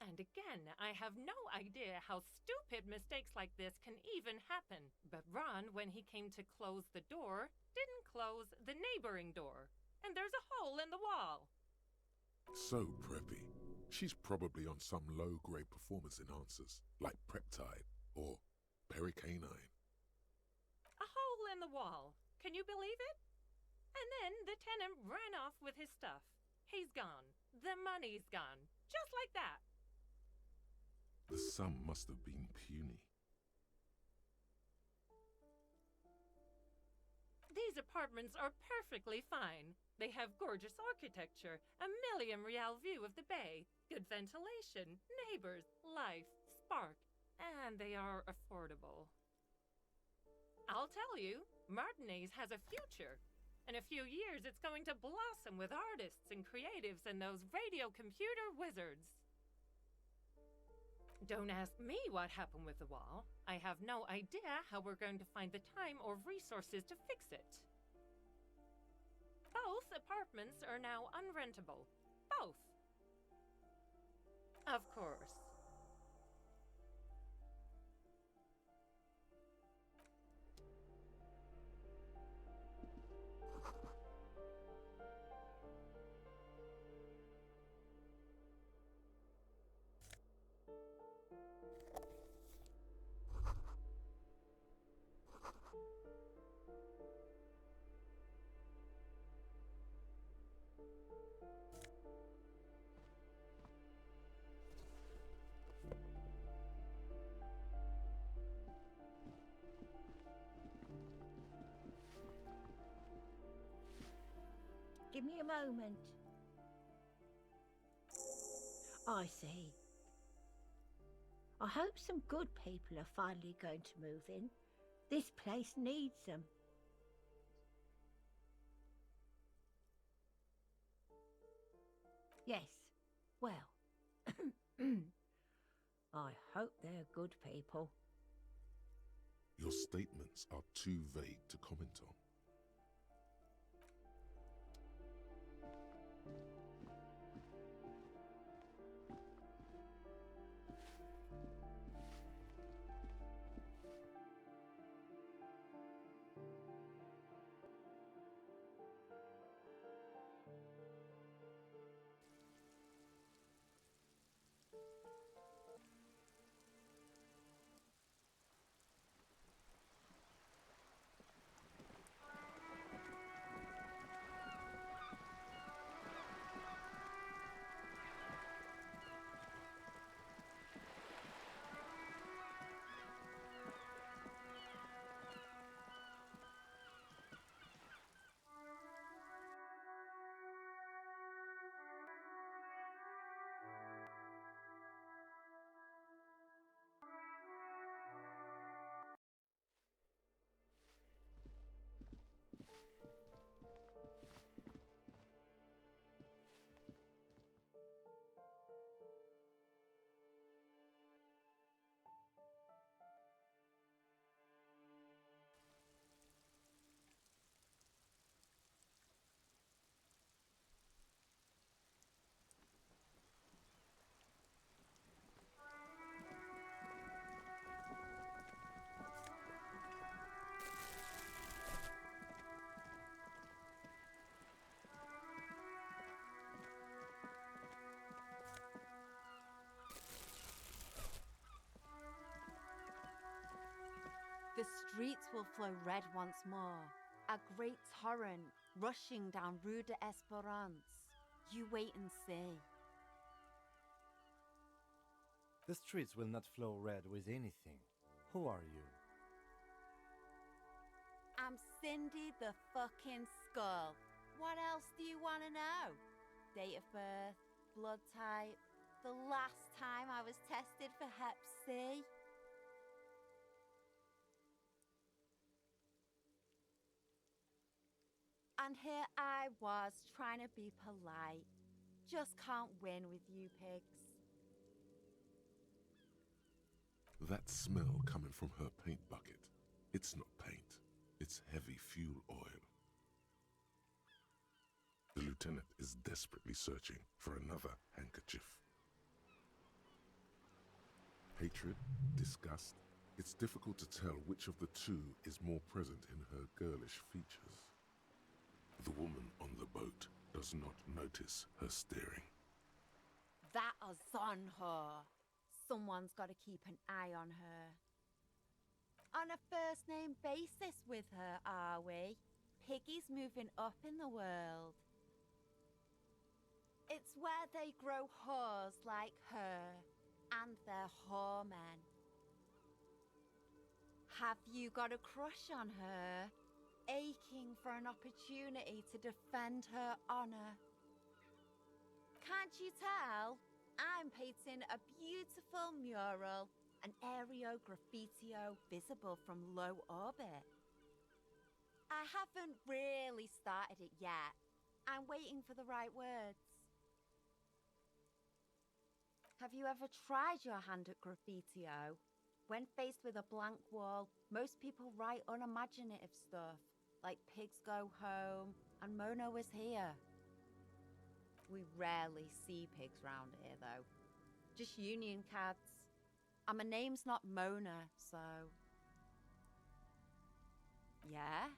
And again, I have no idea how stupid mistakes like this can even happen. But Ron, when he came to close the door, didn't close the neighboring door. And there's a hole in the wall.
So preppy. She's probably on some low-grade performance enhancers, like Preptide or Pericanine.
A hole in the wall. Can you believe it? And then the tenant ran off with his stuff. He's gone. The money's gone. Just like that.
The sum must have been puny.
These apartments are perfectly fine. They have gorgeous architecture, a million-real view of the bay, good ventilation, neighbors, life, spark, and they are affordable. I'll tell you, Martinez has a future. In a few years, it's going to blossom with artists and creatives and those radio computer wizards. Don't ask me what happened with the wall. I have no idea how we're going to find the time or resources to fix it. Both apartments are now unrentable. Both. Of course.
Give me a moment. I see. I hope some good people are finally going to move in. This place needs them. Yes, well, I hope they're good people.
Your statements are too vague to comment on.
The streets will flow red once more, a great torrent rushing down Rue d'Espérance. You wait and see.
The streets will not flow red with anything. Who are you?
I'm Cindy the fucking Skull. What else do you want to know? Date of birth, blood type, the last time I was tested for Hep C. And here I was trying to be polite. Just can't win with you pigs.
That smell coming from her paint bucket. It's not paint. It's heavy fuel oil. The lieutenant lieutenant is desperately searching for another handkerchief. Hatred, disgust, it's difficult to tell which of the two is more present in her girlish features. The woman on the boat does not notice her staring.
That is on her. Someone's got to keep an eye on her. On a first-name basis with her, are we? Piggy's moving up in the world. It's where they grow whores like her, and their whoremen. Have you got a crush on her? Aching for an opportunity to defend her honor? Can't you tell? I'm painting a beautiful mural, an aereo graffitio visible from low orbit. I haven't really started it yet. I'm waiting for the right words. Have you ever tried your hand at graffitio? When faced with a blank wall, most people write unimaginative stuff, like pigs go home and Mona was here. We rarely see pigs round here, though. Just union cards. And my name's not Mona, so... Yeah?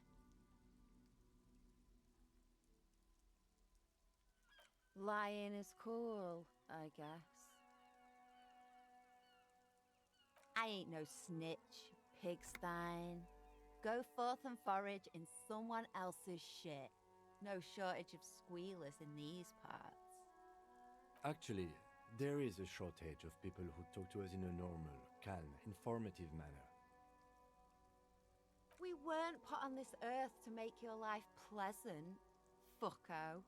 Lying is cool, I guess. I ain't no snitch, pigstein. Go forth and forage in someone else's shit. No shortage of squealers in these parts.
Actually, there is a shortage of people who talk to us in a normal, calm, informative manner.
We weren't put on this earth to make your life pleasant, fucko.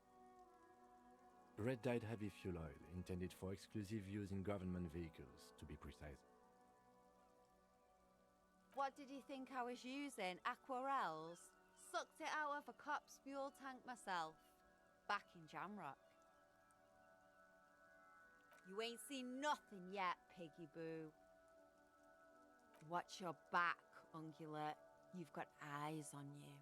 Red dyed heavy fuel oil, intended for exclusive use in government vehicles, to be precise.
What did you think I was using? Aquarels? Sucked it out of a cop's fuel tank myself, back in Jamrock. You ain't seen nothing yet, piggy boo. Watch your back, ungulate. You've got eyes on you.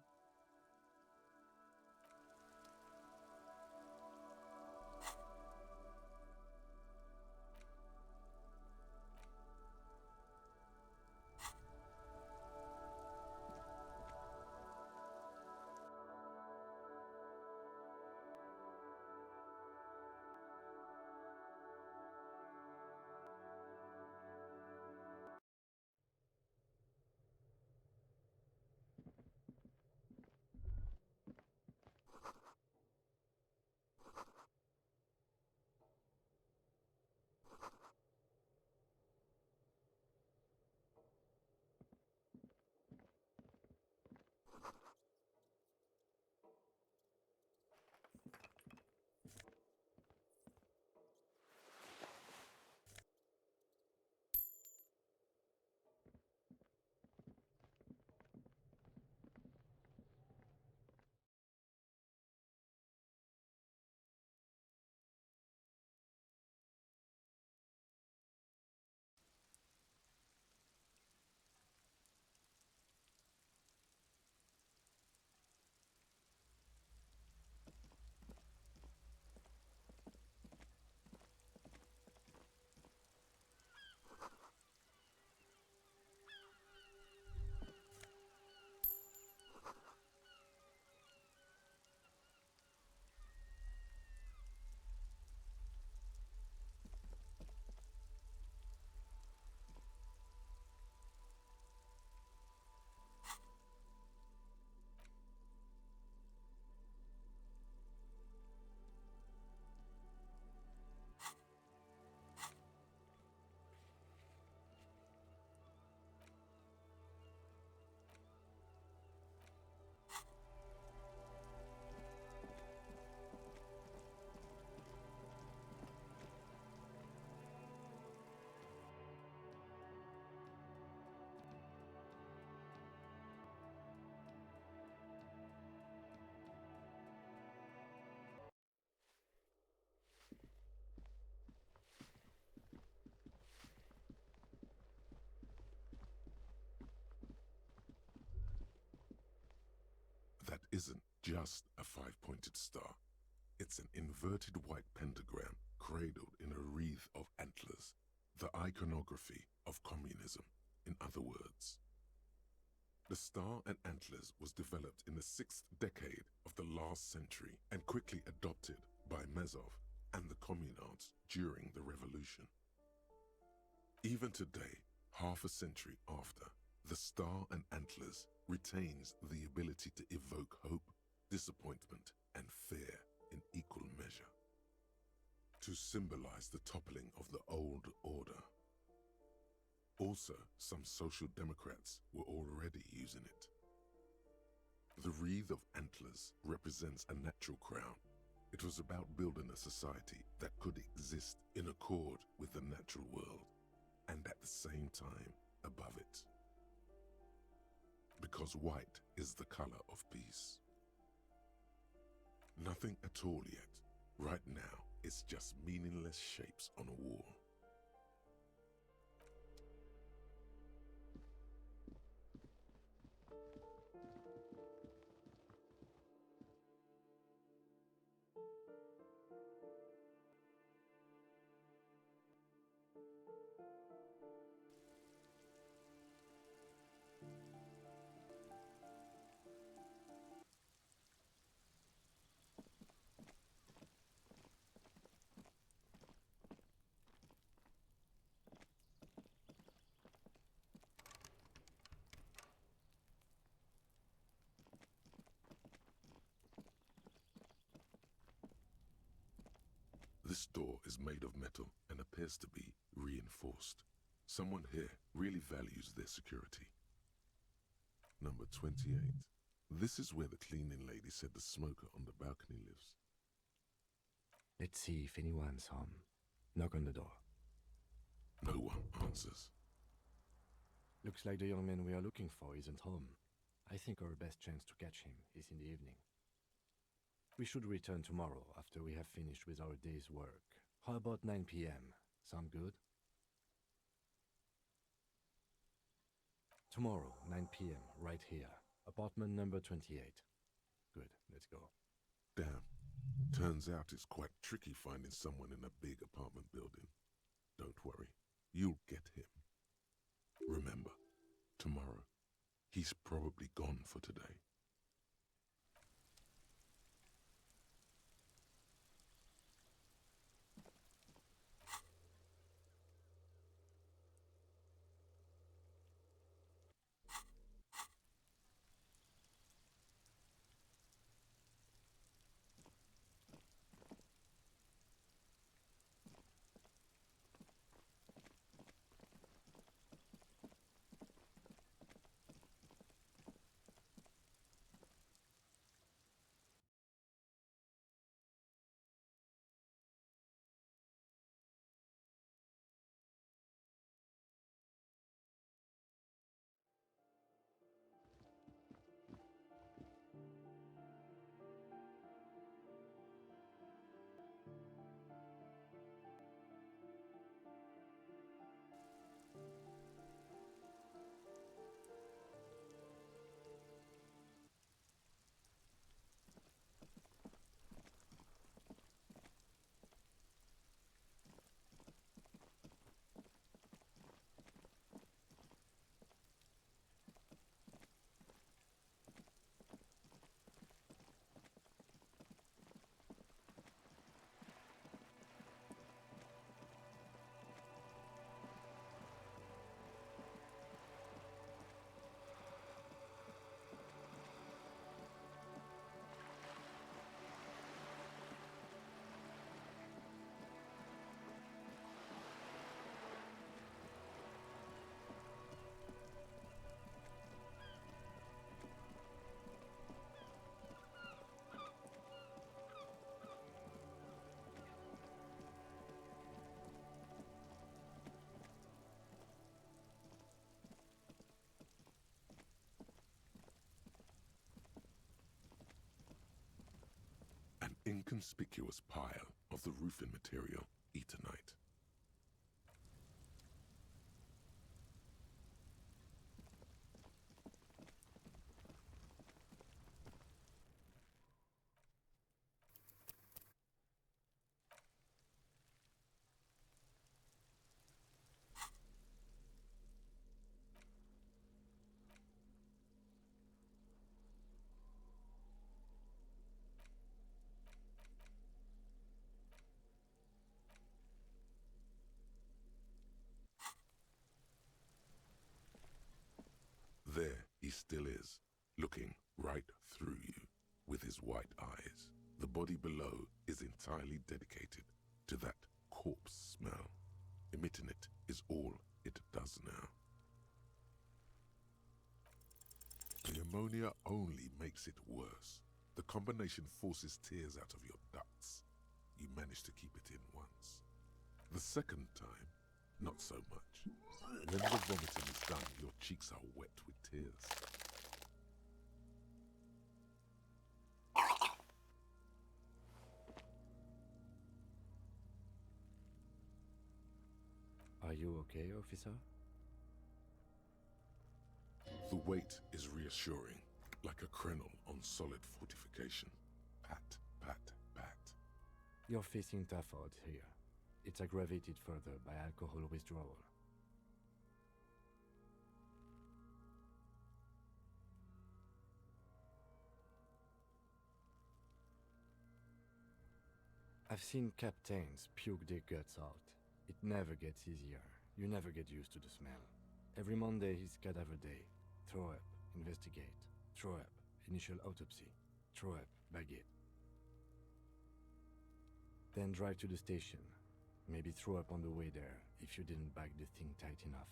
That isn't just a five-pointed star. It's an inverted white pentagram cradled in a wreath of antlers, the iconography of communism, in other words. The star and antlers was developed in the 6th decade of the last century and quickly adopted by Mazov and the communards during the revolution. Even today, half a century after, the star and antlers retains the ability to evoke hope, disappointment, and fear in equal measure, to symbolize the toppling of the old order. Also, some social democrats were already using it. The wreath of antlers represents a natural crown. It was about building a society that could exist in accord with the natural world and at the same time above it. Because white is the color of peace. Nothing at all yet. Right now, it's just meaningless shapes on a wall. This door is made of metal and appears to be reinforced. Someone here really values their security. Number 28. This is where the cleaning lady said the smoker on the balcony lives.
Let's see if anyone's home. Knock on the door.
No one answers.
Looks like the young man we are looking for isn't home. I think our best chance to catch him is in the evening. We should return tomorrow after we have finished with our day's work. How about 9 p.m.? Sound good? Tomorrow, 9 p.m., right here. Apartment number 28. Good, let's go.
Damn. Turns out it's quite tricky finding someone in a big apartment building. Don't worry, you'll get him. Remember, tomorrow, he's probably gone for today. An inconspicuous pile of the roofing material, Eternite. He still is, looking right through you with his white eyes. The body below is entirely dedicated to that corpse smell. Emitting it is all it does now. The ammonia only makes it worse. The combination forces tears out of your ducts. You manage to keep it in once. The second time, not so much. When the vomiting is done, your cheeks are wet with tears.
Are you okay, officer?
The weight is reassuring, like a crenel on solid fortification. Pat, pat, pat.
You're facing tough odds here. It's aggravated further by alcohol withdrawal. I've seen captains puke their guts out. It never gets easier. You never get used to the smell. Every Monday is cadaver day. Throw up, investigate. Throw up, initial autopsy. Throw up, baguette. Then drive to the station. Maybe throw up on the way there if you didn't bag the thing tight enough.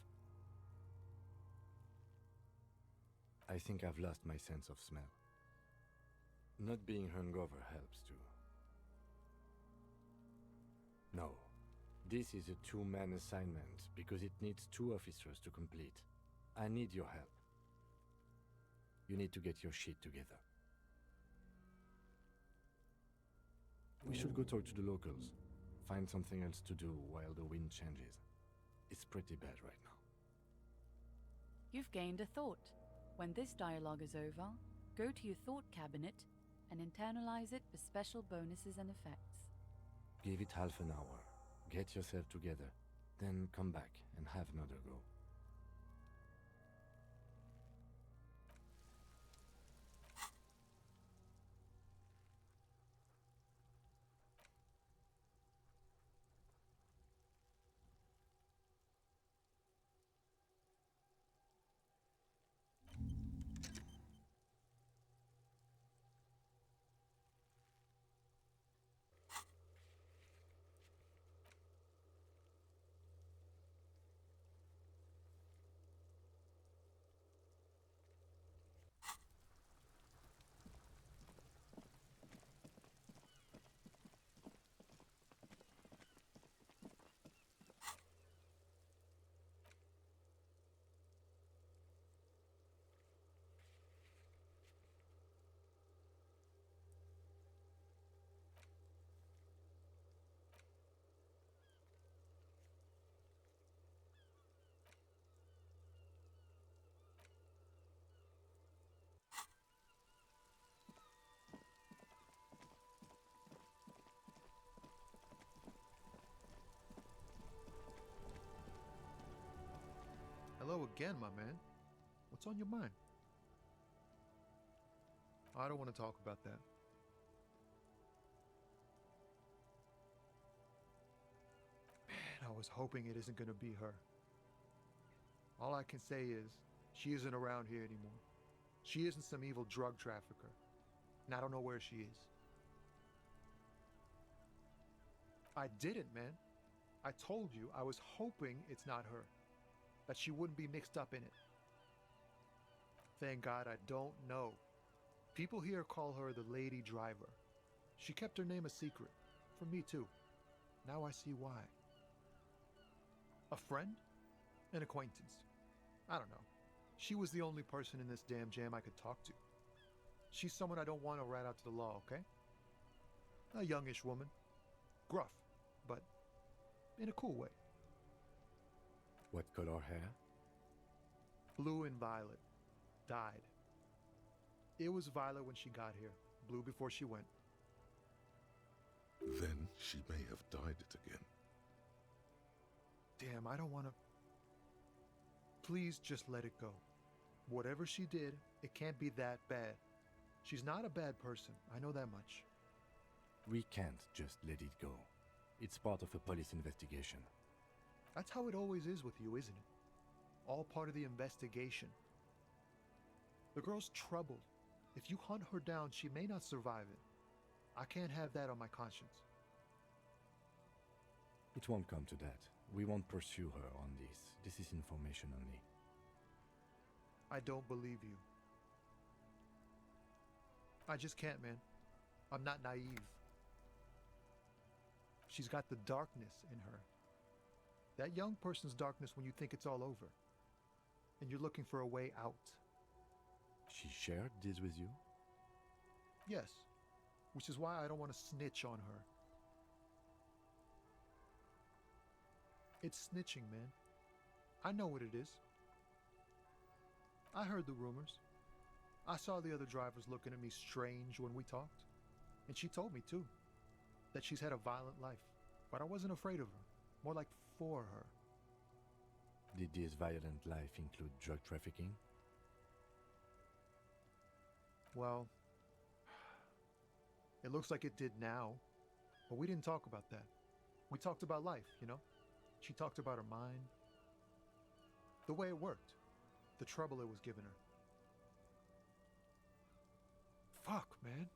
I think I've lost my sense of smell. Not being hungover helps too. No, this is a two-man assignment because it needs 2 officers to complete. I need your help. You need to get your shit together. We should go talk to the locals. Find something else to do while the wind changes. It's pretty bad right now.
You've gained a thought. When this dialogue is over, go to your thought cabinet and internalize it for special bonuses and effects.
Give it half an hour. Get yourself together. Then come back and have another go.
Hello again, my man. What's on your mind? I don't want to talk about that. Man, I was hoping it isn't going to be her. All I can say is, she isn't around here anymore. She isn't some evil drug trafficker. And I don't know where she is. I didn't, man. I told you I was hoping it's not her. That she wouldn't be mixed up in it. Thank God I don't know. People here call her the lady driver. She kept her name a secret. From me too. Now I see why. A friend? An acquaintance. I don't know. She was the only person in this damn jam I could talk to. She's someone I don't want to rat out to the law, okay? A youngish woman. Gruff, but in a cool way.
What color hair?
Blue and violet. Dyed. It was violet when she got here. Blue before she went.
Then she may have dyed it again.
Damn, I don't want to... Please just let it go. Whatever she did, it can't be that bad. She's not a bad person. I know that much.
We can't just let it go. It's part of a police investigation.
That's how it always is with you, isn't it? All part of the investigation.
The girl's troubled. If you hunt her down, she may not survive it. I can't have that on my conscience.
It won't come to that. We won't pursue her on this. This is information only.
I don't believe you. I just can't, man. I'm not naive. She's got the darkness in her. That young person's darkness when you think it's all over. And you're looking for a way out.
She shared this with you?
Yes. Which is why I don't want to snitch on her. It's snitching, man. I know what it is. I heard the rumors. I saw the other drivers looking at me strange when we talked. And she told me, too, that she's had a violent life. But I wasn't afraid of her. More like for her.
Did this violent life include drug trafficking?
Well, it looks like it did now. But we didn't talk about that. We talked about life, you know? She talked about her mind. The way it worked. The trouble it was giving her. Fuck, man.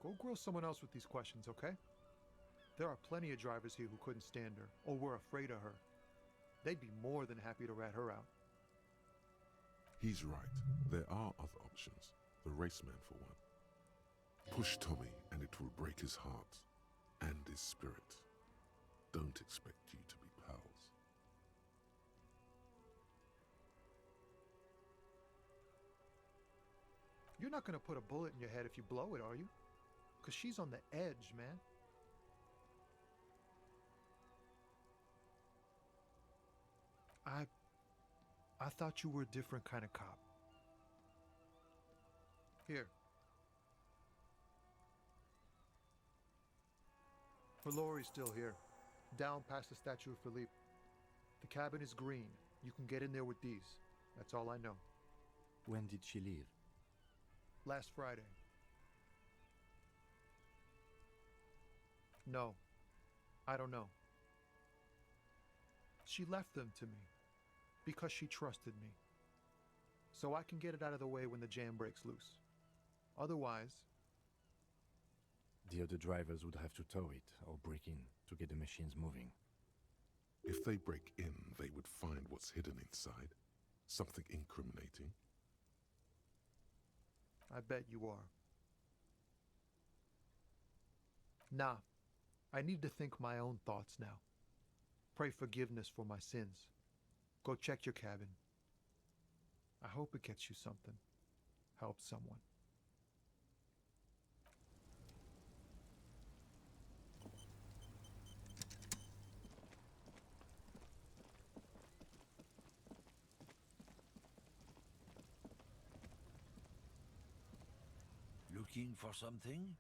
Go grill someone else with these questions, okay? There are plenty of drivers here who couldn't stand her, or were afraid of her. They'd be more than happy to rat her out.
He's right. There are other options. The raceman, for one. Push Tommy, and it will break his heart and his spirit. Don't expect you to be pals.
You're not gonna put a bullet in your head if you blow it, are you? Because she's on the edge, man. I thought you were a different kind of cop. Here. Valori's still here. Down past the statue of Philippe. The cabin is green. You can get in there with these. That's all I know.
When did she leave?
Last Friday. No. I don't know. She left them to me. Because she trusted me. So I can get it out of the way when the jam breaks loose. Otherwise...
The other drivers would have to tow it or break in to get the machines moving.
If they break in, they would find what's hidden inside. Something incriminating.
I bet you are. Nah. I need to think my own thoughts now. Pray forgiveness for my sins. Go check your cabin. I hope it gets you something. Help someone.
Looking for something?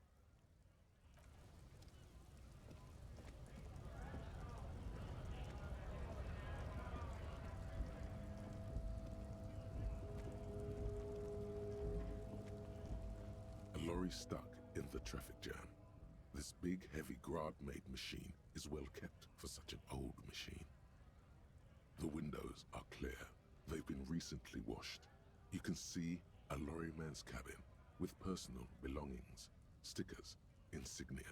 Lorry stuck in the traffic jam. This big, heavy Grad-made machine is well kept for such an old machine. The windows are clear. They've been recently washed. You can see a lorryman's cabin with personal belongings, stickers, insignia.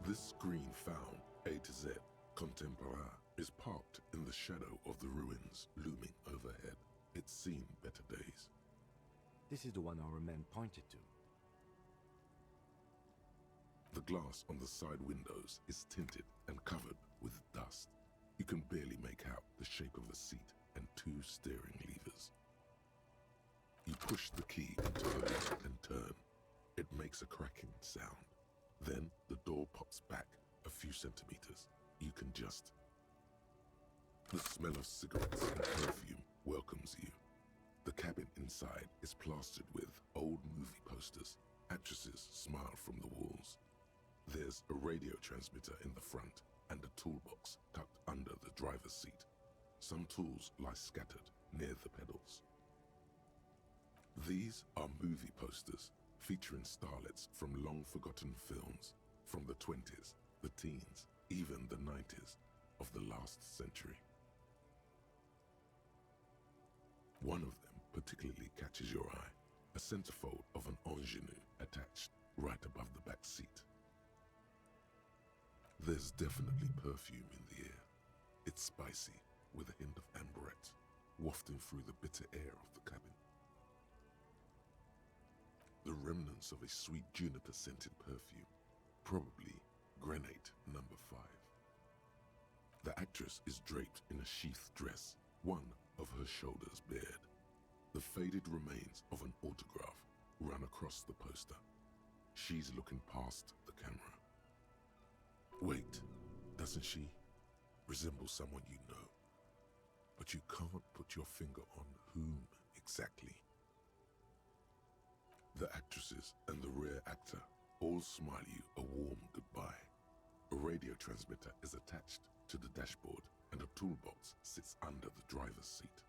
This green found, A to Z, Contemporain, is parked in the shadow of the ruins looming overhead. It's seen better days.
This is the one our man pointed to.
The glass on the side windows is tinted and covered with dust. You can barely make out the shape of a seat and two steering levers. You push the key into the lock and turn. It makes a cracking sound. Then the door pops back a few centimeters. You can just... The smell of cigarettes and perfume welcomes you. The cabin inside is plastered with old movie posters. Actresses smile from the walls. There's a radio transmitter in the front and a toolbox tucked under the driver's seat. Some tools lie scattered near the pedals. These are movie posters featuring starlets from long-forgotten films from the 20s, the teens, even the 90s of the last century. One of them particularly catches your eye, a centerfold of an ingenue attached right above the back seat. There's definitely perfume in the air. It's spicy, with a hint of amberette, wafting through the bitter air of the cabin. The remnants of a sweet juniper-scented perfume, probably Grenade No. 5. The actress is draped in a sheath dress, one of her shoulders bared. The faded remains of an autograph run across the poster. She's looking past the camera. Wait, doesn't she resemble someone you know? But you can't put your finger on whom exactly. The actresses and the rear actor all smile you a warm goodbye. A radio transmitter is attached to the dashboard and a toolbox sits under the driver's seat.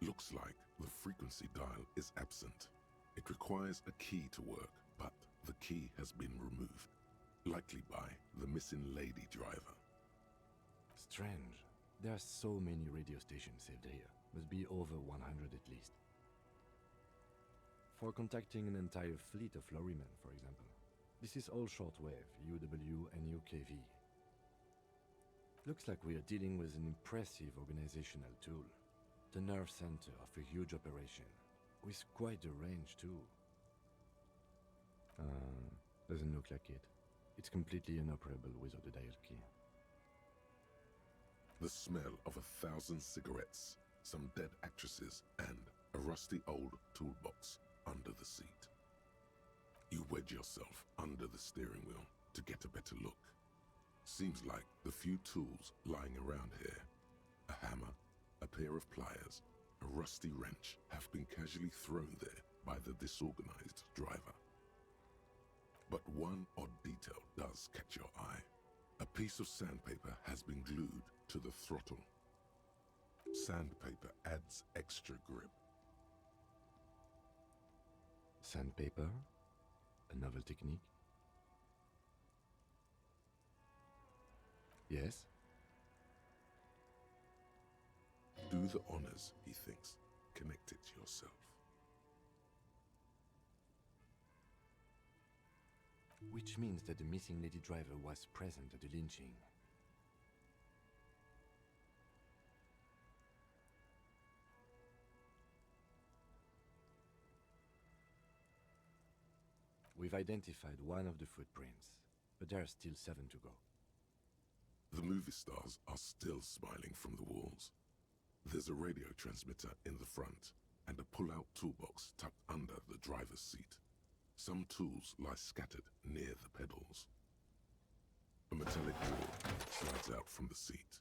Looks like the frequency dial is absent. It requires a key to work, but the key has been removed, likely by the missing lady driver.
Strange. There are so many radio stations saved here. Must be over 100 at least. For contacting an entire fleet of lorrymen, for example. This is all shortwave, UW and UKV. Looks like we are dealing with an impressive organizational tool. The nerve center of a huge operation, with quite a range too. Doesn't look like it. It's completely inoperable without a dial key.
The smell of 1,000 cigarettes, some dead actresses, and a rusty old toolbox under the seat. You wedge yourself under the steering wheel to get a better look. Seems like the few tools lying around here, a hammer, a pair of pliers, a rusty wrench, have been casually thrown there by the disorganized driver. But one odd detail does catch your eye. A piece of sandpaper has been glued to the throttle. Sandpaper adds extra grip.
Sandpaper? A novel technique? Yes?
Do the honors, he thinks. Connect it yourself.
Which means that the missing lady driver was present at the lynching. We've identified one of the footprints, but there are still 7 to go.
The movie stars are still smiling from the walls. There's a radio transmitter in the front and a pull-out toolbox tucked under the driver's seat. Some tools lie scattered near the pedals. A metallic door slides out from the seat.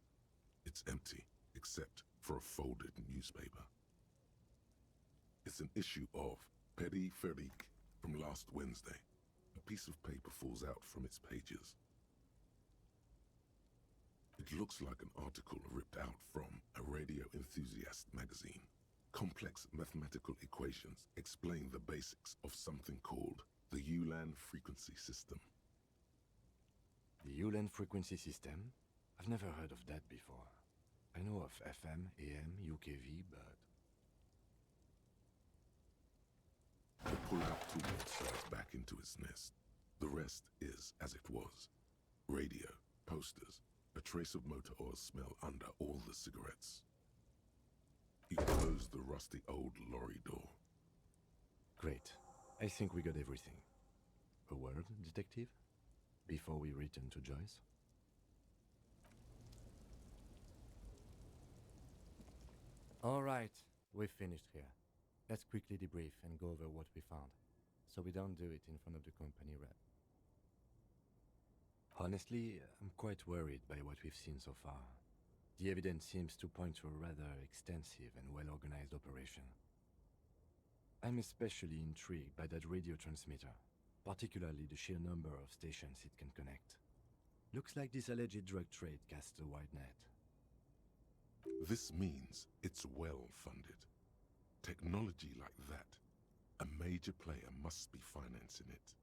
It's empty, except for a folded newspaper. It's an issue of Petit Ferique from last Wednesday. A piece of paper falls out from its pages. It looks like an article ripped out from a radio enthusiast magazine. Complex mathematical equations explain the basics of something called the ULAN frequency system.
The ULAN frequency system? I've never heard of that before. I know of FM, AM, UKV, but...
The pull-out toolbox slides back into its nest. The rest is as it was. Radio, posters, a trace of motor oil smell under all the cigarettes. You close the rusty old lorry door.
Great. I think we got everything. A word, detective? Before we return to Joyce? All right, we've finished here. Let's quickly debrief and go over what we found, so we don't do it in front of the company rep. Honestly, I'm quite worried by what we've seen so far. The evidence seems to point to a rather extensive and well-organized operation. I'm especially intrigued by that radio transmitter. particularly the sheer number of stations it can connect. Looks like this alleged drug trade casts a wide net.
This means it's well funded. Technology like that, a major player must be financing it.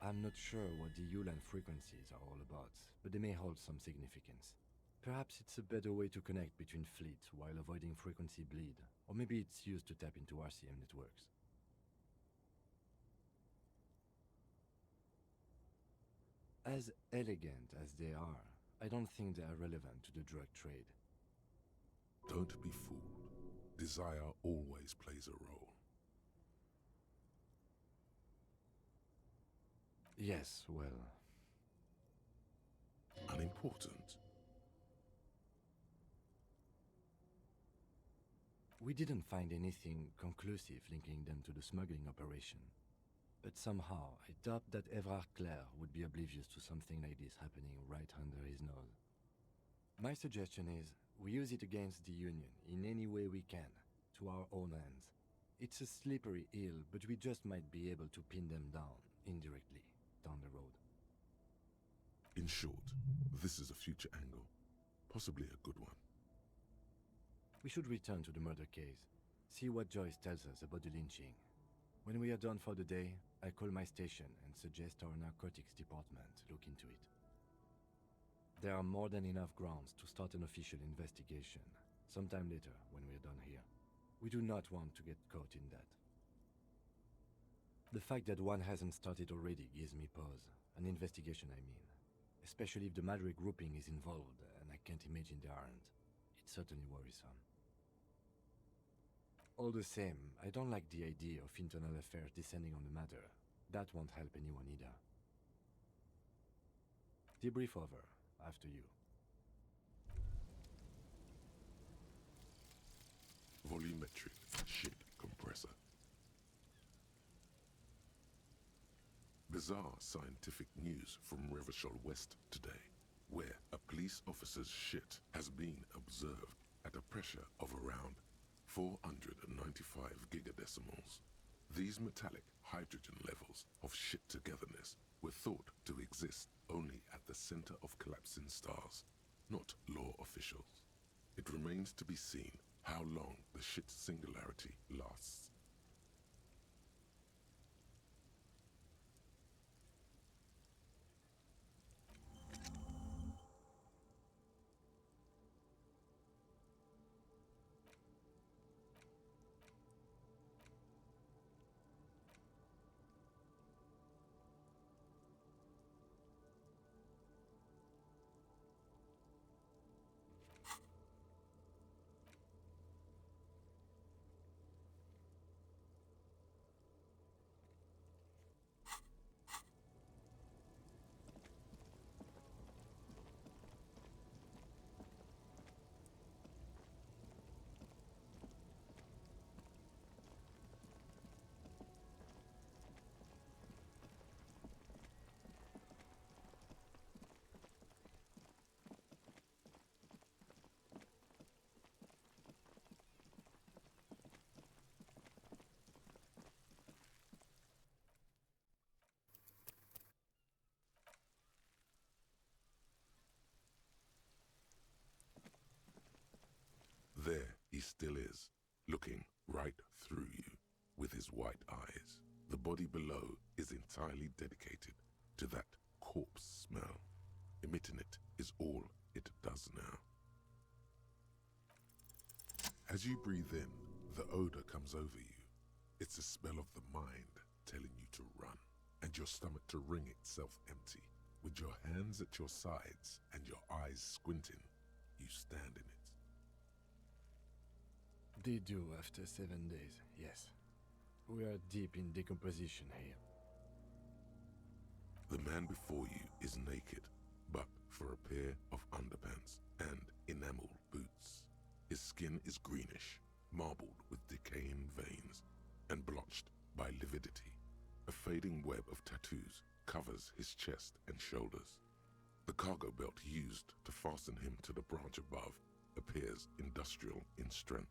I'm not sure what the Ulan frequencies are all about, but they may hold some significance. Perhaps it's a better way to connect between fleets while avoiding frequency bleed, or maybe it's used to tap into RCM networks. As elegant as they are, I don't think they are relevant to the drug trade.
Don't be fooled. Desire always plays a role.
Yes, well...
Unimportant.
We didn't find anything conclusive linking them to the smuggling operation. But somehow, I doubt that Evrard Clare would be oblivious to something like this happening right under his nose. My suggestion is, we use it against the Union in any way we can, to our own ends. It's a slippery hill, but we just might be able to pin them down, indirectly, down the road.
In short, this is a future angle, possibly a good one.
We should return to the murder case, see what Joyce tells us about the lynching. When we are done for the day, I call my station and suggest our narcotics department look into it. There are more than enough grounds to start an official investigation, sometime later when we are done here. We do not want to get caught in that. The fact that one hasn't started already gives me pause. An investigation, I mean. Especially if the Madre grouping is involved, and I can't imagine they aren't. It's certainly worrisome. All the same, I don't like the idea of internal affairs descending on the matter. That won't help anyone either. Debrief over. After you.
Volumetric ship compressor. Bizarre scientific news from Revachol West today, where a police officer's shit has been observed at a pressure of around 495 gigadecimals. These metallic hydrogen levels of shit togetherness were thought to exist only at the center of collapsing stars, not law officials. It remains to be seen how long the shit singularity lasts. There he still is, looking right through you with his white eyes. The body below is entirely dedicated to that corpse smell. Emitting it is all it does now. As you breathe in, the odor comes over you. It's a smell of the mind telling you to run, and your stomach to wring itself empty. With your hands at your sides and your eyes squinting, you stand in it.
They do after 7 days, yes. We are deep in decomposition here.
The man before you is naked, but for a pair of underpants and enamel boots. His skin is greenish, marbled with decaying veins, and blotched by lividity. A fading web of tattoos covers his chest and shoulders. The cargo belt used to fasten him to the branch above appears industrial in strength.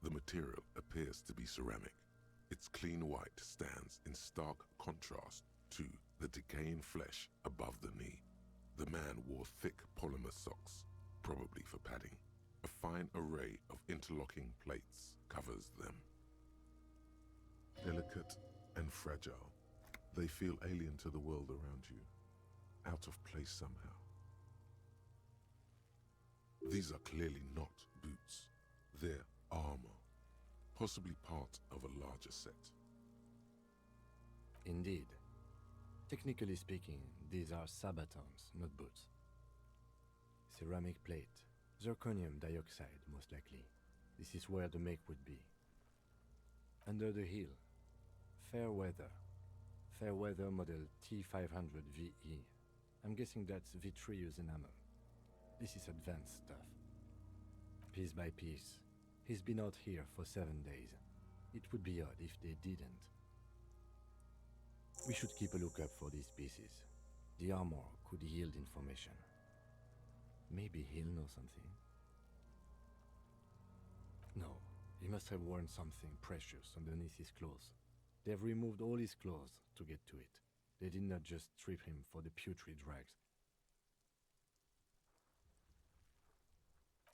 The material appears to be ceramic. Its clean white stands in stark contrast to the decaying flesh above the knee. The man wore thick polymer socks, probably for padding. A fine array of interlocking plates covers them. Delicate and fragile, they feel alien to the world around you, out of place somehow. These are clearly not boots. They're armor, possibly part of a larger set.
Indeed. Technically speaking, these are sabatons, not boots. Ceramic plate, zirconium dioxide most likely. This is where the make would be. Under the heel, fair weather model T500VE. I'm guessing that's vitreous enamel. This is advanced stuff. Piece by piece. He's been out here for 7 days. It would be odd if they didn't. We should keep a lookout for these pieces. The armor could yield information. Maybe he'll know something. No, he must have worn something precious underneath his clothes. They've removed all his clothes to get to it. They did not just strip him for the putrid rags.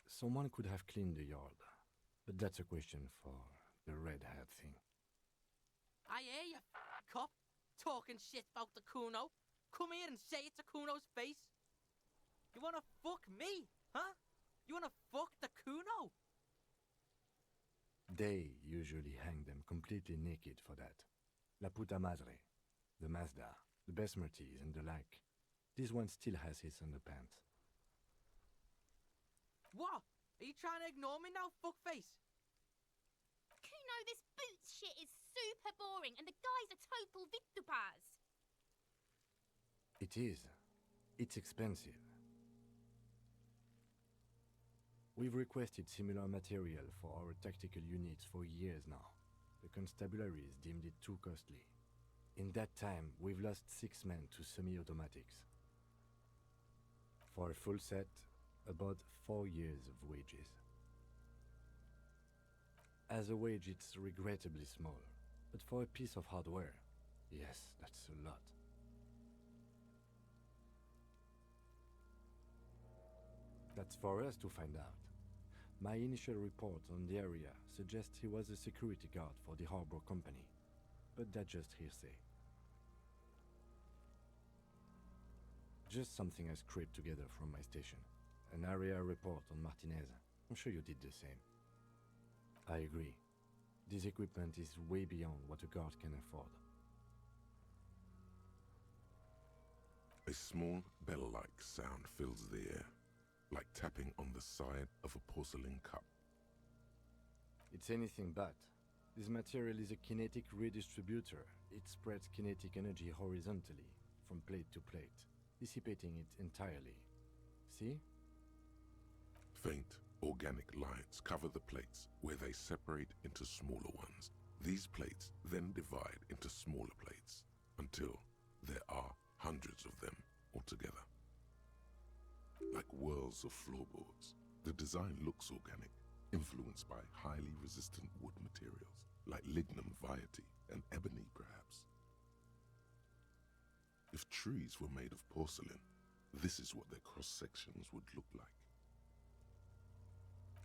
Someone could have cleaned the yard, but that's a question for the red hat thing.
I hear you, cop, talking shit about the Kuno. Come here and say it to Kuno's face. You wanna fuck me, huh? You wanna fuck the Kuno?
They usually hang them completely naked for that. La puta madre, the Mazda, the Besmerties and the like. This one still has his underpants.
What? Are you trying to ignore me now, fuckface?
Kuno, this boots shit is super boring and the guy's a total Victopaz.
It is. It's expensive. We've requested similar material for our tactical units for years now. The constabularies deemed it too costly. In that time, we've lost 6 men to semi-automatics. For a full set, about 4 years of wages. As a wage, it's regrettably small, but for a piece of hardware, yes, that's a lot. That's for us to find out. My initial report on the area suggests he was a security guard for the harbor company, but that's just hearsay. Just something I scraped together from my station. An area report on Martinezа. I'm sure you did the same. I agree. This equipment is way beyond what a guard can afford.
A small bell-like sound fills the air, like tapping on the side of a porcelain cup.
It's anything but. This material is a kinetic redistributor. It spreads kinetic energy horizontally, from plate to plate, dissipating it entirely. See?
Faint, organic lines cover the plates where they separate into smaller ones. These plates then divide into smaller plates until there are hundreds of them altogether. Like whirls of floorboards, the design looks organic, influenced by highly resistant wood materials, like lignum vitae and ebony perhaps. If trees were made of porcelain, this is what their cross-sections would look like.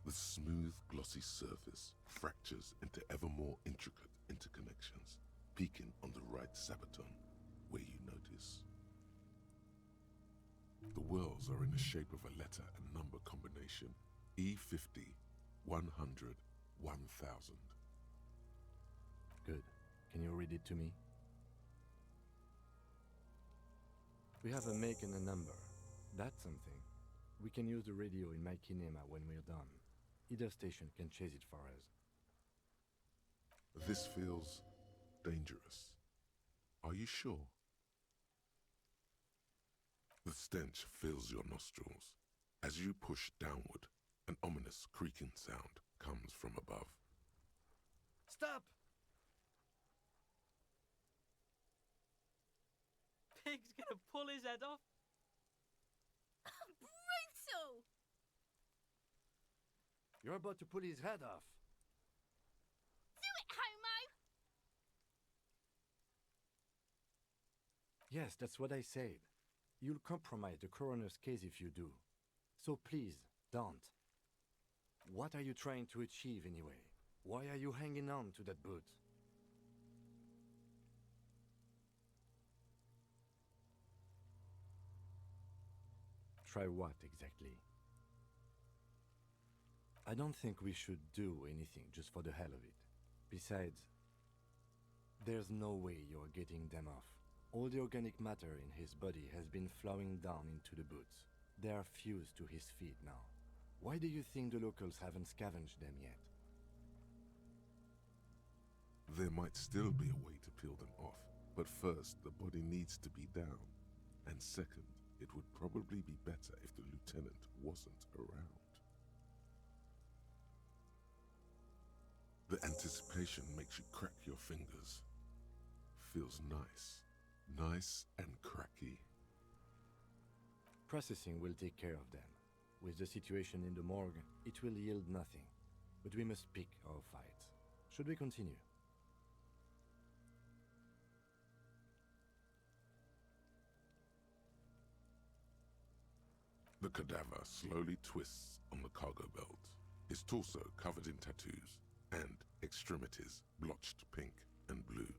The smooth, glossy surface fractures into ever more intricate interconnections, peaking on the right sabaton, where you notice. The whirls are in the shape of a letter and number combination, E50, 100, 1000.
Good. Can you read it to me? We have a make and a number. That's something. We can use the radio in my kinema when we're done. Either station can chase it for us.
This feels dangerous. Are you sure? The stench fills your nostrils. As you push downward, an ominous creaking sound comes from above.
Stop! Pig's gonna pull his head off.
Brutal!
You're about to pull his head off. Yes, that's what I said. You'll compromise the coroner's case if you do. So please, don't. What are you trying to achieve anyway? Why are you hanging on to that boot? Try what exactly? I don't think we should do anything just for the hell of it. Besides, there's no way you're getting them off. All the organic matter in his body has been flowing down into the boots. They are fused to his feet now. Why do you think the locals haven't scavenged them yet?
There might still be a way to peel them off, but first the body needs to be down. And second, it would probably be better if the lieutenant wasn't around. The anticipation makes you crack your fingers. Feels nice. Nice and cracky.
Processing will take care of them. With the situation in the morgue, it will yield nothing. But we must pick our fights. Should we continue?
The cadaver slowly twists on the cargo belt, his torso covered in tattoos, and extremities blotched pink and blue.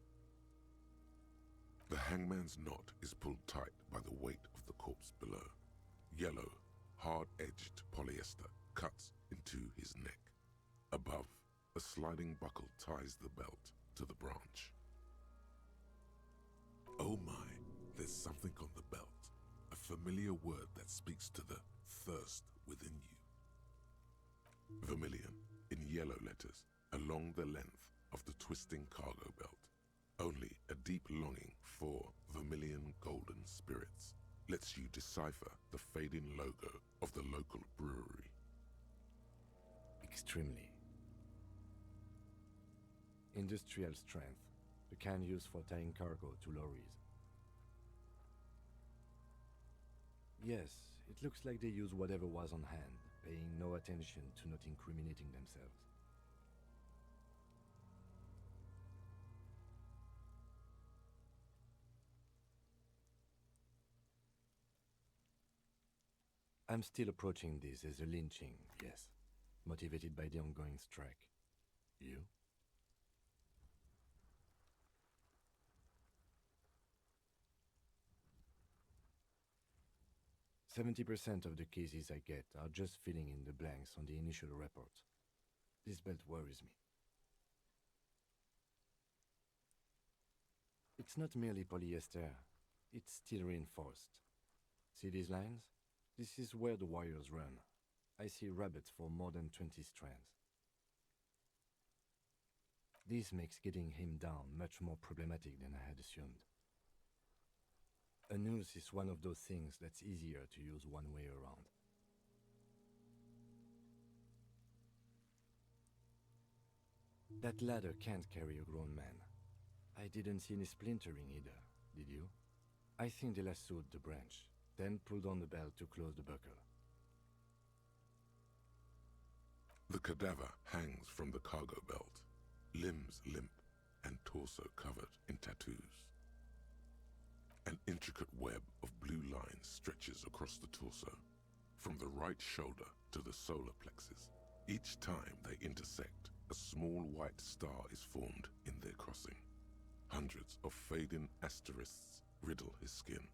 The hangman's knot is pulled tight by the weight of the corpse below. Yellow, hard-edged polyester cuts into his neck. Above, a sliding buckle ties the belt to the branch. Oh my, there's something on the belt. A familiar word that speaks to the thirst within you. Vermilion, in yellow letters, along the length of the twisting cargo belt. Only a deep longing for vermilion golden spirits lets you decipher the fading logo of the local brewery.
Extremely. Industrial strength, the kind used for tying cargo to lorries. Yes, it looks like they use whatever was on hand, paying no attention to not incriminating themselves. I'm still approaching this as a lynching, yes, motivated by the ongoing strike. You? "70% of the cases I get are just filling in the blanks on the initial report. This belt worries me. It's not merely polyester, it's steel reinforced. See these lines? This is where the wires run. I see rabbets for more than 20 strands. This makes getting him down much more problematic than I had assumed. A noose is one of those things that's easier to use one way around. That ladder can't carry a grown man. I didn't see any splintering either, did you? I think they lassoed the branch, then pulled on the belt to close the buckle.
The cadaver hangs from the cargo belt, limbs limp and torso covered in tattoos. An intricate web of blue lines stretches across the torso, from the right shoulder to the solar plexus. Each time they intersect, a small white star is formed in their crossing. Hundreds of fading asterisks riddle his skin.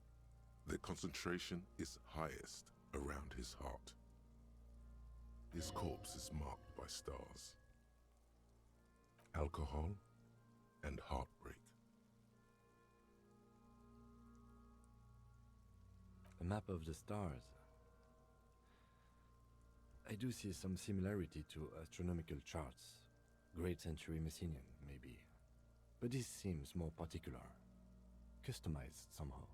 Their concentration is highest around his heart. His corpse is marked by stars. Alcohol and heartbreak.
A map of the stars. I do see some similarity to astronomical charts. Great century Messinian, maybe. But this seems more particular. Customized somehow.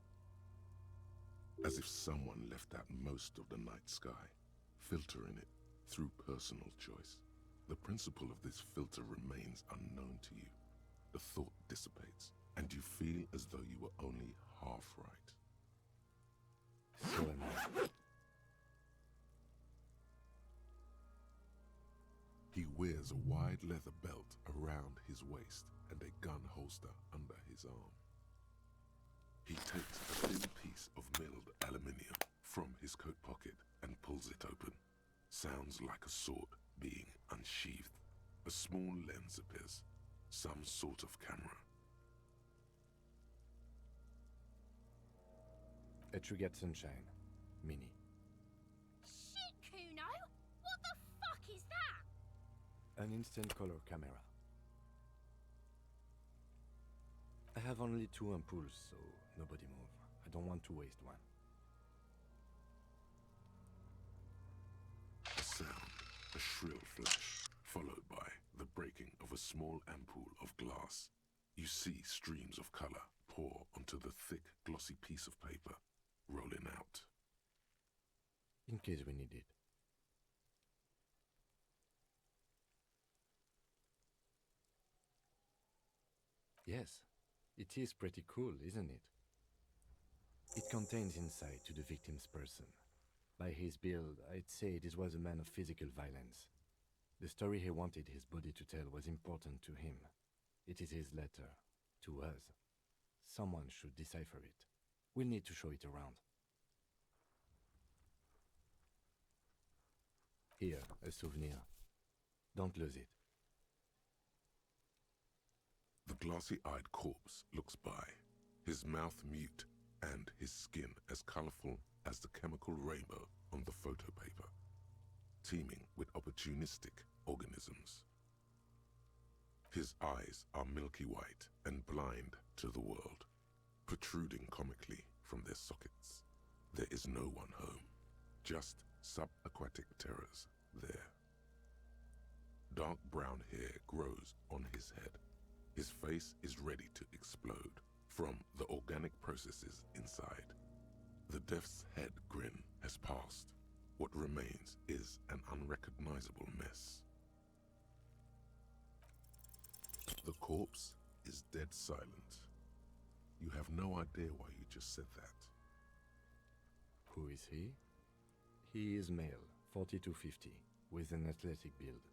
As if someone left out most of the night sky, filtering it through personal choice. The principle of this filter remains unknown to you. The thought dissipates, and you feel as though you were only half right.
So am I.
He wears a wide leather belt around his waist and a gun holster under his arm. He takes sounds like a sword being unsheathed. A small lens appears, some sort of camera.
A Trugat Sunshine, Mini.
Shit, Kuno! What the fuck is that?
An instant color camera. I have only 2 ampoules, so nobody move. I don't want to waste one.
A sound, a shrill flash, followed by the breaking of a small ampoule of glass. You see streams of color pour onto the thick, glossy piece of paper, rolling out.
In case we need it. Yes, it is pretty cool, isn't it? It contains insight to the victim's person. By his build, I'd say this was a man of physical violence. The story he wanted his body to tell was important to him. It is his letter, to us. Someone should decipher it. We'll need to show it around. Here, a souvenir. Don't lose it.
The glassy-eyed corpse looks by, his mouth mute and his skin as colorful as the chemical rainbow on the photo paper, teeming with opportunistic organisms. His eyes are milky white and blind to the world, protruding comically from their sockets. There is no one home, just subaquatic terrors there. Dark brown hair grows on his head. His face is ready to explode from the organic processes inside. The death's head grin has passed. What remains is an unrecognizable mess. The corpse is dead silent. You have no idea why you just said that.
Who is he? He is male, 40 to 50, with an athletic build.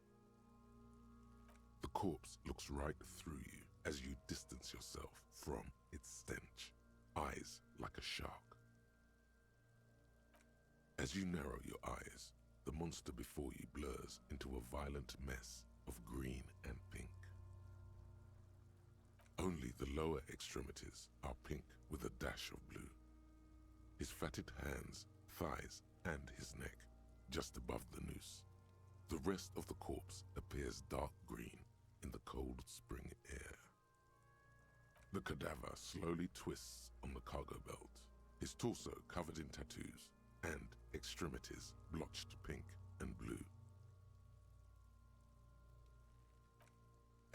The corpse looks right through you as you distance yourself from its stench, eyes like a shark. As you narrow your eyes, the monster before you blurs into a violent mess of green and pink. Only the lower extremities are pink with a dash of blue. His fatted hands, thighs, and his neck, just above the noose. The rest of the corpse appears dark green in the cold spring air. The cadaver slowly twists on the cargo belt, his torso covered in tattoos and extremities blotched pink and blue.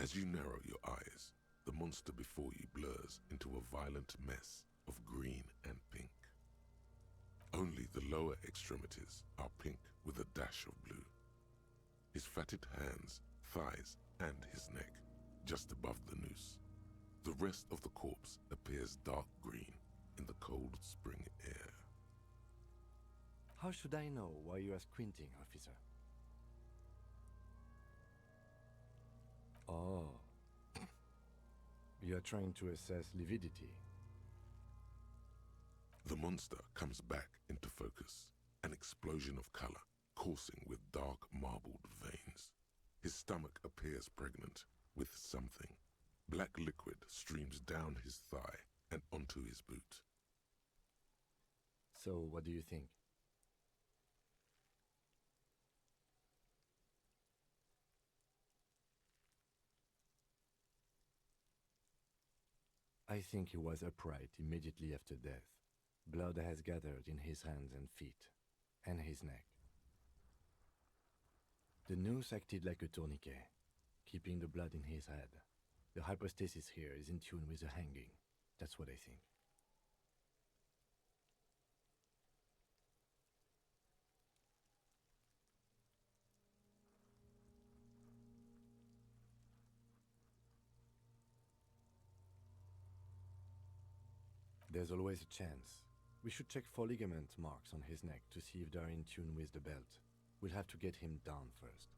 As you narrow your eyes, the monster before you blurs into a violent mess of green and pink. Only the lower extremities are pink with a dash of blue. His fatted hands, thighs, and his neck, just above the noose. The rest of the corpse appears dark green in the cold spring air.
How should I know why you are squinting, officer? Oh. You are trying to assess lividity.
The monster comes back into focus, an explosion of color coursing with dark marbled veins. His stomach appears pregnant with something. Black liquid streams down his thigh and onto his boot.
So, what do you think? I think he was upright immediately after death. Blood has gathered in his hands and feet, and his neck. The noose acted like a tourniquet, keeping the blood in his head. The hypostasis here is in tune with the hanging. That's what I think. There's always a chance. We should check for ligament marks on his neck to see if they're in tune with the belt. We'll have to get him down first.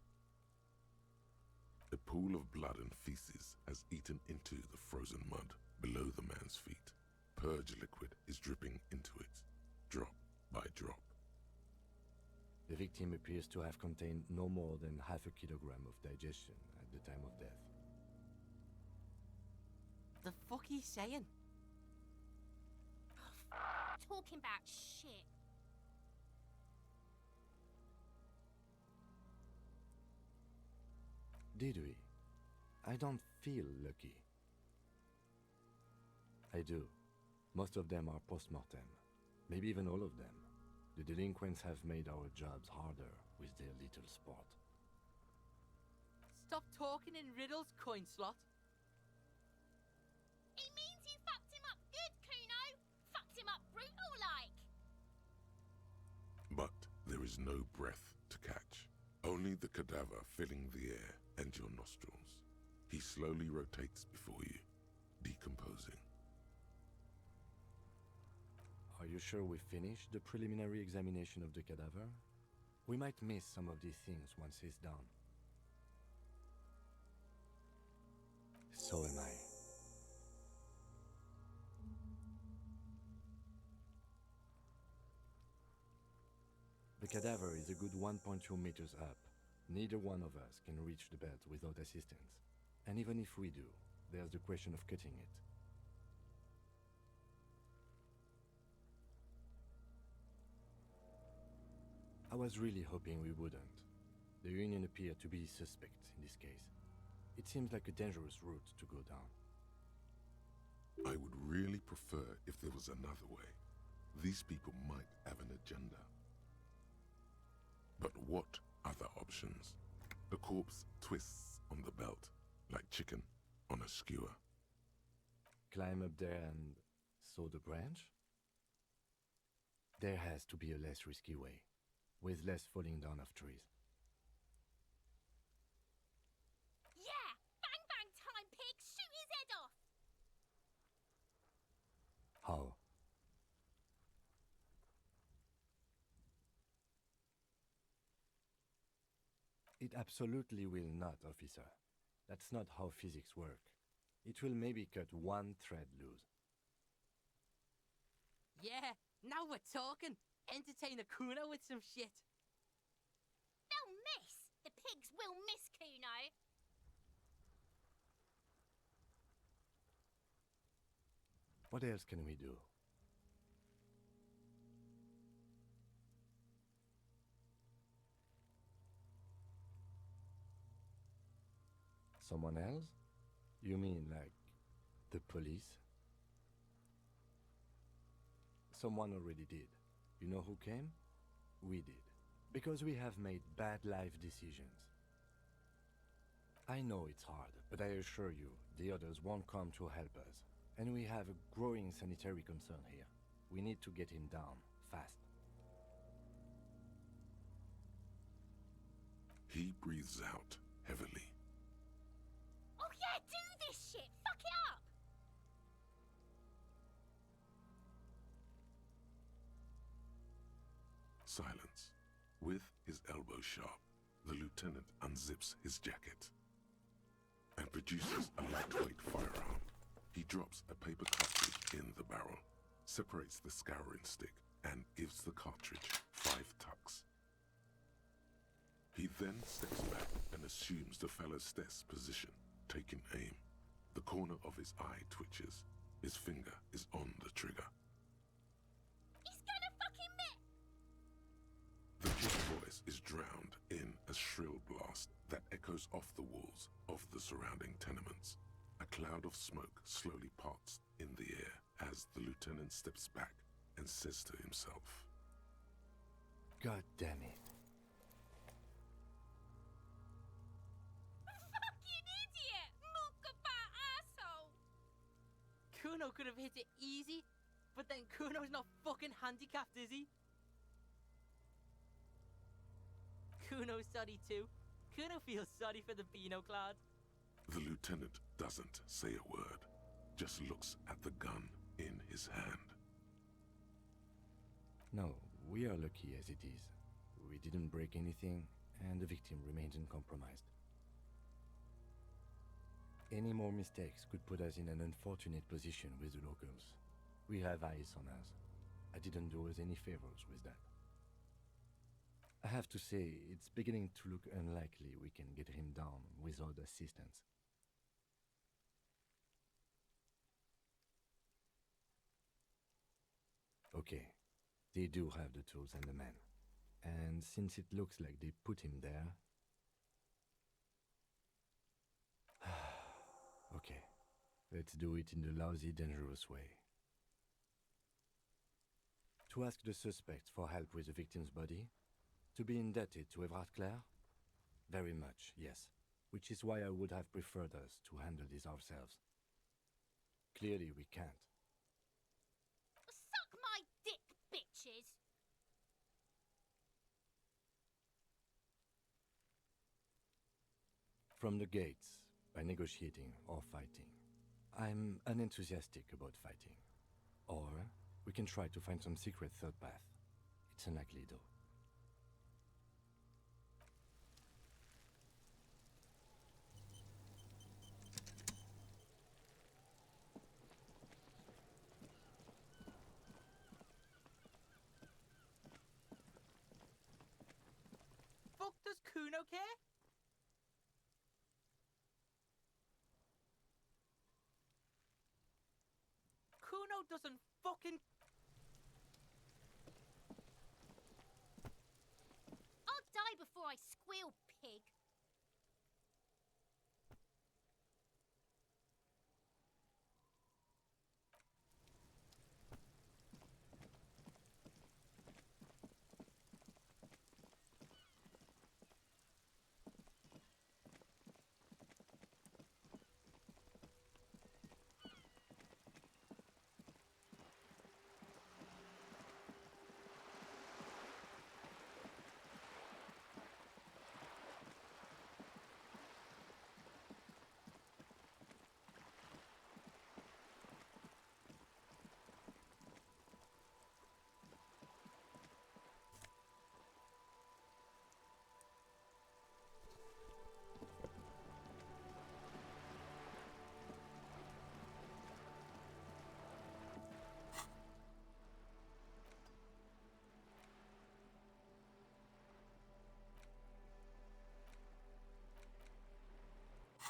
A pool of blood and feces has eaten into the frozen mud below the man's feet. Purge liquid is dripping into it, drop by drop.
The victim appears to have contained no more than half a kilogram of digestion at the time of death.
The fuck he saying?
Talking about shit.
Did we? I don't feel lucky. I do. Most of them are post-mortem. Maybe even all of them. The delinquents have made our jobs harder with their little sport.
Stop talking in riddles, coin slot.
He means you fucked him up good, Kuno. Fucked him up brutal like.
But there is no breath to catch. Only the cadaver filling the air and your nostrils. He slowly rotates before you, decomposing.
Are you sure we finished the preliminary examination of the cadaver? We might miss some of these things once he's done. So am I. The cadaver is a good 1.2 meters up. Neither one of us can reach the bed without assistance. And even if we do, there's the question of cutting it. I was really hoping we wouldn't. The Union appeared to be suspect in this case. It seems like a dangerous route to go down.
I would really prefer if there was another way. These people might have an agenda. But what other options? The corpse twists on the belt, like chicken on a skewer.
Climb up there and saw the branch? There has to be a less risky way, with less falling down of trees.
Yeah! Bang bang time, pig! Shoot his head off!
How? It absolutely will not, officer. That's not how physics work. It will maybe cut one thread loose.
Yeah, now we're talking. Entertain a Kuno with some shit.
They'll miss! The pigs will miss, Kuno!
What else can we do? Someone else? You mean like the police? Someone already did. You know who came? We did. Because we have made bad life decisions. I know it's hard, but I assure you, the others won't come to help us. And we have a growing sanitary concern here. We need to get him down, fast.
He breathes out heavily.
Oh yeah, do this shit! Fuck it up!
Silence. With his elbow sharp, the lieutenant unzips his jacket and produces a lightweight firearm. He drops a paper cartridge in the barrel, separates the scouring stick, and gives the cartridge 5 tucks. He then steps back and assumes the fellow's desk position, taking aim. The corner of his eye twitches. His finger is on the trigger.
He's gonna fucking miss!
The kid's voice is drowned in a shrill blast that echoes off the walls of the surrounding tenements. A cloud of smoke slowly parts in the air as the lieutenant steps back and says to himself,
God damn it.
Fucking idiot! Mookaba asshole!
Kuno could have hit it easy, but then Kuno's not fucking handicapped, is he? Kuno's sorry too. Kuno feels sorry for the Beano Cloud.
The lieutenant doesn't say a word, just looks at the gun in his hand.
No, we are lucky as it is. We didn't break anything, and the victim remains uncompromised. Any more mistakes could put us in an unfortunate position with the locals. We have eyes on us. I didn't do us any favors with that. I have to say, it's beginning to look unlikely we can get him down without assistance. Okay, they do have the tools and the men. And since it looks like they put him there... Okay, let's do it in the lousy, dangerous way. To ask the suspects for help with the victim's body? To be indebted to Everard Clare? Very much, yes. Which is why I would have preferred us to handle this ourselves. Clearly we can't.
Suck my dick, bitches!
From the gates, by negotiating or fighting. I'm unenthusiastic about fighting. Or we can try to find some secret third path. It's unlikely though.
Fuck does Kuno care? Kuno doesn't fucking...
I'll die before I squeal, pig.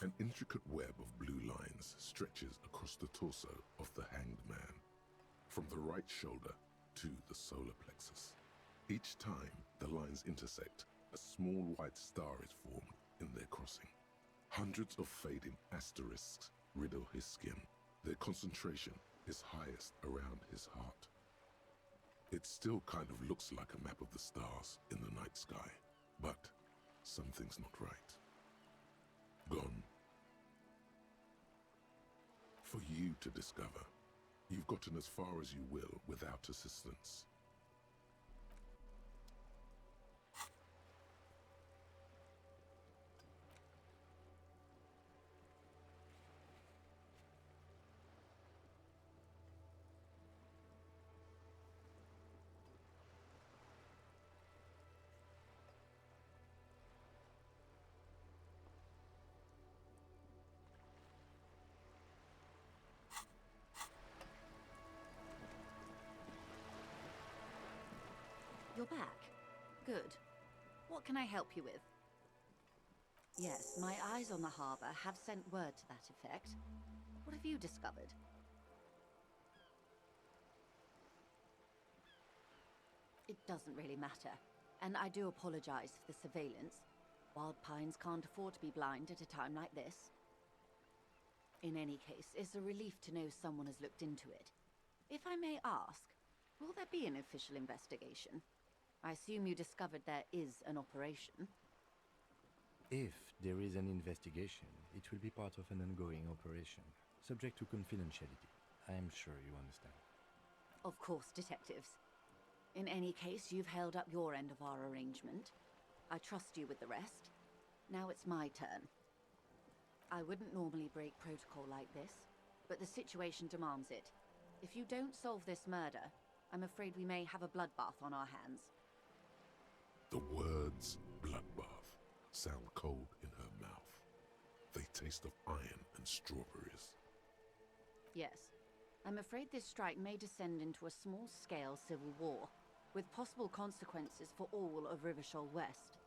An intricate web of blue lines stretches across the torso of the hanged man, from the right shoulder to the solar plexus. Each time the lines intersect, a small white star is formed in their crossing. Hundreds of fading asterisks riddle his skin. Their concentration is highest around his heart. It still kind of looks like a map of the stars in the night sky, but something's not right. Gone. For you to discover. You've gotten as far as you will without assistance.
You're back. Good. What can I help you with? Yes, my eyes on the harbour have sent word to that effect. What have you discovered? It doesn't really matter, and I do apologize for the surveillance. Wild Pines can't afford to be blind at a time like this. In any case, it's a relief to know someone has looked into it. If I may ask, will there be an official investigation? I assume you discovered there is an operation.
If there is an investigation, it will be part of an ongoing operation, subject to confidentiality. I am sure you understand.
Of course, detectives. In any case, you've held up your end of our arrangement. I trust you with the rest. Now it's my turn. I wouldn't normally break protocol like this, but the situation demands it. If you don't solve this murder, I'm afraid we may have a bloodbath on our hands.
The words bloodbath sound cold in her mouth. They taste of iron and strawberries.
Yes. I'm afraid this strike may descend into a small-scale civil war. with possible consequences for all of Rivershoal West.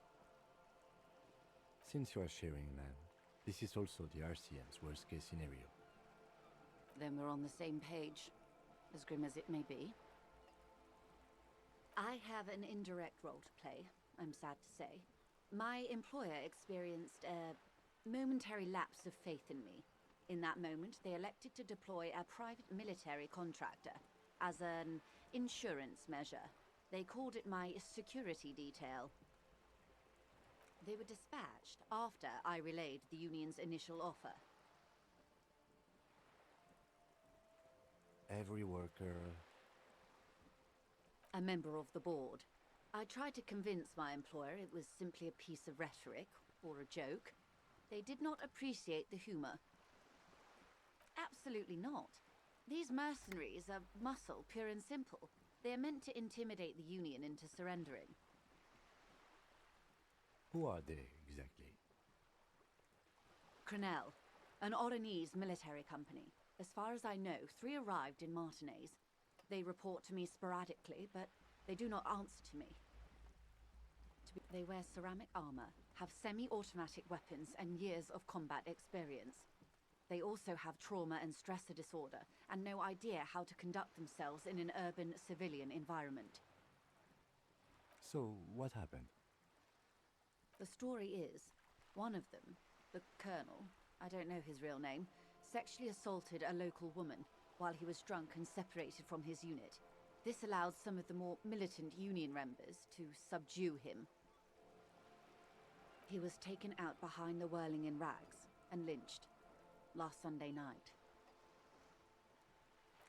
Since you are sharing land, this is also the RCM's worst-case scenario.
Then we're on the same page, as grim as it may be. I have an indirect role to play, I'm sad to say. My employer experienced a momentary lapse of faith in me. In that moment, they elected to deploy a private military contractor as an insurance measure. They called it my security detail. They were dispatched after I relayed the Union's initial offer.
Every worker...
A member of the board. I tried to convince my employer it was simply a piece of rhetoric, or a joke. They did not appreciate the humor. Absolutely not. These mercenaries are muscle, pure and simple. They are meant to intimidate the Union into surrendering.
Who are they, exactly?
Crenell, an Oranese military company. As far as I know, 3 arrived in Martinez. They report to me sporadically, but they do not answer to me. They wear ceramic armor, have semi-automatic weapons, and years of combat experience. They also have trauma and stressor disorder, and no idea how to conduct themselves in an urban civilian environment.
So, what happened?
The story is, one of them, the colonel, I don't know his real name, sexually assaulted a local woman while he was drunk and separated from his unit. This allowed some of the more militant Union members to subdue him. He was taken out behind the whirling in rags and lynched last Sunday night.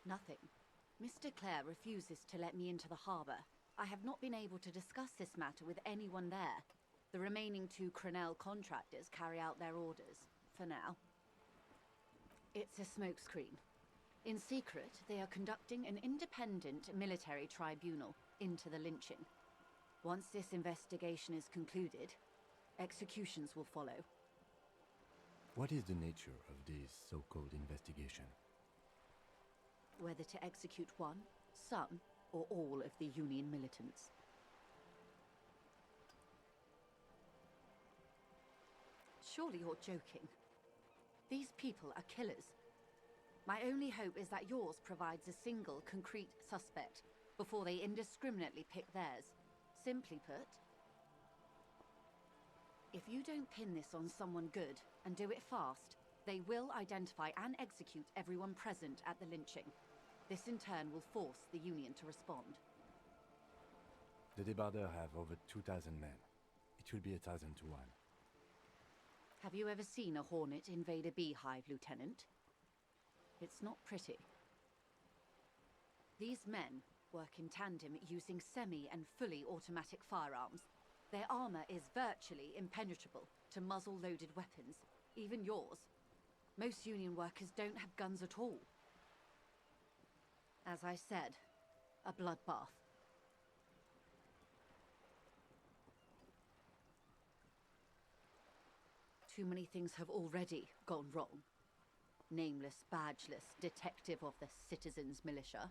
Nothing. Mr. Clare refuses to let me into the harbour. I have not been able to discuss this matter with anyone there. The remaining 2 Crenell contractors carry out their orders, for now. It's a smokescreen. In secret, they are conducting an independent military tribunal into the lynching. Once this investigation is concluded, executions will follow.
What is the nature of this so-called investigation?
Whether to execute one, some, or all of the Union militants. Surely you're joking. These people are killers. My only hope is that yours provides a single, concrete suspect before they indiscriminately pick theirs. Simply put, if you don't pin this on someone good and do it fast, they will identify and execute everyone present at the lynching. This in turn will force the Union to respond.
The débardeurs have over 2,000 men. It will be 1,000 to 1.
Have you ever seen a hornet invade a beehive, Lieutenant? It's not pretty. These men work in tandem using semi- and fully automatic firearms. Their armor is virtually impenetrable to muzzle-loaded weapons, even yours. Most Union workers don't have guns at all. As I said, a bloodbath. Too many things have already gone wrong. Nameless, badgeless detective of the citizens' militia.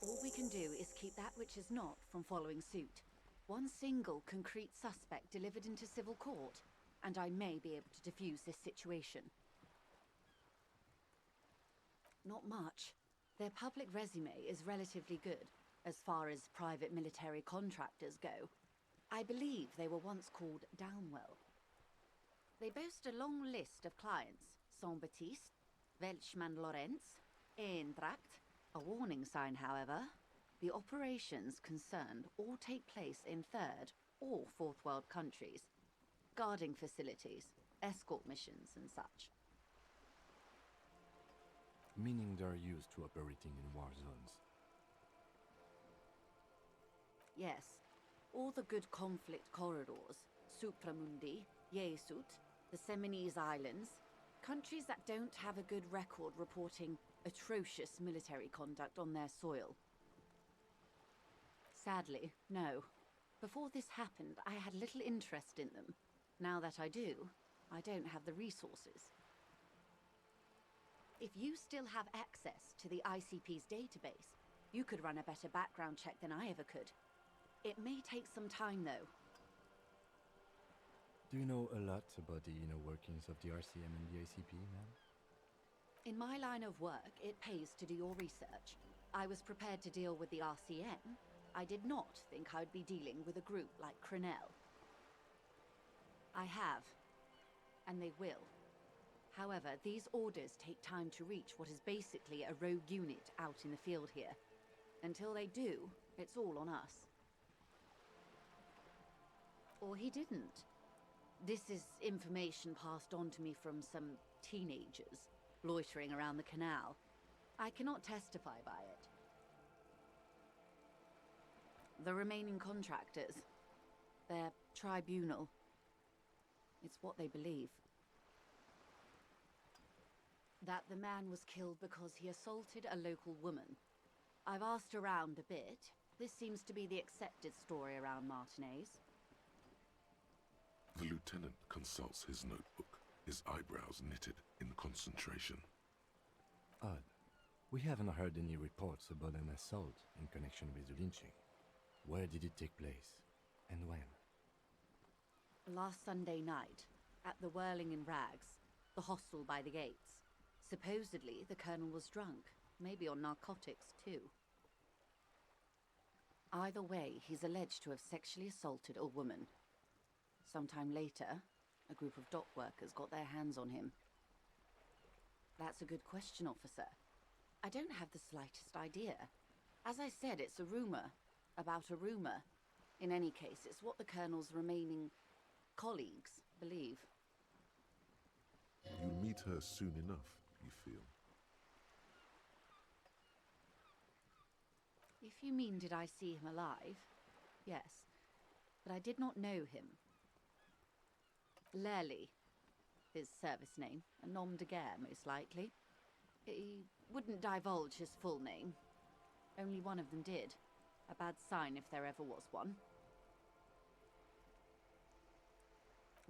All we can do is keep that which is not from following suit. One single concrete suspect delivered into civil court, and I may be able to defuse this situation. Not much. Their public resume is relatively good, as far as private military contractors go. I believe they were once called Downwell. They boast a long list of clients: Saint-Baptiste, Welchman-Lorentz, Eendracht. A warning sign, however. The operations concerned all take place in third or fourth world countries. Guarding facilities, escort missions and such.
Meaning they're used to operating in war zones.
Yes. All the good conflict corridors, Supramundi, Yesut, the Seminese Islands, countries that don't have a good record reporting atrocious military conduct on their soil. Sadly, no. Before this happened, I had little interest in them. Now that I do, I don't have the resources. If you still have access to the ICP's database, You could run a better background check than I ever could. It may take some time, though.
Do you know a lot about the inner workings of the RCM and the ACP, ma'am?
In my line of work, it pays to do your research. I was prepared to deal with the RCM. I did not think I'd be dealing with a group like Crenell. I have, and they will. However, these orders take time to reach what is basically a rogue unit out in the field here. Until they do, it's all on us. Or he didn't. This is information passed on to me from some teenagers loitering around the canal. I cannot testify by it. The remaining contractors, their tribunal, it's what they believe. That the man was killed because he assaulted a local woman. I've asked around a bit. This seems to be the accepted story around Martinez.
The lieutenant consults his notebook, his eyebrows knitted in concentration.
Odd. We haven't heard any reports about an assault in connection with the lynching. Where did it take place? And when?
Last Sunday night, at the Whirling in Rags, the hostel by the gates. Supposedly, the colonel was drunk, maybe on narcotics too. Either way, he's alleged to have sexually assaulted a woman. Sometime later, a group of dock workers got their hands on him. That's a good question, officer. I don't have the slightest idea. As I said, it's a rumor about a rumor. In any case, it's what the colonel's remaining colleagues believe.
You'll meet her soon enough, you feel?
If you mean did I see him alive, yes. But I did not know him. Lely, his service name, a nom de guerre, most likely. He wouldn't divulge his full name. Only one of them did. A bad sign if there ever was one.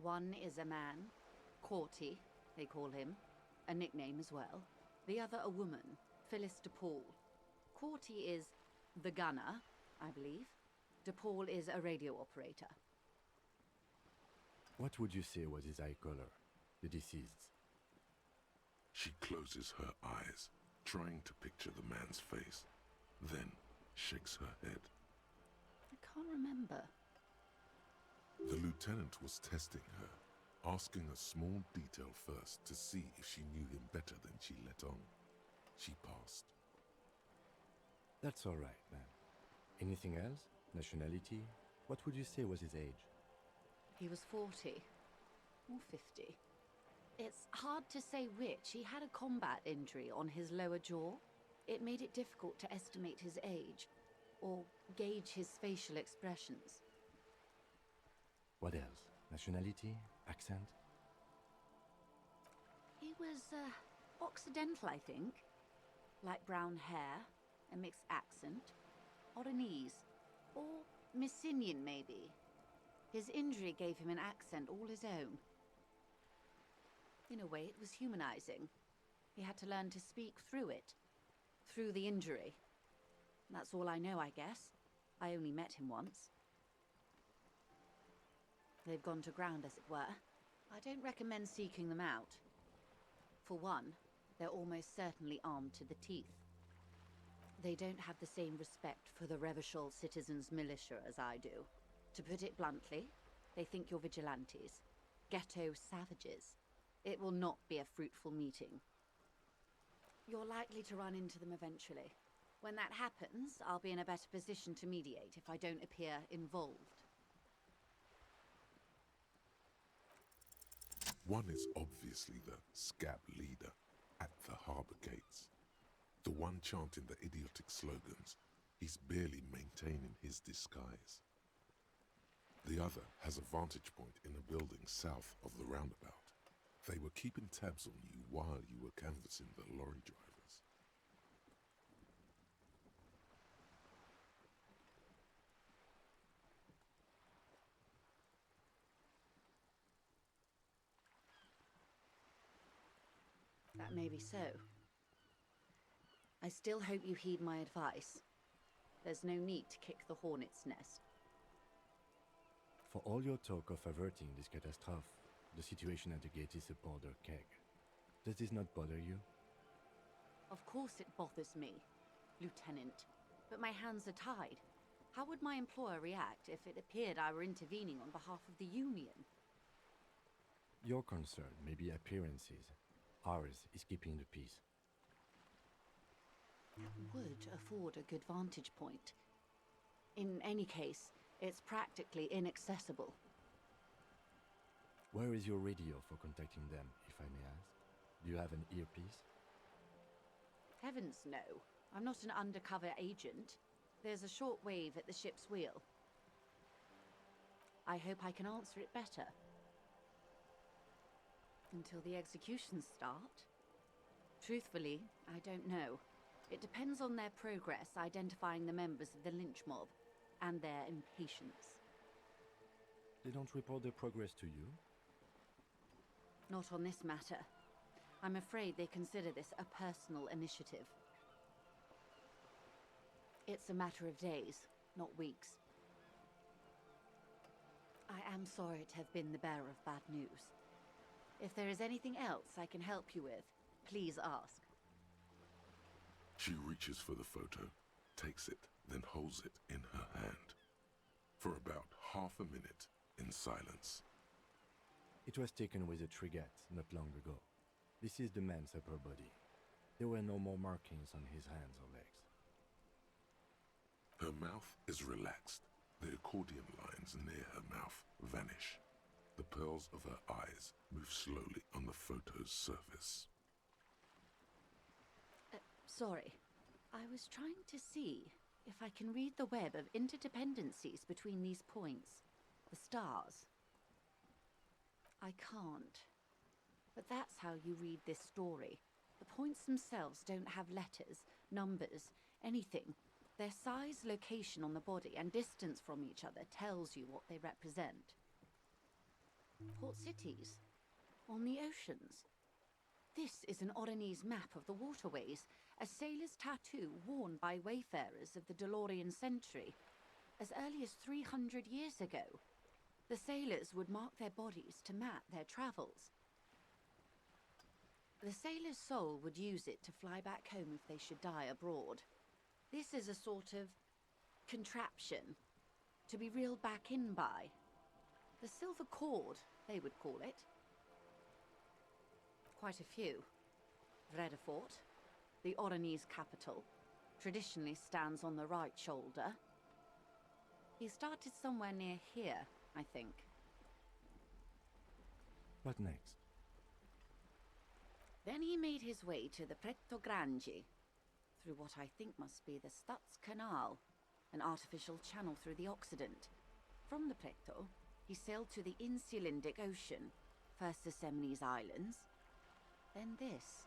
One is a man, Corty, they call him, a nickname as well. The other a woman, Phyllis DePaul. Corty is the gunner, I believe. DePaul is a radio operator.
What would you say was his eye color, the deceased's?
She closes her eyes, trying to picture the man's face, then shakes her head.
I can't remember.
The lieutenant was testing her, asking a small detail first to see if she knew him better than she let on. She passed.
That's all right, ma'am. Anything else? Nationality? What would you say was his age?
He was 40 or 50. It's hard to say which. He had a combat injury on his lower jaw. It made it difficult to estimate his age or gauge his facial expressions.
What else? Nationality? Accent?
He was Occidental, I think. Light brown hair, a mixed accent, Oranese, or Messinian maybe. His injury gave him an accent all his own. In a way, it was humanizing. He had to learn to speak through it, through the injury. That's all I know, I guess. I only met him once. They've gone to ground, as it were. I don't recommend seeking them out. For one, they're almost certainly armed to the teeth. They don't have the same respect for the Revachol citizens' militia as I do. To put it bluntly, they think you're vigilantes. Ghetto savages. It will not be a fruitful meeting. You're likely to run into them eventually. When that happens, I'll be in a better position to mediate if I don't appear involved.
One is obviously the scab leader at the harbour gates. The one chanting the idiotic slogans. He's barely maintaining his disguise. The other has a vantage point in a building south of the roundabout. They were keeping tabs on you while you were canvassing the lorry drivers.
That may be so. I still hope you heed my advice. There's no need to kick the hornet's nest.
For all your talk of averting this catastrophe, the situation at the gate is a powder keg. Does this not bother you?
Of course it bothers me, Lieutenant. But my hands are tied. How would my employer react if it appeared I were intervening on behalf of the Union?
Your concern may be appearances. Ours is keeping the peace.
Would afford a good vantage point. In any case, it's practically inaccessible.
Where is your radio for contacting them, if I may ask? Do you have an earpiece?
Heavens no. I'm not an undercover agent. There's a short wave at the ship's wheel. I hope I can answer it better. Until the executions start? Truthfully, I don't know. It depends on their progress identifying the members of the lynch mob, and their impatience.
They don't report their progress to you?
Not on this matter. I'm afraid they consider this a personal initiative. It's a matter of days, not weeks. I am sorry to have been the bearer of bad news. If there is anything else I can help you with, please ask.
She reaches for the photo, takes it, then holds it in her hand. For about half a minute, in silence.
It was taken with a Trigat not long ago. This is the man's upper body. There were no more markings on his hands or legs.
Her mouth is relaxed. The accordion lines near her mouth vanish. The pearls of her eyes move slowly on the photo's surface.
Sorry. I was trying to see if I can read the web of interdependencies between these points. The stars. I can't. But that's how you read this story. The points themselves don't have letters, numbers, anything. Their size, location on the body, and distance from each other tells you what they represent. Port cities. On the oceans. This is an Oronese map of the waterways, a sailor's tattoo worn by wayfarers of the DeLorean century. As early as 300 years ago, the sailors would mark their bodies to map their travels. The sailor's soul would use it to fly back home if they should die abroad. This is a sort of contraption to be reeled back in by. The silver cord, they would call it. Quite a few. Vredefort, the Oronese capital, traditionally stands on the right shoulder. He started somewhere near here, I think.
What next?
Then he made his way to the Pretto Grande, through what I think must be the Stutz Canal, an artificial channel through the Occident. From the Pretto, he sailed to the Insulindic Ocean, first the Semines Islands, then this.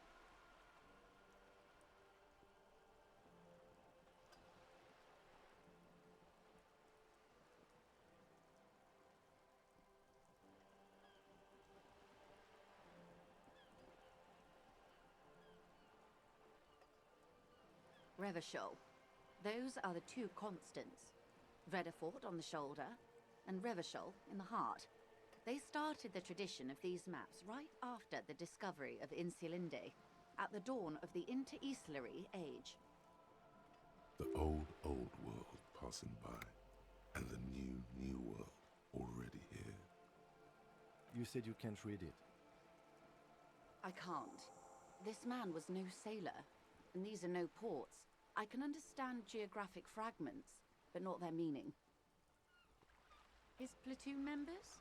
Revachol. Those are the two constants. Vredefort on the shoulder, and Revachol in the heart. They started the tradition of these maps right after the discovery of Insulinde, at the dawn of the Inter-Islary Age.
The old world passing by, and the new world already here.
You said you can't read it.
I can't. This man was no sailor, and these are no ports. I can understand geographic fragments, but not their meaning. His platoon members?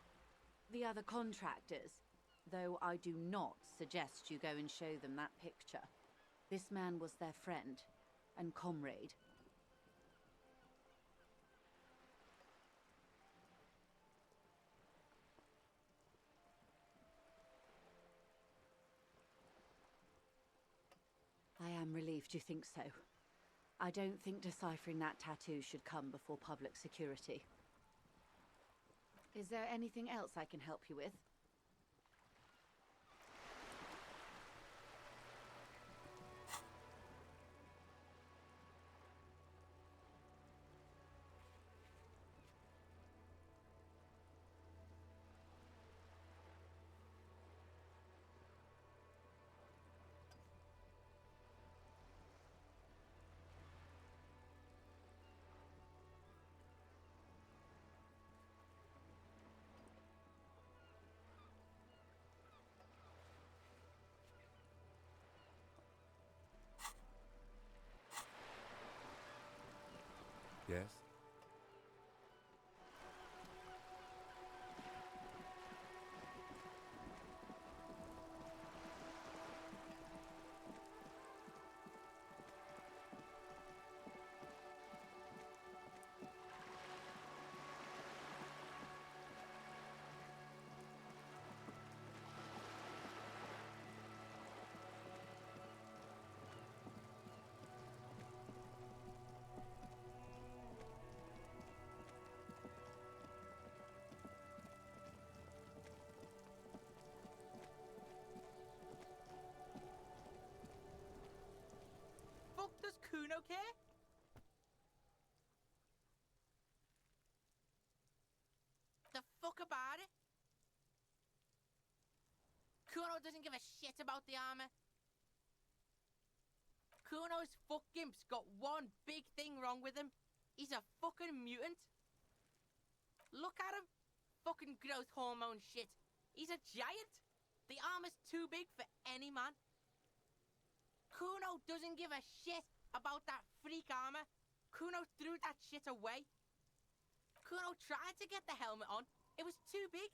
The other contractors, though I do not suggest you go and show them that picture. This man was their friend and comrade. I am relieved you think so. I don't think deciphering that tattoo should come before public security. Is there anything else I can help you with?
Yes?
Fuck does Kuno care? The fuck about it? Kuno doesn't give a shit about the armor. Kuno's fuck gimp's got one big thing wrong with him. He's a fucking mutant. Look at him. Fucking growth hormone shit. He's a giant. The armor's too big for any man. Kuno doesn't give a shit about that freak armor. Kuno threw that shit away. Kuno tried to get the helmet on. It was too big.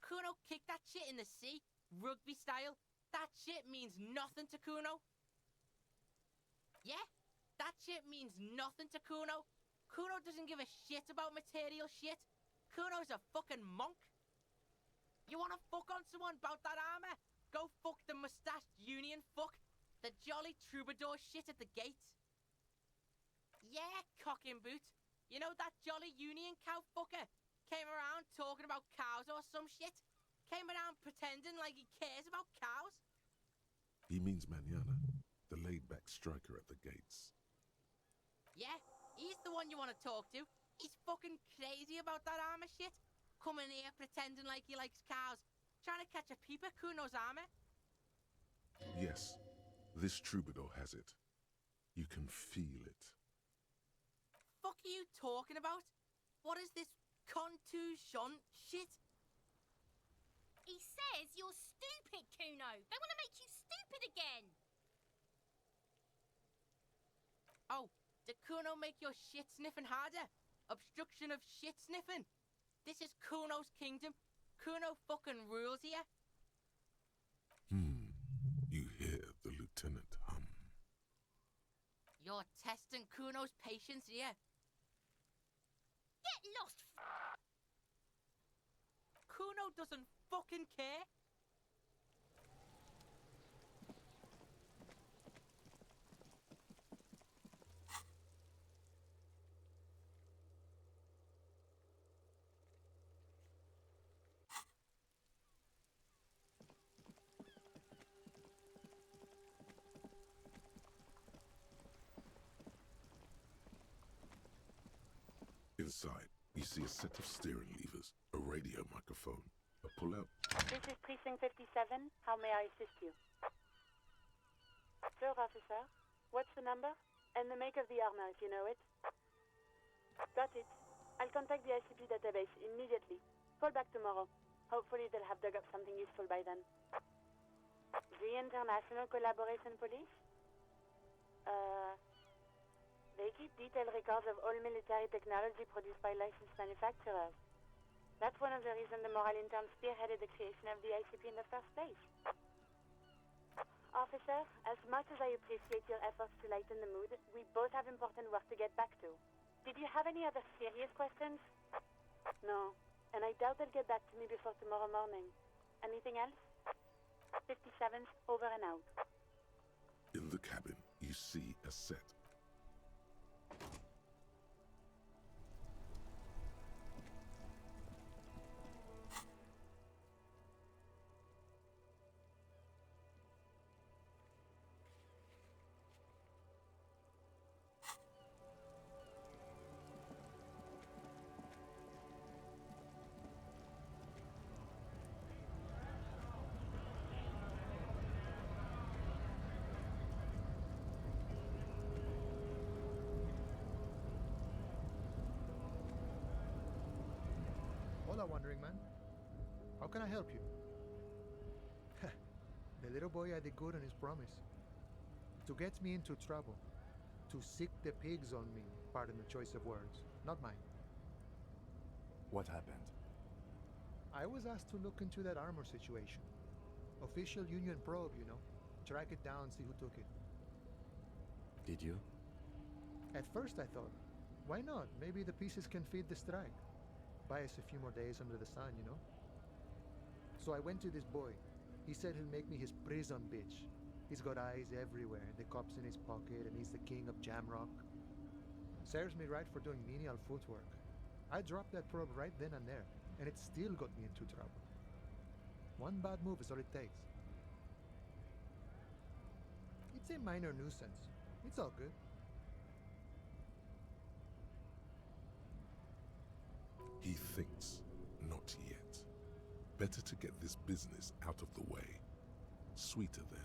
Kuno kicked that shit in the sea, rugby style. That shit means nothing to Kuno. Yeah, that shit means nothing to Kuno. Kuno doesn't give a shit about material shit. Kuno's a fucking monk. You wanna fuck on someone about that armor? Go fuck the mustached union fuck. The jolly troubadour shit at the gate. Yeah, cock in boot. You know that jolly union cow fucker? Came around talking about cows or some shit? Came around pretending like he cares about cows?
He means Manana, the laid-back striker at the gates.
Yeah, he's the one you want to talk to. He's fucking crazy about that armor shit. Coming here pretending like he likes cows. Trying to catch a peep at Kuno's armor.
Yes, this troubadour has it. You can feel it.
Fuck are you talking about? What is this contusion shit?
He says you're stupid, Kuno. They want to make you stupid again.
Oh, did Kuno make your shit sniffing harder? Obstruction of shit sniffing? This is Kuno's kingdom. Kuno fucking rules here.
You hear the lieutenant hum.
You're testing Kuno's patience here.
Get lost,
Kuno doesn't fucking care.
Inside, you see a set of steering levers, a radio microphone, a pull-out.
This is Precinct 57. How may I assist you? Sir, officer. What's the number? And the make of the armor, if you know it. Got it. I'll contact the ICP database immediately. Call back tomorrow. Hopefully they'll have dug up something useful by then. The International Collaboration Police? They keep detailed records of all military technology produced by licensed manufacturers. That's one of the reasons the Moral intern spearheaded the creation of the ICP in the first place. Officer, as much as I appreciate your efforts to lighten the mood, we both have important work to get back to. Did you have any other serious questions? No, and I doubt they'll get back to me before tomorrow morning. Anything else? 57's over and out.
In the cabin, you see a set.
Hola, Wandering Man. How can I help you? The little boy had the good on his promise. To get me into trouble. To sick the pigs on me, pardon the choice of words, not mine.
What happened?
I was asked to look into that armor situation. Official Union probe, you know. Track it down, see who took it.
Did you?
At first I thought, why not? Maybe the pieces can feed the strike. Buy us a few more days under the sun, you know? So I went to this boy. He said he'll make me his prison bitch. He's got eyes everywhere, the cop's in his pocket, and he's the king of Jamrock. Serves me right for doing menial footwork. I dropped that probe right then and there, and it still got me into trouble. One bad move is all it takes. It's a minor nuisance. It's all good.
He thinks, not yet. Better to get this business out of the way. Sweeter then.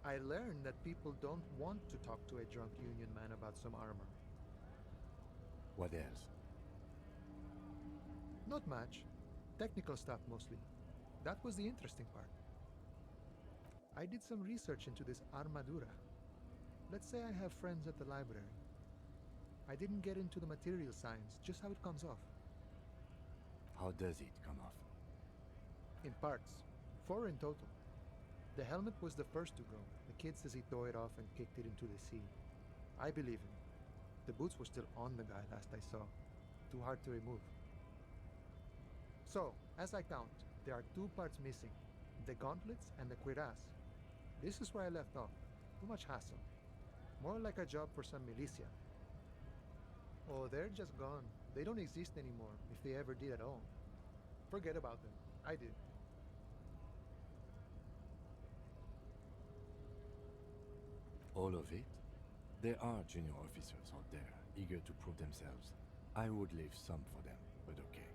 I learned that people don't want to talk to a drunk Union man about some armor.
What else?
Not much. Technical stuff mostly. That was the interesting part. I did some research into this armadura. Let's say I have friends at the library. I didn't get into the material science, just how it comes off.
How does it come off?
In parts. 4 in total. The helmet was the first to go. The kid says he tore it off and kicked it into the sea. I believe him. The boots were still on the guy last I saw. Too hard to remove. So, as I count, there are 2 parts missing. The gauntlets and the cuirass. This is where I left off. Too much hassle. More like a job for some militia. Oh, they're just gone. They don't exist anymore, if they ever did at all. Forget about them. I did.
All of it? There are junior officers out there, eager to prove themselves. I would leave some for them, but okay.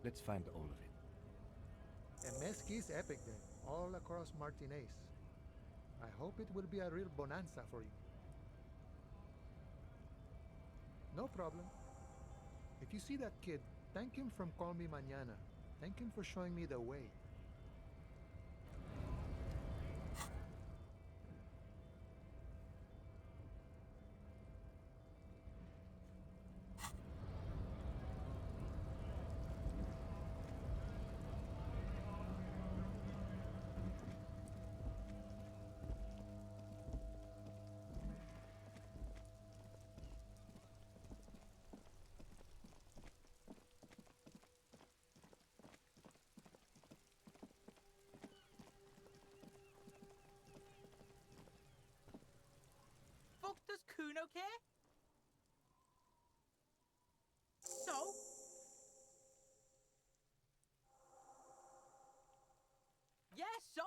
Let's find all of it.
And Mesqui's epic then, all across Martinez. I hope it will be a real bonanza for you. No problem. If you see that kid, thank him from Call Me Mañana. Thank him for showing me the way.
Fuck does Kuno care? So? Yeah, so?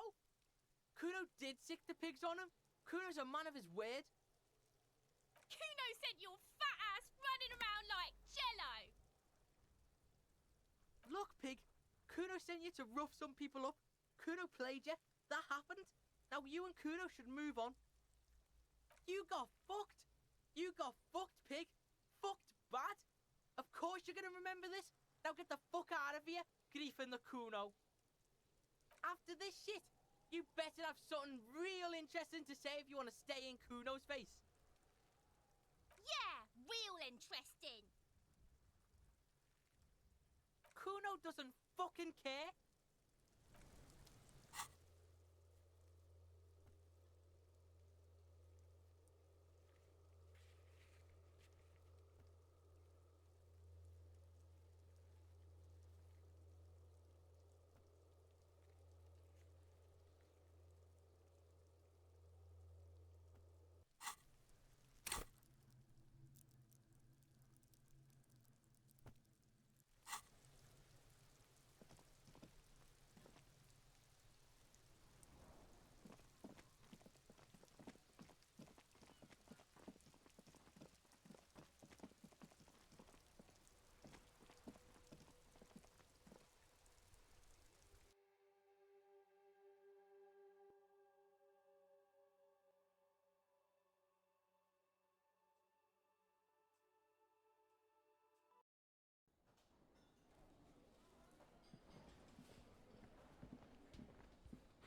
Kuno did sick the pigs on him. Kuno's a man of his word.
Kuno sent your fat ass running around like jello.
Look, pig. Kuno sent you to rough some people up. Kuno played you. That happened. Now you and Kuno should move on. You got fucked. You got fucked, pig. Fucked bad. Of course you're gonna remember this. Now get the fuck out of here, griefing the Kuno. After this shit, you better have something real interesting to say if you want to stay in Kuno's face.
Yeah, real interesting.
Kuno doesn't fucking care.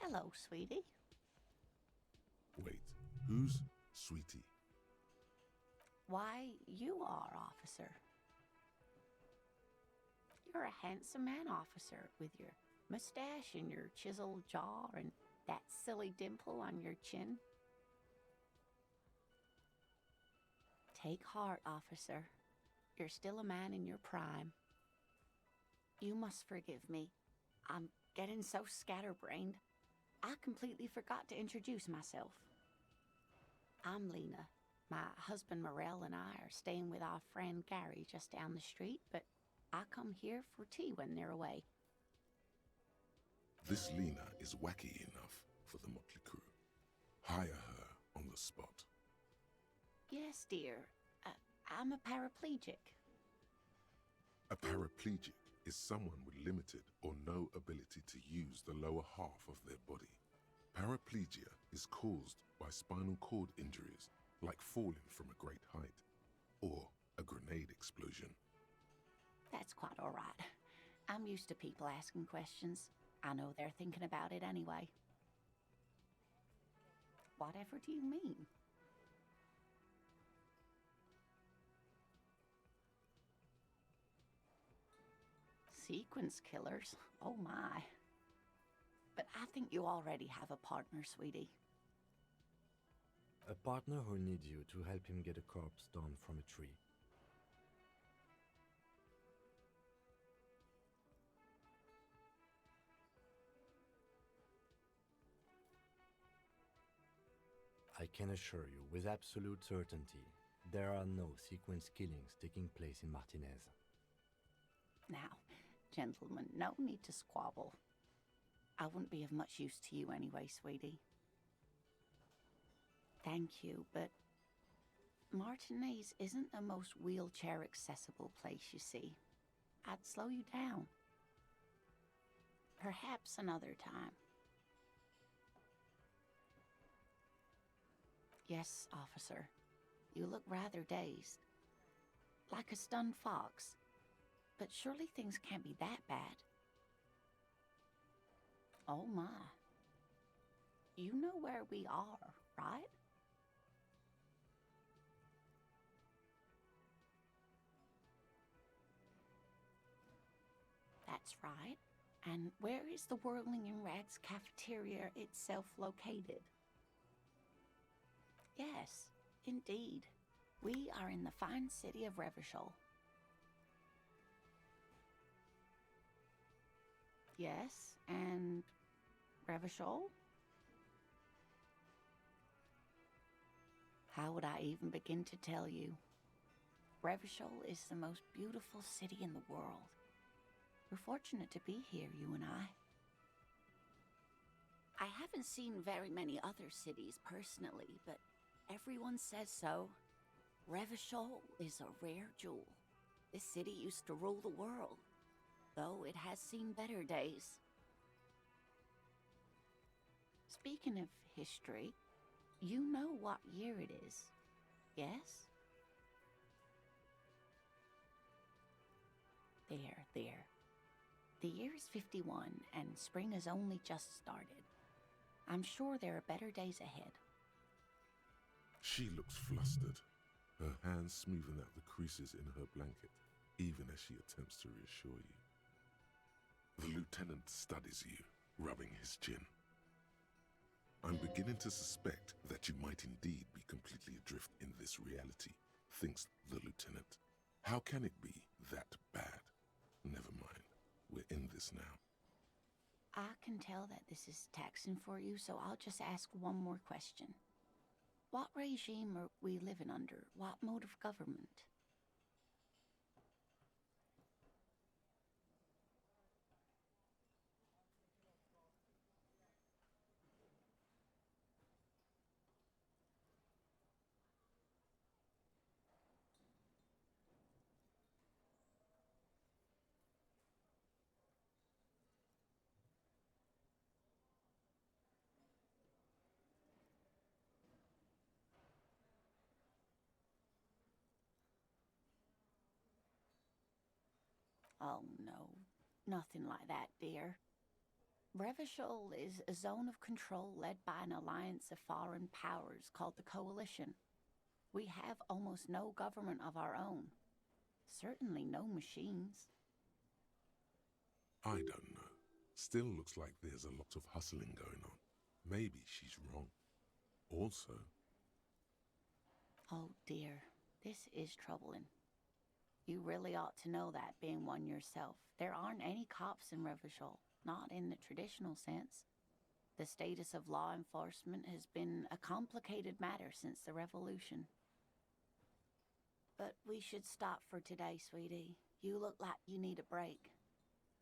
Hello, sweetie.
Wait, who's Sweetie?
Why, you are, officer. You're a handsome man, officer, with your mustache and your chiseled jaw and that silly dimple on your chin. Take heart, officer. You're still a man in your prime. You must forgive me. I'm getting so scatterbrained. I completely forgot to introduce myself. I'm Lena. My husband Morel and I are staying with our friend Gary just down the street, but I come here for tea when they're away.
This Lena is wacky enough for the motley crew. Hire her on the spot.
Yes, dear. I'm a paraplegic.
A paraplegic is someone with limited or no ability to use the lower half of their body. Paraplegia is caused by spinal cord injuries, like falling from a great height, or a grenade explosion.
That's quite all right. I'm used to people asking questions. I know they're thinking about it anyway. Whatever do you mean? Sequence killers? Oh my. But I think you already have a partner, sweetie.
A partner who needs you to help him get a corpse down from a tree. I can assure you with absolute certainty, there are no sequence killings taking place in Martinez.
Now, gentlemen, no need to squabble. I wouldn't be of much use to you anyway, sweetie. Thank you, but Martinez isn't the most wheelchair-accessible place, you see. I'd slow you down. Perhaps another time. Yes, officer. You look rather dazed. Like a stunned fox. But surely things can't be that bad. Oh my. You know where we are, right? That's right. And where is the Whirling in Rags cafeteria itself located? Yes, indeed. We are in the fine city of Revachol. Yes, and Revachol? How would I even begin to tell you? Revachol is the most beautiful city in the world. We're fortunate to be here, you and I. I haven't seen very many other cities personally, but everyone says so. Revachol is a rare jewel. This city used to rule the world, though it has seen better days. Speaking of history, you know what year it is, yes? There. The year is 51, and spring has only just started. I'm sure there are better days ahead.
She looks flustered, her hands smoothing out the creases in her blanket, even as she attempts to reassure you. The lieutenant studies you, rubbing his chin. I'm beginning to suspect that you might indeed be completely adrift in this reality, thinks the lieutenant. How can it be that bad? Never mind, we're in this now.
I can tell that this is taxing for you, so I'll just ask one more question. What regime are we living under? What mode of government? Oh no, nothing like that, dear. Revachol is a zone of control led by an alliance of foreign powers called the Coalition. We have almost no government of our own. Certainly no machines.
I don't know. Still looks like there's a lot of hustling going on. Maybe she's wrong. Also...
Oh dear, this is troubling. You really ought to know that, being one yourself. There aren't any cops in Revachol, not in the traditional sense. The status of law enforcement has been a complicated matter since the revolution. But we should stop for today, sweetie. You look like you need a break.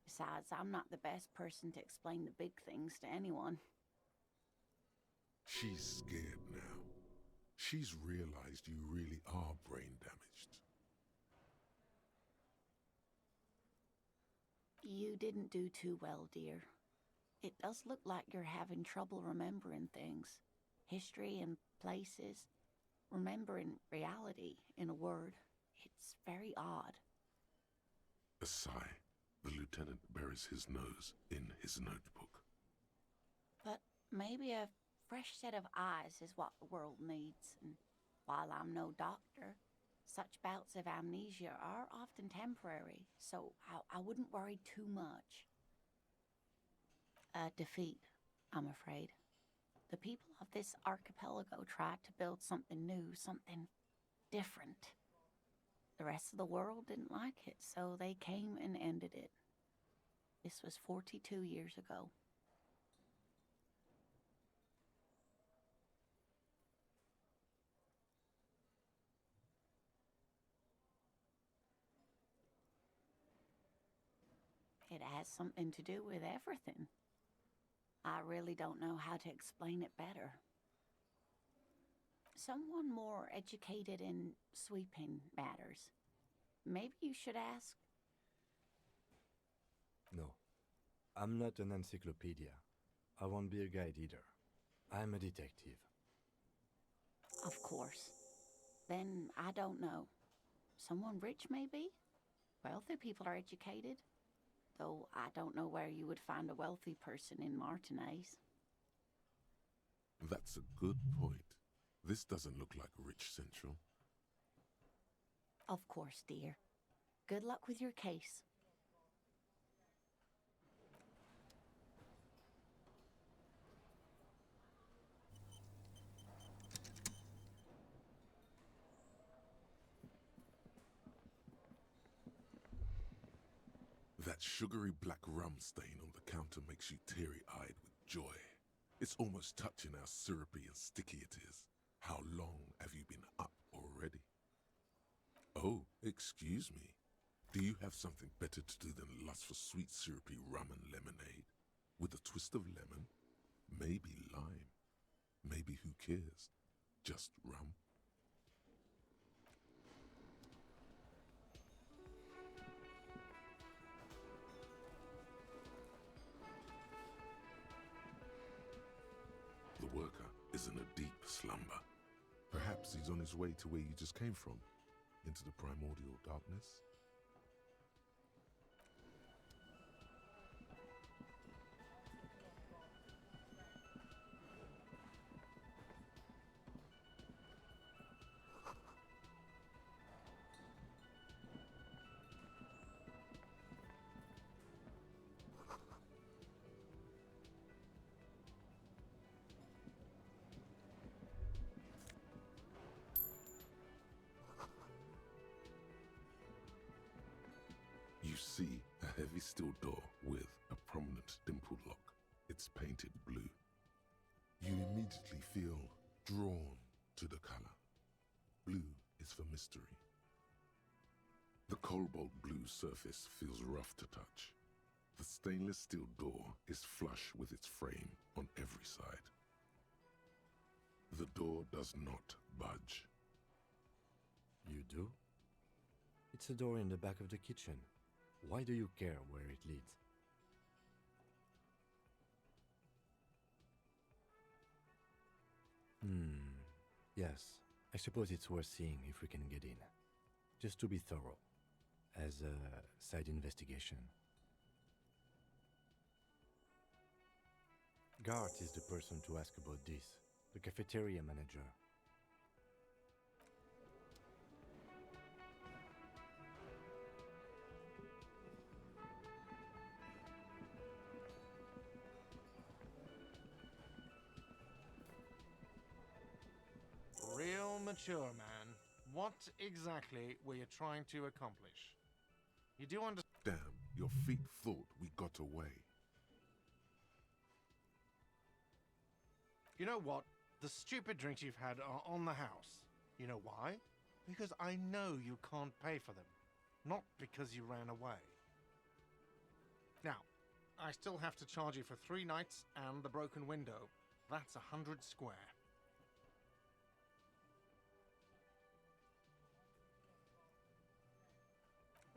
Besides, I'm not the best person to explain the big things to anyone.
She's scared now. She's realized you really are brain damaged.
You didn't do too well, dear. It does look like you're having trouble remembering things. History and places. Remembering reality, in a word. It's very odd.
A sigh. The lieutenant buries his nose in his notebook.
But maybe a fresh set of eyes is what the world needs. And while I'm no doctor, such bouts of amnesia are often temporary, so I wouldn't worry too much. A defeat, I'm afraid. The people of this archipelago tried to build something new, something different. The rest of the world didn't like it, so they came and ended it. This was 42 years ago. It has something to do with everything. I really don't know how to explain it better. Someone more educated in sweeping matters. Maybe you should ask.
No, I'm not an encyclopedia. I won't be a guide either. I'm a detective.
Of course. Then I don't know. Someone rich, maybe? Wealthy people are educated. Though I don't know where you would find a wealthy person in Martinez.
That's a good point. This doesn't look like Rich Central.
Of course, dear. Good luck with your case.
That sugary black rum stain on the counter makes you teary-eyed with joy. It's almost touching how syrupy and sticky it is. How long have you been up already? Oh, excuse me. Do you have something better to do than lust for sweet syrupy rum and lemonade? With a twist of lemon? Maybe lime. Maybe who cares? Just rum. The worker is in a deep slumber. Perhaps he's on his way to where you just came from, into the primordial darkness. You see a heavy steel door with a prominent dimpled lock. It's painted blue. You immediately feel drawn to the color. Blue is for mystery. The cobalt blue surface feels rough to touch. The stainless steel door is flush with its frame on every side. The door does not budge.
You do? It's a door in the back of the kitchen. Why do you care where it leads? Yes, I suppose it's worth seeing if we can get in. Just to be thorough, as a side investigation. Gart is the person to ask about this, the cafeteria manager.
mature, man. What exactly were you trying to accomplish? You do understand?
Damn, your feet thought we got away.
You know what? The stupid drinks you've had are on the house. You know why? Because I know you can't pay for them. Not because you ran away. Now, I still have to charge you for 3 nights and the broken window. That's 100 square.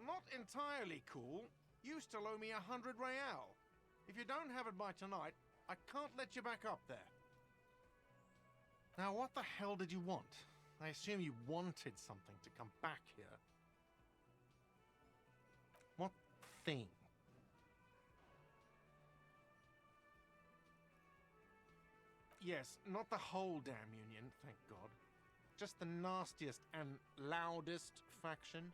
Not entirely cool. You still owe me 100 real. If you don't have it by tonight, I can't let you back up there. Now, what the hell did you want? I assume you wanted something to come back here. What thing? Yes, not the whole damn union, thank God. Just the nastiest and loudest faction.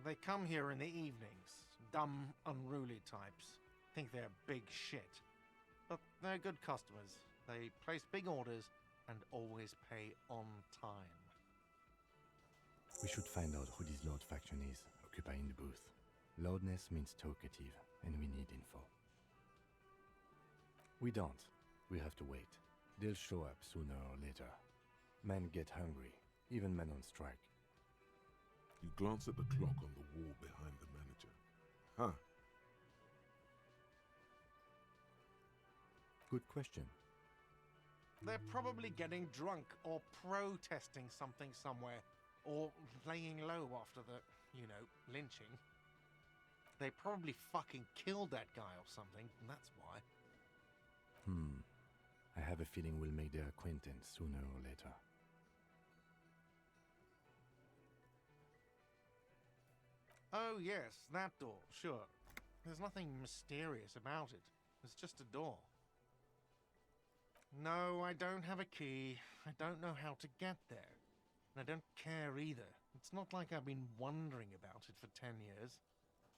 They come here in the evenings. Dumb, unruly types. Think they're big shit. But they're good customers. They place big orders and always pay on time.
We should find out who this Lord faction is, occupying the booth. Loudness means talkative, and we need info. We don't. We have to wait. They'll show up sooner or later. Men get hungry, even men on strike.
You glance at the clock on the wall behind the manager. Huh.
Good question.
They're probably getting drunk or protesting something somewhere, or laying low after the, lynching. They probably fucking killed that guy or something, and that's why.
I have a feeling we'll make their acquaintance sooner or later.
Oh yes, that door, sure. There's nothing mysterious about it. It's just a door. No, I don't have a key. I don't know how to get there. And I don't care either. It's not like I've been wondering about it for 10 years.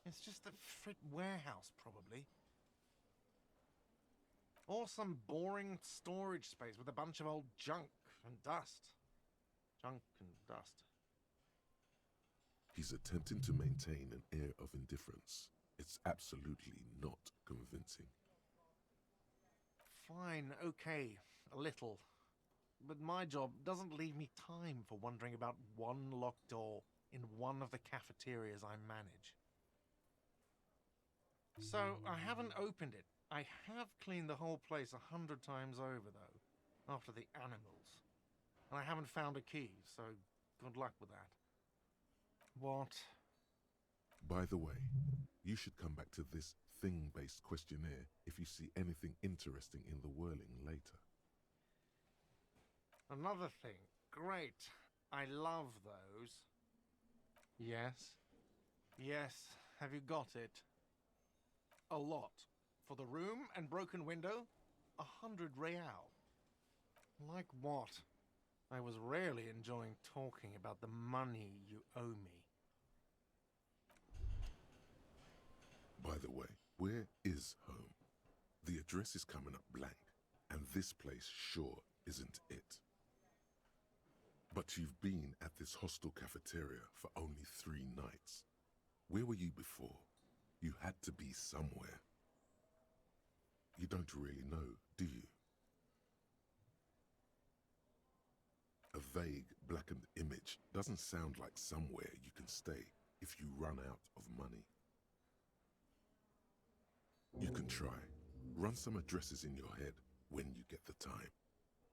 It's just a frit warehouse, probably. Or some boring storage space with a bunch of old junk and dust. Junk and dust.
He's attempting to maintain an air of indifference. It's absolutely not convincing.
Fine, okay, a little. But my job doesn't leave me time for wondering about one locked door in one of the cafeterias I manage. So, I haven't opened it. I have cleaned the whole place 100 times over, though, after the animals. And I haven't found a key, so good luck with that. What?
By the way, you should come back to this thing-based questionnaire if you see anything interesting in the whirling later.
Another thing. Great. I love those. Yes? Yes. Have you got it? A lot. For the room and broken window, 100 real. Like what? I was rarely enjoying talking about the money you owe me.
By the way, where is home? The address is coming up blank, and this place sure isn't it. But you've been at this hostel cafeteria for only 3 nights. Where were you before? You had to be somewhere. You don't really know, do you? A vague, blackened image doesn't sound like somewhere you can stay if you run out of money. You can try. Run some addresses in your head when you get the time.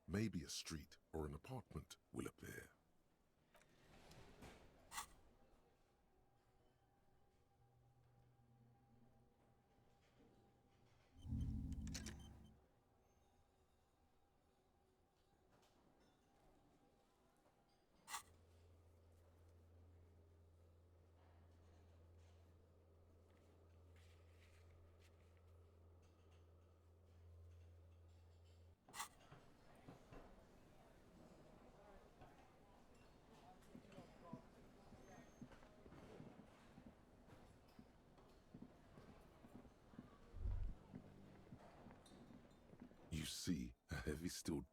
Maybe a street or an apartment will appear. You see a heavy steel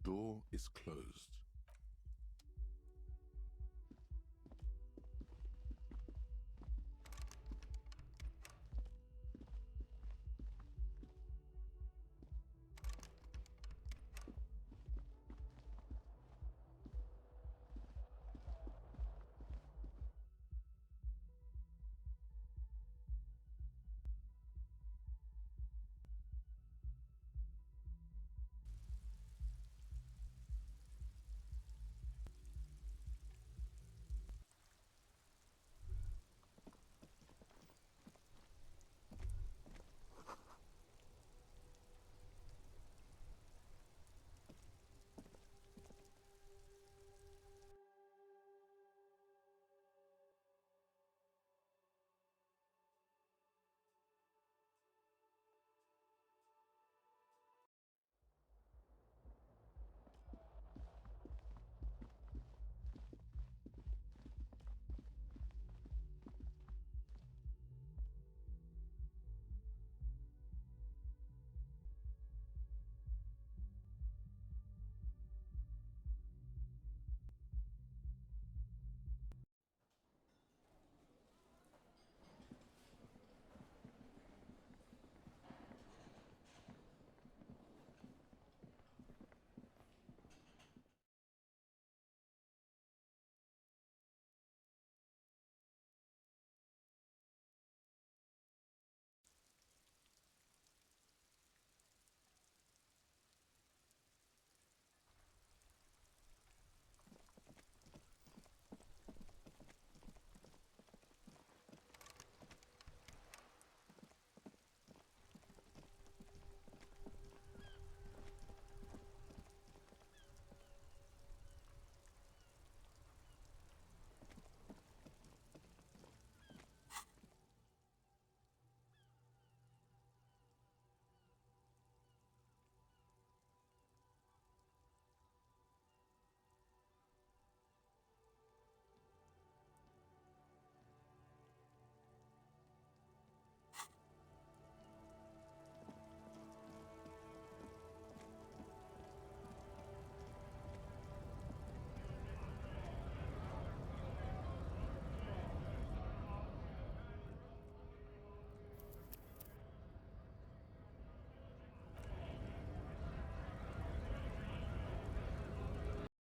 door is closed.